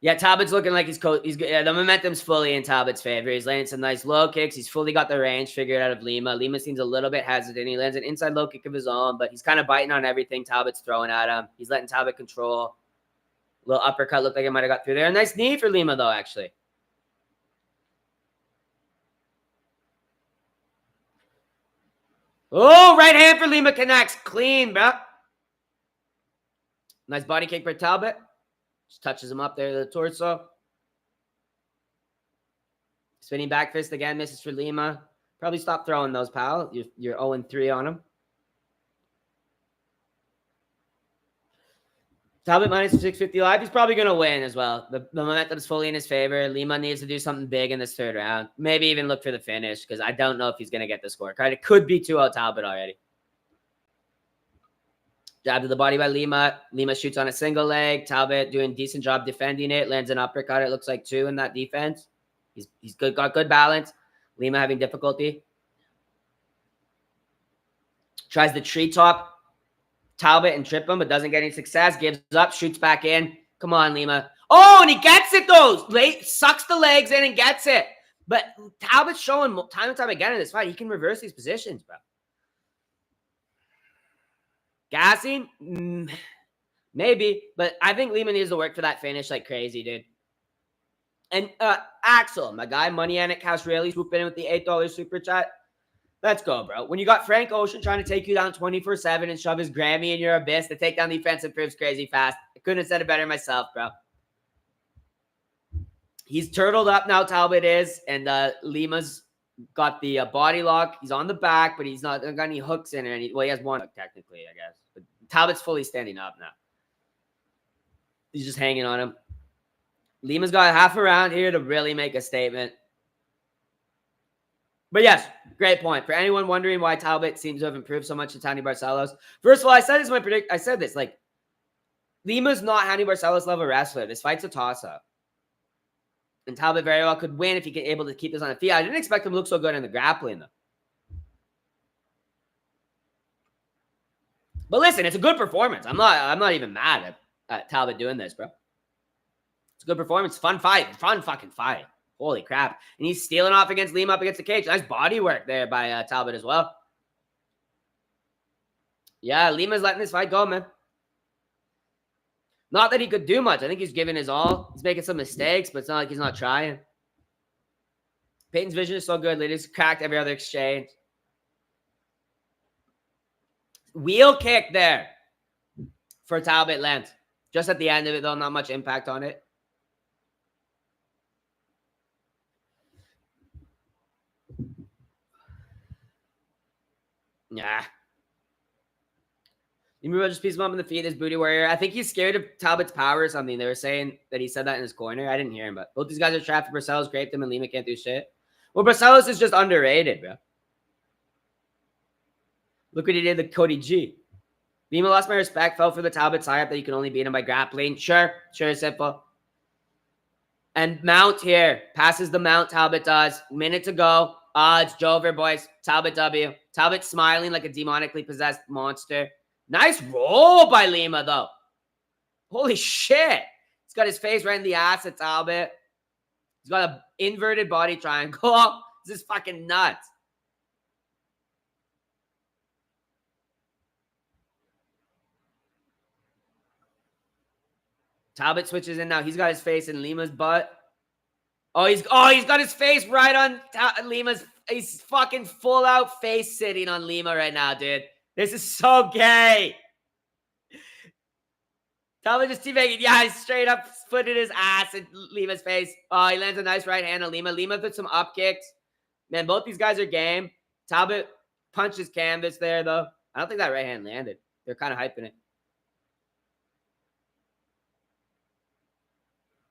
Yeah, Talbot's looking like the momentum's fully in Talbot's favor. He's landing some nice low kicks. He's fully got the range figured out of Lima. Lima seems a little bit hesitant. He lands an inside low kick of his own, but he's kind of biting on everything Talbot's throwing at him. He's letting Talbot control. Little uppercut looked like it might have got through there. A nice knee for Lima, though, actually. Oh, right hand for Lima connects. Clean, bro. Nice body kick for Talbot. Just touches him up there to the torso. Spinning back fist again. Misses for Lima. Probably stop throwing those, pal. You're 0-3 on him. Talbot minus 650 live. He's probably going to win as well. The momentum is fully in his favor. Lima needs to do something big in this third round. Maybe even look for the finish because I don't know if he's going to get the scorecard. It could be 2-0 Talbot already. Jab to the body by Lima. Lima shoots on a single leg. Talbot doing a decent job defending it. Lands an uppercut. It looks like 2 in that defense. He's good, got good balance. Lima having difficulty. Tries the tree top. Talbot and trip him, but doesn't get any success. Gives up, shoots back in. Come on, Lima. Oh, and he gets it, though. Sucks the legs in and gets it. But Talbot's showing time and time again in this fight, he can reverse these positions, bro. Gassing? Maybe, but I think Lima needs to work for that finish like crazy, dude. And Axel, my guy, Money Anik Casrelli swooping in with the $8 super chat. Let's go, bro. When you got Frank Ocean trying to take you down 24/7 and shove his Grammy in your abyss, the takedown defense improves crazy fast. I couldn't have said it better myself, bro. He's turtled up now, Talbot is, and Lima's got the body lock. He's on the back, but he's not got any hooks in or any. Well, he has one hook technically, I guess. But Talbot's fully standing up now. He's just hanging on him. Lima's got half a round here to really make a statement. But yes, great point. For anyone wondering why Talbot seems to have improved so much to Tony Barcelos. First of all, I said this in my prediction. I said this, like, Lima's not Tony Barcelos level wrestler. This fight's a toss-up. And Talbot very well could win if he get able to keep this on the feet. I didn't expect him to look so good in the grappling, though. But listen, it's a good performance. I'm not even mad at Talbot doing this, bro. It's a good performance. Fun fight. Fun fucking fight. Holy crap. And he's stealing off against Lima up against the cage. Nice body work there by Talbot as well. Yeah, Lima's letting this fight go, man. Not that he could do much. I think he's giving his all. He's making some mistakes, but it's not like he's not trying. Peyton's vision is so good. They just cracked every other exchange. Wheel kick there for Talbot length. Just at the end of it, though, not much impact on it. Yeah. Lima just pieced him up in the feet, his booty warrior. I think he's scared of Talbot's power or something. They were saying that he said that in his corner. I didn't hear him, but both these guys are trapped. Barcelos graped him, and Lima can't do shit. Well, Barcelos is just underrated, bro. Look what he did to Cody G. Lima lost my respect, fell for the Talbot tie-up that you can only beat him by grappling. Sure, simple. And mount here. Passes the mount, Talbot does. Minute to go. It's Jover, boys. Talbot W. Talbot smiling like a demonically possessed monster. Nice roll by Lima, though. Holy shit. He's got his face right in the ass of Talbot. He's got an inverted body triangle. This is fucking nuts. Talbot switches in now. He's got his face in Lima's butt. He's got his face right on Lima's. He's fucking full out face sitting on Lima right now, dude. This is so gay. Talbot just teabagging. Yeah, he's straight up footed his ass in Lima's face. He lands a nice right hand on Lima. Lima put some up kicks. Man, both these guys are game. Talbot punches canvas there, though. I don't think that right hand landed. They're kind of hyping it.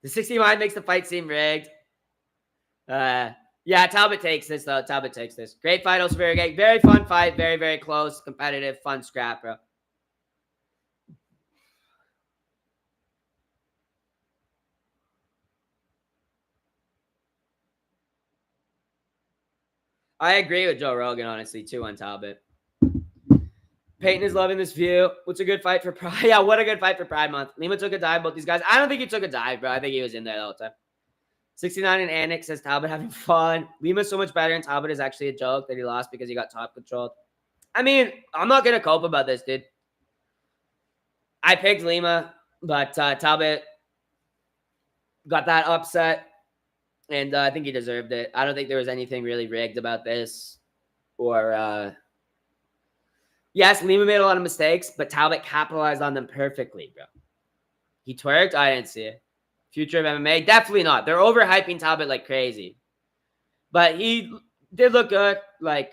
The 69 makes the fight seem rigged. Yeah, Talbot takes this, though. Talbot takes this. Great fight, also very gay. Very fun fight. Very, very close, competitive, fun scrap, bro. I agree with Joe Rogan, honestly, too, on Talbot. Peyton is loving this view. What's a good fight for Pride? Yeah, what a good fight for Pride Month. Lima took a dive, both these guys. I don't think he took a dive, bro. I think he was in there the whole time. 69 and Annick says Talbot having fun. Lima's so much better, and Talbot is actually a joke that he lost because he got top controlled. I mean, I'm not going to cope about this, dude. I picked Lima, but Talbot got that upset, and I think he deserved it. I don't think there was anything really rigged about this. Or, yes, Lima made a lot of mistakes, but Talbot capitalized on them perfectly, bro. He twerked? I didn't see it. Future of MMA? Definitely not. They're overhyping Talbot like crazy. But he did look good. Like,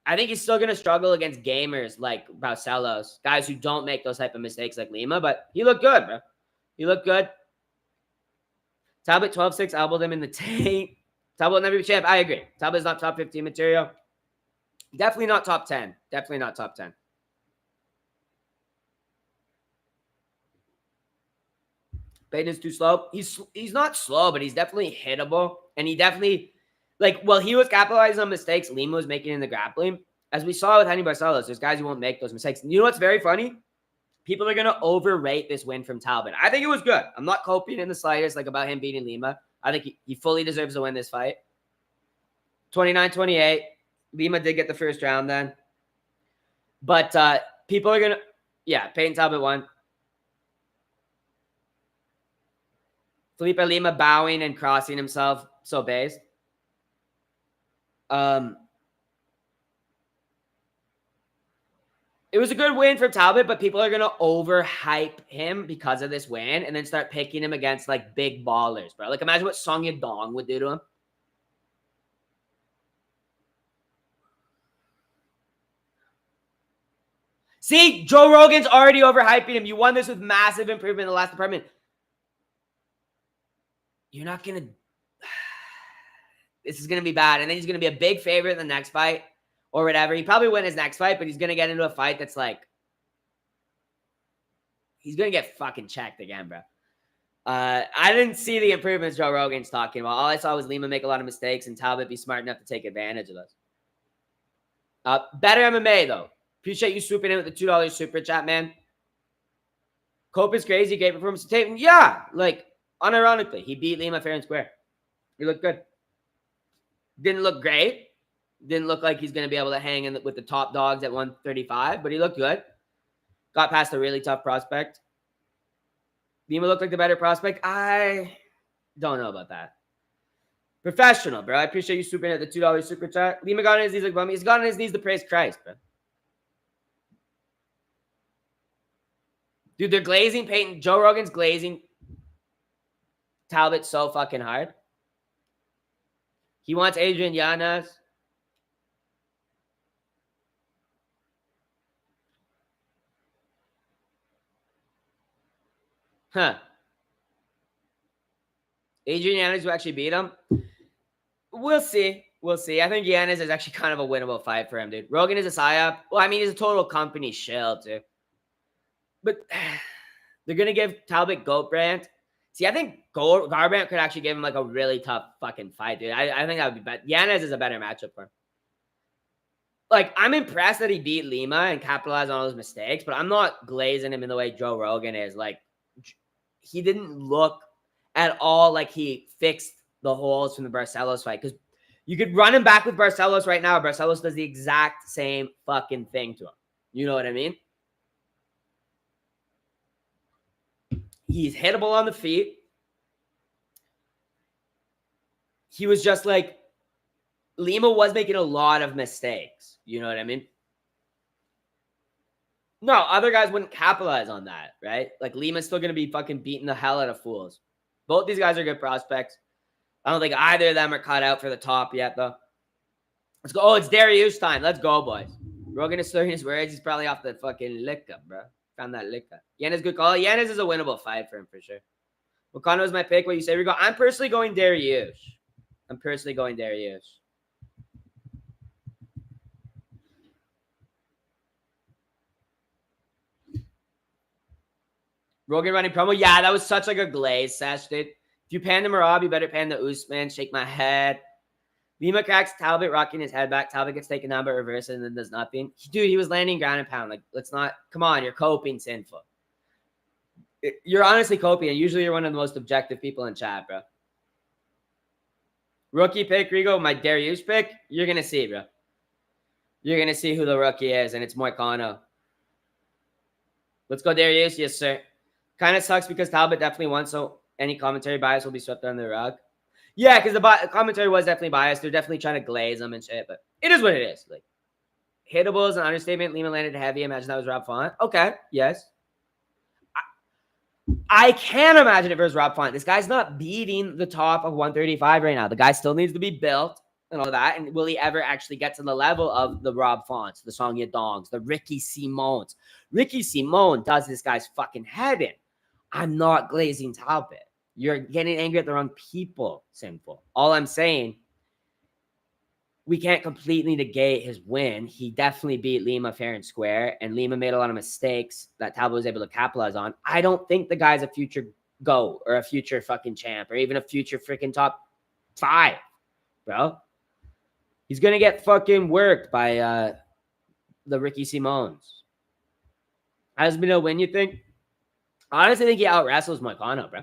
I think he's still going to struggle against gamers like Barcelos, guys who don't make those type of mistakes like Lima, but he looked good, bro. He looked good. Talbot 12-6 elbowed him in the taint. Talbot never be champ. I agree. Talbot's not top 15 material. Definitely not top 10. Definitely not top 10. Peyton is too slow. He's not slow, but he's definitely hittable. And he definitely, he was capitalizing on mistakes Lima was making in the grappling. As we saw with Henry Barcelos, there's guys who won't make those mistakes. You know what's very funny? People are going to overrate this win from Talbot. I think it was good. I'm not coping in the slightest about him beating Lima. I think he fully deserves to win this fight. 29-28. Lima did get the first round then. But people are going to... Yeah, Peyton Talbot won. Felipe Lima bowing and crossing himself. So based. It was a good win for Talbot, but people are going to overhype him because of this win and then start picking him against, big ballers, bro. Imagine what Song Yadong would do to him. See, Joe Rogan's already overhyping him. You won this with massive improvement in the last department. You're not going to... This is going to be bad. And then he's going to be a big favorite in the next fight or whatever. He probably win his next fight, but he's going to get into a fight that's he's going to get fucking checked again, bro. I didn't see the improvements Joe Rogan's talking about. All I saw was Lima make a lot of mistakes and Talbot be smart enough to take advantage of those. Better MMA, though. Appreciate you swooping in with the $2 super chat, man. Cope is crazy. Great performance to tape. Yeah, unironically, he beat Lima fair and square. He looked good. Didn't look great. Didn't look like he's going to be able to hang in with the top dogs at 135, but he looked good. Got past a really tough prospect. Lima looked like the better prospect. I don't know about that. Professional, bro. I appreciate you swooping at the $2 super chat. Lima got on his knees like bummy. He's got on his knees to praise Christ, bro. Dude, they're glazing Peyton. Joe Rogan's glazing Talbot so fucking hard. He wants Adrian Yanez. Huh. Adrian Yanez will actually beat him. We'll see. We'll see. I think Yanez is actually kind of a winnable fight for him, dude. Rogan is a psyop. Well, I mean, he's a total company shill, too. But they're going to give Talbot Goat Brand. See, I think Garbrandt could actually give him a really tough fucking fight, dude. I think that would be better. Yanez is a better matchup for him. I'm impressed that he beat Lima and capitalized on all those mistakes, but I'm not glazing him in the way Joe Rogan is. he didn't look at all like he fixed the holes from the Barcelos fight. Because you could run him back with Barcelos right now. Barcelos does the exact same fucking thing to him. You know what I mean? He's hittable on the feet. He was just like, Lima was making a lot of mistakes. You know what I mean? No, other guys wouldn't capitalize on that, right? Like, Lima's still going to be fucking beating the hell out of fools. Both these guys are good prospects. I don't think either of them are cut out for the top yet, though. Let's go. Oh, it's Dariush time. Let's go, boys. Rogan is slurring his words. He's probably off the fucking liquor, bro. Found that liquor. Yanez good call. Yanez is a winnable fight for him, for sure. Moicano is my pick. What you say, Rigo? I'm personally going Dariush. Rogan running promo. Yeah, that was such like a glaze sesh, dude. If you pan the Marab, you better pan the Usman. Shake my head. Lima cracks Talbott, rocking his head back. Talbott gets taken down by reverse and then does nothing. Dude, he was landing ground and pound. Like, let's not. Come on, you're coping, sinful. You're honestly coping, and usually you're one of the most objective people in chat, bro. Rookie pick, Rigo, my Dariush pick. You're gonna see, bro. You're gonna see who the rookie is, and it's Moicano. Let's go, Dariush. Yes, sir. Kind of sucks because Talbot definitely won, so any commentary bias will be swept under the rug. Yeah, because the commentary was definitely biased. They're definitely trying to glaze them and shit, but it is what it is. Like, hittable is an understatement. Lima landed heavy. Imagine that was Rob Font. Okay, yes. I can imagine if it was Rob Font. This guy's not beating the top of 135 right now. The guy still needs to be built and all that. And will he ever actually get to the level of the Rob Fonts, the Song Yadongs, the Ricky Simones? Ricky Simone does this guy's fucking head in. I'm not glazing Talbot. You're getting angry at the wrong people, Sinful. All I'm saying, we can't completely negate his win. He definitely beat Lima fair and square, and Lima made a lot of mistakes that Talbot was able to capitalize on. I don't think the guy's a future GOAT or a future fucking champ or even a future freaking top 5, bro. He's going to get fucking worked by the Ricky Simones. Has been a win, you think? I honestly think he out-wrestles Moicano, bro.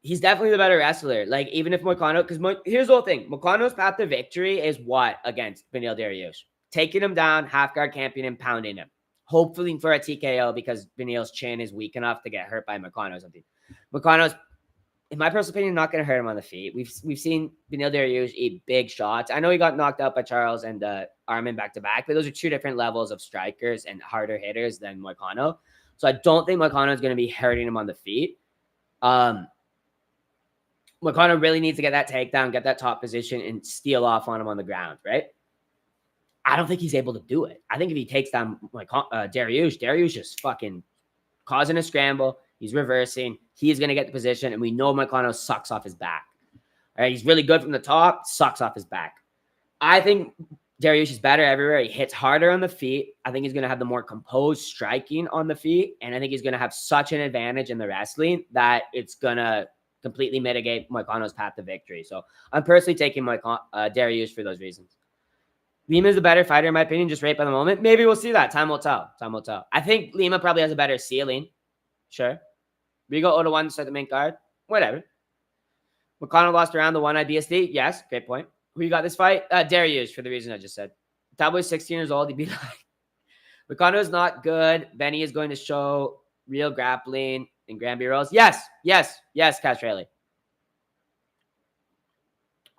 He's definitely the better wrestler. Like, even if Moicano, because here's the whole thing. Moicano's path to victory is what against Beneil Dariush? Taking him down, half guard camping him, pounding him. Hopefully for a TKO because Beneil's chin is weak enough to get hurt by Moicano or something. Moicano's, in my personal opinion, not going to hurt him on the feet. We've seen Beneil Dariush eat big shots. I know he got knocked out by Charles and Armin back-to-back, but those are two different levels of strikers and harder hitters than Moicano. So I don't think Moicano is going to be hurting him on the feet. Moicano really needs to get that takedown, get that top position, and steal off on him on the ground, right? I don't think he's able to do it. I think if he takes down Dariush is fucking causing a scramble. He's reversing. He's going to get the position, and we know Moicano sucks off his back. All right, he's really good from the top, sucks off his back. I think Dariush is better everywhere. He hits harder on the feet. I think he's going to have the more composed striking on the feet, and I think he's going to have such an advantage in the wrestling that it's going to completely mitigate Moicano's path to victory. So I'm personally taking Dariush for those reasons. Lima is the better fighter, in my opinion, just right by the moment. Maybe we'll see that. Time will tell. I think Lima probably has a better ceiling. Sure. Rigo 0-1 to start the main card. Whatever. Moicano lost around the one IBSD. Yes, great point. Who you got this fight? Dariush, for the reason I just said. Talbot is 16 years old. He'd be like, Moicano is not good. Benny is going to show real grappling and Granby rolls. Yes, Castrelli.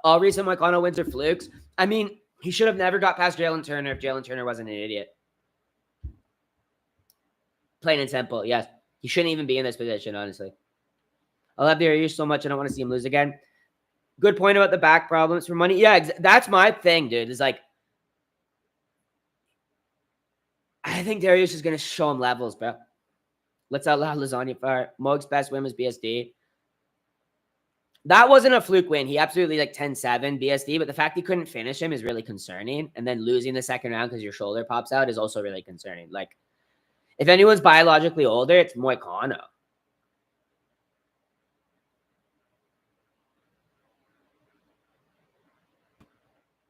All recent Moicano wins are flukes. I mean, he should have never got past Jalen Turner if Jalen Turner wasn't an idiot. Plain and simple, yes. He shouldn't even be in this position, honestly. I love Dariush so much I don't want to see him lose again. Good point about the back problems for money. Yeah, that's my thing, dude. Is like, I think Dariush is going to show him levels, bro. Let's outlaw lasagna fire. Moog's best win was BSD. That wasn't a fluke win. He absolutely 10-7 BSD, but the fact he couldn't finish him is really concerning. And then losing the second round because your shoulder pops out is also really concerning. Like, if anyone's biologically older, it's Moicano.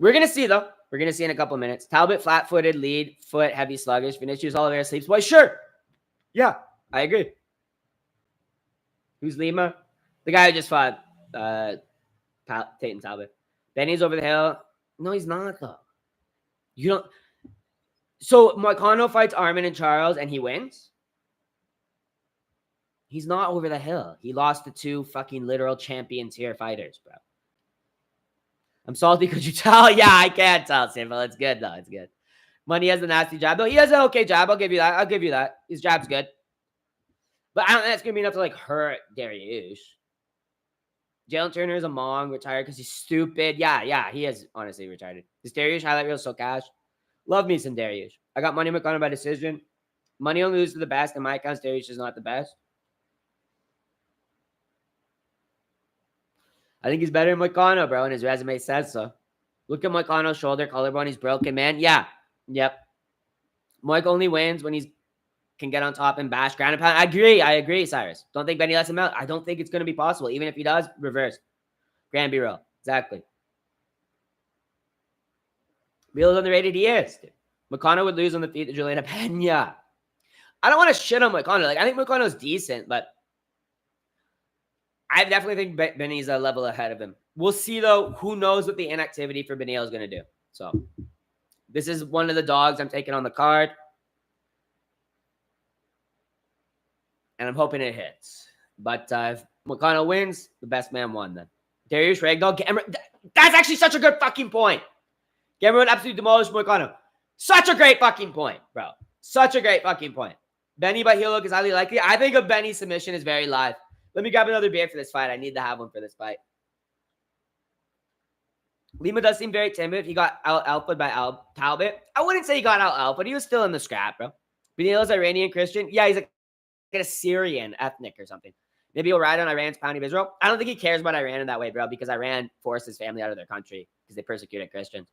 We're going to see, though. We're going to see in a couple of minutes. Talbot, flat-footed, lead, foot, heavy, sluggish. Vinicius, Oliveira, sleeps. Boy, sure. Yeah, I agree. Who's Lima? The guy who just fought Tate and Talbott. Benny's over the hill. No, he's not, though. You don't. So Moicano fights Armin and Charles, and he wins? He's not over the hill. He lost to 2 fucking literal champion tier fighters, bro. I'm salty. Could you tell? Yeah, I can't tell, Simple. It's good, though. It's good. Money has a nasty jab, though. He has an okay jab. I'll give you that. I'll give you that. His jab's good. But I don't think that's going to be enough to, like, hurt Dariush. Jalen Turner is a Mong, retired because he's stupid. Yeah, he is honestly retired. This Dariush highlight reel is so cash. Love me some Dariush. I got Money McKinney by decision. Money only loses to the best. In my accounts, Dariush is not the best. I think he's better than Moicano, bro, and his resume says so. Look at Moicano's shoulder, collarbone. He's broken, man. Yeah. Yep. Moic only wins when he can get on top and bash ground and pound. I agree, Cyrus. Don't think Benny lets him out. I don't think it's going to be possible. Even if he does, reverse. Grand B-roll. Exactly. Real underrated he is. Dude. Moicano would lose on the feet to Juliana Pena. I don't want to shit on Moicano. Like, I think Moicano's decent, but I definitely think Benny's a level ahead of him. We'll see, though. Who knows what the inactivity for Benil is going to do. So, this is one of the dogs I'm taking on the card. And I'm hoping it hits. But if Moicano wins, the best man won then. Dariush Ragdoll. That's actually such a good fucking point. Gamera would absolutely demolish Moicano. Such a great fucking point, bro. Such a great fucking point. Benny by heel hook is highly likely. I think a Benny submission is very live. Let me grab another beer for this fight. I need to have one for this fight. Lima does seem very timid. He got out-alphaed by Talbott. I wouldn't say he got out-alphaed. He was still in the scrap, bro. Benil's Iranian Christian. Yeah, he's like a Syrian ethnic or something. Maybe he'll ride on Iran's pounding of Israel. I don't think he cares about Iran in that way, bro, because Iran forced his family out of their country because they persecuted Christians.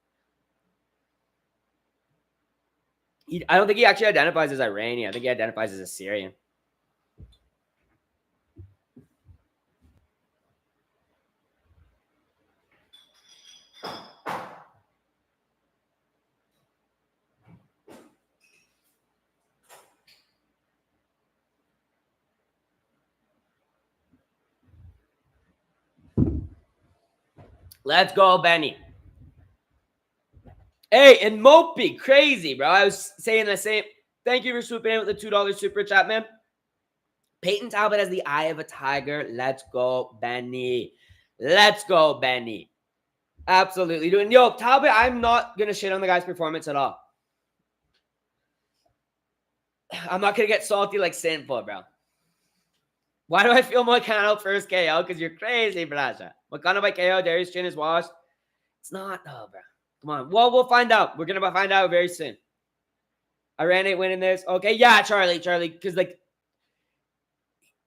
I don't think he actually identifies as Iranian. I think he identifies as a Syrian. Let's go, Benny. Hey, and Mopey, crazy, bro. I was saying the same. Thank you for swooping in with the $2 super chat, man. Peyton Talbott has the eye of a tiger. Let's go, Benny. Let's go, Benny. Absolutely. Doing yo, Talbot, I'm not going to shit on the guy's performance at all. I'm not going to get salty like Sinful, bro. Why do I feel Moicano first KO? Because you're crazy, Brasha. Moicano by KO, Darius' chin is washed. It's not, though, bro. Come on. Well, we'll find out. We're going to find out very soon. Iran ain't winning this. Okay, yeah, Charlie. Because, like,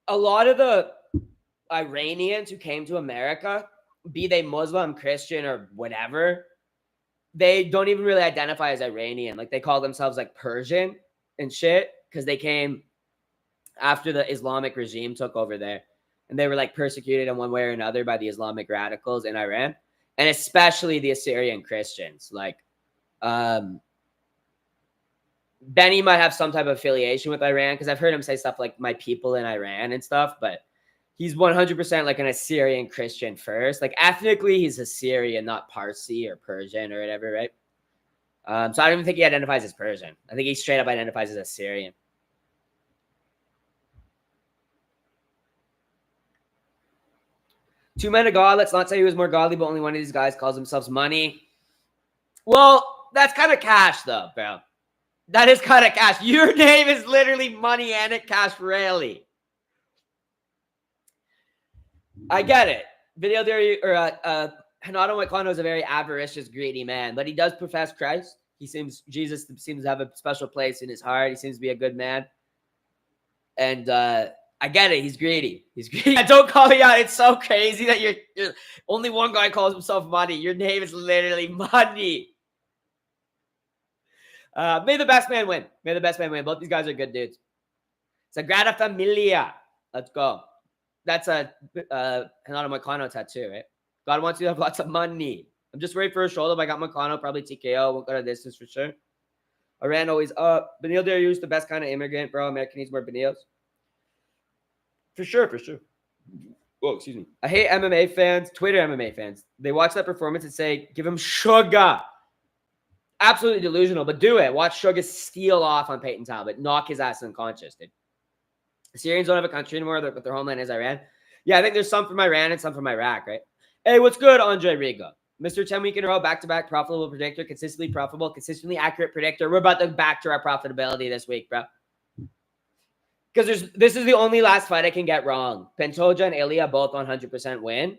a lot of the Iranians who came to America, be they Muslim, Christian, or whatever, they don't even really identify as Iranian. Like, they call themselves, like, Persian and shit because they came after the Islamic regime took over there. And they were, like, persecuted in one way or another by the Islamic radicals in Iran. And especially the Assyrian Christians. Like, Benny might have some type of affiliation with Iran because I've heard him say stuff like my people in Iran and stuff, but he's 100% like an Assyrian Christian first. Like ethnically, he's Assyrian, not Parsi or Persian or whatever, right? So I don't even think he identifies as Persian. I think he straight up identifies as Assyrian. Two men of God. Let's not say he was more godly, but only one of these guys calls themselves money. Well, that's kind of cash, though, bro. That is kind of cash. Your name is literally money and it cash really. I get it. Video theory or Hanato Moicano is a very avaricious, greedy man, but he does profess Christ. Jesus seems to have a special place in his heart. He seems to be a good man. And I get it. He's greedy. Don't call me out. It's so crazy that you're only one guy calls himself money. Your name is literally money. May the best man win. Both these guys are good dudes. Sagrada Familia. Let's go. That's a Hanato Moicano tattoo, right? God wants you to have lots of money. I'm just worried for a shoulder, but I got Moicano, probably TKO. Won't go to distance for sure. Iran always up. Benil Dariush, the best kind of immigrant, bro. America needs more Benils. For sure. Oh, excuse me. I hate MMA fans, Twitter MMA fans. They watch that performance and say, give him sugar. Absolutely delusional, but do it. Watch Sugar steal off on Peyton Talbott, knock his ass unconscious, dude. The Syrians don't have a country anymore, but their homeland is Iran. Yeah, I think there's some from Iran and some from Iraq, right? Hey, what's good, Andre Rigo? Mr. 10 week in a row, back-to-back profitable predictor, consistently profitable, consistently accurate predictor. We're about to back to our profitability this week, bro. Because this is the only last fight I can get wrong. Pantoja and Ilya both 100% win.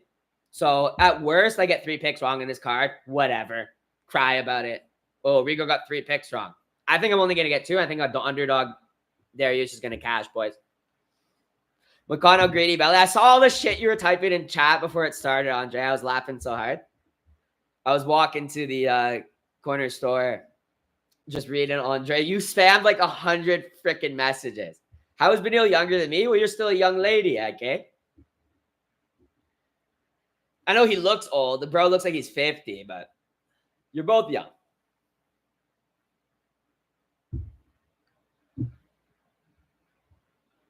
So at worst, I get 3 picks wrong in this card. Whatever. Cry about it. Oh, Rigo got 3 picks wrong. I think I'm only going to get 2. I think the underdog Dariush is going to cash, boys. Moicano, greedy belly. I saw all the shit you were typing in chat before it started, Andre. I was laughing so hard. I was walking to the corner store just reading Andre. You spammed like 100 freaking messages. How is Benil younger than me? Well, you're still a young lady, okay? I know he looks old. The bro looks like he's 50, but you're both young.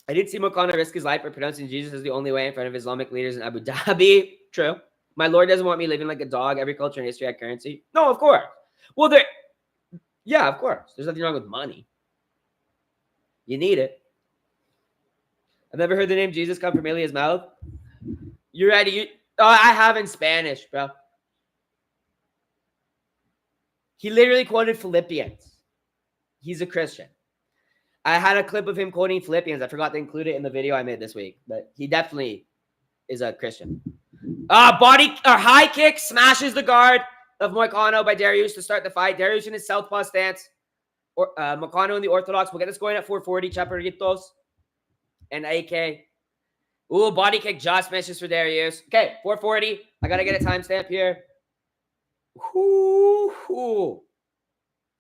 I did see Moicano risk his life by pronouncing Jesus as the only way in front of Islamic leaders in Abu Dhabi. True. My Lord doesn't want me living like a dog. Every culture and history had currency. No, of course. Well, yeah, of course. There's nothing wrong with money. You need it. I've never heard the name Jesus come from Ilya's mouth. You ready? I have in Spanish, bro. He literally quoted Philippians. He's a Christian. I had a clip of him quoting Philippians. I forgot to include it in the video I made this week, but he definitely is a Christian. High kick smashes the guard of Moicano by Dariush to start the fight. Dariush in his southpaw stance. Moicano in the orthodox. We'll get this going at 440. Chaparritos and AK. Ooh, body kick just misses for Dariush. Okay, 440. I got to get a timestamp here. Ooh.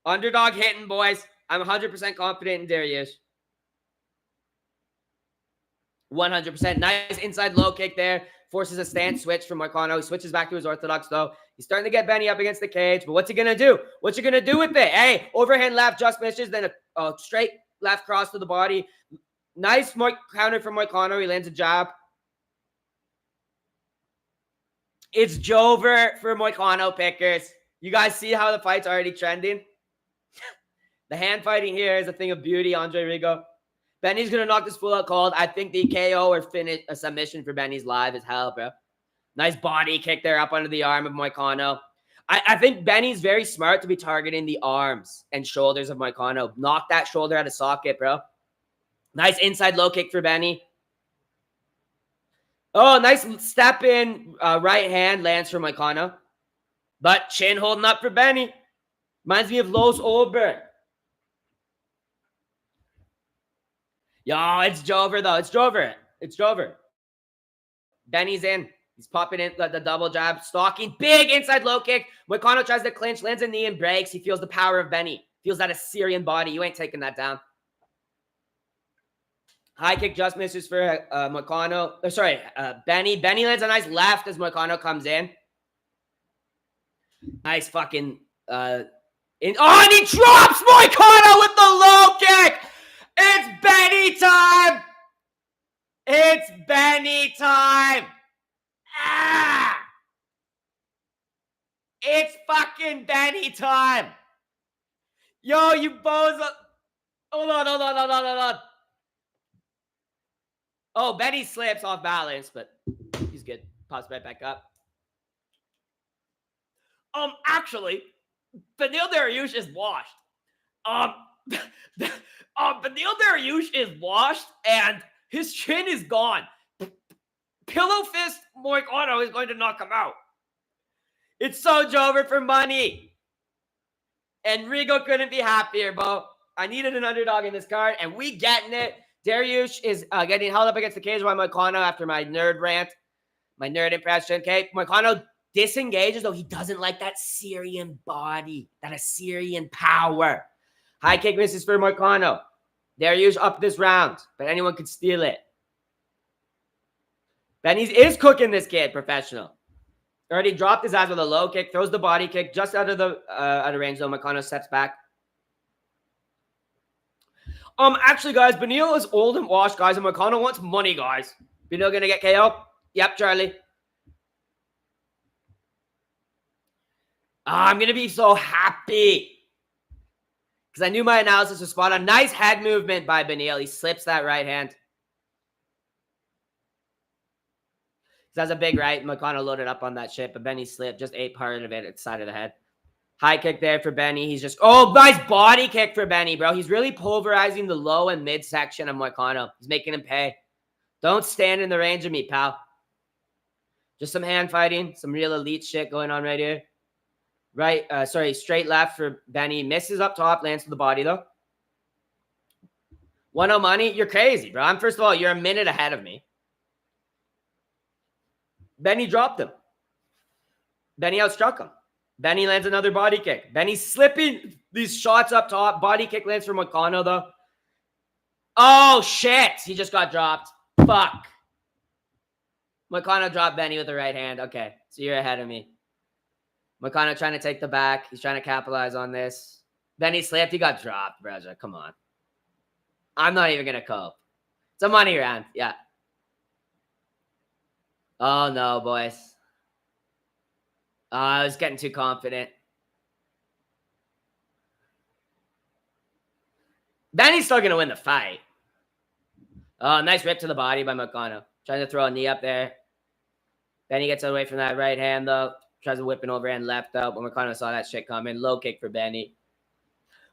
Underdog hitting, boys. I'm 100% confident in Dariush. 100%. Nice inside low kick there. Forces a stance switch from Moicano. He switches back to his orthodox, though. He's starting to get Benny up against the cage, but what's he going to do? What's he going to do with it? Hey, overhand left just misses, then a straight left cross to the body. Nice counter from Moicano. He lands a jab. It's Jover for Moicano pickers. You guys see how the fight's already trending? The hand fighting here is a thing of beauty, Andre Rigo. Benny's going to knock this full out cold. I think the KO or finish a submission for Benny's live as hell, bro. Nice body kick there up under the arm of Moicano. I think Benny's very smart to be targeting the arms and shoulders of Moicano. Knock that shoulder out of socket, bro. Nice inside low kick for Benny. Oh, nice step in right hand lands for Moicano. But chin holding up for Benny. Reminds me of Los Ober. Yo, it's Jover, though. It's Jover. Benny's in. He's popping in the double jab. Stalking. Big inside low kick. Moicano tries to clinch. Lands a knee and breaks. He feels the power of Benny. Feels that Assyrian body. You ain't taking that down. High kick just misses for Moicano. Benny. Benny lands a nice left as Moicano comes in. Nice fucking... and he drops Moicano with the low kick! It's Benny time! It's Benny time! Ah! It's fucking Benny time! Yo, you bozo... Hold on. Oh, Benny slips off balance, but he's good. Pops right back up. Actually, Beneil Dariush is washed. Beneil Dariush is washed, and his chin is gone. Pillow fist Moicano is going to knock him out. It's so Jover for money. And Rigo couldn't be happier, bro. I needed an underdog in this card, and we getting it. Dariush is getting held up against the cage by Moicano after my nerd rant, my nerd impression. Okay, Moicano disengages, though he doesn't like that Syrian body, that Assyrian power. High kick misses for Moicano. Dariush up this round, but anyone could steal it. Benny is cooking this kid, professional. Already dropped his ass with a low kick, throws the body kick just out of range, though. Moicano steps back. Actually, guys, Beneil is old and washed, guys, and Moicano wants money, guys. Bino gonna get KO? Yep, Charlie. Oh, I'm gonna be so happy. Because I knew my analysis was spot on. Nice head movement by Beneil. He slips that right hand. That's a big right. Moicano loaded up on that shit, but Benny slipped. Just ate part of it at the side of the head. High kick there for Benny. He's just... Oh, nice body kick for Benny, bro. He's really pulverizing the low and mid section of Moicano. He's making him pay. Don't stand in the range of me, pal. Just some hand fighting. Some real elite shit going on right here. Right, straight left for Benny. Misses up top, lands to the body, though. 1-0 money? You're crazy, bro. First of all, you're a minute ahead of me. Benny dropped him. Benny outstruck him. Benny lands another body kick. Benny's slipping these shots up top. Body kick lands for Moicano, though. Oh, shit. He just got dropped. Fuck. Moicano dropped Benny with the right hand. Okay, so you're ahead of me. Moicano trying to take the back. He's trying to capitalize on this. Benny slipped. He got dropped, Braja. Come on. I'm not even going to cope. It's a money round. Yeah. Oh, no, boys. I was getting too confident. Benny's still going to win the fight. Oh, nice rip to the body by Moicano. Trying to throw a knee up there. Benny gets away from that right hand, though. Tries to whip an overhand left up. When Moicano saw that shit coming. Low kick for Benny.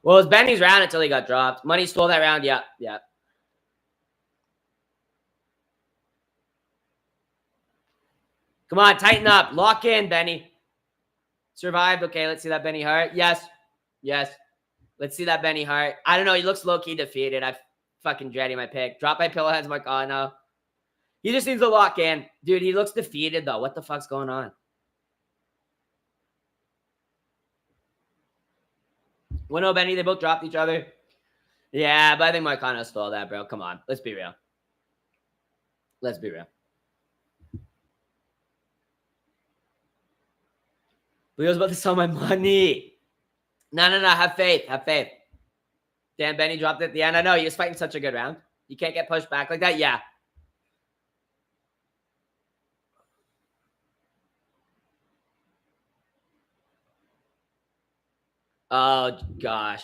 Well, it was Benny's round until he got dropped. Money stole that round. Yeah, yeah. Come on, tighten up. Lock in, Benny. Survived. Okay, let's see that Benny Hart. Yes. Yes. Let's see that Benny Hart. I don't know. He looks low-key defeated. I'm fucking dreading my pick. Drop by Pillowheads, Moicano. He just needs to lock in. Dude, he looks defeated, though. What the fuck's going on? 1-0 Benny. They both dropped each other. Yeah, but I think Moicano stole that, bro. Come on. Let's be real. Let's be real. Leo's about to sell my money. No. Have faith. Have faith. Damn, Benny dropped it at the end. I know. He was fighting such a good round. You can't get pushed back like that. Yeah. Oh, gosh.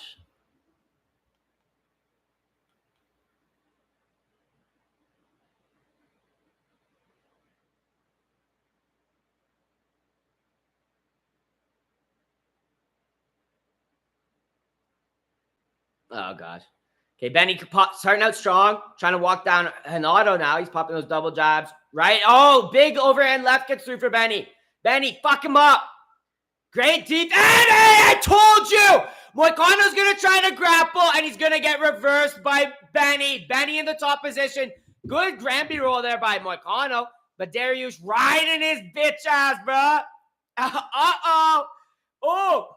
Oh, gosh. Okay, Benny starting out strong. Trying to walk down an auto now. He's popping those double jabs. Right? Oh, big overhand left gets through for Benny. Benny, fuck him up. Great deep. And I told you! Moicano's going to try to grapple, and he's going to get reversed by Benny. Benny in the top position. Good Granby roll there by Moicano. But Dariush riding his bitch ass, bro. Uh-oh. Oh,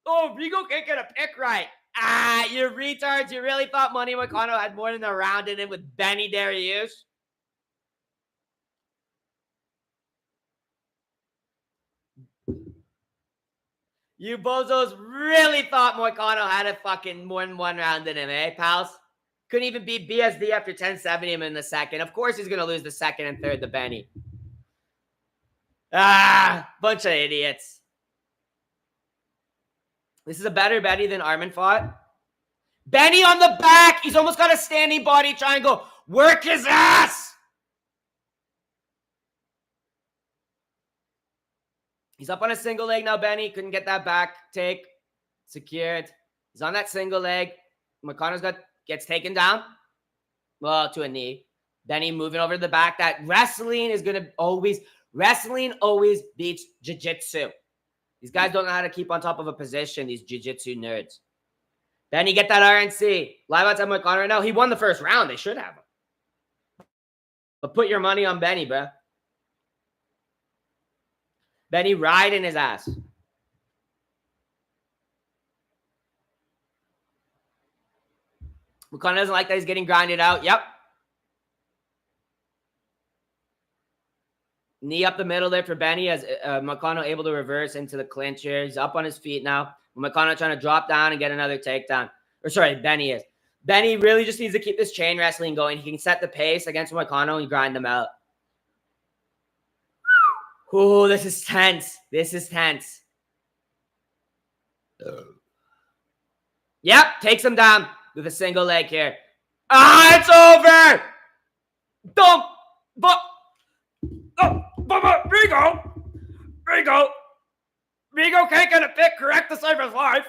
Rigo can't get a pick right. Ah, you retards. You really thought Money Moicano had more than a round in it with Benny Dariush? You bozos really thought Moicano had a fucking more than one round in him, eh, pals? Couldn't even beat BSD after 10-7 him in the second. Of course he's going to lose the second and third to Benny. Ah, bunch of idiots. This is a better Benny than Armin fought. Benny on the back. He's almost got a standing body triangle. Work his ass. He's up on a single leg now, Benny. Couldn't get that back take secured. He's on that single leg. Moicano's gets taken down. Well, to a knee. Benny moving over to the back. That wrestling always beats jiu-jitsu. These guys don't know how to keep on top of a position, these jiu-jitsu nerds. Benny, get that RNC. Live outside Moicano right now. He won the first round. They should have him. But put your money on Benny, bro. Benny riding his ass. Moicano doesn't like that he's getting grinded out. Yep. Knee up the middle there for Benny as Moicano able to reverse into the clinch here. He's up on his feet now. Moicano trying to drop down and get another takedown. Or sorry, Benny is. Benny really just needs to keep this chain wrestling going. He can set the pace against Moicano and grind them out. Oh, this is tense. This is tense. Yep, takes him down with a single leg here. Ah, it's over! Don't! But... Rigo! Rigo can't get a pick correct to save his life.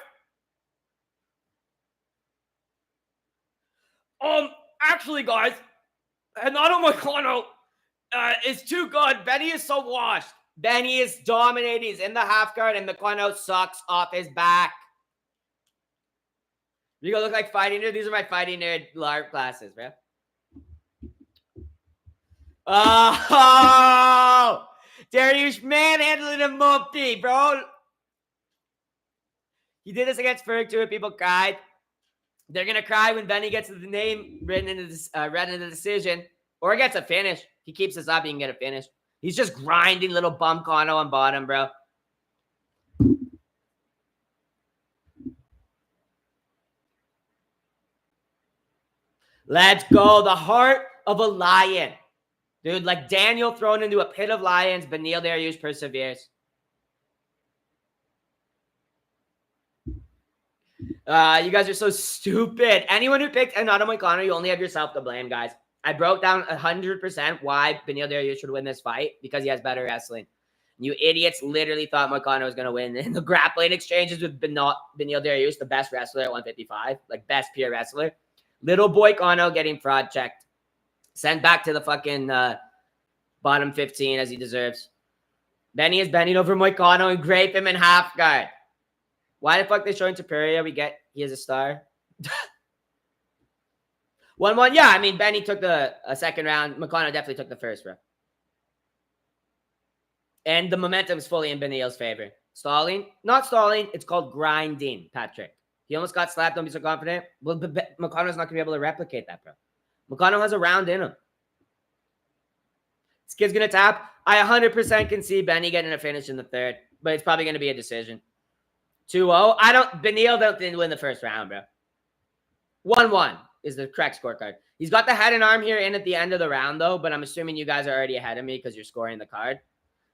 Actually, guys, Hernato Moicano is too good. Benny is so washed. Benny is dominating. He's in the half guard, and Moicano sucks off his back. Rigo look like fighting nerd. These are my fighting nerd LARP classes, bro. Oh! Dariush manhandling a Mumpty, bro. He did this against Ferg too, and people cried. They're going to cry when Benny gets the name written into the decision or gets a finish. He keeps this up, he can get a finish. He's just grinding little bum Kano on bottom, bro. Let's go. The heart of a lion. Dude, like Daniel thrown into a pit of lions, Beneil Dariush perseveres. You guys are so stupid. Anyone who picked Hernato Moicano, you only have yourself to blame, guys. I broke down 100% why Beneil Dariush should win this fight, because he has better wrestling. You idiots literally thought Moicano was going to win in the grappling exchanges with Beneil Dariush, the best wrestler at 155, like best peer wrestler. Little boy Kano getting fraud checked. Sent back to the fucking bottom 15 as he deserves. Benny is bending over Moicano and grape him in half guard. Why the fuck they showing Topuria? He is a star. 1-1. Yeah, I mean, Benny took the second round. Moicano definitely took the first round. And the momentum is fully in Beneil's favor. Stalling? Not stalling. It's called grinding, Patrick. He almost got slapped. Don't be so confident. Well, Moicano's not going to be able to replicate that, bro. Moicano has a round in him. This kid's going to tap. I 100% can see Benny getting a finish in the third, but it's probably going to be a decision. 2-0. Beneil didn't win the first round, bro. 1-1 is the correct scorecard. He's got the head and arm here in at the end of the round, though, but I'm assuming you guys are already ahead of me because you're scoring the card,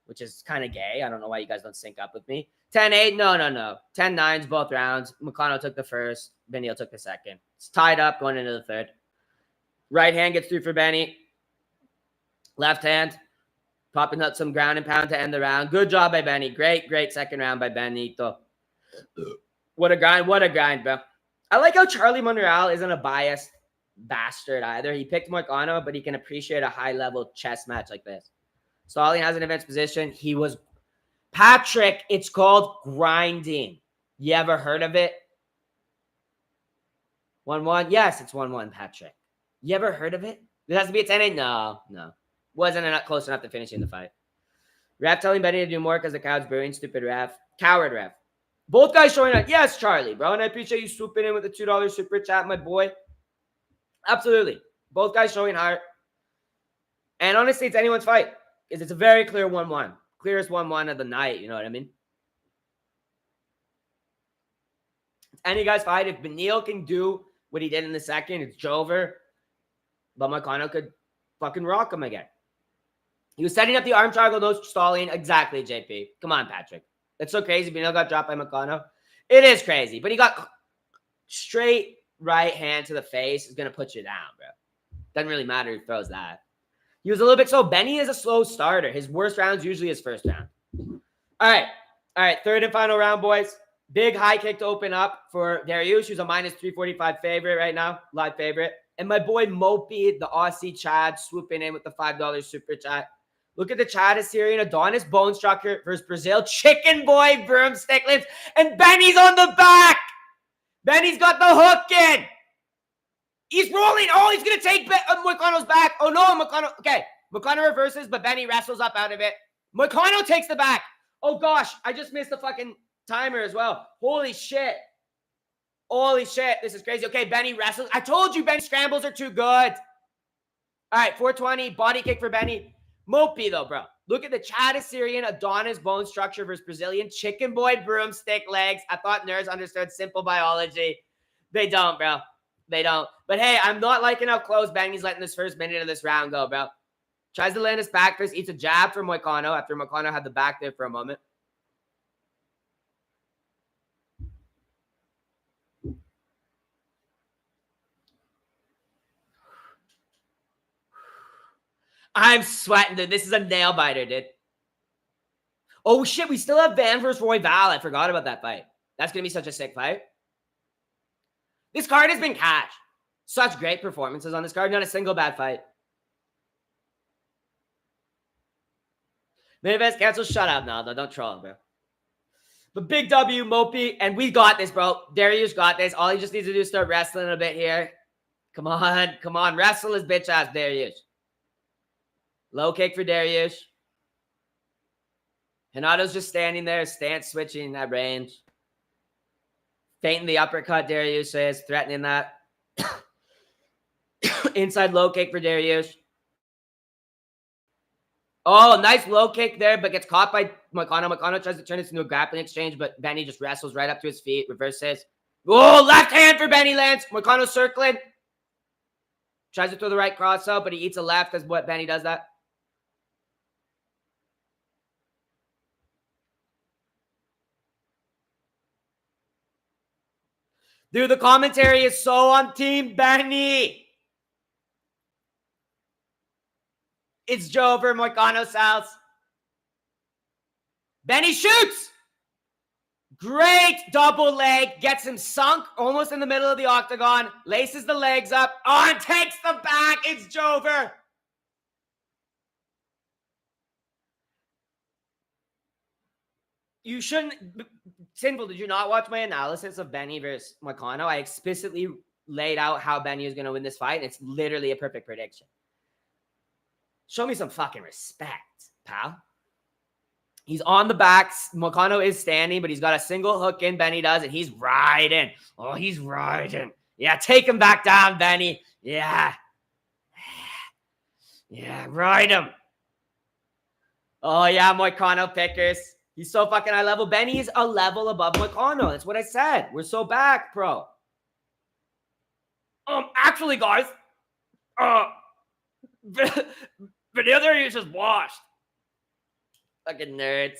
which is kind of gay. I don't know why you guys don't sync up with me. 10-8. No. 10-9s both rounds. Moicano took the first. Beneil took the second. It's tied up going into the third. Right hand gets through for Benny. Left hand. Popping up some ground and pound to end the round. Good job by Benny. Great second round by Benito. What a grind, bro. I like how Charlie Monreal isn't a biased bastard either. He picked Moicano, but he can appreciate a high-level chess match like this. Stalling has an advanced position. Patrick, it's called grinding. You ever heard of it? 1-1? Yes, it's 1-1, Patrick. You ever heard of it? It has to be a 10-8? No. Wasn't close enough to finishing the fight. Ref telling Benny to do more because the crowd's booing. Stupid ref. Coward ref. Both guys showing up. Yes, Charlie, bro. And I appreciate you swooping in with the $2 super chat, my boy. Absolutely. Both guys showing heart. And honestly, it's anyone's fight. Because it's a very clear 1-1. Clearest 1-1 of the night. You know what I mean? It's any guy's fight. If Beneil can do what he did in the second, it's over. But Moicano could fucking rock him again. He was setting up the arm triangle, no stalling. Exactly, JP. Come on, Patrick. It's so crazy. Beneil got dropped by Moicano. It is crazy. But he got straight right hand to the face. Is going to put you down, bro. Doesn't really matter who throws that. He was a little bit slow. Benny is a slow starter. His worst round's usually his first round. All right. Third and final round, boys. Big high kick to open up for Dariush, who's a minus 345 favorite right now. Live favorite. And my boy Mopey, the Aussie Chad, swooping in with the $5 super chat. Look at the Chad Assyrian Adonis Bone Structure versus Brazil Chicken Boy Broomstick Lips. And Benny's on the back. Benny's got the hook in. He's rolling. Oh, he's going to take Moicano's back. Oh, no, Moicano. Okay, Moicano reverses, but Benny wrestles up out of it. Moicano takes the back. Oh, gosh, I just missed the fucking timer as well. Holy shit. This is crazy. Okay, Benny wrestles. I told you Benny scrambles are too good. All right, 420, body kick for Benny. Mopey, though, bro. Look at the Chad Assyrian Adonis Bone Structure versus Brazilian Chicken Boy Broomstick Legs. I thought nerds understood simple biology. They don't, bro. They don't. But hey, I'm not liking how close Benny's letting this first minute of this round go, bro. Tries to land his back first. Eats a jab from Moicano after Moicano had the back there for a moment. I'm sweating, dude. This is a nail biter, dude. Oh, shit. We still have Van versus Royval. I forgot about that fight. That's going to be such a sick fight. This card has been cash. Such great performances on this card. Not a single bad fight. Main events cancel. Shut up now, though. Don't troll, bro. But big W, Mopey. And we got this, bro. Dariush got this. All he just needs to do is start wrestling a bit here. Come on. Come on. Wrestle his bitch ass, Dariush. Low kick for Dariush. Hinato's just standing there, stance switching at range. Feinting the uppercut, Dariush says, threatening that. Inside low kick for Dariush. Oh, nice low kick there, but gets caught by Moicano. Moicano tries to turn this into a grappling exchange, but Benny just wrestles right up to his feet, reverses. Oh, left hand for Benny lands. Moicano circling. Tries to throw the right cross out, but he eats a left as what Benny does that. Dude, the commentary is so on Team Benny. It's Joe over Moicano's house. Benny shoots. Great double leg. Gets him sunk almost in the middle of the octagon. Laces the legs up. Oh, and takes the back. It's Jover. You shouldn't... Sinful, did you not watch my analysis of Benny versus Moicano? I explicitly laid out how Benny is going to win this fight. It's literally a perfect prediction. Show me some fucking respect, pal. He's on the back. Moicano is standing, but he's got a single hook in. Benny does, and he's riding. Oh, he's riding. Yeah, take him back down, Benny. Yeah. Yeah, ride him. Oh, yeah, Moicano pickers. He's so fucking high level. Benny is a level above Moicano. That's what I said. We're so back, bro. Actually, guys, the other is just washed. Fucking nerds.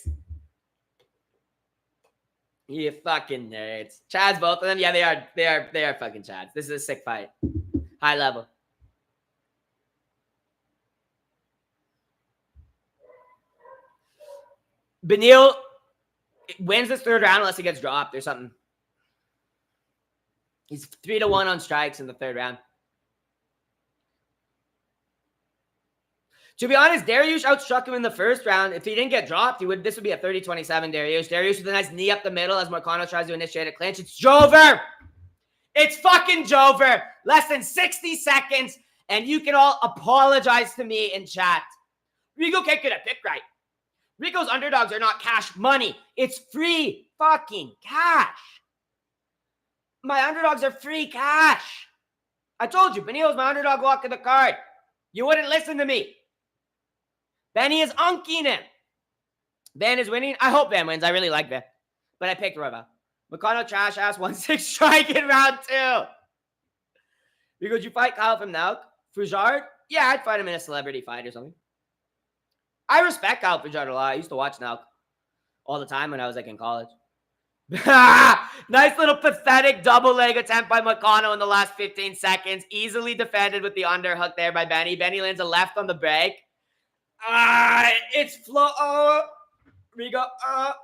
You fucking nerds. Chads, both of them. Yeah, they are fucking Chads. This is a sick fight. High level. Beneil wins this third round unless he gets dropped or something. He's 3-1 on strikes in the third round. To be honest, Dariush outstruck him in the first round. If he didn't get dropped, this would be a 30-27 Dariush. Dariush with a nice knee up the middle as Moicano tries to initiate a clinch. It's Jover. It's fucking Jover. Less than 60 seconds, and you can all apologize to me in chat. Rigo can't get a pick right. Rigo's underdogs are not cash money. It's free fucking cash. My underdogs are free cash. I told you, Beneil's my underdog lock of the card. You wouldn't listen to me. Benny is unking him. Van is winning. I hope Van wins. I really like Van. But I picked Royval. Moicano trash ass 1-6 strike in round 2. Because you fight Kyle from Nauk. Fujard? Yeah, I'd fight him in a celebrity fight or something. I respect Kyle Fujard a lot. I used to watch Nauk all the time when I was in college. Nice little pathetic double leg attempt by Moicano in the last 15 seconds. Easily defended with the underhook there by Benny. Benny lands a left on the break. It's flow. Rigo.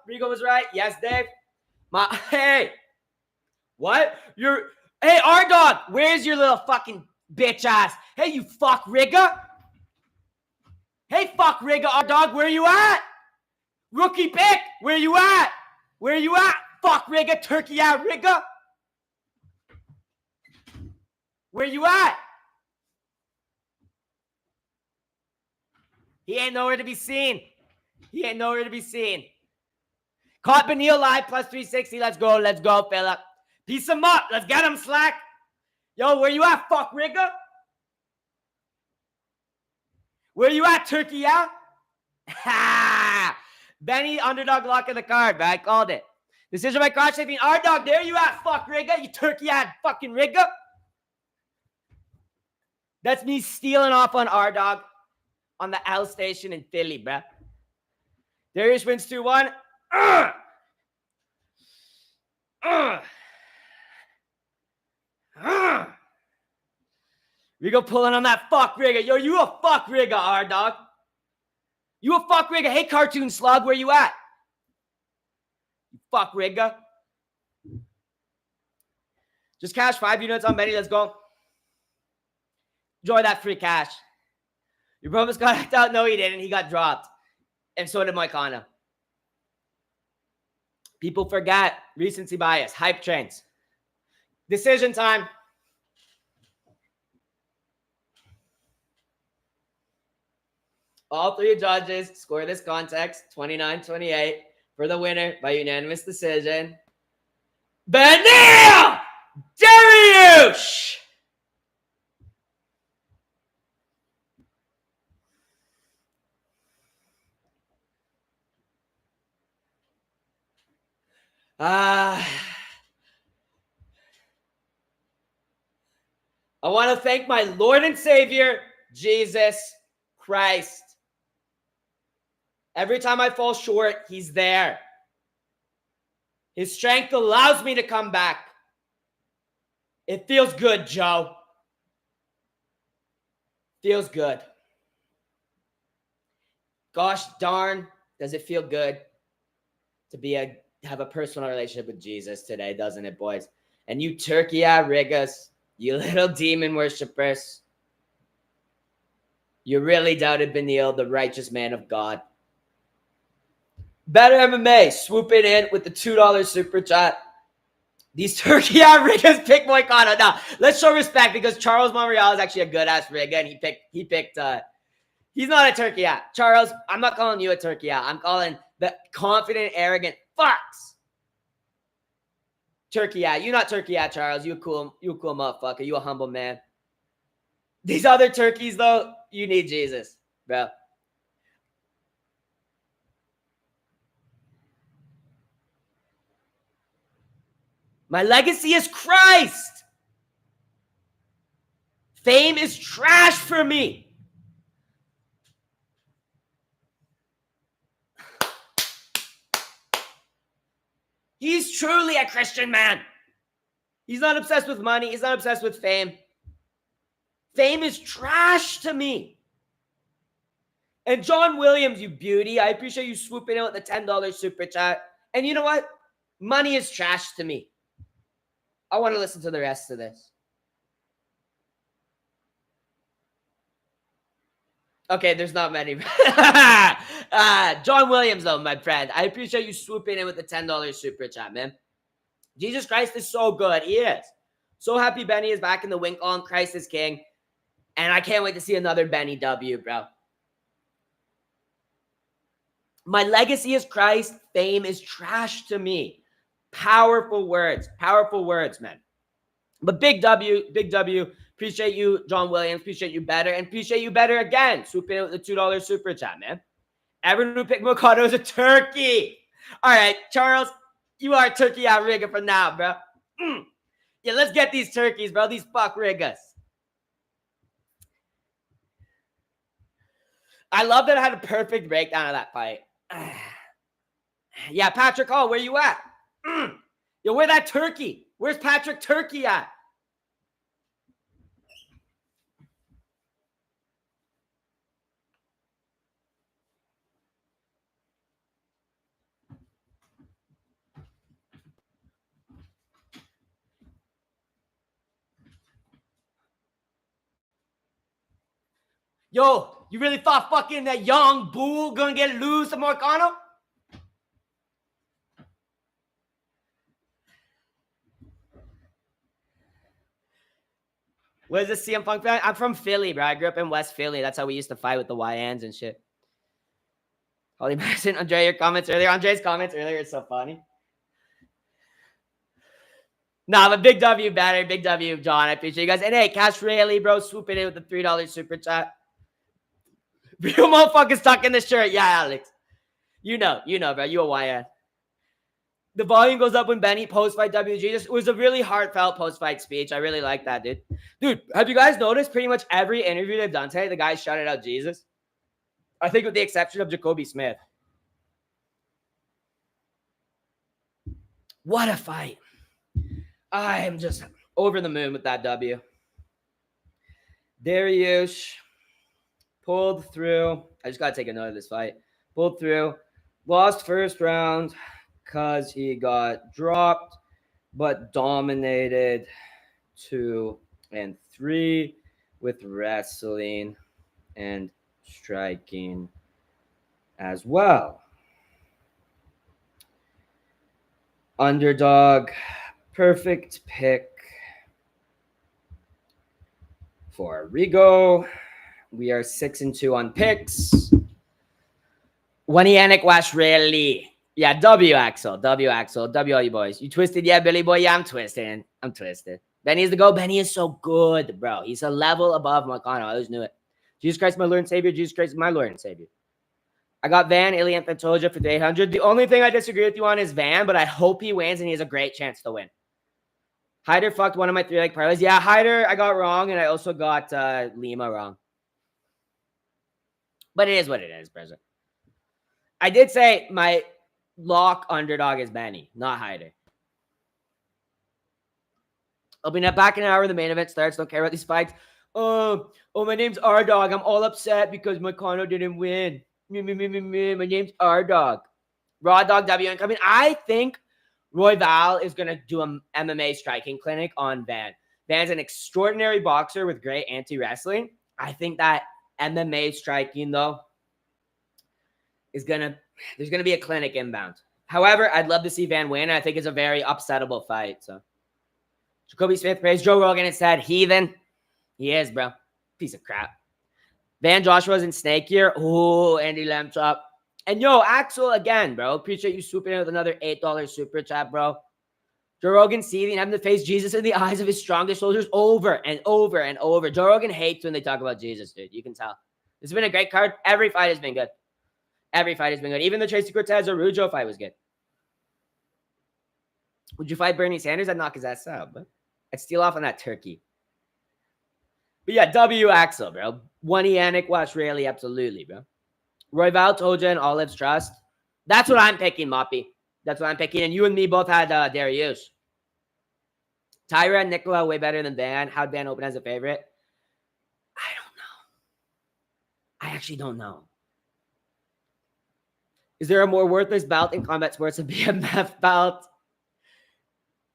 Rigo was right. Yes, Dave. Hey. What? Hey, R-Dog. Where's your little fucking bitch ass? Hey, you fuck Riga. Hey, fuck Riga, R-Dog. Where you at? Rookie pick. Where you at? Where you at? Fuck Riga. Turkey out Riga. Where you at? He ain't nowhere to be seen. He ain't nowhere to be seen. Caught Beneil live plus 360. Let's go. Let's go, fella. Piece him up. Let's get him, Slack. Yo, where you at, fuck Riga? Where you at, Turkey out? Ha! Benny, underdog lock of the card, man. I called it. Decision by crotch shaping. R-Dog, there you at, fuck Riga. You turkey out fucking Riga. That's me stealing off on R-Dog. on the L station in Philly, bruh. Dariush wins 2-1. Rigo pulling on that fuck Riga. Yo, you a fuck Riga, R-Dog. You a fuck Riga. Hey, Cartoon Slug, where you at? You fuck Riga. Just cash 5 units on Benny. Let's go. Enjoy that free cash. Your bro got hacked out. No, he didn't. He got dropped. And so did Moicano. People forget. Recency bias. Hype trains. Decision time. All 3 judges score this contest 29-28 for the winner by unanimous decision. Benil Dariush! I want to thank my Lord and Savior, Jesus Christ. Every time I fall short, he's there. His strength allows me to come back. It feels good, Joe. Feels good. Gosh darn, does it feel good to have a personal relationship with Jesus today, doesn't it, boys? And you turkey rigas, you little demon worshippers, you really doubted Benil, the righteous man of God. Better MMA, swooping in with the $2 super chat. These turkey riggers pick Moicano. Now, let's show respect because Charles Monreal is actually a good ass rigger, and he picked he's not a turkey Charles, I'm not calling you a turkey I'm calling the confident, arrogant fucks. Turkey you're not turkey Charles. You a cool motherfucker. You a humble man. These other turkeys, though, you need Jesus, bro. My legacy is Christ. Fame is trash for me. He's truly a Christian man. He's not obsessed with money. He's not obsessed with fame. Fame is trash to me. And John Williams, you beauty, I appreciate you swooping in with the $10 super chat. And you know what? Money is trash to me. I want to listen to the rest of this. Okay, there's not many. John Williams, though, my friend. I appreciate you swooping in with the $10 super chat, man. Jesus Christ is so good. He is. So happy Benny is back in the win column. Christ is king. And I can't wait to see another Benny W, bro. My legacy is Christ. Fame is trash to me. Powerful words, man. But big W. Appreciate you, John Williams. Appreciate you better. And appreciate you better again. Swoop in with the $2 super chat, man. Everyone who picked Moicano is a turkey. All right, Charles, you are a turkey rigger for now, bro. Yeah, let's get these turkeys, bro. These fuck riggers. I love that I had a perfect breakdown of that fight. Yeah, Patrick Hall, where you at? Yo, where that turkey? Where's Patrick Turkey at? Yo, you really thought fucking that young bull gonna get loose to Moicano? What is this CM Punk fan? I'm from Philly, bro. I grew up in West Philly. That's how we used to fight with the YNs and shit. Holy Madison, Andre, your comments earlier. Andre's comments earlier is so funny. Nah, but big W, Battery. Big W, John. I appreciate you guys. And hey, Cash Rayleigh, bro, swooping in with the $3 super chat. Real motherfuckers stuck in the shirt. Yeah, Alex. You know, bro. You a YN. The volume goes up when Benny post-fight WG. It was a really heartfelt post-fight speech. I really like that, dude. Dude, have you guys noticed pretty much every interview they've done today, the guys shouted out Jesus? I think with the exception of Jacoby Smith. What a fight. I am just over the moon with that W. Dariush pulled through. I just got to take a note of this fight. Pulled through. Lost first round because he got dropped, but dominated 2 and 3 with wrestling and striking as well. Underdog, perfect pick for Rigo. We are 6-2 on picks. Wanianik Wash Rally. Yeah, W Axel. W Axel. W all you boys. You twisted? Yeah, Billy boy. Yeah, I'm twisted. I'm twisted. Benny is the go. Benny is so good, bro. He's a level above Moicano. I always knew it. Jesus Christ, my Lord and Savior. Jesus Christ, my Lord and Savior. I got Van, Ilya, and Pantoja for the 800. The only thing I disagree with you on is Van, but I hope he wins and he has a great chance to win. Hyder fucked one of my 3-leg parlays. Yeah, Hyder I got wrong, and I also got Lima wrong. But it is what it is, President. I did say my lock underdog is Benny, not Hyder. I'll be back in an hour when the main event starts. Don't care about these fights. Oh, my name's R-Dog. I'm all upset because Moicano didn't win. My name's R-Dog. Raw Dog W incoming. I think Royval is going to do an MMA striking clinic on Van. Van's an extraordinary boxer with great anti-wrestling. I think that MMA striking, though, there's going to be a clinic inbound. However, I'd love to see Van win. I think it's a very upsettable fight. So, Jacoby Smith praised Joe Rogan and said, heathen. He is, bro. Piece of crap. Van Joshua's in snake here. Oh, Andy Lamb chop. And yo, Axel again, bro. Appreciate you swooping in with another $8 super chat, bro. Joe Rogan seething, having to face Jesus in the eyes of his strongest soldiers over and over and over. Joe Rogan hates when they talk about Jesus, dude. You can tell. This has been a great card. Every fight has been good. Every fight has been good. Even the Tracy Cortez Araujo fight was good. Would you fight Bernie Sanders? I'd knock his ass out, but I'd steal off on that turkey. But yeah, W Axel, bro. One Yannick Wash Rayleigh, absolutely, bro. Royval, Toja, and Olive's Trust. That's what I'm picking, Moppy. That's what I'm picking. And you and me both had Dariush. Tyra and Nicola way better than Van. How'd Van open as a favorite? I don't know. I actually don't know. Is there a more worthless belt in combat sports than BMF belt?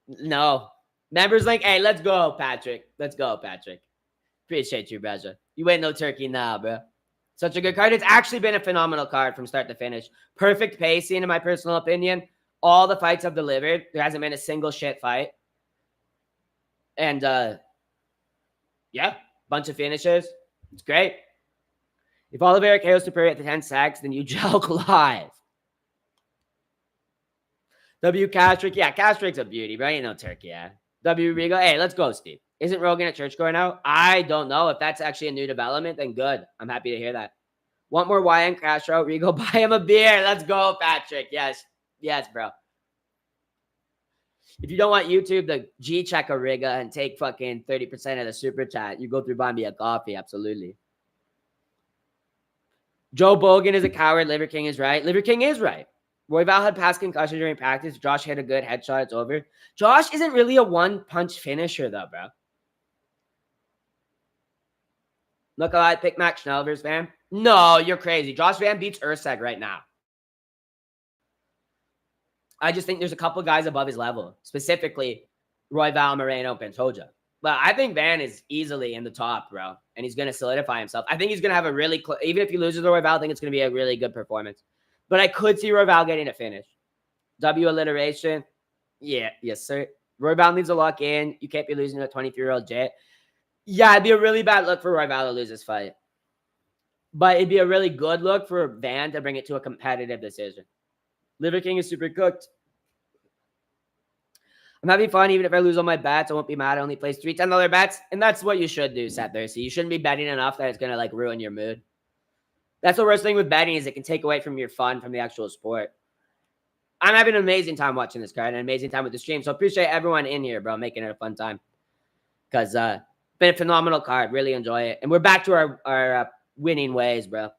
No. Members like, hey, let's go, Patrick. Let's go, Patrick. Appreciate you, brother. You ain't no turkey now, bro. Such a good card. It's actually been a phenomenal card from start to finish. Perfect pacing, in my personal opinion. All the fights have delivered. There hasn't been a single shit fight. And, yeah, bunch of finishes. It's great. If Oliveira KOs Topuria at the 10 sacks, then you joke live. W Castrick. Yeah, Castrick's a beauty, bro. Ain't no turkey, yeah. W Rigo. Hey, let's go, Steve. Isn't Rogan at church going out? I don't know. If that's actually a new development, then good. I'm happy to hear that. Want more YN Crash out? Rigo, buy him a beer. Let's go, Patrick. Yes. Yes, bro. If you don't want YouTube to G-check a Riga and take fucking 30% of the super chat, you go through buy me a coffee. Absolutely. Joe Bogan is a coward. Liver King is right. Liver King is right. Royval had past concussion during practice. Josh hit a good headshot. It's over. Josh isn't really a one-punch finisher, though, bro. Look, I pick Max Schnellver's Van. No, you're crazy. Josh Van beats Urseg right now. I just think there's a couple guys above his level, specifically Royval, Moreno, Pantoja. But I think Van is easily in the top, bro, and he's going to solidify himself. I think he's going to have a really even if he loses to Royval, I think it's going to be a really good performance. But I could see Royval getting a finish. W alliteration. Yeah, yes, sir. Royval needs to lock in. You can't be losing to a 23-year-old Jet. Yeah, it'd be a really bad look for Royval to lose this fight. But it'd be a really good look for Van to bring it to a competitive decision. Liver King is super cooked. I'm having fun. Even if I lose all my bets, I won't be mad. I only place 3 $10 bets. And that's what you should do, Seth Thirsty. You shouldn't be betting enough that it's going to like ruin your mood. That's the worst thing with betting is it can take away from your fun from the actual sport. I'm having an amazing time watching this card and an amazing time with the stream. So appreciate everyone in here, bro, making it a fun time. Because been a phenomenal card. Really enjoy it. And we're back to our winning ways, bro.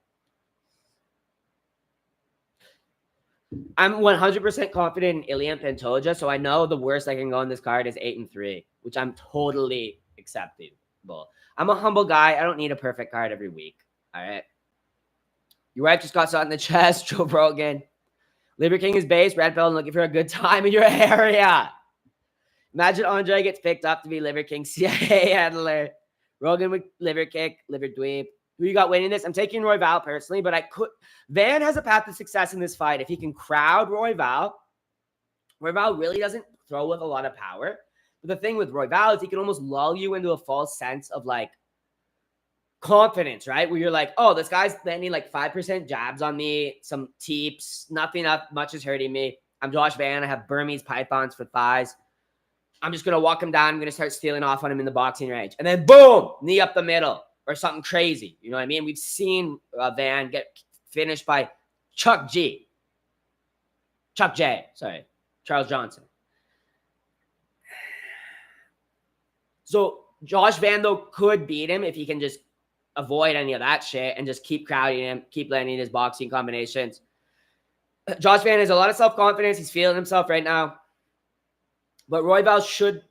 I'm 100% confident in Ilya and Pantoja, so I know the worst I can go on this card is 8-3, which I'm totally acceptable. I'm a humble guy. I don't need a perfect card every week. All right. Your wife just got shot in the chest. Joe Rogan. Liver King is base. Red Pill and looking for a good time in your area. Imagine Andre gets picked up to be Liver King CIA handler. Rogan with liver kick, liver dweeb. Who you got winning this? I'm taking Royval personally, but I could. Van has a path to success in this fight if he can crowd Royval. Royval really doesn't throw with a lot of power. But the thing with Royval is he can almost lull you into a false sense of like confidence, right? Where you're like, oh, this guy's landing like 5% jabs on me, some teeps, nothing up much is hurting me. I'm Josh Van. I have Burmese pythons for thighs. I'm just going to walk him down. I'm going to start stealing off on him in the boxing range. And then boom, knee up the middle or something crazy. You know what I mean? We've seen Van get finished by Chuck J. Charles Johnson. So Josh Van, though, could beat him if he can just avoid any of that shit and just keep crowding him, keep landing his boxing combinations. Josh Van has a lot of self-confidence. He's feeling himself right now. But Royval should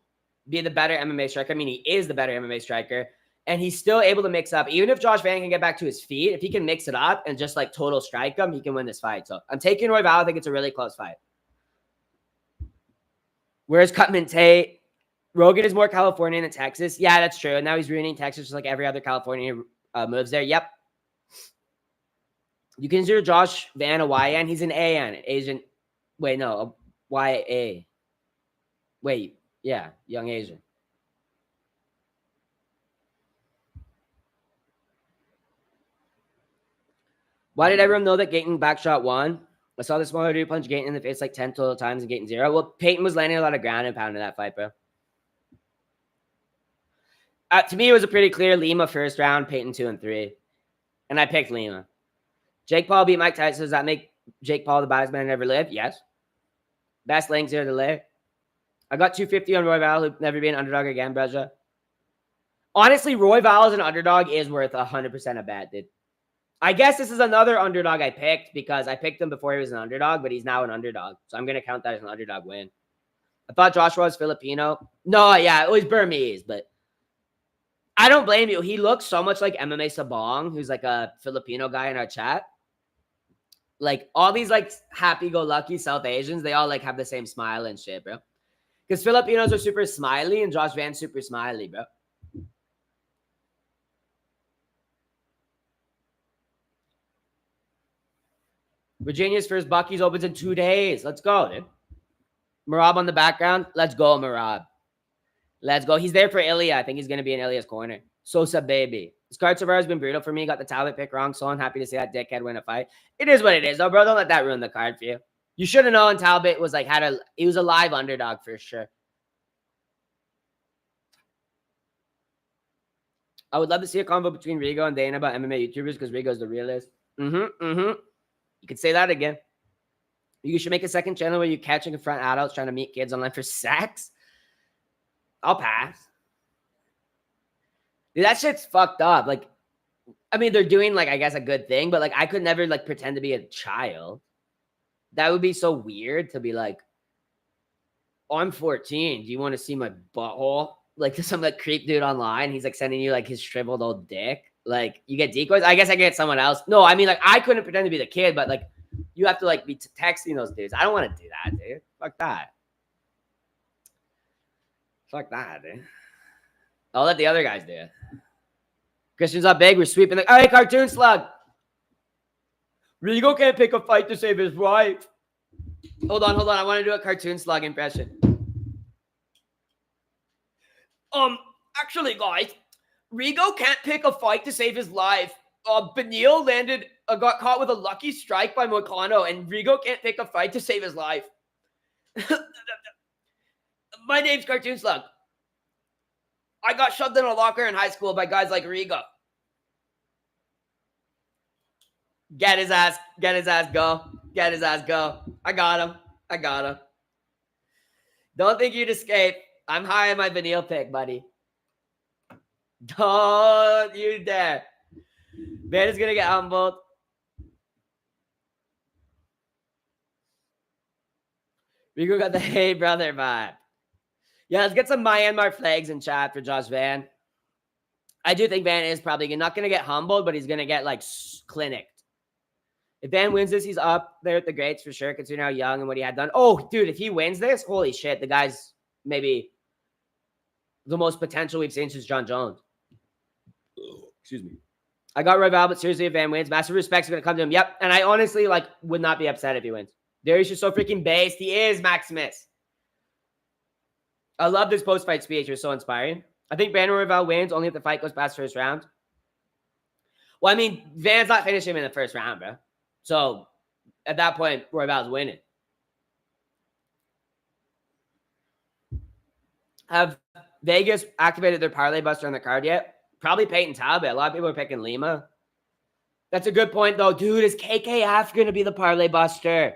be the better MMA striker. I mean, he is the better MMA striker. And he's still able to mix up. Even if Josh Van can get back to his feet, if he can mix it up and just like total strike him, he can win this fight. So I'm taking Royval. I think it's a really close fight. Where's Cutman Tate? Rogan is more Californian than Texas. Yeah, that's true. And now he's ruining Texas just like every other Californian moves there. Yep. You consider Josh Van a YN? He's an AN, Asian. Wait, no, a YA. Wait, yeah, young Asian. Why did everyone know that Gayton backshot won? I saw the smaller dude punch Gayton in the face like 10 total times and Gayton 0. Well, Peyton was landing a lot of ground and pound in that fight, bro. To me, it was a pretty clear Lima first round, Peyton 2 and 3. And I picked Lima. Jake Paul beat Mike Tyson. Does that make Jake Paul the baddest man ever lived? Yes. Best links here to lay. I got 250 on Royval, who'd never be an underdog again, Breja. Honestly, Royval as an underdog is worth 100% a bet, dude. I guess this is another underdog I picked because I picked him before he was an underdog, but he's now an underdog. So I'm going to count that as an underdog win. I thought Joshua was Filipino. No, yeah, it was Burmese, but I don't blame you. He looks so much like MMA Sabong, who's like a Filipino guy in our chat. Like all these like happy-go-lucky South Asians, they all like have the same smile and shit, bro. Because Filipinos are super smiley and Josh Van's super smiley, bro. Virginia's first Bucky's opens in 2 days. Let's go, dude. Marab on the background. Let's go, Marab. Let's go. He's there for Ilya. I think he's going to be in Ilya's corner. Sosa, baby. This card so far has been brutal for me. Got the Talbott pick wrong, so I'm happy to see that dickhead win a fight. It is what it is, though, bro. Don't let that ruin the card for you. You should have known Talbot was like, he was a live underdog for sure. I would love to see a combo between Rigo and Dana about MMA YouTubers because Rigo's the realist. You could say that again. You should make a second channel where you catch and confront adults trying to meet kids online for sex. I'll pass. Dude, that shit's fucked up. Like, I mean, they're doing, like, I guess a good thing, but, like, I could never, like, pretend to be a child. That would be so weird to be like, oh, I'm 14. Do you want to see my butthole? Like, some, like, creep dude online. He's, like, sending you, like, his shriveled old dick. Like, you get decoys. I guess I get someone else. No, I mean, like, I couldn't pretend to be the kid, but, like, you have to, like, be texting those dudes. I don't want to do that, dude. Fuck that. Fuck that, dude. I'll let the other guys do it. Christian's up big. We're sweeping the... All right, Cartoon Slug. Rigo can't pick a fight to save his wife. Hold on. I want to do a Cartoon Slug impression. Actually, guys, Rigo can't pick a fight to save his life. Benil got caught with a lucky strike by Moicano, and Rigo can't pick a fight to save his life. My name's Cartoon Slug. I got shoved in a locker in high school by guys like Rigo. Get his ass go. I got him. Don't think you'd escape. I'm high on my Benil pick, buddy. Don't you dare. Man is going to get humbled. Rigo got the hey brother vibe. Yeah, let's get some Myanmar flags in chat for Josh Van. I do think Van is probably not going to get humbled, but he's going to get like clinicked. If Van wins this, he's up there at the greats for sure, considering how young and what he had done. Oh, dude, if he wins this, holy shit, the guy's maybe the most potential we've seen since John Jones. Excuse me. I got Royval, but seriously, if Van wins, massive respect's going to come to him. Yep, and I honestly would not be upset if he wins. Dariush is so freaking based. He is, Maximus. I love this post-fight speech. It was so inspiring. I think Van Royval wins only if the fight goes past first round. Well, I mean, Van's not finishing him in the first round, bro. So, at that point, Royval's winning. Have Vegas activated their parlay buster on the card yet? Probably Peyton Talbott. A lot of people are picking Lima. That's a good point, though. Dude, is KKF going to be the parlay buster?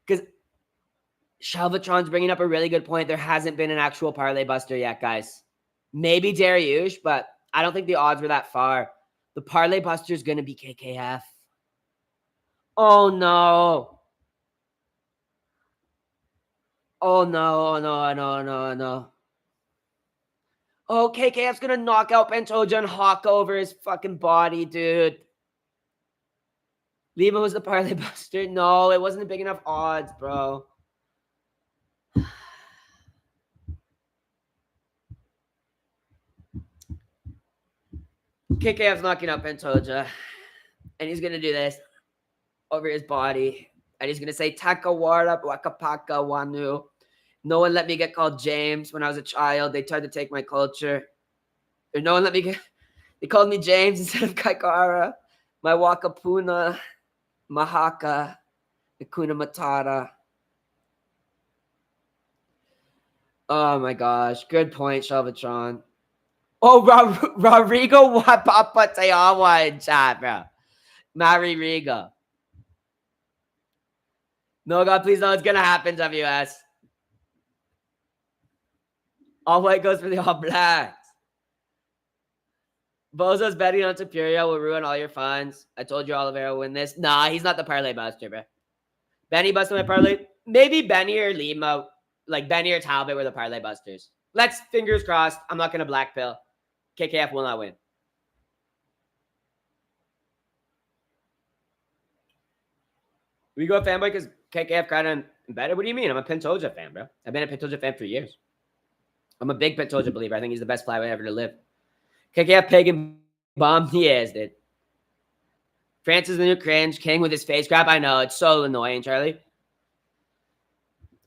Because Shelvatron's bringing up a really good point. There hasn't been an actual parlay buster yet, guys. Maybe Dariush, but I don't think the odds were that far. The parlay buster is going to be KKF. Oh, no. Oh, no. Oh, KKF's going to knock out Pantoja and hawk over his fucking body, dude. Lima was the parlay buster. No, it wasn't big enough odds, bro. KKF's knocking out Pantoja. And he's going to do this over his body. And he's going to say, Takawara, Wakapaka, Wanu. No one let me get called James when I was a child. They tried to take my culture. Or no one let me get... They called me James instead of Kaikara. My Wakapuna, Mahaka, Akuna Matata. Oh my gosh. Good point, Shelvatron. Oh, Rodrigo Wapapa Tayawa in chat, bro. Marry Rigo. No, God, please, no, it's going to happen, WS. All white goes for the all blacks. Bozo's betting on Topuria will ruin all your funds. I told you Oliveira will win this. Nah, he's not the parlay buster, bro. Benny busted my parlay. Maybe Benny or Lima, like Benny or Talbott were the parlay busters. Let's fingers crossed. I'm not going to black pill. KKF will not win. We go fanboy because KKF kind of embedded. What do you mean? I'm a Pantoja fan, bro. I've been a Pantoja fan for years. I'm a big Pantoja believer. I think he's the best flyweight ever to live. KKF pagan bomb. He is, dude. France is the new cringe. King with his face crap. I know. It's so annoying, Charlie.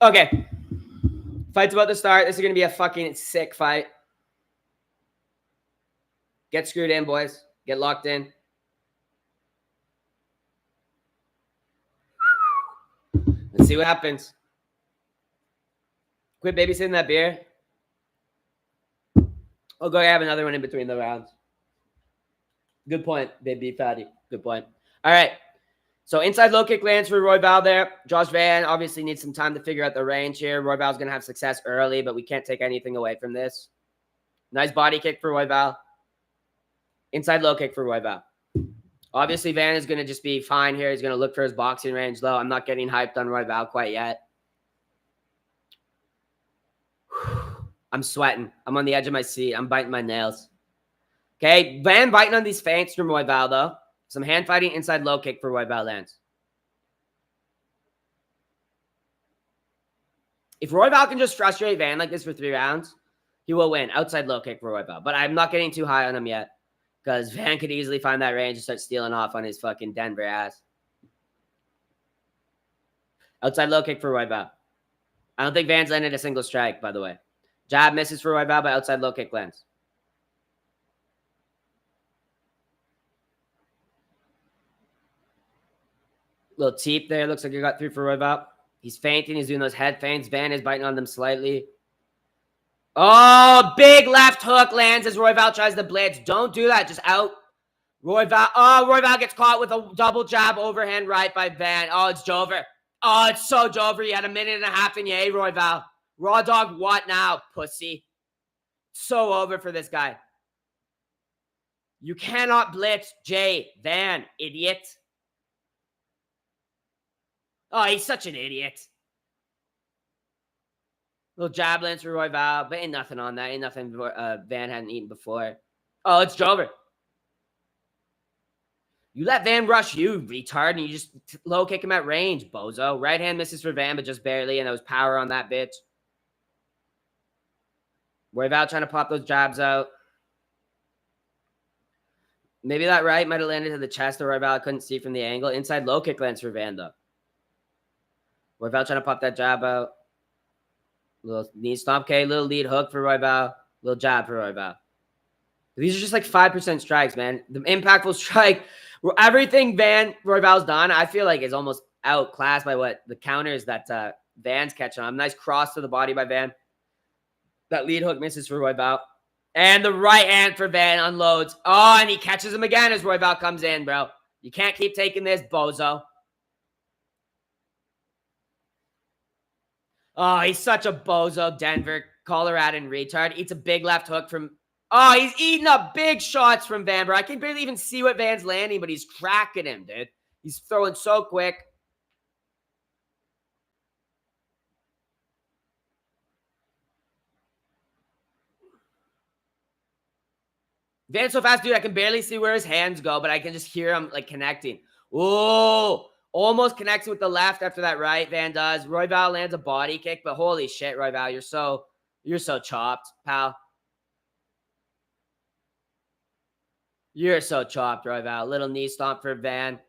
Okay. Fight's about to start. This is going to be a fucking sick fight. Get screwed in, boys. Get locked in. Let's see what happens. Quit babysitting that beer. I'll go have another one in between the rounds. Good point, baby fatty. Good point. All right. So inside low kick lands for Royval there. Josh Van obviously needs some time to figure out the range here. Royval's going to have success early, but we can't take anything away from this. Nice body kick for Royval. Inside low kick for Royval. Obviously, Van is going to just be fine here. He's going to look for his boxing range low. I'm not getting hyped on Royval quite yet. I'm sweating. I'm on the edge of my seat. I'm biting my nails. Okay, Van biting on these feints from Royval, though. Some hand fighting inside low kick for Royval lands. If Royval can just frustrate Van like this for 3 rounds, he will win. Outside low kick for Royval. But I'm not getting too high on him yet. Because Van could easily find that range and start stealing off on his fucking Denver ass. Outside low kick for Royval. I don't think Van's landed a single strike, by the way. Jab misses for Royval, but outside low kick lands. Little teep there. Looks like he got 3 for Royval. He's feinting. He's doing those head feints. Van is biting on them slightly. Oh, big left hook lands as Royval tries to blitz. Don't do that. Just out. Royval. Oh, Royval gets caught with a double jab overhand right by Van. Oh, it's Jover. Oh, it's so Jover. You had a minute and a half in yay, Royval. Raw dog, what now, pussy? So over for this guy. You cannot blitz Jay Van, idiot. Oh, he's such an idiot. Little jab lands for Royval, but ain't nothing on that. Ain't nothing Van hadn't eaten before. Oh, it's Jover. You let Van rush you, retard, and you just low kick him at range, bozo. Right hand misses for Van, but just barely, and there was power on that bitch. Royval trying to pop those jabs out. Maybe that right might have landed to the chest, or Royval couldn't see from the angle. Inside low kick lands for Van, though. Royval trying to pop that jab out. Little knee stomp K, little lead hook for Royval. Little jab for Royval. These are just like 5% strikes, man. The impactful strike, everything Royval's done, I feel like is almost outclassed by what the counters that Van's catching on. Nice cross to the body by Van. That lead hook misses for Royval. And the right hand for Van unloads. Oh, and he catches him again as Royval comes in, bro. You can't keep taking this, bozo. Oh, he's such a bozo, Denver, Colorado retard. Eats a big left hook from... Oh, he's eating up big shots from Van, bro. I can barely even see what Van's landing, but he's cracking him, dude. He's throwing so quick. Van's so fast, dude, I can barely see where his hands go, but I can just hear him, like, connecting. Ooh, almost connecting with the left after that right, Van does. Royval lands a body kick, but holy shit, Royval, you're so chopped, pal. You're so chopped, Royval. Little knee stomp for Van.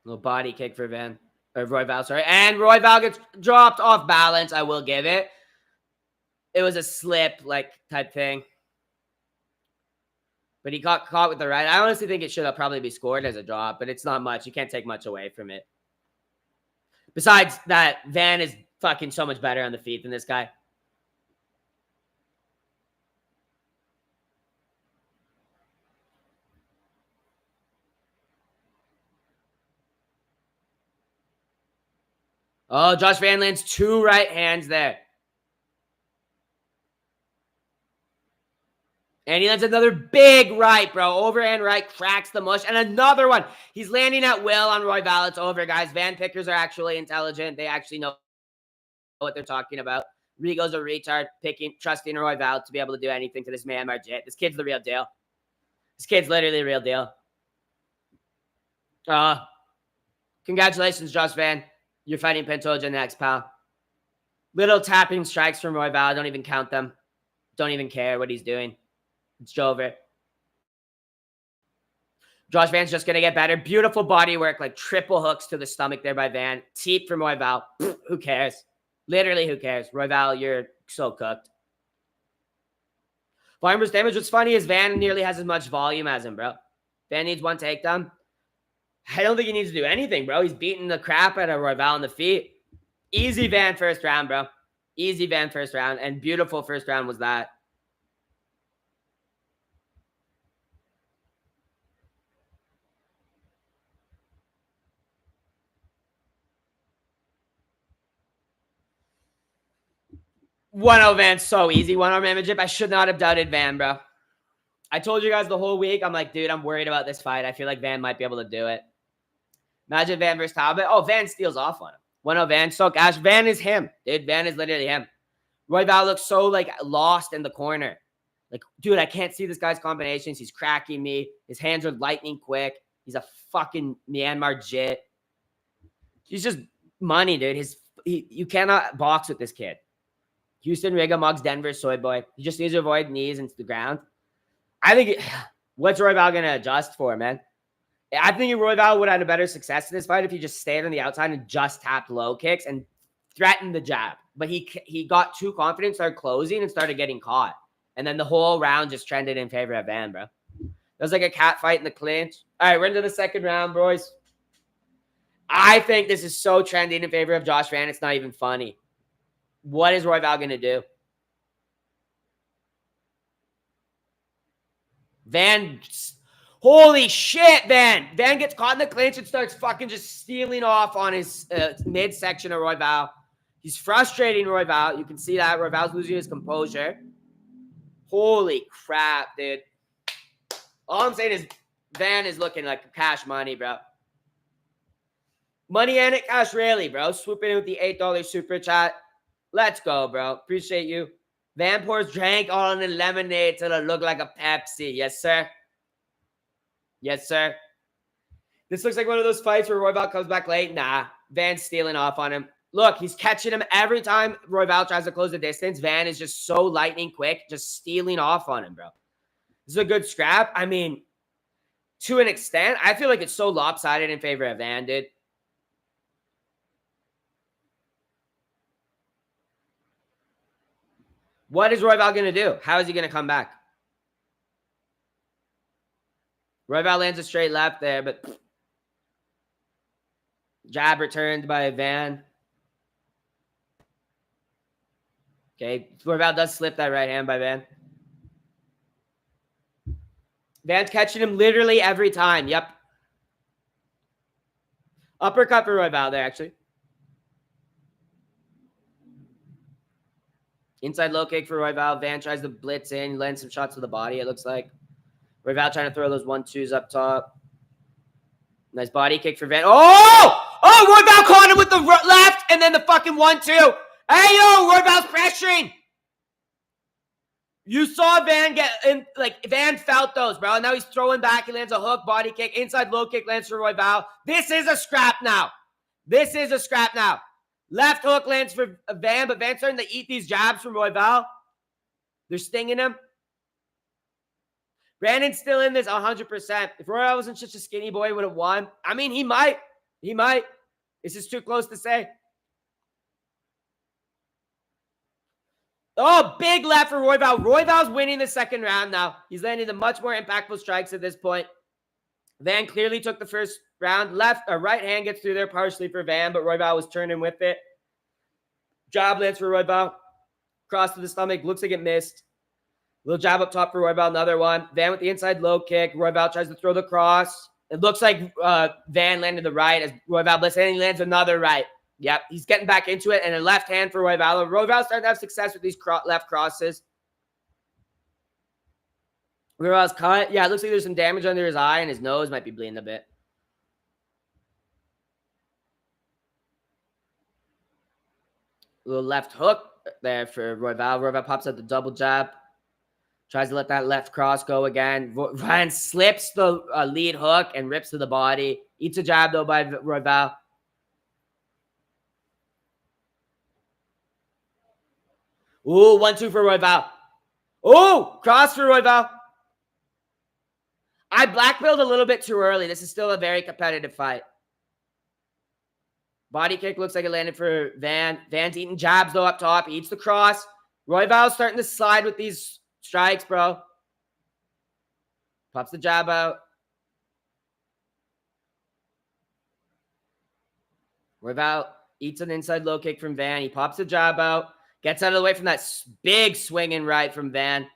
Little body kick for Van. Or Royval, sorry. And Royval gets dropped off balance, I will give it. It was a slip, like, type thing. But he got caught with the right. I honestly think it should have probably be scored as a drop, but it's not much. You can't take much away from it. Besides that, Van is fucking so much better on the feet than this guy. Oh, Josh Van lands 2 right hands there. And he lands another big right, bro. Overhand right, cracks the mush. And another one. He's landing at will on Royval. It's over, guys. Van pickers are actually intelligent. They actually know what they're talking about. Rigo's a retard, trusting Royval to be able to do anything to this man, Margit. This kid's the real deal. This kid's literally the real deal. Congratulations, Josh Van. You're fighting Pantoja next, pal. Little tapping strikes from Royval. Don't even count them. Don't even care what he's doing. It's over. Josh Van's just going to get better. Beautiful body work, like triple hooks to the stomach there by Van. Teep from Royval. Who cares? Literally, who cares? Royval, you're so cooked. Volume versus damage. What's funny is Van nearly has as much volume as him, bro. Van needs 1 takedown. I don't think he needs to do anything, bro. He's beating the crap out of Royval on the feet. Easy Van first round, bro. Easy Van first round. And beautiful first round was that. One-0 Van, so easy. 1-0 Mamajip. I should not have doubted Van, bro. I told you guys the whole week. I'm like, dude, I'm worried about this fight. I feel like Van might be able to do it. Imagine Van versus Talbott. Oh, Van steals off on him. 1-0 Van. So gosh, Van is him. Dude, Van is literally him. Royval looks so, like, lost in the corner. Like, dude, I can't see this guy's combinations. He's cracking me. His hands are lightning quick. He's a fucking Myanmar jit. He's just money, dude. You cannot box with this kid. Houston, Rigo, Muggs, Denver, Soy Boy. He just needs to avoid knees into the ground. I think what's Royval going to adjust for, man? I think Royval would have had a better success in this fight if he just stayed on the outside and just tapped low kicks and threatened the jab. But he got too confident, started closing, and started getting caught. And then the whole round just trended in favor of Van, bro. It was like a cat fight in the clinch. All right, we're into the second round, boys. I think this is so trending in favor of Josh Van, it's not even funny. What is Royval going to do? Van, holy shit, Van. Van gets caught in the clinch and starts fucking just stealing off on his midsection of Royval. He's frustrating Royval. You can see that. Royval's losing his composure. Holy crap, dude. All I'm saying is Van is looking like cash money, bro. Money and it, cash really, bro. Swooping in with the $8 super chat. Let's go, bro. Appreciate you. Van pours drink on a lemonade till it look like a Pepsi. Yes, sir. Yes, sir. This looks like one of those fights where Royval comes back late. Nah, Van's stealing off on him. Look, he's catching him every time Royval tries to close the distance. Van is just so lightning quick, just stealing off on him, bro. This is a good scrap. I mean, to an extent, I feel like it's so lopsided in favor of Van, dude. What is Royval going to do? How is he going to come back? Royval lands a straight left there, but jab returned by Van. Okay, Royval does slip that right hand by Van. Van's catching him literally every time. Yep. Uppercut for Royval there, actually. Inside low kick for Royval. Van tries to blitz in, lands some shots to the body, it looks like. Royval trying to throw those 1-2s up top. Nice body kick for Van. Oh! Oh, Royval caught him with the left and then the fucking 1-2. Hey, yo, Royval's pressuring. You saw Van get in, like, Van felt those, bro. And now he's throwing back. He lands a hook, body kick. Inside low kick lands for Royval. This is a scrap now. This is a scrap now. Left hook lands for Van, but Van's starting to eat these jabs from Royval. They're stinging him. Brandon's still in this 100%. If Royval wasn't such a skinny boy, he would have won. I mean, he might. He might. This is too close to say. Oh, big left for Royval. Royval's winning the second round now. He's landing the much more impactful strikes at this point. Van clearly took the first round. Left or right hand gets through there partially for Van, but Royval was turning with it. Jab lands for Royval. Cross to the stomach. Looks like it missed. Little jab up top for Royval. Another one. Van with the inside low kick. Royval tries to throw the cross. It looks like Van landed the right as Royval blitzes, and he lands another right. Yep, he's getting back into it, and a left hand for Royval. Royval's starting to have success with these left crosses. Royval's cut. Yeah, it looks like there's some damage under his eye, and his nose might be bleeding a bit. Little left hook there for Royval. Royval pops out the double jab. Tries to let that left cross go again. Van slips the lead hook and rips to the body. Eats a jab, though, by Royval. Ooh, 1-2 for Royval. Ooh, cross for Royval. I black billed a little bit too early. This is still a very competitive fight. Body kick looks like it landed for Van. Van's eating jabs, though, up top. He eats the cross. Royval's starting to slide with these strikes, bro. Pops the jab out. Royval eats an inside low kick from Van. He pops the jab out. Gets out of the way from that big swinging right from Van.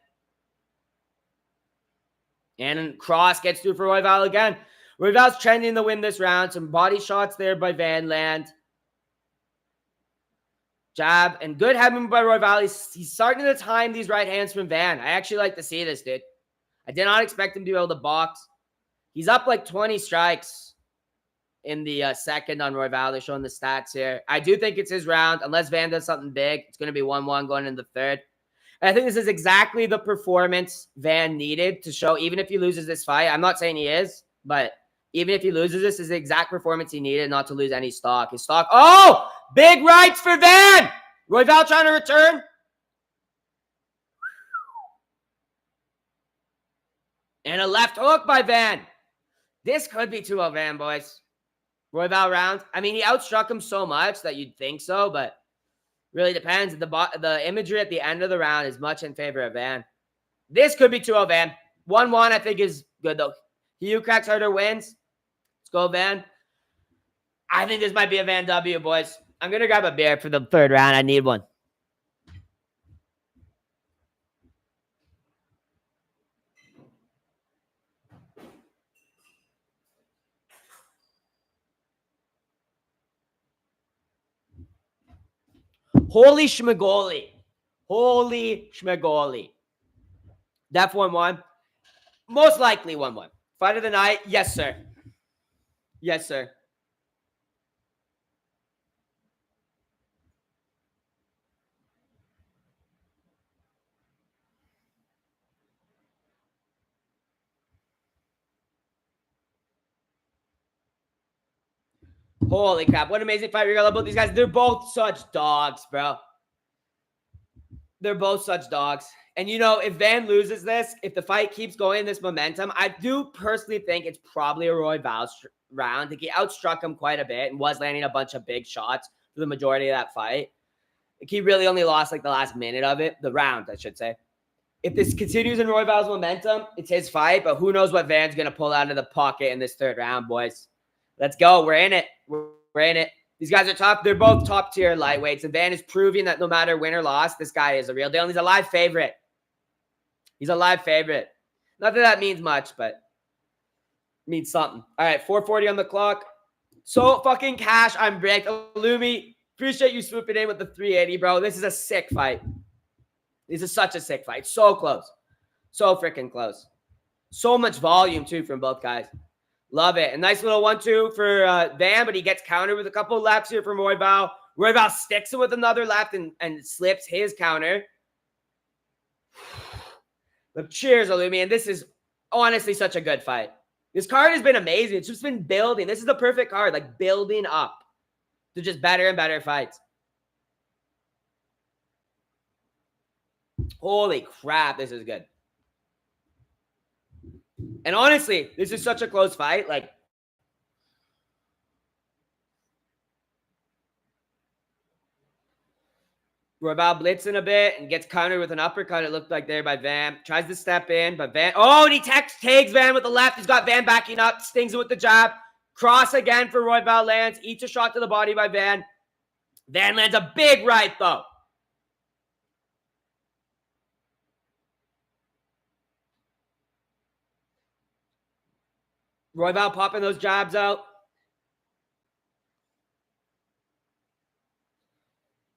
And cross gets through for Royval again. Royval's trending to win this round. Some body shots there by Van land. Jab. And good head movement by Royval. He's starting to time these right hands from Van. I actually like to see this, dude. I did not expect him to be able to box. He's up like 20 strikes in the second on Royval. They're showing the stats here. I do think it's his round. Unless Van does something big, it's going to be 1-1 going into the third. And I think this is exactly the performance Van needed to show, even if he loses this fight. I'm not saying he is, but even if he loses this is the exact performance he needed not to lose any stock. His stock, oh, big rights for Van. Royval trying to return. And a left hook by Van. This could be 2-0 Van, boys. Royval round. I mean, he outstruck him so much that you'd think so, but really depends. The imagery at the end of the round is much in favor of Van. This could be 2-0 Van. 1-1, I think, is good, though. He who cracks harder wins. Let's go, Van. I think this might be a Van W, boys. I'm going to grab a beer for the third round. I need one. Holy schmagoli. Holy schmagoli. Def 1-1. Most likely 1-1. Fight of the night. Yes, sir. Yes, sir. Holy crap. What an amazing fight. We're going to love both these guys. They're both such dogs, bro. They're both such dogs. And, you know, if Van loses this, if the fight keeps going in this momentum, I do personally think it's probably a Royval round. I think he outstruck him quite a bit and was landing a bunch of big shots for the majority of that fight. Like, he really only lost, like, the last minute of it. The round, I should say. If this continues in Royval's momentum, it's his fight. But who knows what Van's going to pull out of the pocket in this third round, boys. Let's go. We're in it. We're in it. These guys are top. They're both top-tier lightweights. And Van is proving that no matter win or loss, this guy is a real deal. And he's a live favorite. He's a live favorite. Not that that means much, but it means something. All right, 4:40 on the clock. So fucking cash, I'm bricked. Illumi, appreciate you swooping in with the 380, bro. This is a sick fight. This is such a sick fight. So close. So freaking close. So much volume, too, from both guys. Love it. A nice little 1-2 for Van, but he gets countered with a couple of laps here from Royval. Royval sticks him with another lap and slips his counter. But cheers, Illumi. And this is honestly such a good fight. This card has been amazing. It's just been building. This is the perfect card, like building up to just better and better fights. Holy crap, this is good. And honestly, this is such a close fight. Like, Royval blitzing a bit and gets countered with an uppercut. It looked like there by Van. Tries to step in, but Van... Oh, and he tags Van with the left. He's got Van backing up. Stings him with the jab. Cross again for Royval lands. Eats a shot to the body by Van. Van lands a big right, though. Royval popping those jabs out.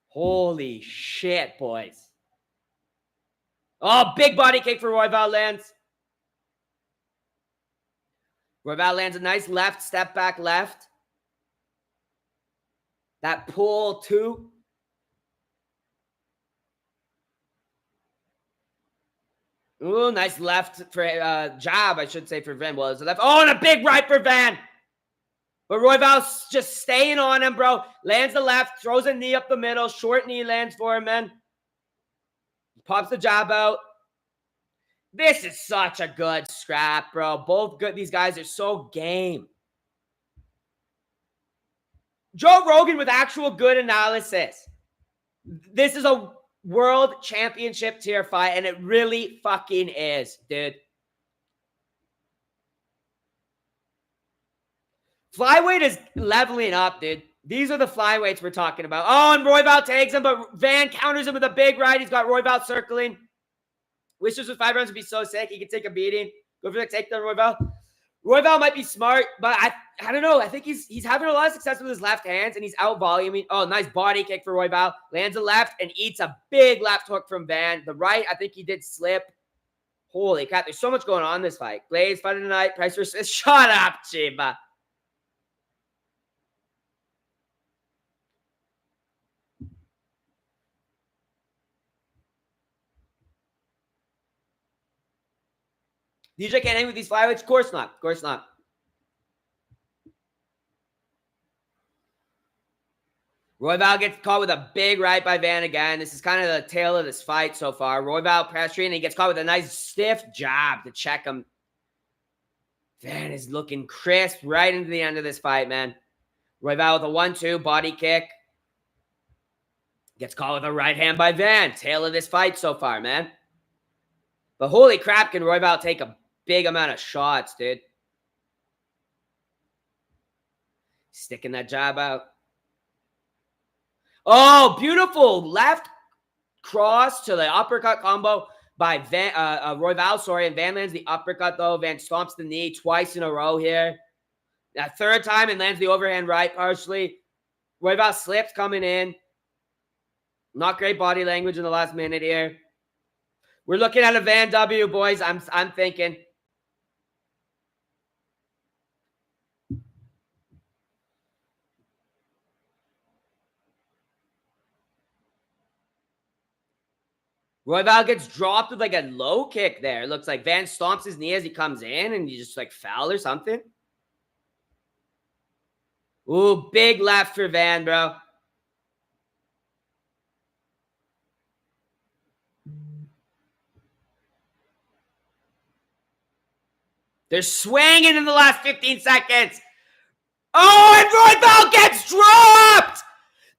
Holy shit, boys. Oh, big body kick for Royval lands. Royval lands a nice left, step back left. That pull, too. Ooh, nice left for jab, I should say, for Van. Well, it's a left. Oh, and a big right for Van. But Royval's just staying on him, bro. Lands the left, throws a knee up the middle. Short knee lands for him, man. Pops the jab out. This is such a good scrap, bro. Both good. These guys are so game. Joe Rogan with actual good analysis. This is a world championship tier fight, and it really fucking is, dude. Flyweight is leveling up, dude. These are the flyweights we're talking about. Oh, and Royval tags him, but Van counters him with a big right. He's got Royval circling. Wishes with 5 rounds would be so sick. He could take a beating. Go for the takedown, Royval. Royval might be smart, but I don't know. I think he's having a lot of success with his left hands, and he's out-voluming. Oh, nice body kick for Royval. Lands a left and eats a big left hook from Van. The right, I think he did slip. Holy crap, there's so much going on in this fight. Blaze, fight of the night. Price versus... Shut up, Chiba. DJ can't hang with these flyweights? Of course not. Of course not. Royval gets caught with a big right by Van again. This is kind of the tail of this fight so far. Royval pressuring, and he gets caught with a nice stiff jab to check him. Van is looking crisp right into the end of this fight, man. Royval with a 1-2 body kick. Gets caught with a right hand by Van. Tail of this fight so far, man. But holy crap, can Royval take a big amount of shots, dude. Sticking that jab out. Oh, beautiful left cross to the uppercut combo by Royval, sorry. And Van lands the uppercut, though. Van stomps the knee twice in a row here. That third time and lands the overhand right partially. Royval slips coming in. Not great body language in the last minute here. We're looking at a Van W, boys. I'm thinking. Royval gets dropped with like a low kick there. It looks like Van stomps his knee as he comes in and he just like foul or something. Ooh, big left for Van, bro. They're swinging in the last 15 seconds. Oh, and Royval gets dropped!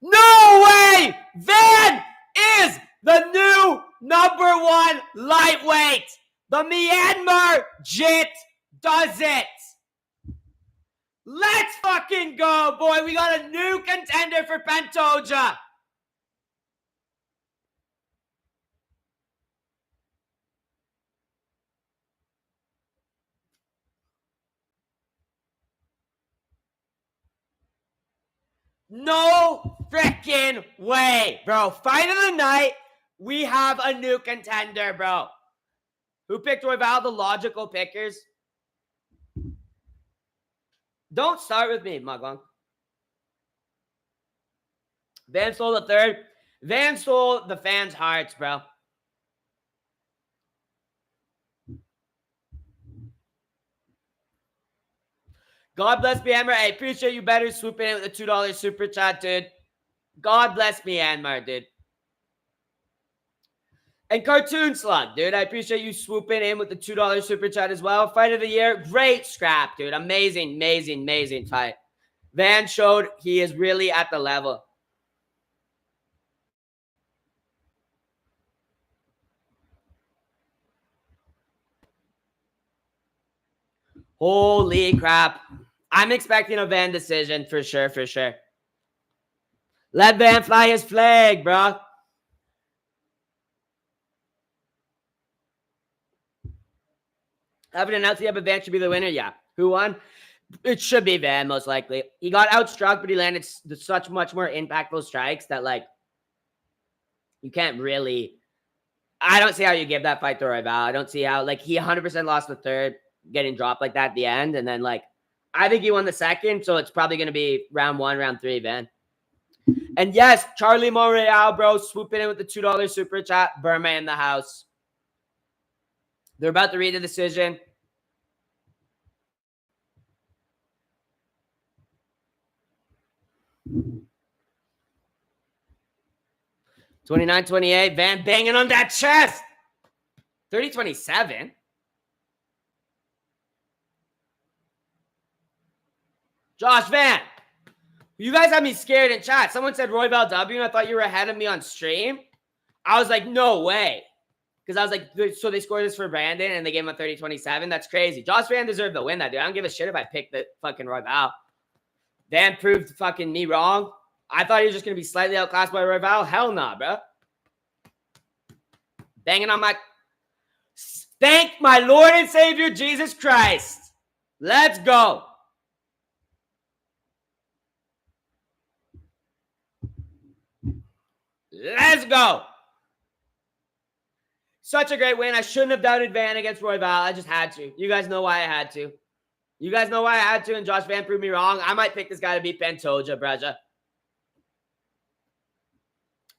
No way! Van is the new #1 lightweight. The Myanmar Jit does it. Let's fucking go, boy. We got a new contender for Pantoja. No freaking way, bro. Fight of the night. We have a new contender, bro. Who picked Royval? The logical pickers. Don't start with me, Magong. Van stole the third. Van stole the fans' hearts, bro. God bless Myanmar. I appreciate you better swooping in with the $2 super chat, dude. God bless Myanmar, dude. And Cartoon Slug, dude. I appreciate you swooping in with the $2 super chat as well. Fight of the year. Great scrap, dude. Amazing, amazing, amazing fight. Van showed he is really at the level. Holy crap. I'm expecting a Van decision for sure, for sure. Let Van fly his flag, bro. Haven't announced yet, but Van should be the winner. Yeah. Who won? It should be Van, most likely. He got outstruck, but he landed such much more impactful strikes that, like, you can't really... I don't see how you give that fight to Royval. I don't see how... Like, he 100% lost the third, getting dropped like that at the end, and then, like, I think he won the second, so it's probably going to be round 1, round 3, Van. And yes, Charlie Monreal, bro, swooping in with the $2 super chat. Burma in the house. They're about to read the decision. $29-28. Van banging on that chest. 30-27. Josh Van. You guys had me scared in chat. Someone said Royval W, and I thought you were ahead of me on stream. I was like, no way. Because I was like, so they scored this for Brandon, and they gave him a 30-27. That's crazy. Josh Van deserved to win that, dude. I don't give a shit if I picked the fucking Royval. Van proved fucking me wrong. I thought he was just going to be slightly outclassed by Royval. Hell nah, bro. Banging on my... Thank my Lord and Savior, Jesus Christ. Let's go. Let's go. Such a great win. I shouldn't have doubted Van against Royval. I just had to. You guys know why I had to. You guys know why I had to, and Josh Van proved me wrong. I might pick this guy to beat Pantoja, Braja.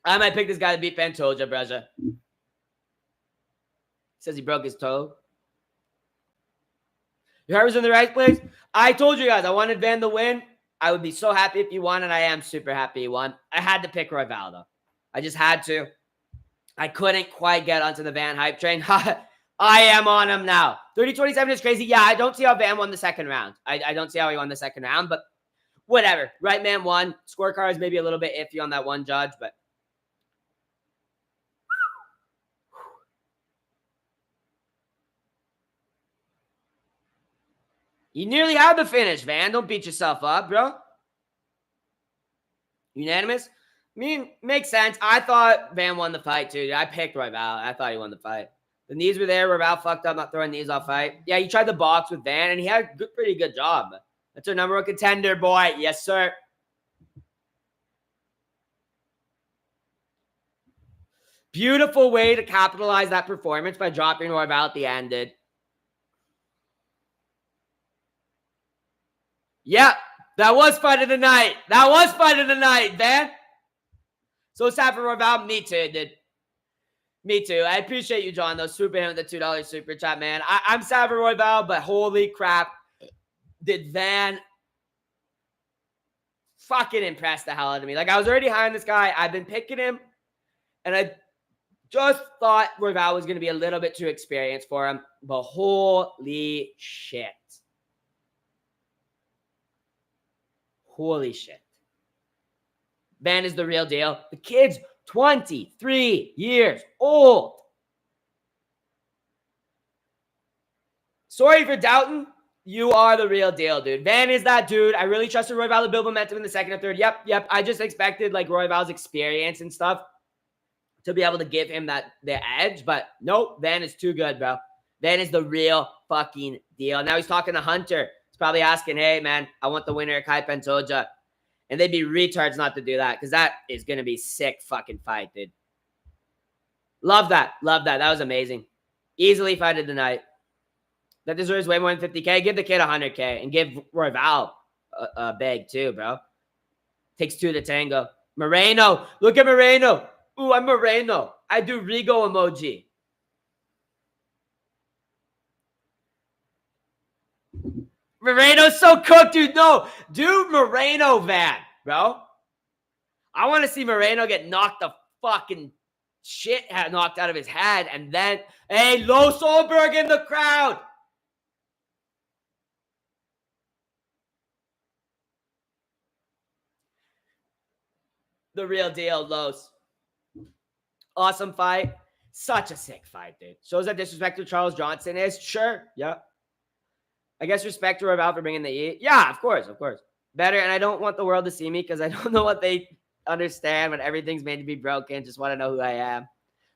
I might pick this guy to beat Pantoja, Braja. Says he broke his toe. Your heart was in the right place. I told you guys I wanted Van to win. I would be so happy if he won, and I am super happy he won. I had to pick Royval, though. I just had to. I couldn't quite get onto the Van hype train. I am on him now. 30-27 is crazy. Yeah, I don't see how Van won the second round. I don't see how he won the second round, but whatever. Right man won. Scorecard is maybe a little bit iffy on that one judge, but you nearly had the finish, Van. Don't beat yourself up, bro. Unanimous? I mean, makes sense. I thought Van won the fight, too. I picked Royval. I thought he won the fight. The knees were there. Royval fucked up not throwing knees off fight. Yeah, he tried the box with Van, and he had a pretty good job. That's our #1 contender, boy. Yes, sir. Beautiful way to capitalize that performance by dropping Royval at the end, dude. Yeah, that was fight of the night. That was fight of the night, Van. So sad for Royval. Me too, dude. Me too. I appreciate you, John, though. Swooping in with the $2 super chat, man. I'm sad for Royval, but holy crap. Did Van fucking impress the hell out of me. Like, I was already high on this guy. I've been picking him, and I just thought Royval was going to be a little bit too experienced for him. But holy shit. Holy shit. Van is the real deal. The kid's 23 years old. Sorry for doubting. You are the real deal, dude. Van is that dude. I really trusted Royval to build momentum in the second and third. Yep. I just expected like Royval's experience and stuff to be able to give him the edge. But nope, Van is too good, bro. Van is the real fucking deal. Now he's talking to Hunter. He's probably asking, hey, man, I want the winner of Kai Pantoja. And they'd be retards not to do that because that is going to be sick fucking fight, dude. Love that. That was amazing. Easily fight of the night. That deserves way more than 50K. Give the kid 100K and give Royval a bag too, bro. Takes two to tango. Moreno. Look at Moreno. Ooh, I'm Moreno. I do Rigo emoji. Moreno's so cooked, dude. No. Do Moreno Van, bro. I want to see Moreno get knocked the fucking shit knocked out of his head. And then, hey, Lo Solberg in the crowd. The real deal, Los. Awesome fight. Such a sick fight, dude. Shows that disrespect to Charles Johnson is. Sure. Yeah. I guess respect to Royval for bringing the E. Yeah, of course. Better. And I don't want the world to see me because I don't know what they understand when everything's made to be broken. Just want to know who I am.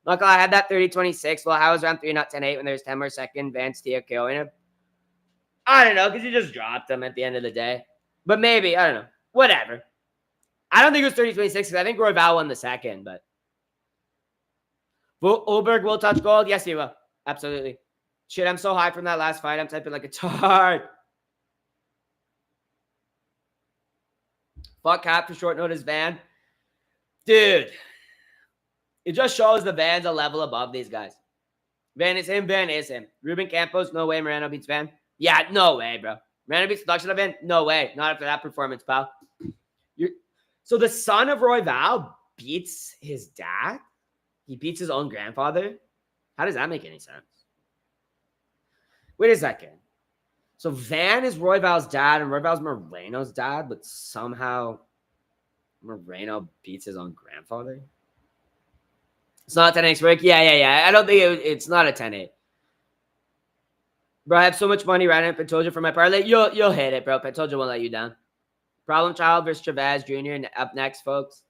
Look, I had that 30-26. Well, I was around 3, not 10-8 when there was 10 more second. Vance TKOing him. I don't know because you just dropped him at the end of the day. But maybe. I don't know. Whatever. I don't think it was 30-26 because I think Royval won the second, but Ulberg will touch gold. Yes, he will. Absolutely. Shit, I'm so high from that last fight. I'm typing like a tard. Fuck Cap for short notice Van. Dude. It just shows the Van's a level above these guys. Van is him. Ruben Campos, no way Moreno beats Van. Yeah, no way, bro. Moreno beats production of Van? No way. Not after that performance, pal. So the son of Royval beats his dad? He beats his own grandfather? How does that make any sense? Wait a second. So Van is Royval's dad and Royval's Moreno's dad, but somehow Moreno beats his own grandfather? It's not 10x break? Yeah. I don't think it's not a 10-8. Bro, I have so much money riding at Pantoja for my parlay. You'll hit it, bro. Pantoja won't let you down. Problem Child versus Chavez Jr. Up next, folks.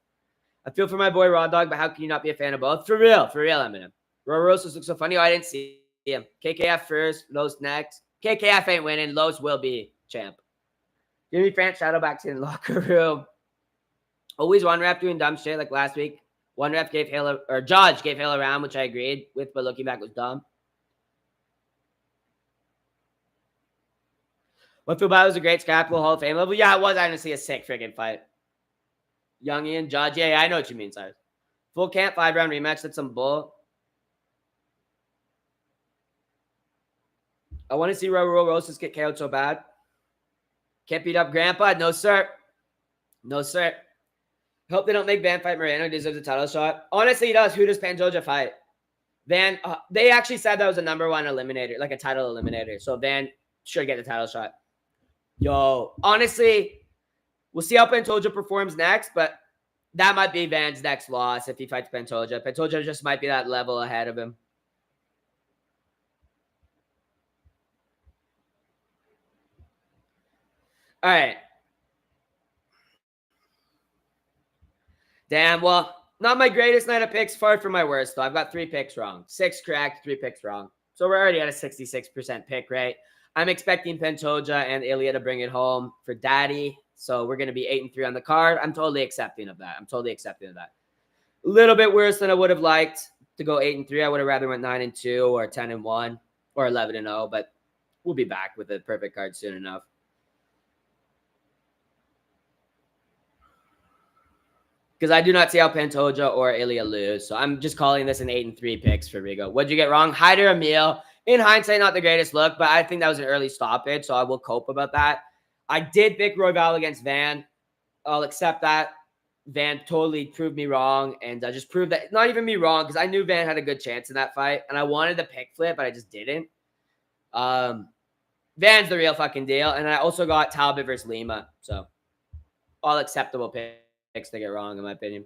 I feel for my boy Raw Dog, but how can you not be a fan of both? For real, Eminem. Rosas looks so funny. Oh, I didn't see him. KKF first, Los next. KKF ain't winning. Los will be champ. Jimmy France Shadowbacks in the locker room. Always one ref doing dumb shit like last week. One ref gave Hale, or Judge gave Hale a round, which I agreed with, but looking back was dumb. What feel bad was a great Scrapple Hall of Fame level. Yeah, it was honestly a sick freaking fight. Young Ian, Judge. Yeah, I know what you mean, Cyrus. Full camp, 5-round rematch. That's some bull. I want to see Royval Roses get KO'd so bad. Can't beat up Grandpa. No, sir. Hope they don't make Van fight Moreno. He deserves a title shot. Honestly, he does. Who does Pantoja fight? Van, they actually said that was a number one eliminator, like a title eliminator. So Van should get the title shot. Yo, honestly, we'll see how Pantoja performs next, but that might be Van's next loss if he fights Pantoja. Pantoja just might be that level ahead of him. All right. Damn, well, not my greatest night of picks. Far from my worst, though. I've got 3 picks wrong. 6 correct, 3 picks wrong. So we're already at a 66% pick rate. I'm expecting Pantoja and Ilya to bring it home for Daddy. So we're going to be 8-3 on the card. I'm totally accepting of that. A little bit worse than I would have liked to go 8-3. I would have rather went 9-2 or 10-1 or 11-0, but we'll be back with a perfect card soon enough. because I do not see how Pantoja or Ilya lose. So I'm just calling this an 8-3 picks for Rigo. What'd you get wrong? Hyder Amil. In hindsight, not the greatest look, but I think that was an early stoppage, so I will cope about that. I did pick Royval against Van. I'll accept that. Van totally proved me wrong, and I just proved that, not even me wrong, because I knew Van had a good chance in that fight, and I wanted the pick flip, but I just didn't. Van's the real fucking deal, and I also got Talbott versus Lima, so all acceptable picks to get wrong, in my opinion.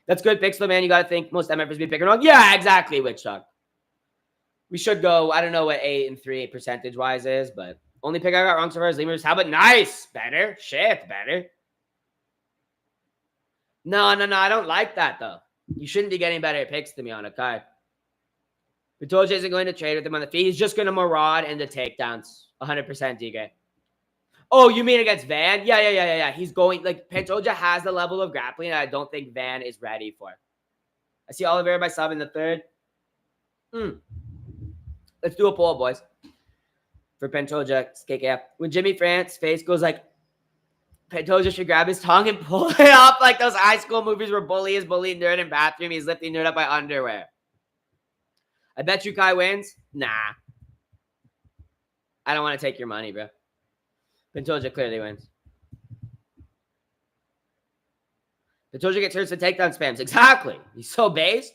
That's good picks, though, man. You got to think most MFers be picking wrong. Yeah, exactly, Witch Talk. We should go, I don't know what 8-3 percentage-wise is, but only pick I got wrong so far is Lima versus Talbott. Nice! Better. Shit, better. No, I don't like that, though. You shouldn't be getting better picks to me on a card. Pantoja isn't going to trade with him on the feet. He's just going to maraud into takedowns. 100% DK. Oh, you mean against Van? Yeah. He's going, like, Pantoja has the level of grappling that I don't think Van is ready for. I see Oliveira by sub in the third. Let's do a poll, boys. For Pantoja, KKF. When Jimmy France's face goes like, Pantoja should grab his tongue and pull it up like those high school movies where bully is bullying nerd in bathroom. He's lifting nerd up by underwear. I bet you Kai wins. Nah. I don't want to take your money, bro. Pantoja clearly wins. Pantoja gets hurt to takedown spams. Exactly. He's so based.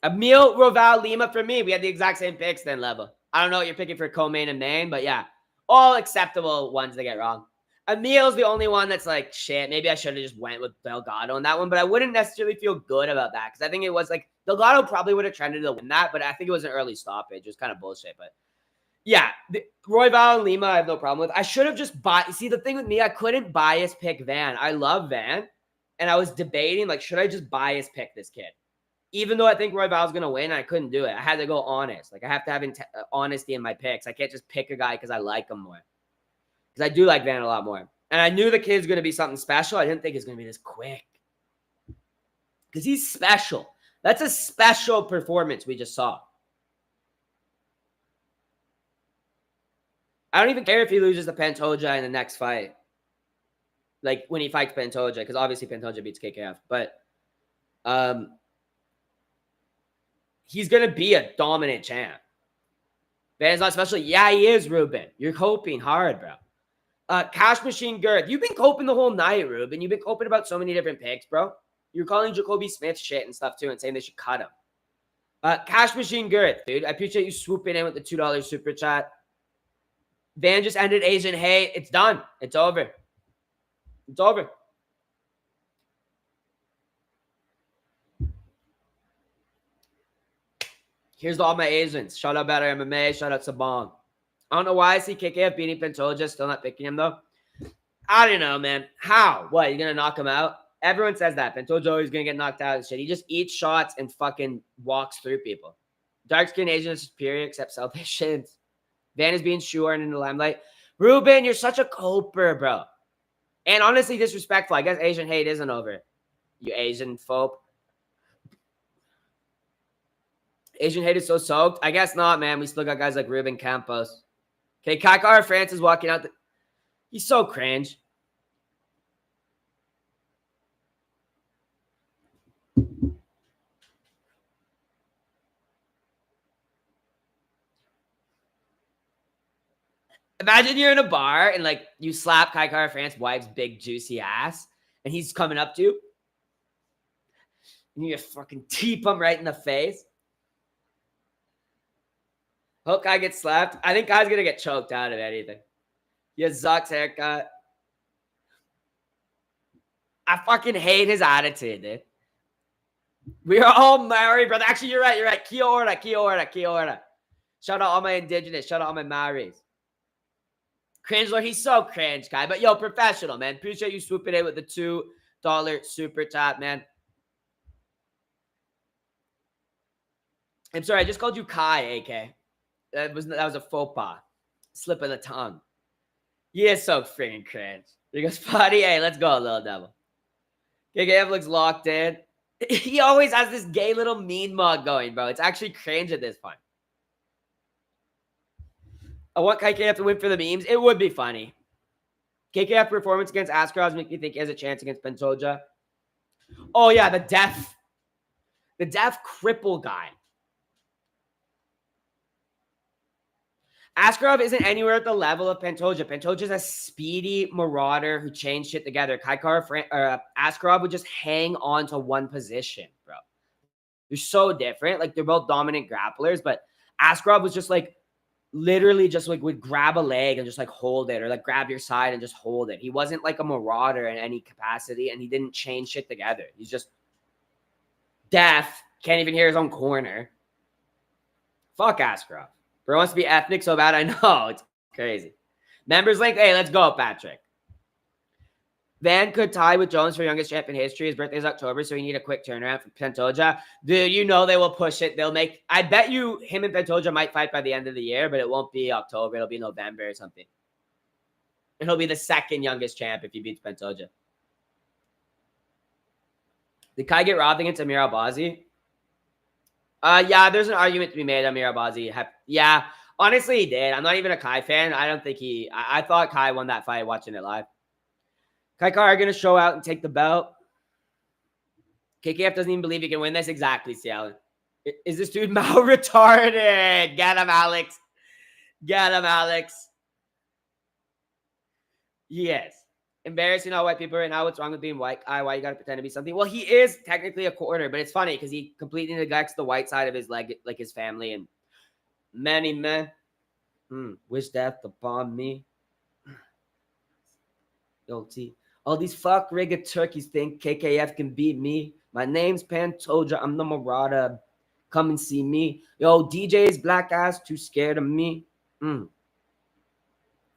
Amil, Royval, Lima for me. We had the exact same picks then, Level. I don't know what you're picking for co-main and main, but yeah. All acceptable ones to get wrong. Amil's the only one that's like, shit, maybe I should have just went with Delgado on that one, but I wouldn't necessarily feel good about that because I think it was like, Delgado probably would have trended to win that, but I think it was an early stoppage. It was kind of bullshit, but yeah, Royval and Lima I have no problem with. I should have just see, the thing with me, I couldn't bias pick Van. I love Van, and I was debating, like, should I just bias pick this kid? Even though I think Royval's going to win, I couldn't do it. I had to go honest. Like, I have to have honesty in my picks. I can't just pick a guy because I like him more. Because I do like Van a lot more. And I knew the kid's going to be something special. I didn't think he's going to be this quick. Because he's special. That's a special performance we just saw. I don't even care if he loses to Pantoja in the next fight. Like, when he fights Pantoja. Because obviously Pantoja beats KKF. But, he's going to be a dominant champ. Van's not special. Yeah, he is, Ruben. You're coping hard, bro. Cash Machine Girth. You've been coping the whole night, Ruben. You've been coping about so many different picks, bro. You're calling Jacoby Smith shit and stuff, too, and saying they should cut him. Cash Machine Girth, dude. I appreciate you swooping in with the $2 super chat. Van just ended Asian hate. It's done. It's over. It's over. Here's to all my Asians. Shout out Better MMA. Shout out Sabong. I don't know why I see KKF beating Pantoja. Still not picking him, though. I don't know, man. How? What? You're going to knock him out? Everyone says that. Pantoja always going to get knocked out and shit. He just eats shots and fucking walks through people. Dark-skinned Asian is superior except South Asians. Van is being shoehorned in the limelight. Ruben, you're such a coper, bro. And honestly disrespectful. I guess Asian hate isn't over. You Asian folk. Asian hate is so soaked. I guess not, man. We still got guys like Ruben Campos. Okay, Kakar France is walking out. He's so cringe. Imagine you're in a bar and, like, you slap Kaikara France's wife's big, juicy ass, and he's coming up to you. And you just fucking teep him right in the face. Hope Kai gets slapped. I think Kai's going to get choked out of anything. He has Zuck's haircut. I fucking hate his attitude, dude. We are all Maori, brother. Actually, you're right. You're right. Kia ora, kia ora, kia ora. Shout out all my indigenous. Shout out all my Maoris. Cringe Lord. He's so cringe, Kai. But, yo, professional, man. Appreciate you swooping in with the $2 super chat, man. I'm sorry. I just called you Kai, AK. That was a faux pas. Slip of the tongue. He is so freaking cringe. He goes, Spotty, hey, let's go, little devil. KKF looks locked in. He always has this gay little mean mug going, bro. It's actually cringe at this point. I want KKF to win for the memes. It would be funny. KKF performance against Askarovs make me think he has a chance against Pantoja. Oh, yeah, the deaf cripple guy. Askarov isn't anywhere at the level of Pantoja. Pantoja's a speedy marauder who chains shit together. Askarov would just hang on to one position, bro. They're so different. Like, they're both dominant grapplers, but Askarov was just like, literally just like would grab a leg and just like hold it, or like grab your side and just hold it. He wasn't like a marauder in any capacity, and he didn't chain shit together. He's just deaf, can't even hear his own corner. Fuck Askarov. Bro wants to be ethnic so bad. I know. It's crazy. Members link. Hey, let's go, Patrick. Van could tie with Jones for youngest champ in history. His birthday is October, so we need a quick turnaround for Pantoja. Dude, you know they will push it. They'll make... I bet you him and Pantoja might fight by the end of the year, but it won't be October. It'll be November or something. And he'll be the second youngest champ if he beats Pantoja. Did Kai get robbed against Amir Albazi? Yeah, there's an argument to be made. Amir Albazi. Yeah, honestly, he did. I'm not even a Kai fan. I don't think he... I thought Kai won that fight watching it live. Kai are going to show out and take the belt. KKF doesn't even believe he can win this. Exactly, Cialan. Is this dude mal-retarded? Get him, Alex. Get him, Alex. Yes. Embarrassing all white people right now. What's wrong with being white? Why you got to pretend to be something? Well, he is technically a quarter, but it's funny because he completely neglects the white side of his leg, like his family. And many men wish death upon me. Yo, T. All these fuck Rigo turkeys think KKF can beat me. My name's Pantoja. I'm the Marauder. Come and see me. Yo, DJ's black ass too scared of me.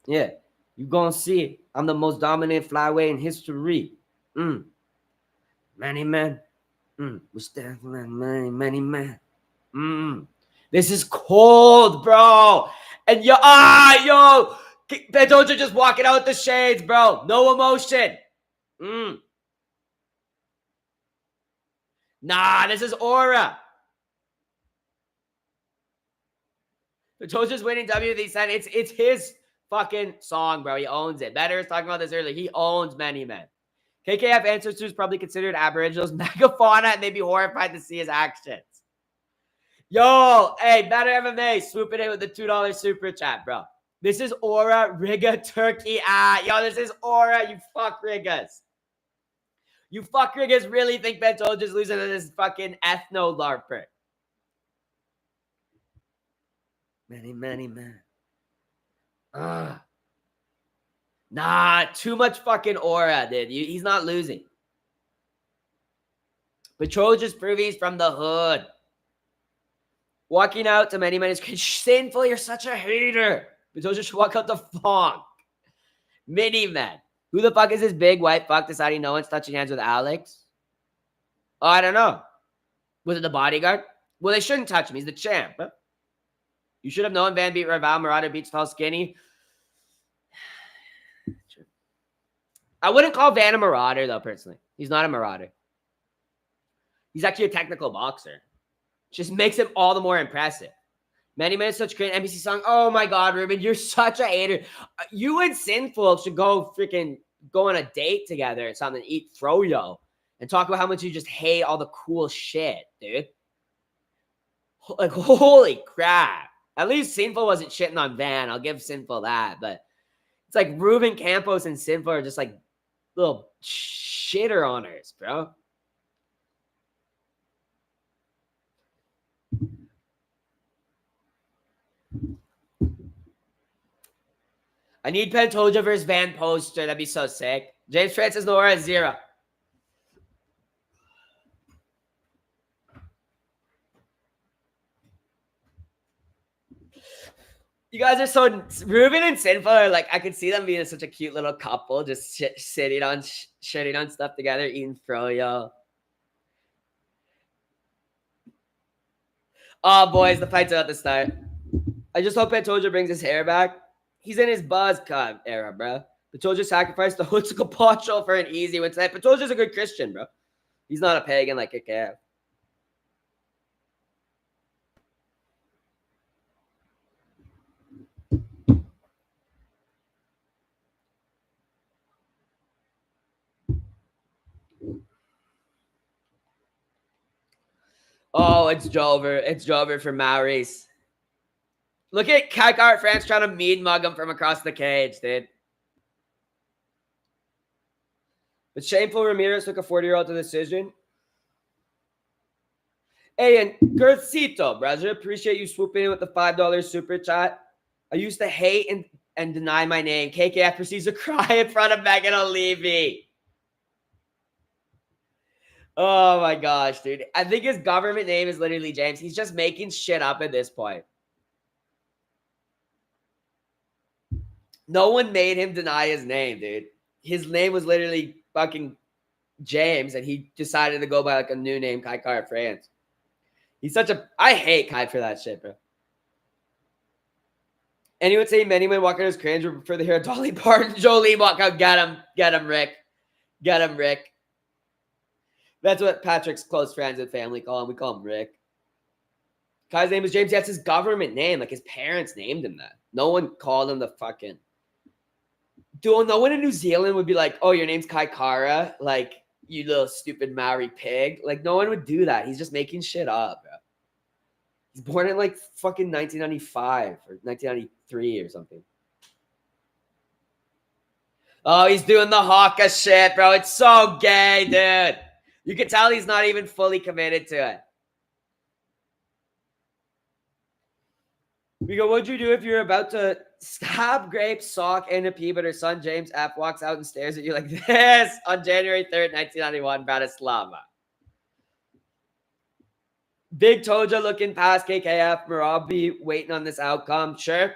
Yeah, you gonna see. I'm the most dominant flyweight in history. Many men. We stand for many men. This is cold, bro. And yo, Pantoja just walking out with the shades, bro. No emotion. Nah, this is aura. Pantoja's winning WD said it's his fucking song, bro. He owns it. Better was talking about this earlier. He owns many men. KKF ancestors probably considered Aboriginals megafauna, and they'd be horrified to see his actions. Yo, hey, Better MMA swooping in with the $2 super chat, bro. This is aura Rigo turkey. Yo, this is aura. You fuck Rigas. You fuck Rigas really think Pantoja's losing to this fucking ethno larper. Many men. Nah, too much fucking aura, dude. He's not losing. Pantoja's proving he's from the hood. Walking out to many men is sinful. You're such a hater. Pantoja should walk out the funk. Mini man. Who the fuck is this big white fuck deciding no one's touching hands with Alex? Oh, I don't know. Was it the bodyguard? Well, they shouldn't touch him. He's the champ. Huh? You should have known Van beat Royval. Marauder beats Tall Skinny. I wouldn't call Van a marauder, though, personally. He's not a marauder. He's actually a technical boxer. Just makes him all the more impressive. Many men such great NBC song. Oh my God, Ruben, you're such a hater. You and Sinful should go on a date together or something, eat froyo, and talk about how much you just hate all the cool shit, dude. Like, holy crap. At least Sinful wasn't shitting on Van. I'll give Sinful that. But it's like Ruben Campos and Sinful are just like little shitter honors, bro. I need Pantoja versus Van poster. That'd be so sick. James Francis Nora is 0. You guys are so... Ruben and Sinful are like... I could see them being such a cute little couple. Just shitting on stuff together. Eating froyo. Oh, boys. The fight's about to start. I just hope Pantoja brings his hair back. He's in his buzz cut era, bro. Pantoja sacrificed the Hutzcapacho for an easy win tonight. Pantoja's a good Christian, bro. He's not a pagan like a calf. Oh, it's Jover. It's Jover for Maurice. Look at Kaikar France trying to mean mug him from across the cage, dude. But shameful Ramirez took a 40-year-old to decision. Hey, and Gercito, brother, appreciate you swooping in with the $5 super chat. I used to hate and deny my name. KKF proceeds to cry in front of Megan O'Leary. Oh my gosh, dude. I think his government name is literally James. He's just making shit up at this point. No one made him deny his name, dude. His name was literally fucking James, and he decided to go by like a new name, Kai Car France. He's such a... I hate Kai for that shit, bro. Anyone say many men walk out his cringe would prefer to hear a Dolly Parton, Jolie walk out. Get him, Rick. Get him, Rick. That's what Patrick's close friends and family call him. We call him Rick. Kai's name is James. That's his government name. Like his parents named him that. No one called him the fucking... Dude, no one in New Zealand would be like, oh, your name's Kai Kara. Like, you little stupid Maori pig. Like, no one would do that. He's just making shit up, bro. He's born in like fucking 1995 or 1993 or something. Oh, he's doing the Hawka shit, bro. It's so gay, dude. You can tell he's not even fully committed to it. We go, what'd you do if you're about to stab Grape, Sock, and a pee, but her son James F walks out and stares at you like this on January 3rd, 1991, Bratislava? Big Toja looking past KKF. Marabi waiting on this outcome. Sure.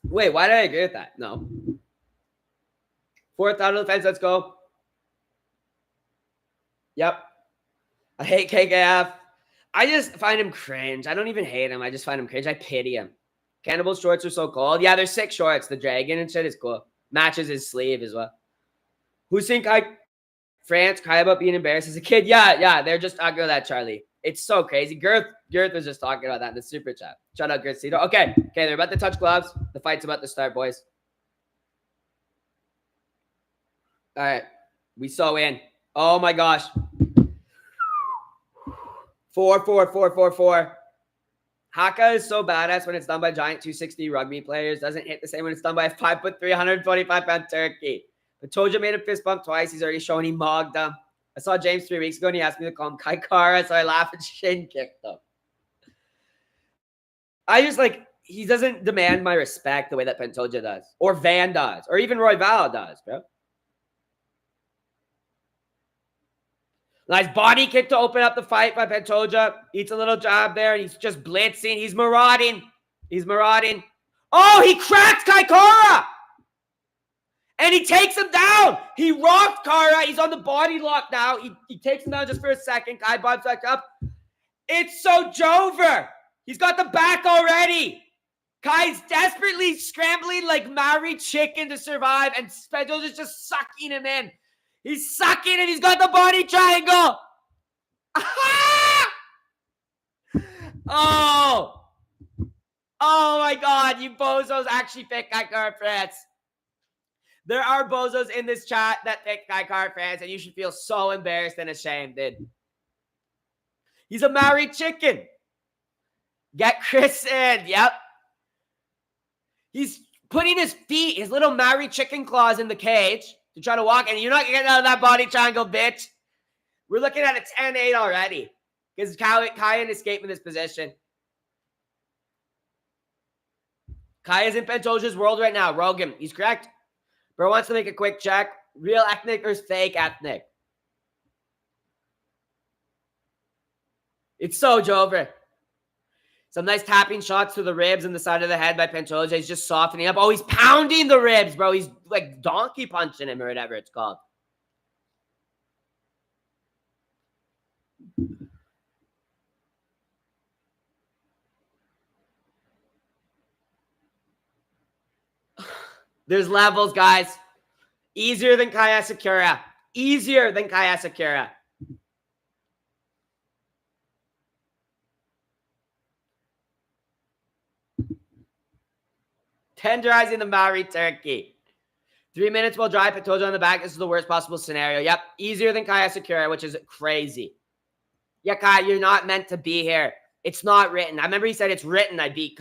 Wait, why did I agree with that? No. Fourth out of the fence. Let's go. Yep. I hate KKF. I just find him cringe. I don't even hate him. I just find him cringe. I pity him. Cannibal shorts are so cold. Yeah, they're sick shorts. The dragon and shit is cool. Matches his sleeve as well. Who's think France cry about being embarrassed as a kid? Yeah. They're just talking about that, Charlie. It's so crazy. Girth was just talking about that in the super chat. Shout out Gercito. Okay, they're about to touch gloves. The fight's about to start, boys. All right. We so in. Oh my gosh. 4. Haka is so badass when it's done by giant 260 rugby players. Doesn't hit the same when it's done by a 5'3", 125-pound turkey. But Toja made a fist bump twice. He's already shown he mogged him. I saw James 3 weeks ago and he asked me to call him Kai Kara, so I laughed and shin kicked him. I just like, he doesn't demand my respect the way that Pantoja does, or Van does, or even Royval does, bro. Nice body kick to open up the fight by Pantoja. Eats a little jab there. He's just blitzing. He's marauding. Oh, he cracked Kai Kara! And he takes him down. He rocked Kara. He's on the body lock now. He takes him down just for a second. Kai bobs back up. It's so Jover. He's got the back already. Kai's desperately scrambling like Maori chicken to survive. And Pantoja's just sucking him in. He's sucking and he's got the body triangle. Oh my God. You bozos actually picked Kai Kara France. There are bozos in this chat that picked Kai Kara France, and you should feel so embarrassed and ashamed, dude. He's a Maori chicken. Get Chris in. Yep. He's putting his feet, his little Maori chicken claws in the cage to try to walk, and you're not getting out of that body triangle, bitch. We're looking at a 10-8 already because Kai escaped in this position. Kai is in Pantoja's world right now. Rogan, he's correct. Bro wants to make a quick check. Real ethnic or fake ethnic? It's so Jover. Some nice tapping shots to the ribs and the side of the head by Pantoja. He's just softening up. Oh, he's pounding the ribs, bro. He's like donkey punching him or whatever it's called. There's levels, guys. Easier than Kaya Sakura. Easier than Kaya Sakura. Tenderizing the Maori turkey. 3 minutes will dry. Pantoja on the back. This is the worst possible scenario. Yep. Easier than Kaya Sakura, which is crazy. Yeah, Kai, you're not meant to be here. It's not written. I remember he said it's written I beat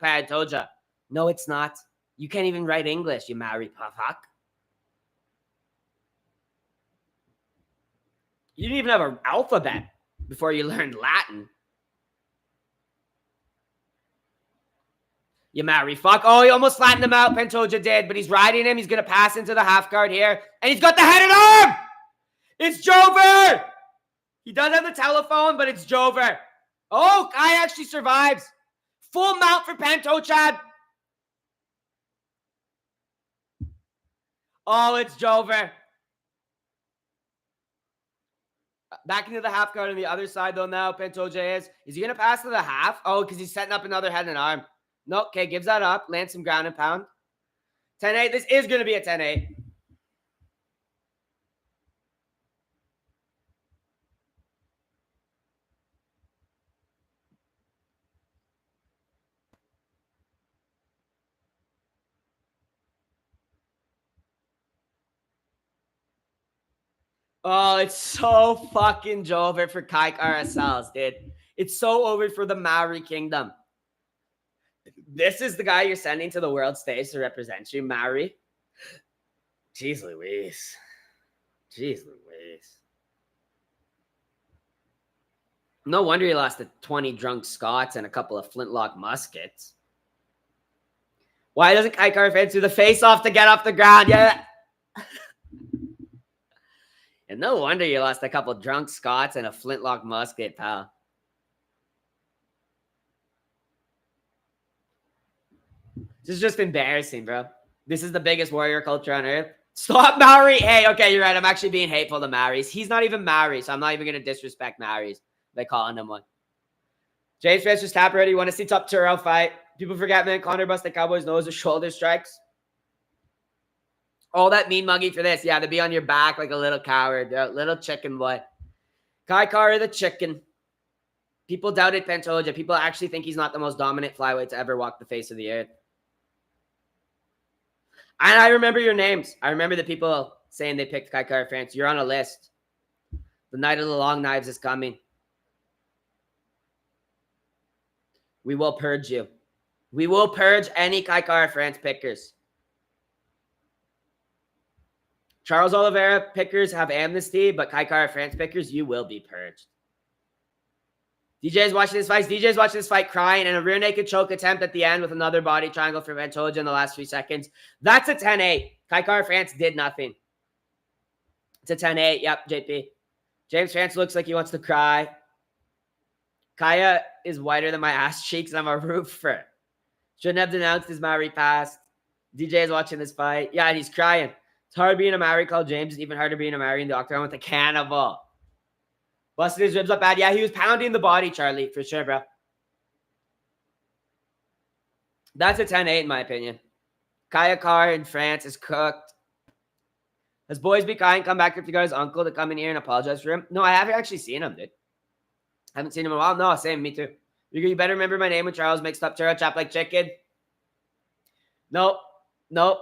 Pantoja. No, it's not. You can't even write English, you marry pafak. You didn't even have an alphabet before you learned Latin. You marry fuck. Oh, he almost flattened him out. Pantoja did, but he's riding him. He's going to pass into the half guard here. And he's got the head and arm! It's Jover! He does have the telephone, but it's Jover. Oh, Kai actually survives. Full mount for Pantoja. Oh, it's Jover. Back into the half guard on the other side, though, now. Pantoja is. Is he going to pass to the half? Oh, because he's setting up another head and arm. No, okay, gives that up. Lands some ground and pound. 10-8. This is going to be a 10-8. Oh, it's so fucking over for Kai Carousels, dude. It's so over for the Maori Kingdom. This is the guy you're sending to the world stage to represent you, Maori. Jeez Louise. Jeez Louise. No wonder he lost to 20 drunk Scots and a couple of flintlock muskets. Why doesn't Kai Car-Fans do the face-off to get off the ground? Yeah. And no wonder you lost a couple drunk Scots and a flintlock musket, pal. This is just embarrassing, bro. This is the biggest warrior culture on earth. Stop Maori. Hey, okay, you're right. I'm actually being hateful to Maoris. He's not even Maori, so I'm not even going to disrespect Maoris by calling him one. James Francis tap ready. You want to see Topuria fight? People forget, man. Connor busted Cowboys' nose with shoulder strikes. All that mean muggy for this. Yeah, to be on your back like a little coward. Little chicken boy. Kai Kara the chicken. People doubted Pantoja. People actually think he's not the most dominant flyweight to ever walk the face of the earth. And I remember your names. I remember the people saying they picked Kai Kara France. You're on a list. The night of the long knives is coming. We will purge you. We will purge any Kai Kara France pickers. Charles Oliveira pickers have amnesty, but Kai Kara France pickers, you will be purged. DJ's watching this fight. DJ's watching this fight crying, and a rear naked choke attempt at the end with another body triangle for Pantoja in the last few seconds. That's a 10-8. Kai Kara France did nothing. It's a 10-8. Yep, JP. James France looks like he wants to cry. Kaya is whiter than my ass cheeks, and I'm a roofer. Shouldn't have denounced his Maori past. DJ is watching this fight. Yeah, and he's crying. It's hard being a Maori called James. It's even harder being a Maori in the octagon with a cannibal. Busted his ribs up bad. Yeah, he was pounding the body, Charlie, for sure, bro. That's a 10-8 in my opinion. Kaya Carr in France is cooked. Has Boys Be Kind come back if you got his uncle to come in here and apologize for him? No, I haven't actually seen him, dude. Haven't seen him in a while. No, same, me too. You better remember my name when Charles makes up Turo chop like chicken. Nope. Nope.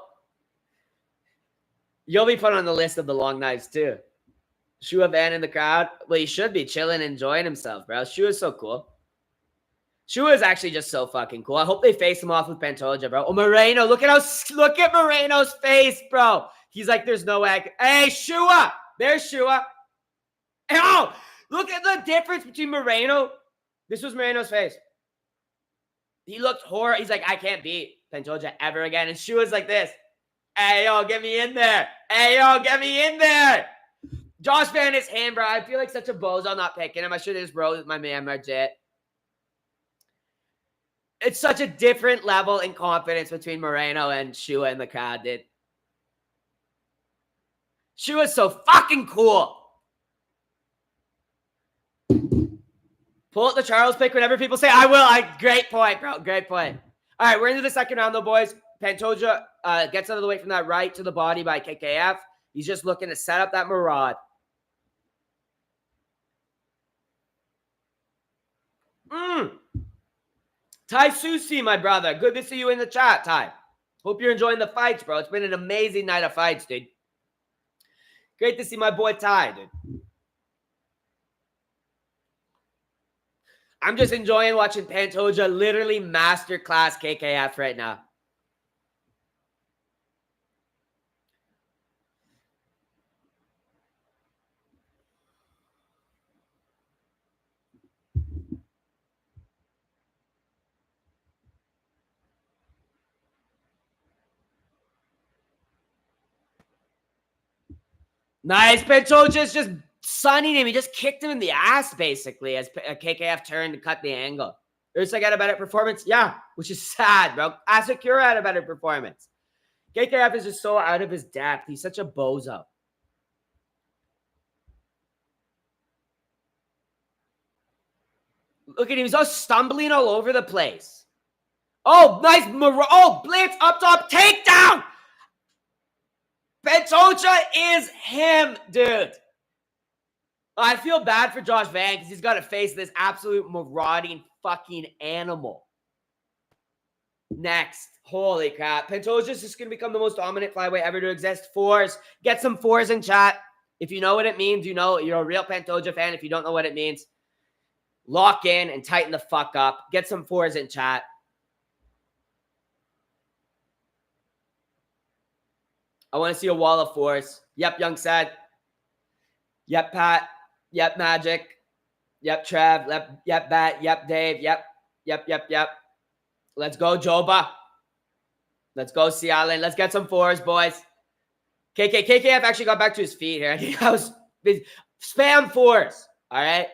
You'll be put on the list of the long knives too. Shua Van in the crowd. Well, he should be chilling, enjoying himself, bro. Shua's so cool. Shua is actually just so fucking cool. I hope they face him off with Pantoja, bro. Oh, Moreno. Look at Moreno's face, bro. He's like, there's no way. Hey, Shua. There's Shua. Oh, look at the difference between Moreno. This was Moreno's face. He looked horrible. He's like, I can't beat Pantoja ever again. And Shua's like this. Hey, yo, get me in there. Hey, yo, get me in there. Josh Van is hand, bro. I feel like such a bozo not picking him. I should have just rode with my man, Marjet. It's such a different level in confidence between Moreno and Shua in the crowd, dude. Shua's so fucking cool. Pull out the Charles pick whenever people say, I will. Great point, bro. Great point. All right, we're into the second round, though, boys. Pantoja gets out of the way from that right to the body by KKF. He's just looking to set up that Murad. Ty Susi, my brother. Good to see you in the chat, Ty. Hope you're enjoying the fights, bro. It's been an amazing night of fights, dude. Great to see my boy Ty, dude. I'm just enjoying watching Pantoja literally masterclass KKF right now. Nice. Pantoja's just sunning him. He just kicked him in the ass, basically, as KKF turned to cut the angle. Usyk had a better performance? Yeah, which is sad, bro. Asakura had a better performance. KKF is just so out of his depth. He's such a bozo. Look at him. He's all stumbling all over the place. Oh, nice. Oh, blitz up top. Takedown. Pantoja is him, dude. I feel bad for Josh Van because he's got to face this absolute marauding fucking animal. Next. Holy crap. Pantoja's just going to become the most dominant flyweight ever to exist. Fours. Get some fours in chat. If you know what it means, you know you're a real Pantoja fan. If you don't know what it means, lock in and tighten the fuck up. Get some fours in chat. I want to see a wall of fours. Yep, Young said. Yep, Pat. Yep, Magic. Yep, Trev. Yep, Bat. Yep, Dave. Yep. Let's go, Joba. Let's go, Cialan. Let's get some fours, boys. KKF actually got back to his feet here. I think I was spam fours. All right.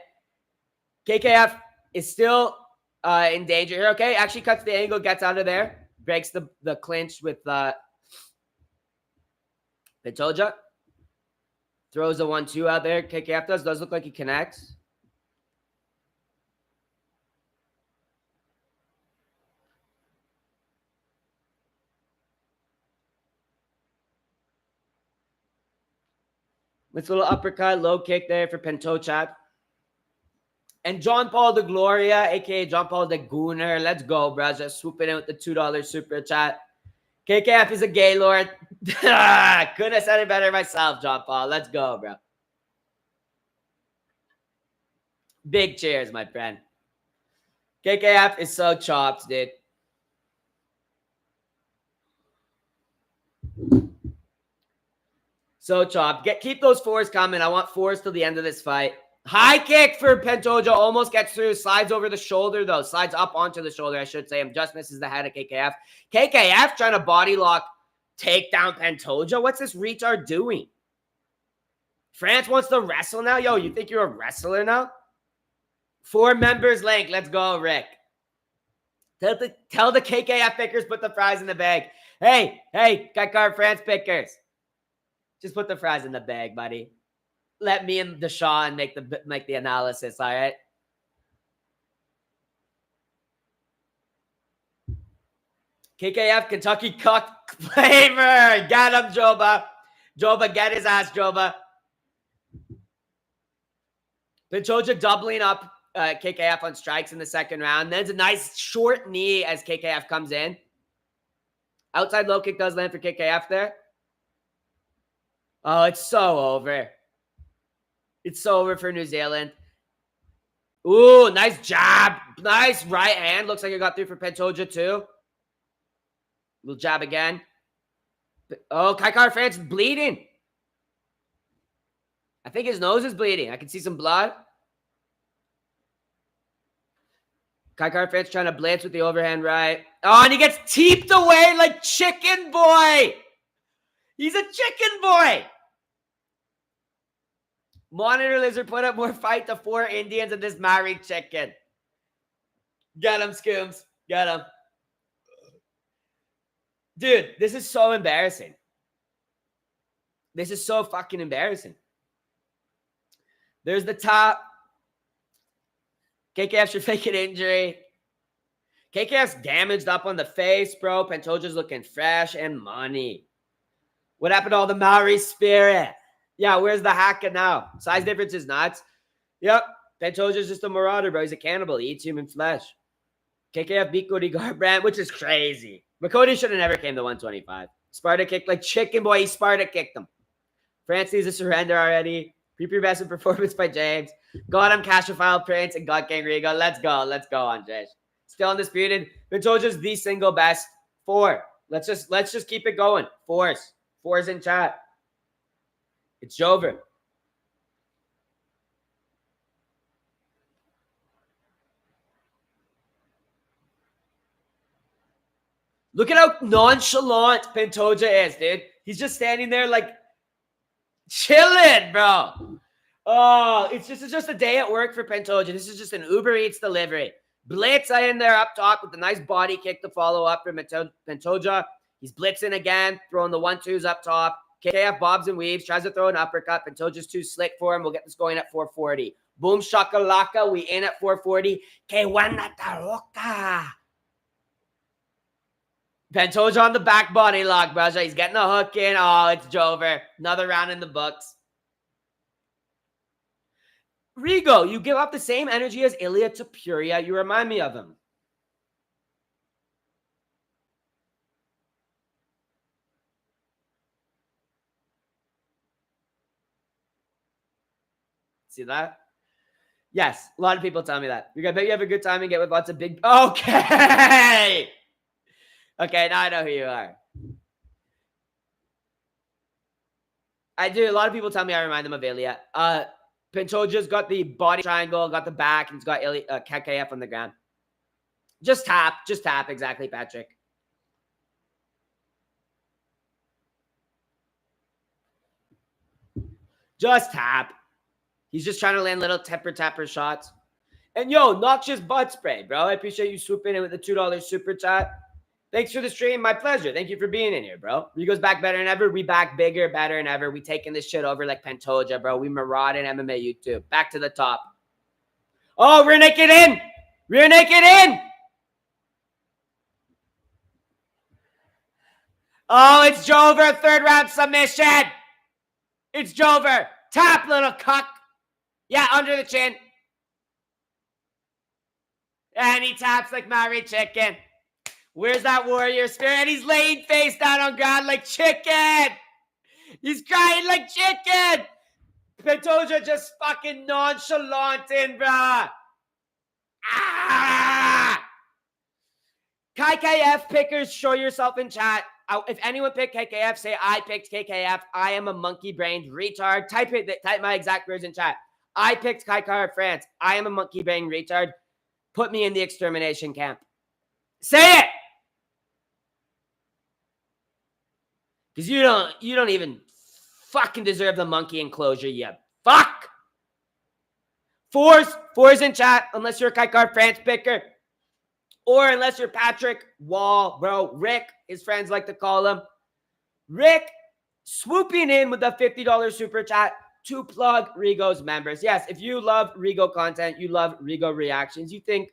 KKF is still in danger here. Okay, actually cuts the angle, gets out of there, breaks the clinch with Pantoja. Throws a 1-2 out there. KKF does look like he connects. This little uppercut, low kick there for Pantoja. And John Paul de Gloria, a.k.a. John Paul de Gooner. Let's go, bro. Just swooping in with the $2 super chat. KKF is a gay lord. Couldn't have said it better myself, John Paul. Let's go, bro. Big cheers, my friend. KKF is so chopped, dude. So chopped. Keep those fours coming. I want fours till the end of this fight. High kick for Pantoja. Almost gets through. Slides over the shoulder, though. Slides up onto the shoulder, I should say. And just misses the head of KKF. KKF trying to body lock, take down Pantoja. What's this retard doing? France wants to wrestle now? Yo, you think you're a wrestler now? 4 members link. Let's go, Rick. Tell the KKF pickers put the fries in the bag. Hey, Kaikar France pickers. Just put the fries in the bag, buddy. Let me and Deshaun make the analysis, all right? KKF, Kentucky Cuck flavor. Get him, Joba. Joba, get his ass, Joba. Pantoja doubling up KKF on strikes in the second round. Then it's a nice short knee as KKF comes in. Outside low kick does land for KKF there. Oh, it's so over. It's so over for New Zealand. Ooh, nice jab. Nice right hand. Looks like it got through for Pantoja too. Little jab again. Oh, Kaikar France bleeding. I think his nose is bleeding. I can see some blood. Kaikar France trying to blitz with the overhand right. Oh, and he gets teeped away like Chicken Boy. He's a chicken boy. Monitor Lizard put up more fight to 4 Indians and this married chicken. Get him, Scooms. Get him. Dude, this is so embarrassing. This is so fucking embarrassing. There's the top. KKF should fake an injury. KKF's damaged up on the face, bro. Pantoja's looking fresh and money. What happened to all the Maori spirit? Yeah, where's the Haka now? Size difference is nuts. Yep. Pantoja's just a marauder, bro. He's a cannibal. He eats human flesh. KKF beat Cody Garbrandt, which is crazy. But Cody should have never came to 125. Sparta kicked like chicken boy. He Sparta kicked him. France needs a surrender already. Pre-best performance by James. Got him Cashophile Prince and got King Rigo. Let's go, Andrej. Still undisputed. Pantoja's the single best. 4. Let's just keep it going. 4s in chat. It's Jover. Look at how nonchalant Pantoja is, dude. He's just standing there like chilling, bro. Oh, it's just a day at work for Pantoja. This is just an Uber Eats delivery. Blitz in there up top with a nice body kick to follow up from Pantoja. He's blitzing again, throwing the 1-2s up top. KF bobs and weaves, tries to throw an uppercut. Pantoja's too slick for him. We'll get this going at 440. Boom shakalaka. We in at 440. K1 Taroka. Pantoja on the back body lock, brother. He's getting a hook in. Oh, it's Jover. Another round in the books. Rigo, you give up the same energy as Ilya Topuria. You remind me of him. See that? Yes, a lot of people tell me that. I bet you have a good time and get with lots of big... Okay! Okay, now I know who you are. I do. A lot of people tell me I remind them of Ilya. Pantoja's got the body triangle, got the back, and he's got KKF on the ground. Just tap. Exactly, Patrick. Just tap. He's just trying to land little tapper shots. And yo, noxious butt spray, bro. I appreciate you swooping in with the $2 super chat. Thanks for the stream. My pleasure. Thank you for being in here, bro. Rigo's back better than ever. We back bigger, better than ever. We taking this shit over like Pantoja, bro. We marauding MMA YouTube. Back to the top. Oh, rear naked in. Rear naked in. Oh, it's Jover. 3rd round submission. It's Jover. Tap, little cuck. Yeah, under the chin. And he taps like married chicken. Where's that warrior spirit? And he's laying face down on ground like chicken. He's crying like chicken. Pantoja just fucking nonchalanting, bruh. Ah! KKF pickers, show yourself in chat. If anyone picked KKF, say I picked KKF. I am a monkey-brained retard. Type my exact words in chat. I picked Kaikar of France. I am a monkey-brained retard. Put me in the extermination camp. Say it! Because you don't even fucking deserve the monkey enclosure, you fuck. 4s in chat, unless you're a Kaikar France picker. Or unless you're Patrick Wall, bro. Rick, his friends like to call him. Rick swooping in with the $50 super chat to plug Rigo's members. Yes, if you love Rigo content, you love Rigo reactions, you think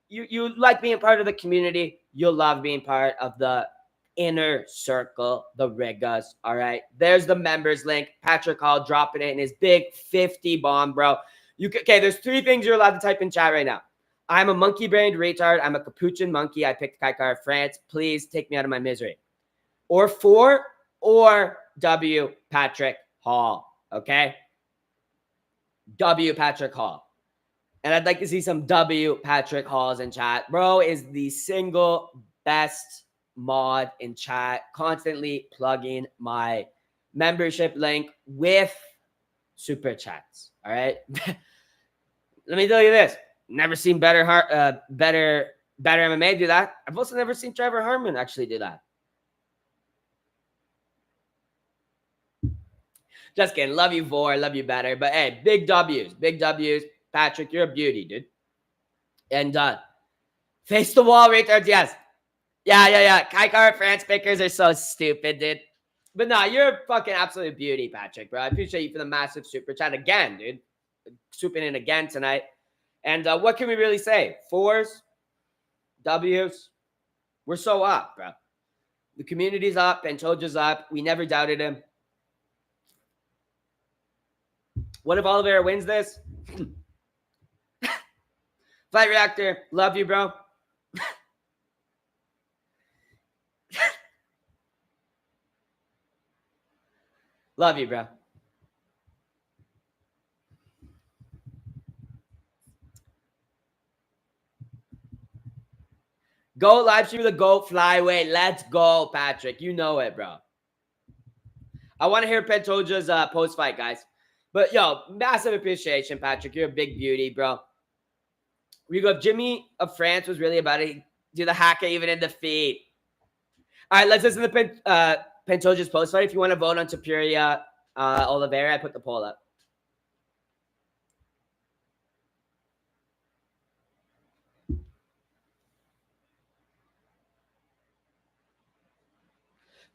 you like being part of the community, you'll love being part of the inner circle, the Rigas. All right, there's the members link. Patrick Hall dropping it in his big 50 bomb, bro. Okay, there's 3 things you're allowed to type in chat right now. I'm a monkey-brained retard. I'm a capuchin monkey. I picked Kaikar of France. Please take me out of my misery. Or 4 or W Patrick Hall. Okay? W Patrick Hall. And I'd like to see some W Patrick Halls in chat. Bro is the single best mod in chat, constantly plugging my membership link with super chats. All right. Let me tell you this. Never seen better MMA do that. I've also never seen Trevor Harmon actually do that. Just kidding. Love you, Vor. Love you better. But hey, big W's. Big W's. Patrick, you're a beauty, dude. And face the wall, retards. Yes. Yeah. Kaikar France pickers are so stupid, dude. But no, you're a fucking absolute beauty, Patrick, bro. I appreciate you for the massive super chat again, dude. Swooping in again tonight. And what can we really say? 4s, W's. We're so up, bro. The community's up. Pantoja's up. We never doubted him. What if Oliveira wins this? Flight Reactor, love you, bro. Love you, bro. Go live stream the GOAT flyweight. Let's go, Patrick. You know it, bro. I want to hear Pantoja's post-fight, guys. But, yo, massive appreciation, Patrick. You're a big beauty, bro. Rigo, if Jimmy of France was really about it, do the haka even in defeat. All right, let's listen to Pantoja's post-fight. If you want to vote on Topuria, Oliveira, I put the poll up.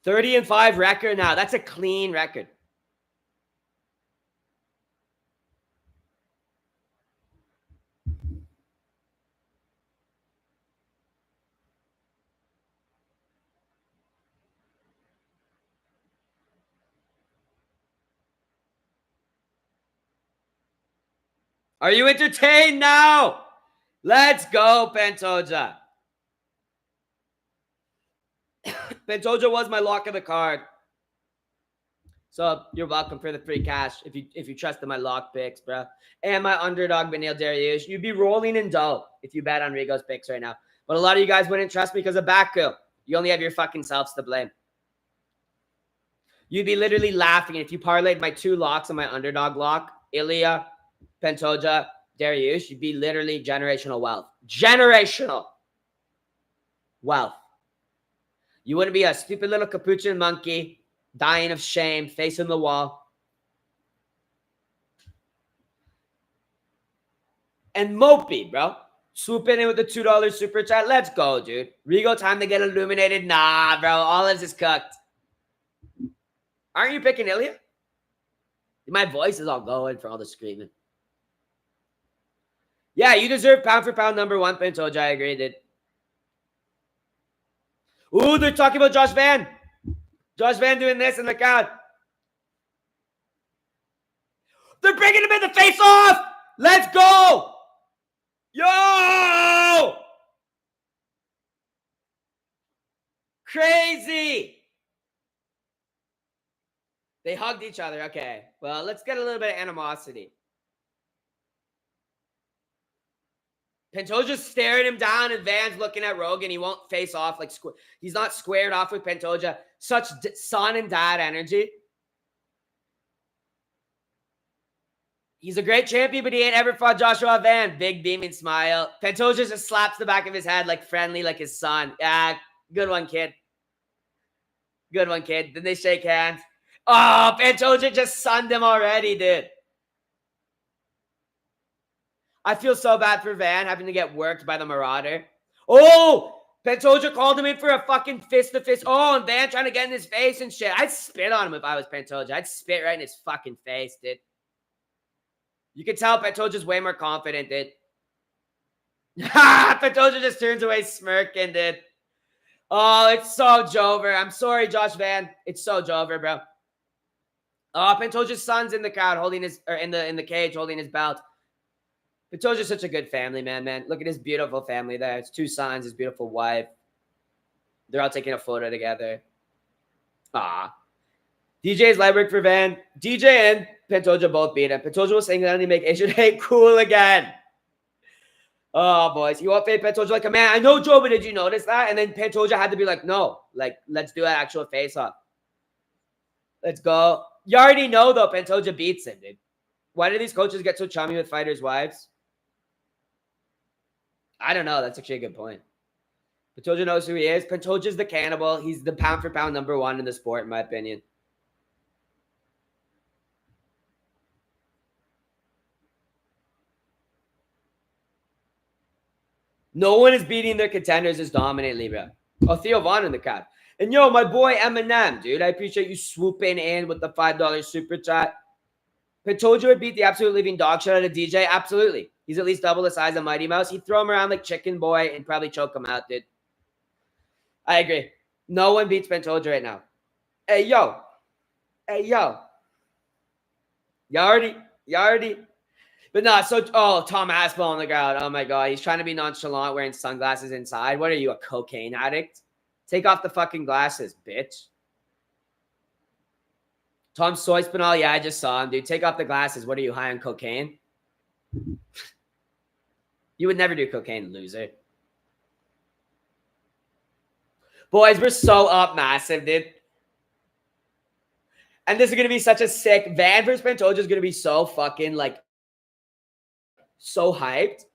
$30-5 record now. That's a clean record. Are you entertained now? Let's go, Pantoja. Pantoja was my lock of the card. So you're welcome for the free cash if you trust in my lock picks, bro. And my underdog, Benil Dariush. You'd be rolling in dough if you bet on Rigo's picks right now. But a lot of you guys wouldn't trust me because of Baku. You only have your fucking selves to blame. You'd be literally laughing if you parlayed my 2 locks on my underdog lock, Ilya, Pantoja, Dariush. You'd be literally generational wealth. Generational wealth. You wouldn't be a stupid little capuchin monkey dying of shame, facing the wall. And mopey, bro. Swooping in with the $2 super chat. Let's go, dude. Rigo, time to get illuminated. Nah, bro. All this is cooked. Aren't you picking Ilya? My voice is all going for all the screaming. Yeah, you deserve pound for pound number 1, Pantoja. I agree, dude. Ooh, they're talking about Josh Van. Josh Van doing this in the crowd. They're bringing him in the face-off. Let's go. Yo! Crazy. They hugged each other. Okay. Well, let's get a little bit of animosity. Pantoja's staring him down, and Van's looking at Rogan. He won't face off. Like he's not squared off with Pantoja. Such son and dad energy. He's a great champion, but he ain't ever fought Joshua Van. Big beaming smile. Pantoja just slaps the back of his head like friendly, like his son. Yeah, good one, kid. Good one, kid. Then they shake hands. Oh, Pantoja just sunned him already, dude. I feel so bad for Van having to get worked by the Marauder. Oh, Pantoja called him in for a fucking fist-to-fist. Oh, and Van trying to get in his face and shit. I'd spit on him if I was Pantoja. I'd spit right in his fucking face, dude. You can tell Pantoja's way more confident, dude. Pantoja just turns away smirking, dude. Oh, it's so Jover. I'm sorry, Josh Van. It's so Jover, bro. Oh, Pantoja's son's in the crowd holding his, or in the cage holding his belt. Pantoja's such a good family, man. Look at his beautiful family there. It's 2 sons, his beautiful wife. They're all taking a photo together. DJ's light work for Van. DJ and Pantoja both beat him. Pantoja was saying that he make Asian hate cool again. Oh, boys. You won't fade Pantoja like a man. I know, Joe, but did you notice that? And then Pantoja had to be like, no. Like, let's do an actual face-off. Let's go. You already know, though, Pantoja beats him, dude. Why do these coaches get so chummy with fighters' wives? I don't know. That's actually a good point. Pantoja knows who he is. Pantoja's the cannibal. He's the pound-for-pound number 1 in the sport, in my opinion. No one is beating their contenders as dominantly, bro. Oh, Theo Vaughn in the crowd. And yo, my boy Eminem, dude. I appreciate you swooping in with the $5 super chat. Pantoja would beat the absolute living dog shit out of DJ. Absolutely. He's at least double the size of Mighty Mouse. He'd throw him around like Chicken Boy and probably choke him out, dude. I agree. No one beats Pantoja right now. Hey, yo. You already. But no, Tom Aspel on the ground. Oh, my God. He's trying to be nonchalant wearing sunglasses inside. What are you, a cocaine addict? Take off the fucking glasses, bitch. Tom Soyspinall, yeah, I just saw him, dude. Take off the glasses. What are you, high on cocaine? You would never do cocaine, loser. Boys, we're so up massive, dude. And this is going to be such a sick... Van versus Pantoja is going to be so fucking, like, so hyped.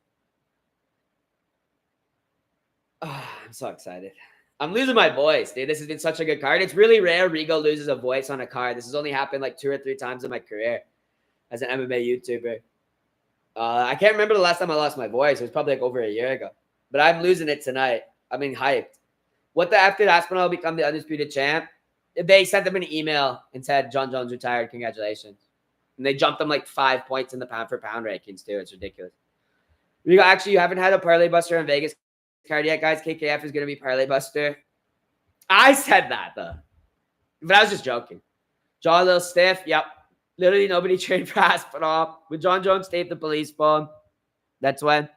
Oh, I'm so excited. I'm losing my voice, dude. This has been such a good card. It's really rare Rigo loses a voice on a card. This has only happened like 2 or 3 times in my career as an MMA YouTuber. I can't remember the last time I lost my voice. It was probably like over a year ago. But I'm losing it tonight. I mean, hyped. What the F did Aspinall become the undisputed champ? They sent them an email and said, John Jones retired. Congratulations. And they jumped them like 5 points in the pound-for-pound rankings, too. It's ridiculous. Actually, you haven't had a parlay buster in Vegas card yet, guys. KKF is going to be parlay buster. I said that, though. But I was just joking. Jaw a little stiff. Yep. Literally nobody trained for Aspinall. With John Jones taped the police phone. That's when.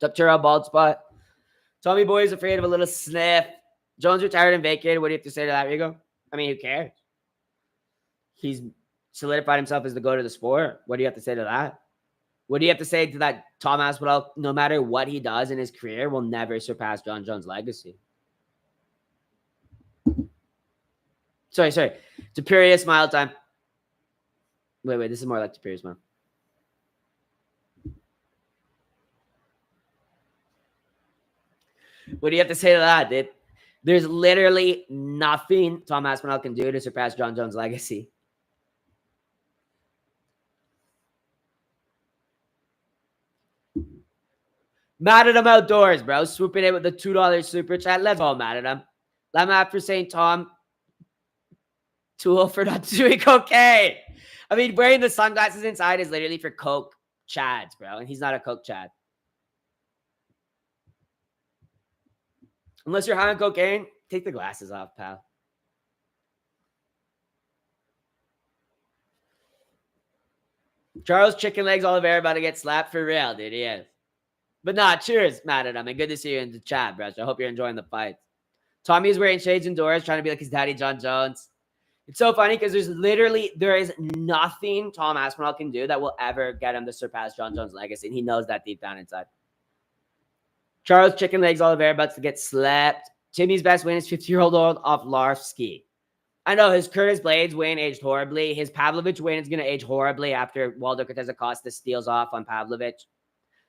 Topuria bald spot. Tommy Boy is afraid of a little sniff. Jones retired and vacated. What do you have to say to that, Rigo? I mean, who cares? He's solidified himself as the GOAT of the sport. What do you have to say to that? What do you have to say to that Tom Aspinall, no matter what he does in his career, will never surpass John Jones' legacy? Sorry. Topuria smile time. Wait. This is more like Topuria smile. What do you have to say to that, dude? There's literally nothing Tom Aspinall can do to surpass John Jones' legacy. Mad at him outdoors, bro. Swooping in with the $2 super chat. Let's all mad at him. Lima after saying Tom tool for not doing cocaine. I mean, wearing the sunglasses inside is literally for coke chads, bro. And he's not a coke chad. Unless you're high on cocaine, take the glasses off, pal. Charles Chicken Legs Oliveira about to get slapped for real, dude. He is. But nah, cheers, mad at him. And good to see you in the chat, bro. So I hope you're enjoying the fight. Tommy is wearing shades indoors, trying to be like his daddy, John Jones. It's so funny because there is nothing Tom Aspinall can do that will ever get him to surpass John Jones' legacy. And he knows that deep down inside. Charles Chicken Legs Oliveira about to get slapped. Timmy's best win is 50-year-old off Larfsky. I know his Curtis Blades win aged horribly. His Pavlovich win is going to age horribly after Waldo Cortez Acosta steals off on Pavlovich.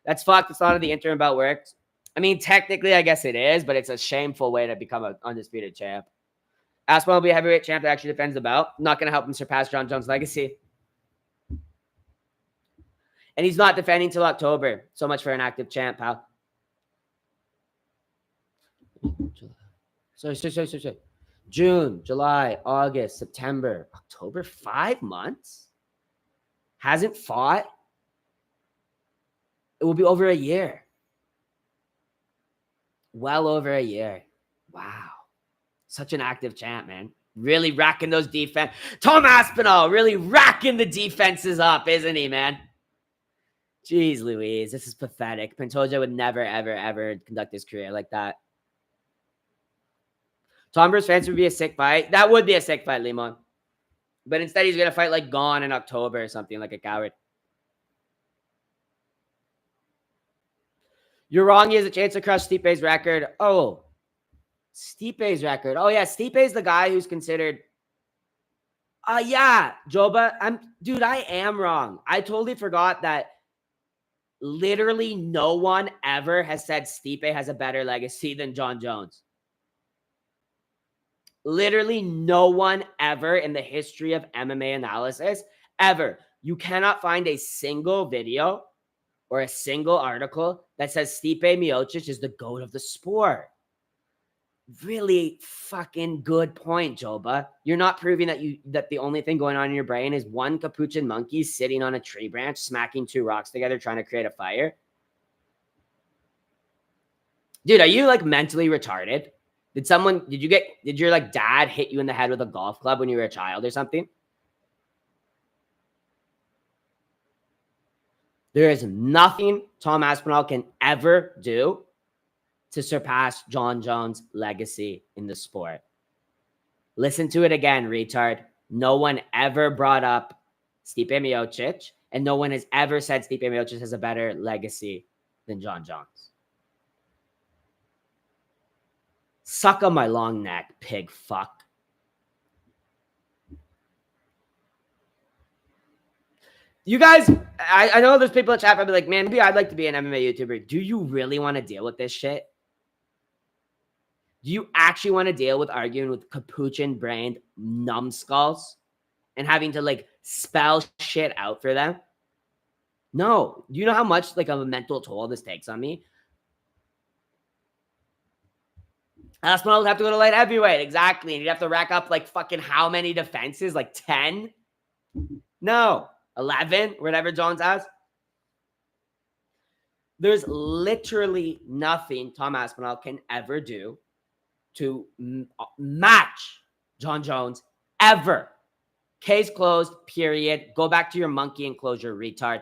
That's fucked. It's not how the interim bout works. I mean, technically, I guess it is, but it's a shameful way to become an undisputed champ. Aspinall will be a heavyweight champ that actually defends the belt. Not going to help him surpass John Jones' legacy. And he's not defending till October. So much for an active champ, pal. Sorry. June, July, August, September, October. 5 months? Hasn't fought? It will be over a year. Well over a year. Wow. Such an active champ, man. Really racking those defense. Tom Aspinall really racking the defenses up, isn't he, man? Jeez Louise, this is pathetic. Pantoja would never, ever conduct his career like that. Tom versus Fancy would be a sick fight. That would be a sick fight, Limon. But instead, he's going to fight like Gone in October or something, like a coward. You're wrong. He has a chance to crush Stipe's record. Oh, Stipe's record. Oh, yeah. Stipe's the guy who's considered. Yeah, Joba. Dude, I am wrong. I totally forgot that literally no one ever has said Stipe has a better legacy than John Jones. Literally no one ever in the history of MMA analysis, ever. You cannot find a single video or a single article that says Stipe Miocic is the GOAT of the sport. Really fucking good point, Joba. You're not proving that the only thing going on in your brain is one capuchin monkey sitting on a tree branch, smacking 2 rocks together, trying to create a fire. Dude, are you like mentally retarded? Did your like dad hit you in the head with a golf club when you were a child or something? There is nothing Tom Aspinall can ever do to surpass John Jones' legacy in the sport. Listen to it again, retard. No one ever brought up Stipe Miocic, and no one has ever said Stipe Miocic has a better legacy than John Jones. Suck on my long neck, pig fuck. You guys, I know there's people in chat probably like, man, maybe I'd like to be an MMA YouTuber. Do you really want to deal with this shit? Do you actually want to deal with arguing with capuchin-brained numbskulls and having to like spell shit out for them? No. Do you know how much like a mental toll this takes on me? Aspinall would have to go to light heavyweight, exactly. And you'd have to rack up like fucking how many defenses? Like 10? No. 11? Whatever Jones has. There's literally nothing Tom Aspinall can ever do to match John Jones ever. Case closed, period. Go back to your monkey enclosure, retard.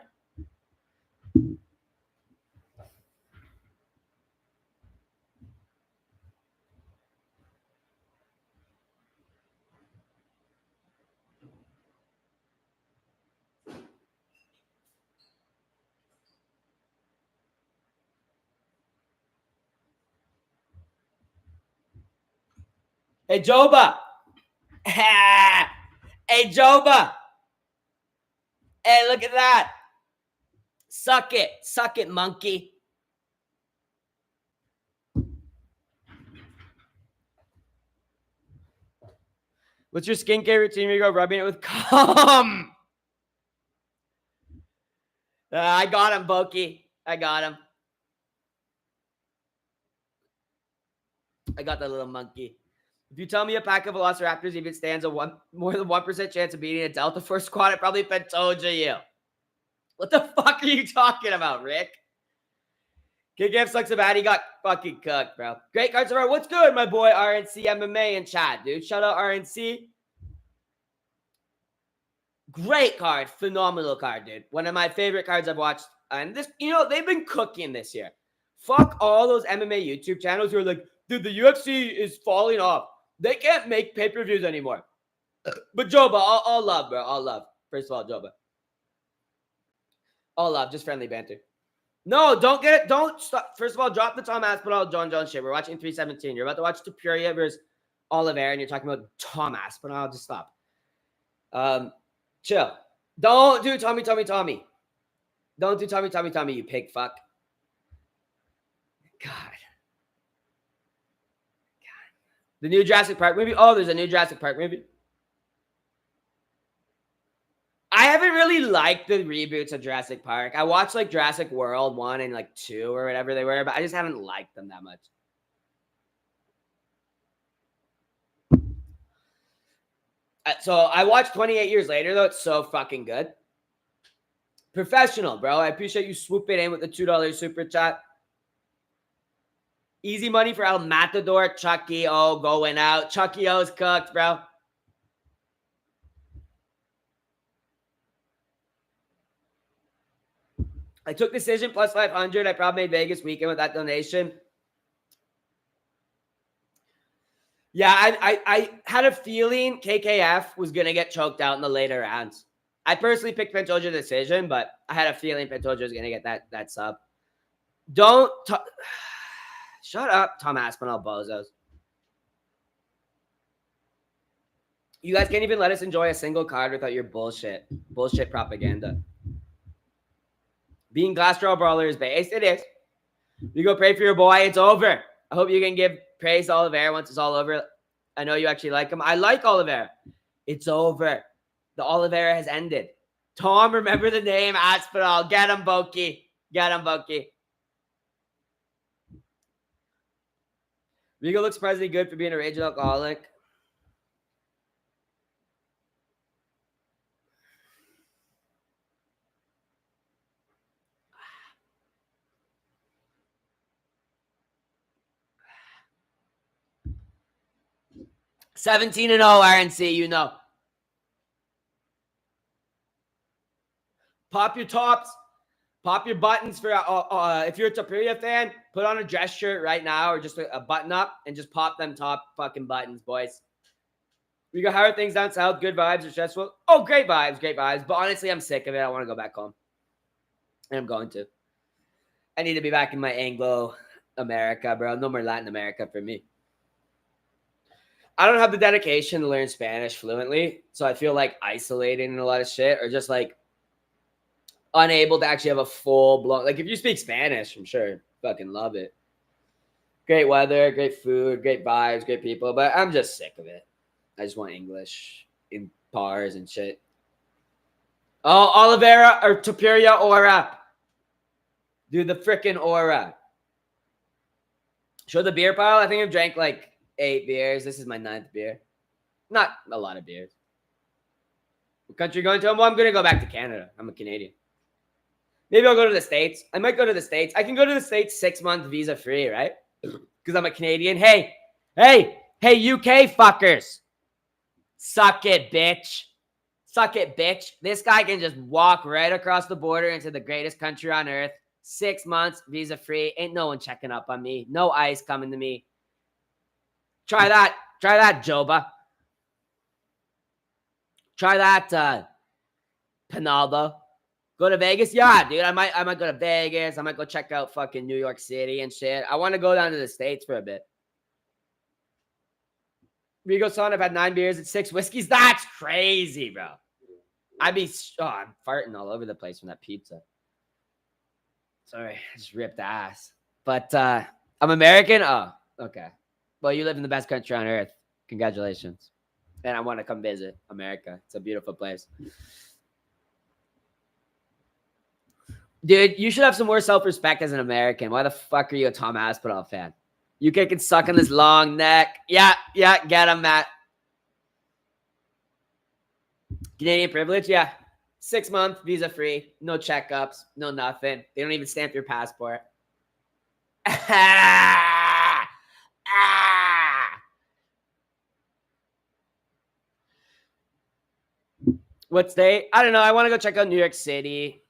Hey, Joba. Hey, Joba. Hey, look at that. Suck it. Suck it, monkey. What's your skincare routine? You go rubbing it with cum. I got him, Boki. I got him. I got that little monkey. If you tell me a pack of Velociraptors even stands a more than 1% chance of beating a Delta Force squad, I probably Pantoja you. What the fuck are you talking about, Rick? KKF sucks so bad he got fucking cooked, bro. Great cards around. What's good, my boy RNC MMA in chat, dude? Shout out RNC. Great card. Phenomenal card, dude. One of my favorite cards I've watched. And this, you know, they've been cooking this year. Fuck all those MMA YouTube channels who are like, dude, the UFC is falling off. They can't make pay-per-views anymore. But Joba, all love, bro. All love. First of all, Joba. All love. Just friendly banter. No, don't stop. First of all, drop the Tom Aspinall, John Jones shit. We're watching 317. You're about to watch Topuria versus Oliveira, and you're talking about Tom Aspinall. Just stop. Chill. Don't do Tommy. Don't do Tommy, you pig fuck. God. The new Jurassic Park movie? Oh, there's a new Jurassic Park movie. I haven't really liked the reboots of Jurassic Park. I watched like Jurassic World 1 and like 2 or whatever they were, but I just haven't liked them that much. So I watched 28 Years Later, though. It's so fucking good. Professional, bro. I appreciate you swooping in with the $2 super chat. Easy money for El Matador. Chucky O going out. Chucky O's cooked, bro. I took decision plus 500. I probably made Vegas weekend with that donation. Yeah, I had a feeling KKF was going to get choked out in the later rounds. I personally picked Pantoja decision, but I had a feeling Pantoja was going to get that sub. Don't... Shut up, Tom Aspinall bozos. You guys can't even let us enjoy a single card without your bullshit propaganda. Being Glass Draw Brawler is based. It is. You go pray for your boy. It's over. I hope you can give praise to Oliveira once it's all over. I know you actually like him. I like Oliveira. It's over. The Oliveira has ended. Tom, remember the name Aspinall. Get him, Boki. Get him, Boki. Rigo looks surprisingly good for being a raging alcoholic. $17-0 RNC, you know. Pop your tops. Pop your buttons for if you're a Topuria fan, put on a dress shirt right now or just a button up and just pop them top fucking buttons, boys. We got, how are things down south? Good vibes or stressful? Oh, great vibes, great vibes. But honestly, I'm sick of it. I want to go back home. And I'm going to. I need to be back in my Anglo America, bro. No more Latin America for me. I don't have the dedication to learn Spanish fluently. So I feel like isolated in a lot of shit, or just like unable to actually have a full blown. Like if you speak Spanish, I'm sure fucking love it. Great weather, great food, great vibes, great people. But I'm just sick of it. I just want English in bars and shit. Oh, Oliveira or Topuria aura. Dude, the freaking aura. Show the beer pile. I think I've drank like 8 beers. This is my 9th beer. Not a lot of beers. What country going to? Well, I'm going to go back to Canada. I'm a Canadian. Maybe I'll go to the States. I might go to the States. I can go to the States 6-month visa free, right? Because I'm a Canadian. Hey, UK fuckers. Suck it, bitch. Suck it, bitch. This guy can just walk right across the border into the greatest country on earth. 6 months, visa free. Ain't no one checking up on me. No ICE coming to me. Try that. Try that, Joba. Try that, Pinaldo. Go to Vegas? Yeah, dude. I might go to Vegas. I might go check out fucking New York City and shit. I want to go down to the States for a bit. Rigo son, I've had 9 beers and 6 whiskeys. That's crazy, bro. I'm farting all over the place from that pizza. Sorry, I just ripped ass. But I'm American? Oh, okay. Well, you live in the best country on earth. Congratulations. And I want to come visit America. It's a beautiful place. Dude, you should have some more self-respect as an American. Why the fuck are you a Tom Aspinall fan? UK can suck on this long neck. Yeah, get him, Matt. Canadian privilege? Yeah. 6-month, visa free. No checkups. No nothing. They don't even stamp your passport. What state? I don't know. I want to go check out New York City.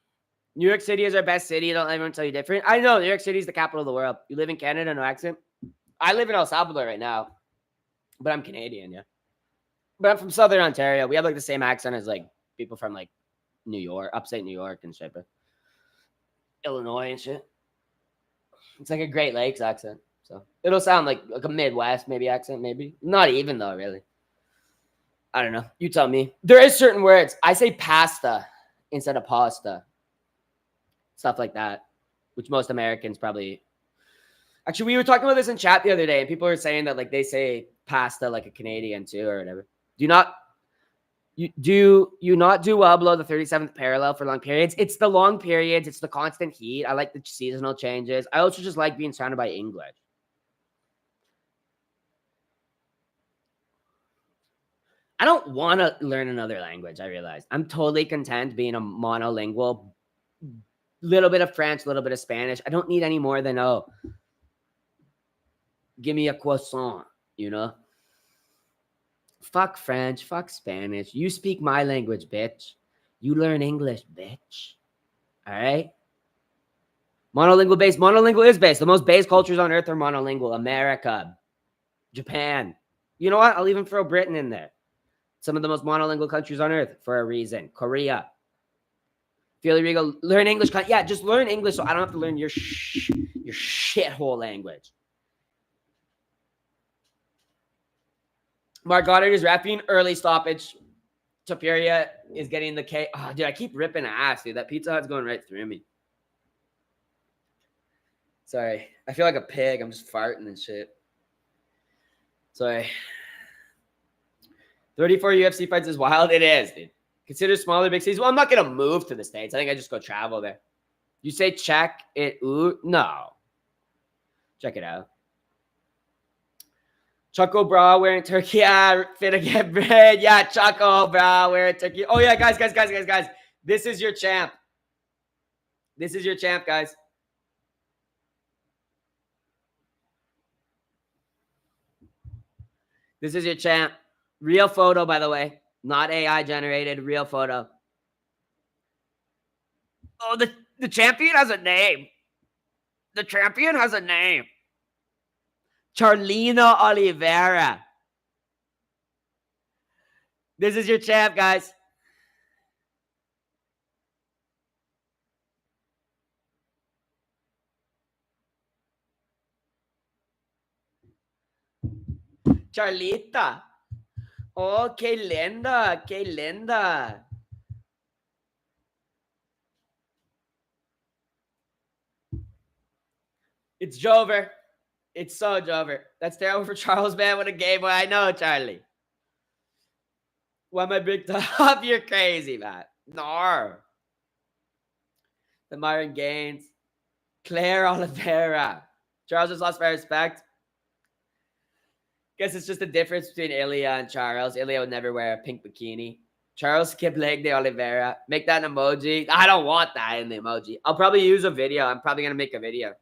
New York City is our best city. Don't let everyone tell you different. I know New York City is the capital of the world. You live in Canada, no accent. I live in El Salvador right now, but I'm Canadian, yeah. But I'm from Southern Ontario. We have like the same accent as like people from like New York, upstate New York and shit, but Illinois and shit. It's like a Great Lakes accent. So it'll sound like a Midwest maybe accent, maybe. Not even though, really. I don't know. You tell me. There is certain words. I say pasta instead of pasta. Stuff like that, which most Americans probably. Actually, we were talking about this in chat the other day, and people were saying that like they say pasta like a Canadian too, or whatever. Do you not do well below the 37th parallel for long periods? It's the long periods. It's the constant heat. I like the seasonal changes. I also just like being surrounded by English. I don't want to learn another language. I realize I'm totally content being a monolingual. Little bit of French, little bit of Spanish. I don't need any more than give me a croissant, you know? Fuck French, fuck Spanish. You speak my language, bitch. You learn English, bitch. All right? Monolingual base. Monolingual is base. The most base cultures on earth are monolingual. America, Japan. You know what? I'll even throw Britain in there. Some of the most monolingual countries on earth for a reason. Korea. Feel Rigo, learn English. Yeah, just learn English so I don't have to learn your shithole language. Mark Goddard is rapping. Early stoppage. Topuria is getting the K. Oh, dude, I keep ripping ass, dude. That Pizza Hut's going right through me. Sorry. I feel like a pig. I'm just farting and shit. Sorry. 34 UFC fights is wild. It is, dude. Consider smaller big cities. Well, I'm not going to move to the States. I think I just go travel there. You say check it. Ooh, no. Check it out. Choco bra wearing turkey. Yeah, finna get bread. Yeah, Choco bra wearing turkey. Oh, yeah, guys. This is your champ. This is your champ, guys. This is your champ. Real photo, by the way. Not AI generated, real photo. Oh, the champion has a name. The champion has a name. Charlino Oliveira. This is your champ, guys. Charlita. Oh, que linda. Que linda. It's Jover. It's so Jover. That's terrible for Charles, man. What a game boy. I know, Charlie. Why my big top? You're crazy, man. No. The Myron Gaines. Claire Oliveira. Charles just lost my respect. Guess it's just the difference between Ilya and Charles. Ilya would never wear a pink bikini. Charles skip leg de Oliveira. Make that an emoji. I don't want that in the emoji. I'll probably use a video. I'm probably going to make a video.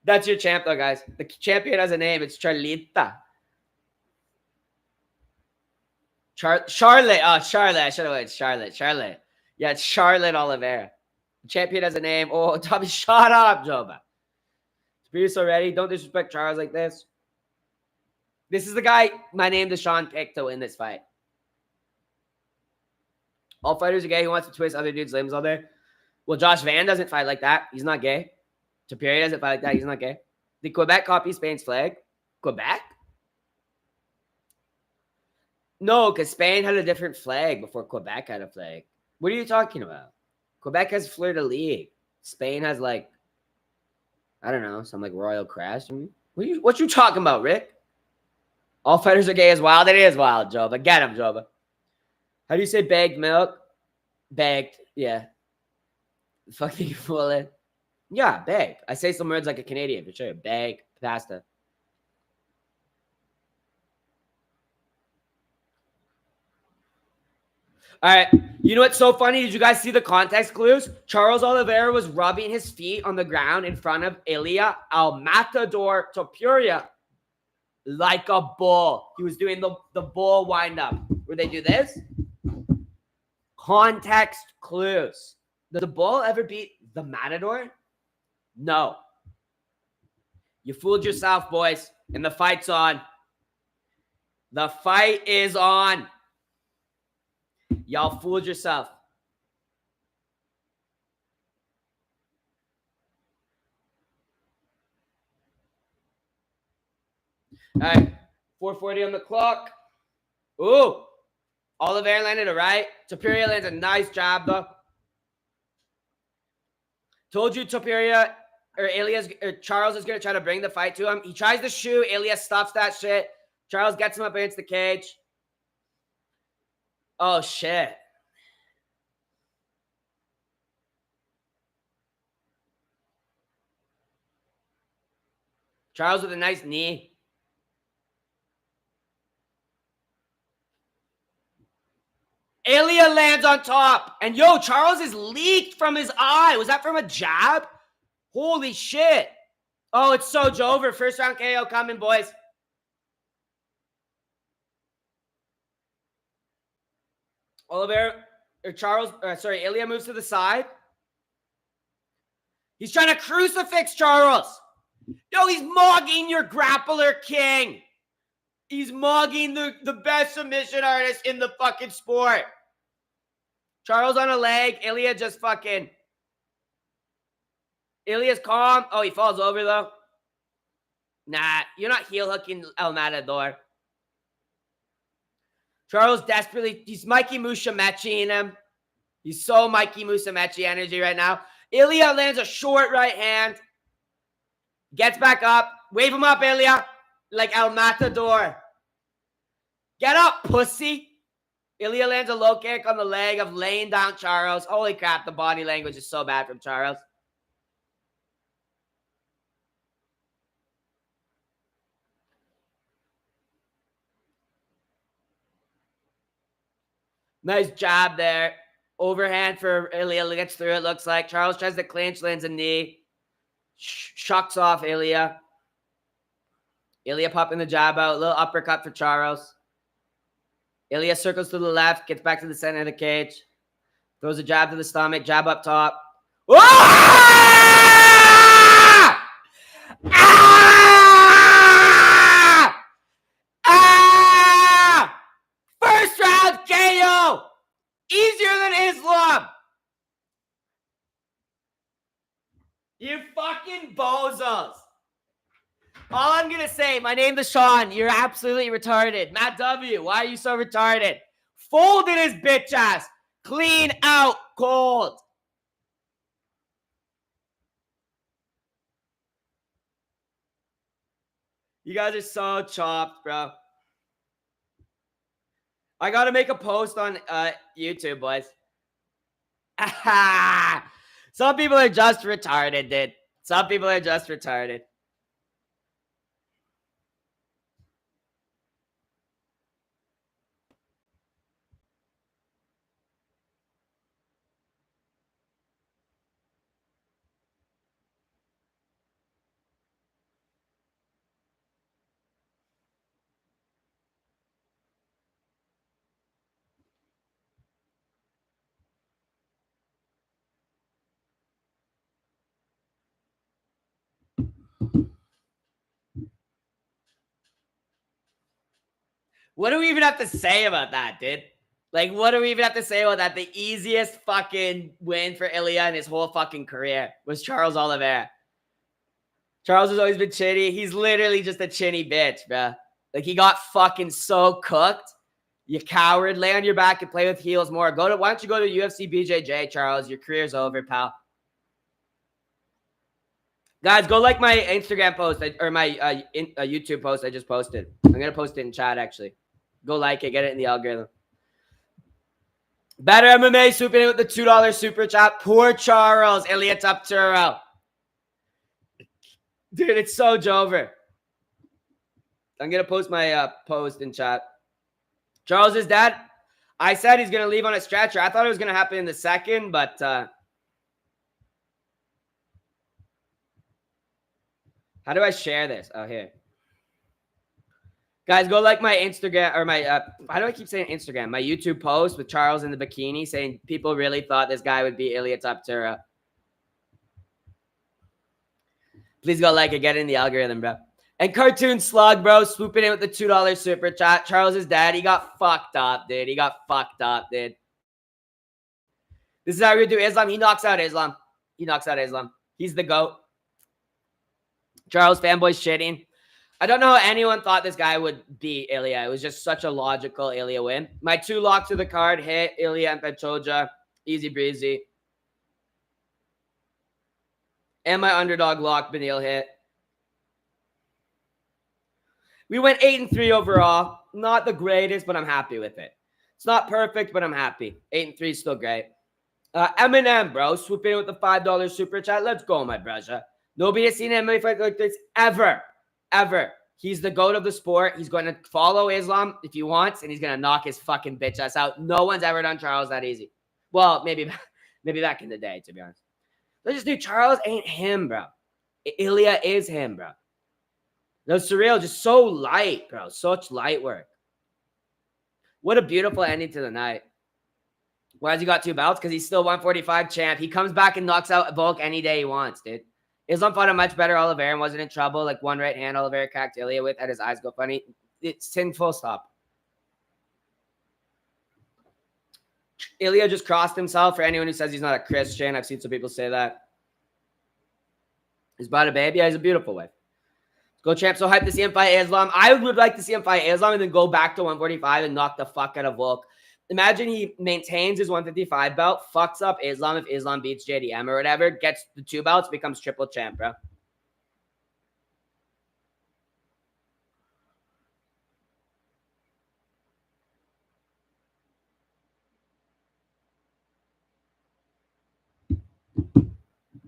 That's your champ, though, guys. The champion has a name. It's Charlita. Charlotte. Oh, Charlotte. I should have went Charlotte. Charlotte. Yeah, it's Charlotte Oliveira. The champion has a name. Oh, Tommy, shut up, Joba. You're so ready. Don't disrespect Charles like this. This is the guy my name Deshaun picked to win this fight. All fighters are gay. He wants to twist other dudes' limbs all day. Well, Josh Van doesn't fight like that. He's not gay. Topuria doesn't fight like that. He's not gay. Did Quebec copy Spain's flag? Quebec? No, because Spain had a different flag before Quebec had a flag. What are you talking about? Quebec has Fleur de Lis. Spain has like, I don't know, some like Royal Crest. What you talking about, Rick? All fighters are gay as wild. It is wild, Joba. Get him, Joba. How do you say bagged milk? Bagged, yeah. Fucking full it. Yeah, bagged. I say some words like a Canadian for sure. Bagged pasta. All right. You know what's so funny? Did you guys see the context clues? Charles Oliveira was rubbing his feet on the ground in front of Ilya El Matador Topuria like a bull. He was doing the bull wind-up where they do this. Context clues. Did the bull ever beat the Matador? No. You fooled yourself, boys. And the fight's on. The fight is on. Y'all fooled yourself. All right. 4:40 on the clock. Ooh. Oliveira landed a right. Topuria lands a nice jab, though. Told you Topuria or Charles is going to try to bring the fight to him. He tries to shoot. Ilya stuffs that shit. Charles gets him up against the cage. Oh, shit. Charles with a nice knee. Ilya lands on top. And, yo, Charles is leaked from his eye. Was that from a jab? Holy shit. Oh, it's so Jover. First round KO coming, boys. Ilya moves to the side. He's trying to crucifix Charles. Yo, he's mogging your grappler king. He's mogging the best submission artist in the fucking sport. Charles on a leg. Ilya just fucking... Ilya's calm. Oh, he falls over, though. Nah, you're not heel hooking El Matador. Charles desperately... He's Mikey Musumeci in him. He's so Mikey Musumeci energy right now. Ilya lands a short right hand. Gets back up. Wave him up, Ilya. Like El Matador. Get up, pussy. Ilya lands a low kick on the leg of laying down Charles. Holy crap, the body language is so bad from Charles. Nice job there. Overhand for Ilya. Gets through it, looks like. Charles tries to clinch, lands a knee. Shucks off Ilya. Ilya popping the jab out. A little uppercut for Charles. Ilya circles to the left. Gets back to the center of the cage. Throws a jab to the stomach. Jab up top. Ah! Ah! Ah! You fucking bozos. All I'm going to say, my name is Sean. You're absolutely retarded. Matt W., why are you so retarded? Folded his bitch ass. Clean out cold. You guys are so chopped, bro. I got to make a post on YouTube, boys. Some people are just retarded, dude. Some people are just retarded. What do we even have to say about that, dude? Like, what do we even have to say about that? The easiest fucking win for Ilya in his whole fucking career was Charles Oliveira. Charles has always been chinny. He's literally just a chinny bitch, bro. Like, he got fucking so cooked. You coward. Lay on your back and play with heels more. Why don't you go to UFC BJJ, Charles? Your career's over, pal. Guys, go like my Instagram post or my YouTube post I just posted. I'm going to post it in chat, actually. Go like it. Get it in the algorithm. Better MMA swooping in with the $2 super chat. Poor Charles. Ilya Topuria. Dude, it's so Jover. I'm going to post my post in chat. Charles' dad, I said he's going to leave on a stretcher. I thought it was going to happen in the second, but how do I share this? Oh, here. Guys, go like my Instagram or my, how do I keep saying Instagram? My YouTube post with Charles in the bikini saying people really thought this guy would be Ilya Topuria. Please go like it. Get in the algorithm, bro. And Cartoon Slug, bro, swooping in with the $2 super chat. Charles' dad, he got fucked up, dude. He got fucked up, dude. This is how we're going to do Islam. He knocks out Islam. He knocks out Islam. He's the GOAT. Charles fanboy's shitting. I don't know how anyone thought this guy would beat Ilya. It was just such a logical Ilya win. My 2 locks of the card hit Ilya and Pantoja. Easy breezy. And my underdog lock, Benil, hit. We went 8-3 overall. Not the greatest, but I'm happy with it. It's not perfect, but I'm happy. 8-3 is still great. Eminem, bro, swooping in with the $5 super chat. Let's go, my brother. Nobody has seen an MMA fight like this ever. Ever. He's the GOAT of the sport. He's going to follow Islam if he wants, and he's going to knock his fucking bitch ass out. No one's ever done Charles that easy. Well, maybe back in the day, to be honest. Let's just do Charles ain't him, bro. Ilya is him, bro. No, surreal, just so light, bro. Such light work. What a beautiful ending to the night. Why has he got 2 belts? Because he's still 145 champ. He comes back and knocks out Volk any day he wants, dude. Islam fought a much better Oliveira and wasn't in trouble. Like one right hand Oliveira cracked Ilya with, had his eyes go funny. It's sinful. Stop. Ilya just crossed himself. For anyone who says he's not a Christian, I've seen some people say that. He's bought a baby. Yeah, he's a beautiful wife. Go champ. So hype to see him fight Islam. I would like to see him fight Islam and then go back to 145 and knock the fuck out of Volk. Imagine he maintains his 155 belt, fucks up Islam if Islam beats JDM or whatever, gets the 2 belts, becomes triple champ, bro.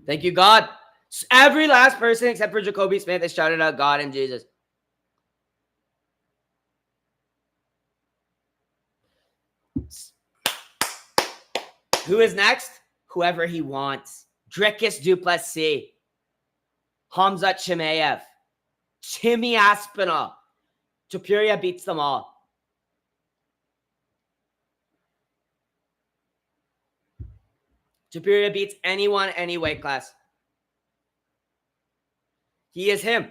Thank you, God. Every last person except for Jacoby Smith has shouted out God and Jesus. Who is next? Whoever he wants. Dricus Duplessis. Hamzat Chimaev. Timmy Aspinall. Topuria beats them all. Topuria beats anyone, any weight class. He is him.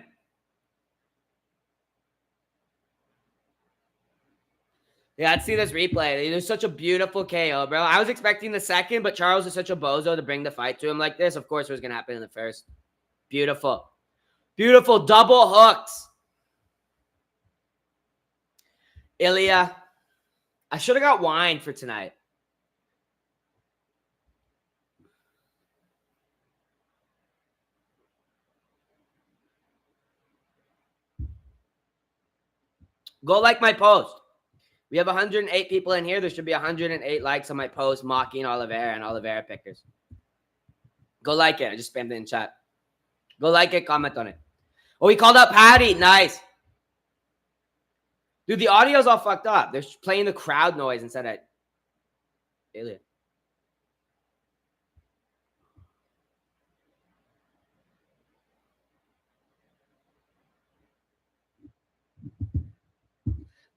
Yeah, let's see this replay. It was such a beautiful KO, bro. I was expecting the second, but Charles is such a bozo to bring the fight to him like this. Of course, it was going to happen in the first. Beautiful. Beautiful double hooks. Ilya. I should have got wine for tonight. Go like my post. We have 108 people in here. There should be 108 likes on my post mocking Oliveira and Oliveira pickers. Go like it. I just spammed it in chat. Go like it, comment on it. Oh, he called out Patty. Nice. Dude, the audio's all fucked up. They're playing the crowd noise instead of Ilya.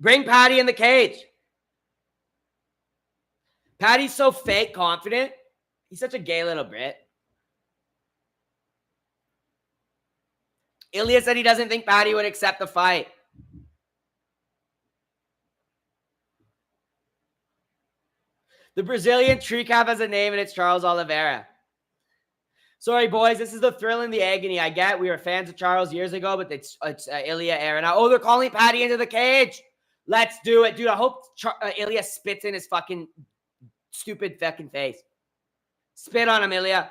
Bring Patty in the cage. Patty's so fake confident. He's such a gay little Brit. Ilya said he doesn't think Patty would accept the fight. The Brazilian tree cap has a name, and it's Charles Oliveira. Sorry, boys. This is the thrill and the agony. I get we were fans of Charles years ago, but it's Ilya era now. Oh, they're calling Patty into the cage. Let's do it, dude. I hope Ilya spits in his fucking stupid fucking face. Spit on him, Ilya.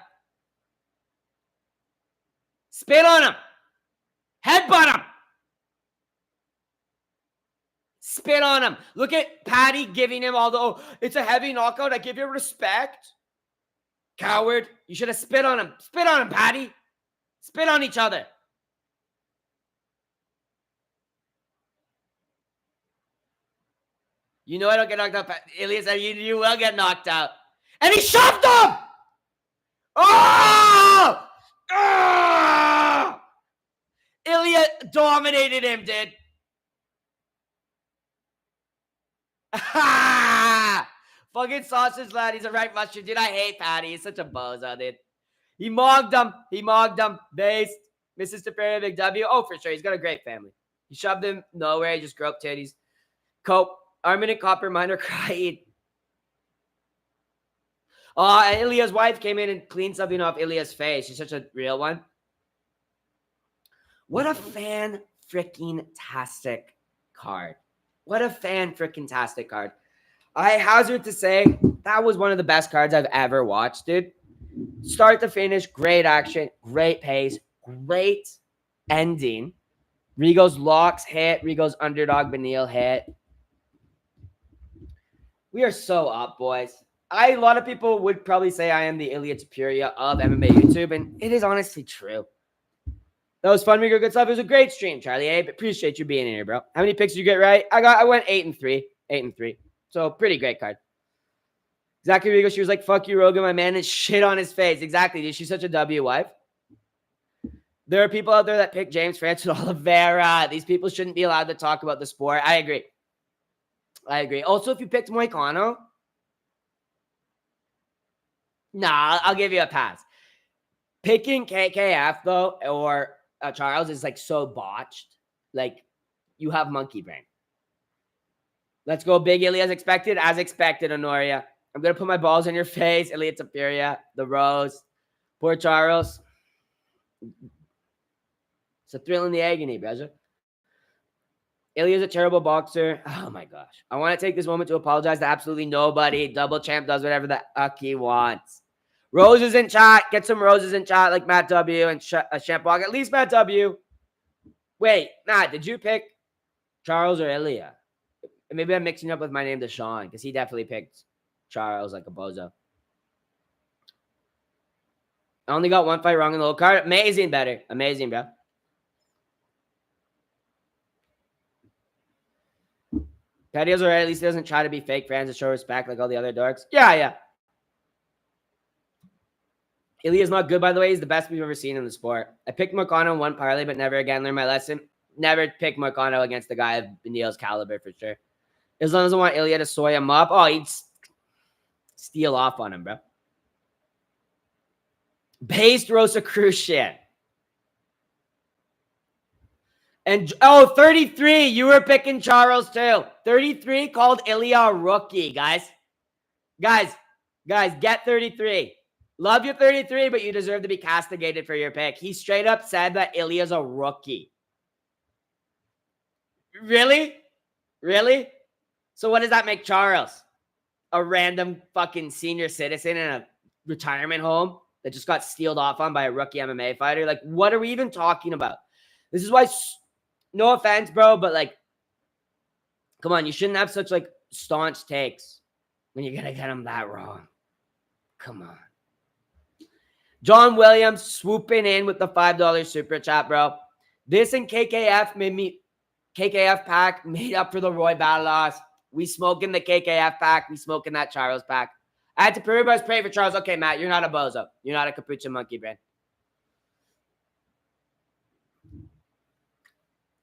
Spit on him. Headbutt him. Spit on him. Look at Patty giving him all the, oh, it's a heavy knockout. I give you respect. Coward. You should have spit on him. Spit on him, Patty. Spit on each other. You know I don't get knocked out. Ilya said you will get knocked out. And he shoved him! Oh! Oh! Ilya dominated him, dude. Fucking sausage lad. He's a right mushroom. Dude, I hate Patty. He's such a bozo, dude. He mogged him. He mogged him. Based. Mrs. Topuria, big W. Oh, for sure. He's got a great family. He shoved him nowhere. He just grew up titties. Cope. Armin and Copper Miner crying. And Ilya's wife came in and cleaned something off Ilya's face. She's such a real one. What a fan-freaking-tastic card. What a fan-freaking-tastic card. I hazard to say that was one of the best cards I've ever watched, dude. Start to finish, great action, great pace, great ending. Rigo's locks hit. Rigo's underdog Benil hit. We are so up, boys. A lot of people would probably say I am the Ilya Topuria of MMA YouTube, and it is honestly true. That was fun, Rigo. Good stuff. It was a great stream, Charlie. Appreciate you being here, bro. How many picks did you get right? I went 8-3. 8-3. So pretty great card. Exactly, Rigo. She was like, fuck you, Rogan, my man, and shit on his face. Exactly, dude. She's such a W wife. There are people out there that pick James Francis and Oliveira. These people shouldn't be allowed to talk about the sport. I agree. Also, if you picked Moicano, nah, I'll give you a pass. Picking KKF, though, or Charles is like so botched. Like, you have monkey brain. Let's go big, Ilya, as expected. As expected, Honoria. I'm going to put my balls in your face. Ilya Topuria, the rose. Poor Charles. It's a thrill in the agony, brother. Ilya's a terrible boxer. Oh, my gosh. I want to take this moment to apologize to absolutely nobody. Double Champ does whatever the fuck he wants. Roses in chat. Get some roses in chat like Matt W. and Shampwalk. At least Matt W. Wait, Matt, did you pick Charles or Ilya? Maybe I'm mixing up with my name to Sean because he definitely picked Charles like a bozo. I only got one fight wrong in the whole card. Amazing, better. Amazing, bro. Petio's alright. At least he doesn't try to be fake fans and show respect like all the other dorks. Yeah. Ilya's not good, by the way. He's the best we've ever seen in the sport. I picked Moicano in one parlay, but never again learned my lesson. Never pick Moicano against the guy of Benil's caliber for sure. As long as I want Ilya to soy him up, oh, he'd steal off on him, bro. Based Rosicrucian. And, oh, 33. You were picking Charles, too. 33 called Ilya a rookie, guys. Guys, get 33. Love you, 33, but you deserve to be castigated for your pick. He straight up said that Ilya's a rookie. Really? Really? So what does that make Charles? A random fucking senior citizen in a retirement home that just got stealed off on by a rookie MMA fighter? Like, what are we even talking about? This is why, no offense, bro, but like, come on, you shouldn't have such like staunch takes when you're gonna get him that wrong. Come on. John Williams swooping in with the $5 super chat, bro. This and KKF pack made up for the Royval loss. We smoking the KKF pack. We smoking that Charles pack. I had to pray for Charles. Okay, Matt, you're not a bozo. You're not a capuchin monkey, man.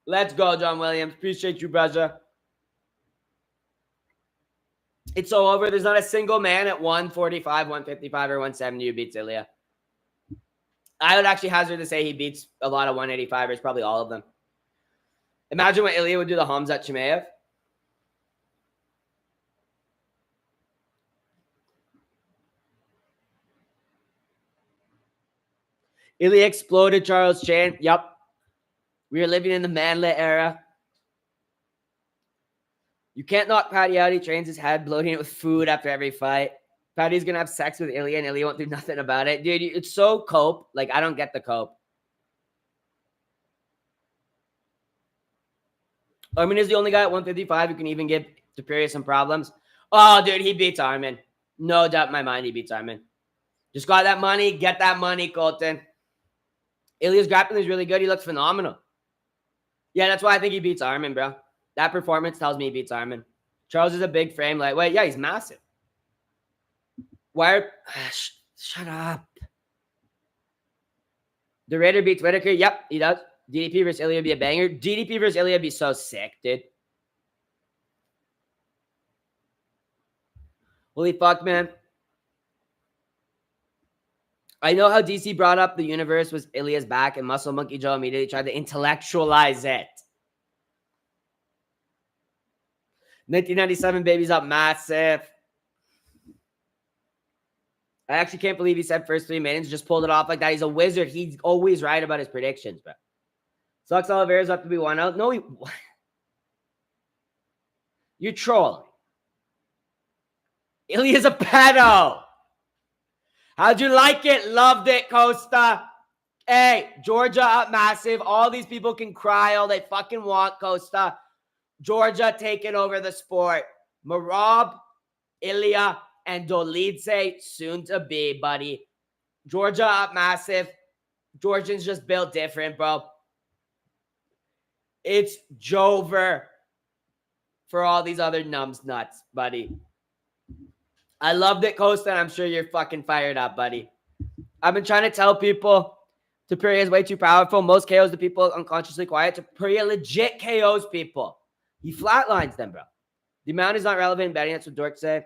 Let's go, John Williams. Appreciate you, brother. It's so over. There's not a single man at 145, 155, or 170 who beats Ilya. I would actually hazard to say he beats a lot of 185ers, probably all of them. Imagine what Ilya would do to Hamzat Chimaev. Ilya exploded Charles Chan. Yep. We are living in the manlet era. You can't knock Patty out. He trains his head, bloating it with food after every fight. Patty's going to have sex with Ilya, and Ilya won't do nothing about it. Dude, it's so cope. Like, I don't get the cope. Armin is the only guy at 155 who can even give Topuria some problems. Oh, dude, he beats Armin. No doubt in my mind he beats Armin. Just got that money. Get that money, Colton. Ilya's grappling is really good. He looks phenomenal. Yeah, that's why I think he beats Armin, bro. That performance tells me he beats Armin. Charles is a big frame lightweight. Yeah, he's massive. Shut up. The Raider beats Whitaker. Yep, he does. DDP versus Ilya would be a banger. DDP versus Ilya would be so sick, dude. Holy fuck, man. I know how DC brought up the universe was Ilya's back, and Muscle Monkey Joe immediately tried to intellectualize it. 1997 baby's up massive. I actually can't believe he said first 3 minutes, just pulled it off like that. He's a wizard. He's always right about his predictions, bro. Sucks Oliveira's up to be 1-0. No, you're trolling. Ilya's a pedo. How'd you like it? Loved it, Costa. Hey, Georgia up massive. All these people can cry all they fucking want, Costa. Georgia taking over the sport. Marab, Ilya, and Dolidze soon to be, buddy. Georgia up massive. Georgians just built different, bro. It's Jover for all these other numbs nuts, buddy. I loved it, Costa, and I'm sure you're fucking fired up, buddy. I've been trying to tell people Topuria is way too powerful. Most KOs the people unconsciously quiet. Topuria legit KOs people. He flatlines them, bro. The amount is not relevant in betting. That's what Dork say.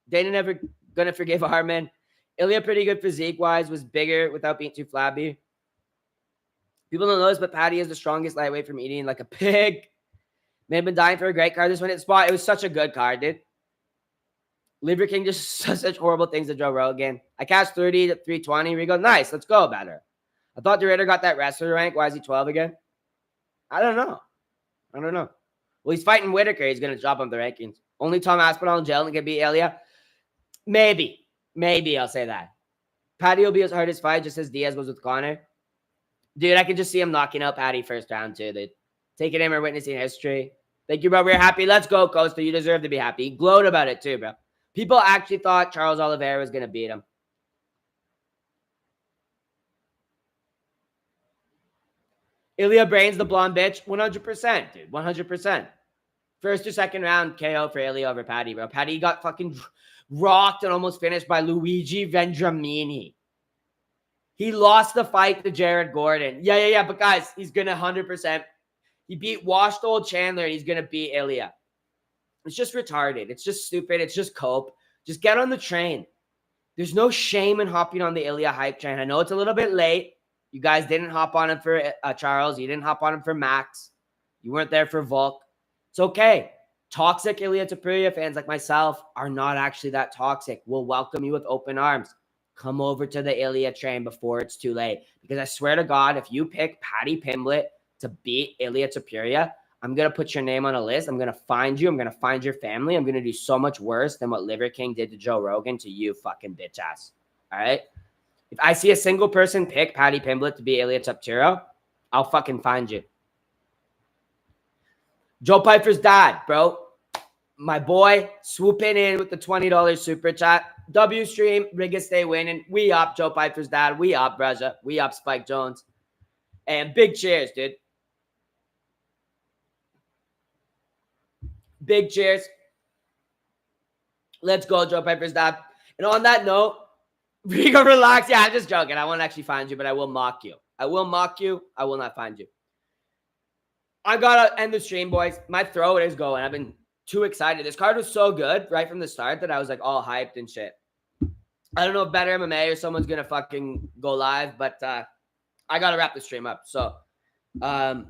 Dana never gonna forgive Armin. Ilya, pretty good physique-wise, was bigger without being too flabby. People don't know this, but Patty is the strongest lightweight from eating like a pig. May have been dying for a great card. This one hit spot. It was such a good card, dude. Liver King just says such horrible things to Joe Rogan. I cashed 30 to 320. Rigo, nice. Let's go, better. I thought the Raider got that wrestler rank. Why is he 12 again? I don't know. Well, he's fighting Whitaker. He's going to drop on the rankings. Only Tom Aspinall and Jalen can beat Ilya. Maybe I'll say that. Patty will be his hardest fight, just as Diaz was with Connor. Dude, I can just see him knocking out Patty first round, too. Dude. Taking him or witnessing history. Thank you, bro. We're happy. Let's go, Costa. You deserve to be happy. He glowed about it, too, bro. People actually thought Charles Oliveira was going to beat him. Ilya Brains, the blonde bitch. 100%, dude. 100%. First or second round KO for Ilya over Patty, bro. Patty got fucking rocked and almost finished by Luigi Vendramini. He lost the fight to Jared Gordon. Yeah. But guys, he's going to 100%. He beat washed old Chandler and he's going to beat Ilya. It's just retarded. It's just stupid. It's just cope. Just get on the train. There's no shame in hopping on the Ilya hype train. I know it's a little bit late. You guys didn't hop on him for Charles. You didn't hop on him for Max. You weren't there for Volk. It's okay. Toxic Ilia Topuria fans like myself are not actually that toxic. We'll welcome you with open arms. Come over to the Ilia train before it's too late. Because I swear to God, if you pick Paddy Pimblett to beat Ilia Topuria, I'm going to put your name on a list. I'm going to find you. I'm going to find your family. I'm going to do so much worse than what Liver King did to Joe Rogan to you fucking bitch ass. All right? If I see a single person pick Paddy Pimblett to beat Ilia Topuria, I'll fucking find you. Joe Piper's dad, bro. My boy swooping in with the $20 super chat. W stream, Rigo stay winning. We up, Joe Piper's dad. We up, brother. We up, Spike Jones. And big cheers, dude. Big cheers. Let's go, Joe Piper's dad. And on that note, Rigo, relax. Yeah, I'm just joking. I won't actually find you, but I will mock you. I will mock you. I will not find you. I gotta end the stream, boys. My throat is going. I've been too excited. This card was so good right from the start that I was like all hyped and shit. I don't know if Better MMA or someone's gonna fucking go live, but I gotta wrap the stream up. So I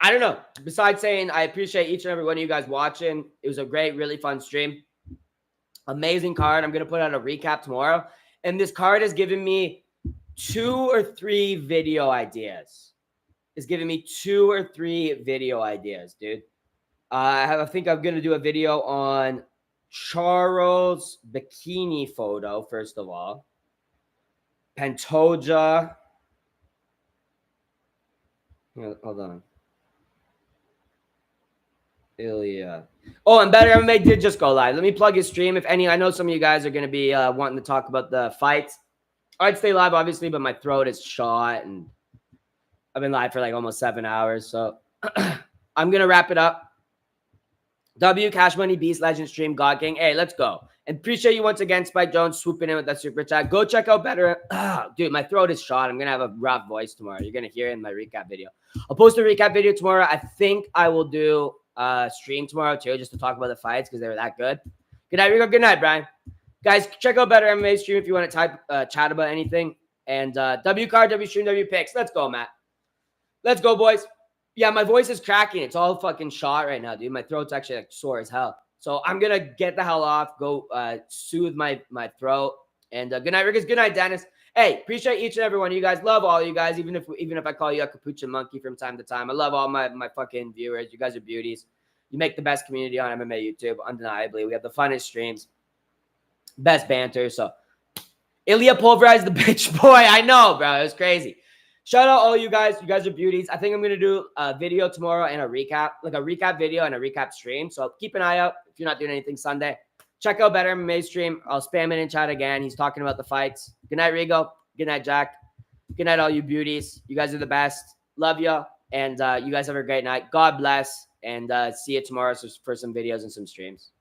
don't know. Besides saying I appreciate each and every one of you guys watching. It was a great, really fun stream. Amazing card. I'm gonna put out a recap tomorrow. And this card has given me 2 or 3 video ideas. Is giving me 2 or 3 video ideas, dude. I think I'm going to do a video on Charles' bikini photo, first of all. Pantoja. Hold on. Ilya. Oh, and Better MMA did just go live. Let me plug his stream. If any, I know some of you guys are going to be wanting to talk about the fights. I'd stay live, obviously, but my throat is shot, and I've been live for like almost 7 hours. So I'm going to wrap it up. W, Cash Money, Beast, Legend Stream, God King. Hey, let's go. And appreciate you once again, Spike Jones, swooping in with that super chat. Go check out Better. Dude, my throat is shot. I'm going to have a rough voice tomorrow. You're going to hear it in my recap video. I'll post a recap video tomorrow. I think I will do a stream tomorrow too, just to talk about the fights because they were that good. Good night, Rigo. Good night, Brian. Guys, check out Better MMA stream if you want to type chat about anything. And W card, W stream, W picks. Let's go, Matt. Let's go, boys. Yeah, my voice is cracking. It's all fucking shot right now, dude. My throat's actually like sore as hell. So I'm going to get the hell off, go soothe my throat. And good night, Riggers. Good night, Dennis. Hey, appreciate each and every one of you guys. Love all you guys, even if I call you a capuchin monkey from time to time. I love all my fucking viewers. You guys are beauties. You make the best community on MMA YouTube, undeniably. We have the funnest streams, best banter. So Ilya pulverized the bitch boy. I know, bro. It was crazy. Shout out all you guys. You guys are beauties. I think I'm going to do a video tomorrow and a recap, like a recap video and a recap stream. So keep an eye out if you're not doing anything Sunday. Check out Better MMA stream. I'll spam it in chat again. He's talking about the fights. Good night, Rigo. Good night, Jack. Good night, all you beauties. You guys are the best. Love you. And you guys have a great night. God bless. And see you tomorrow for some videos and some streams.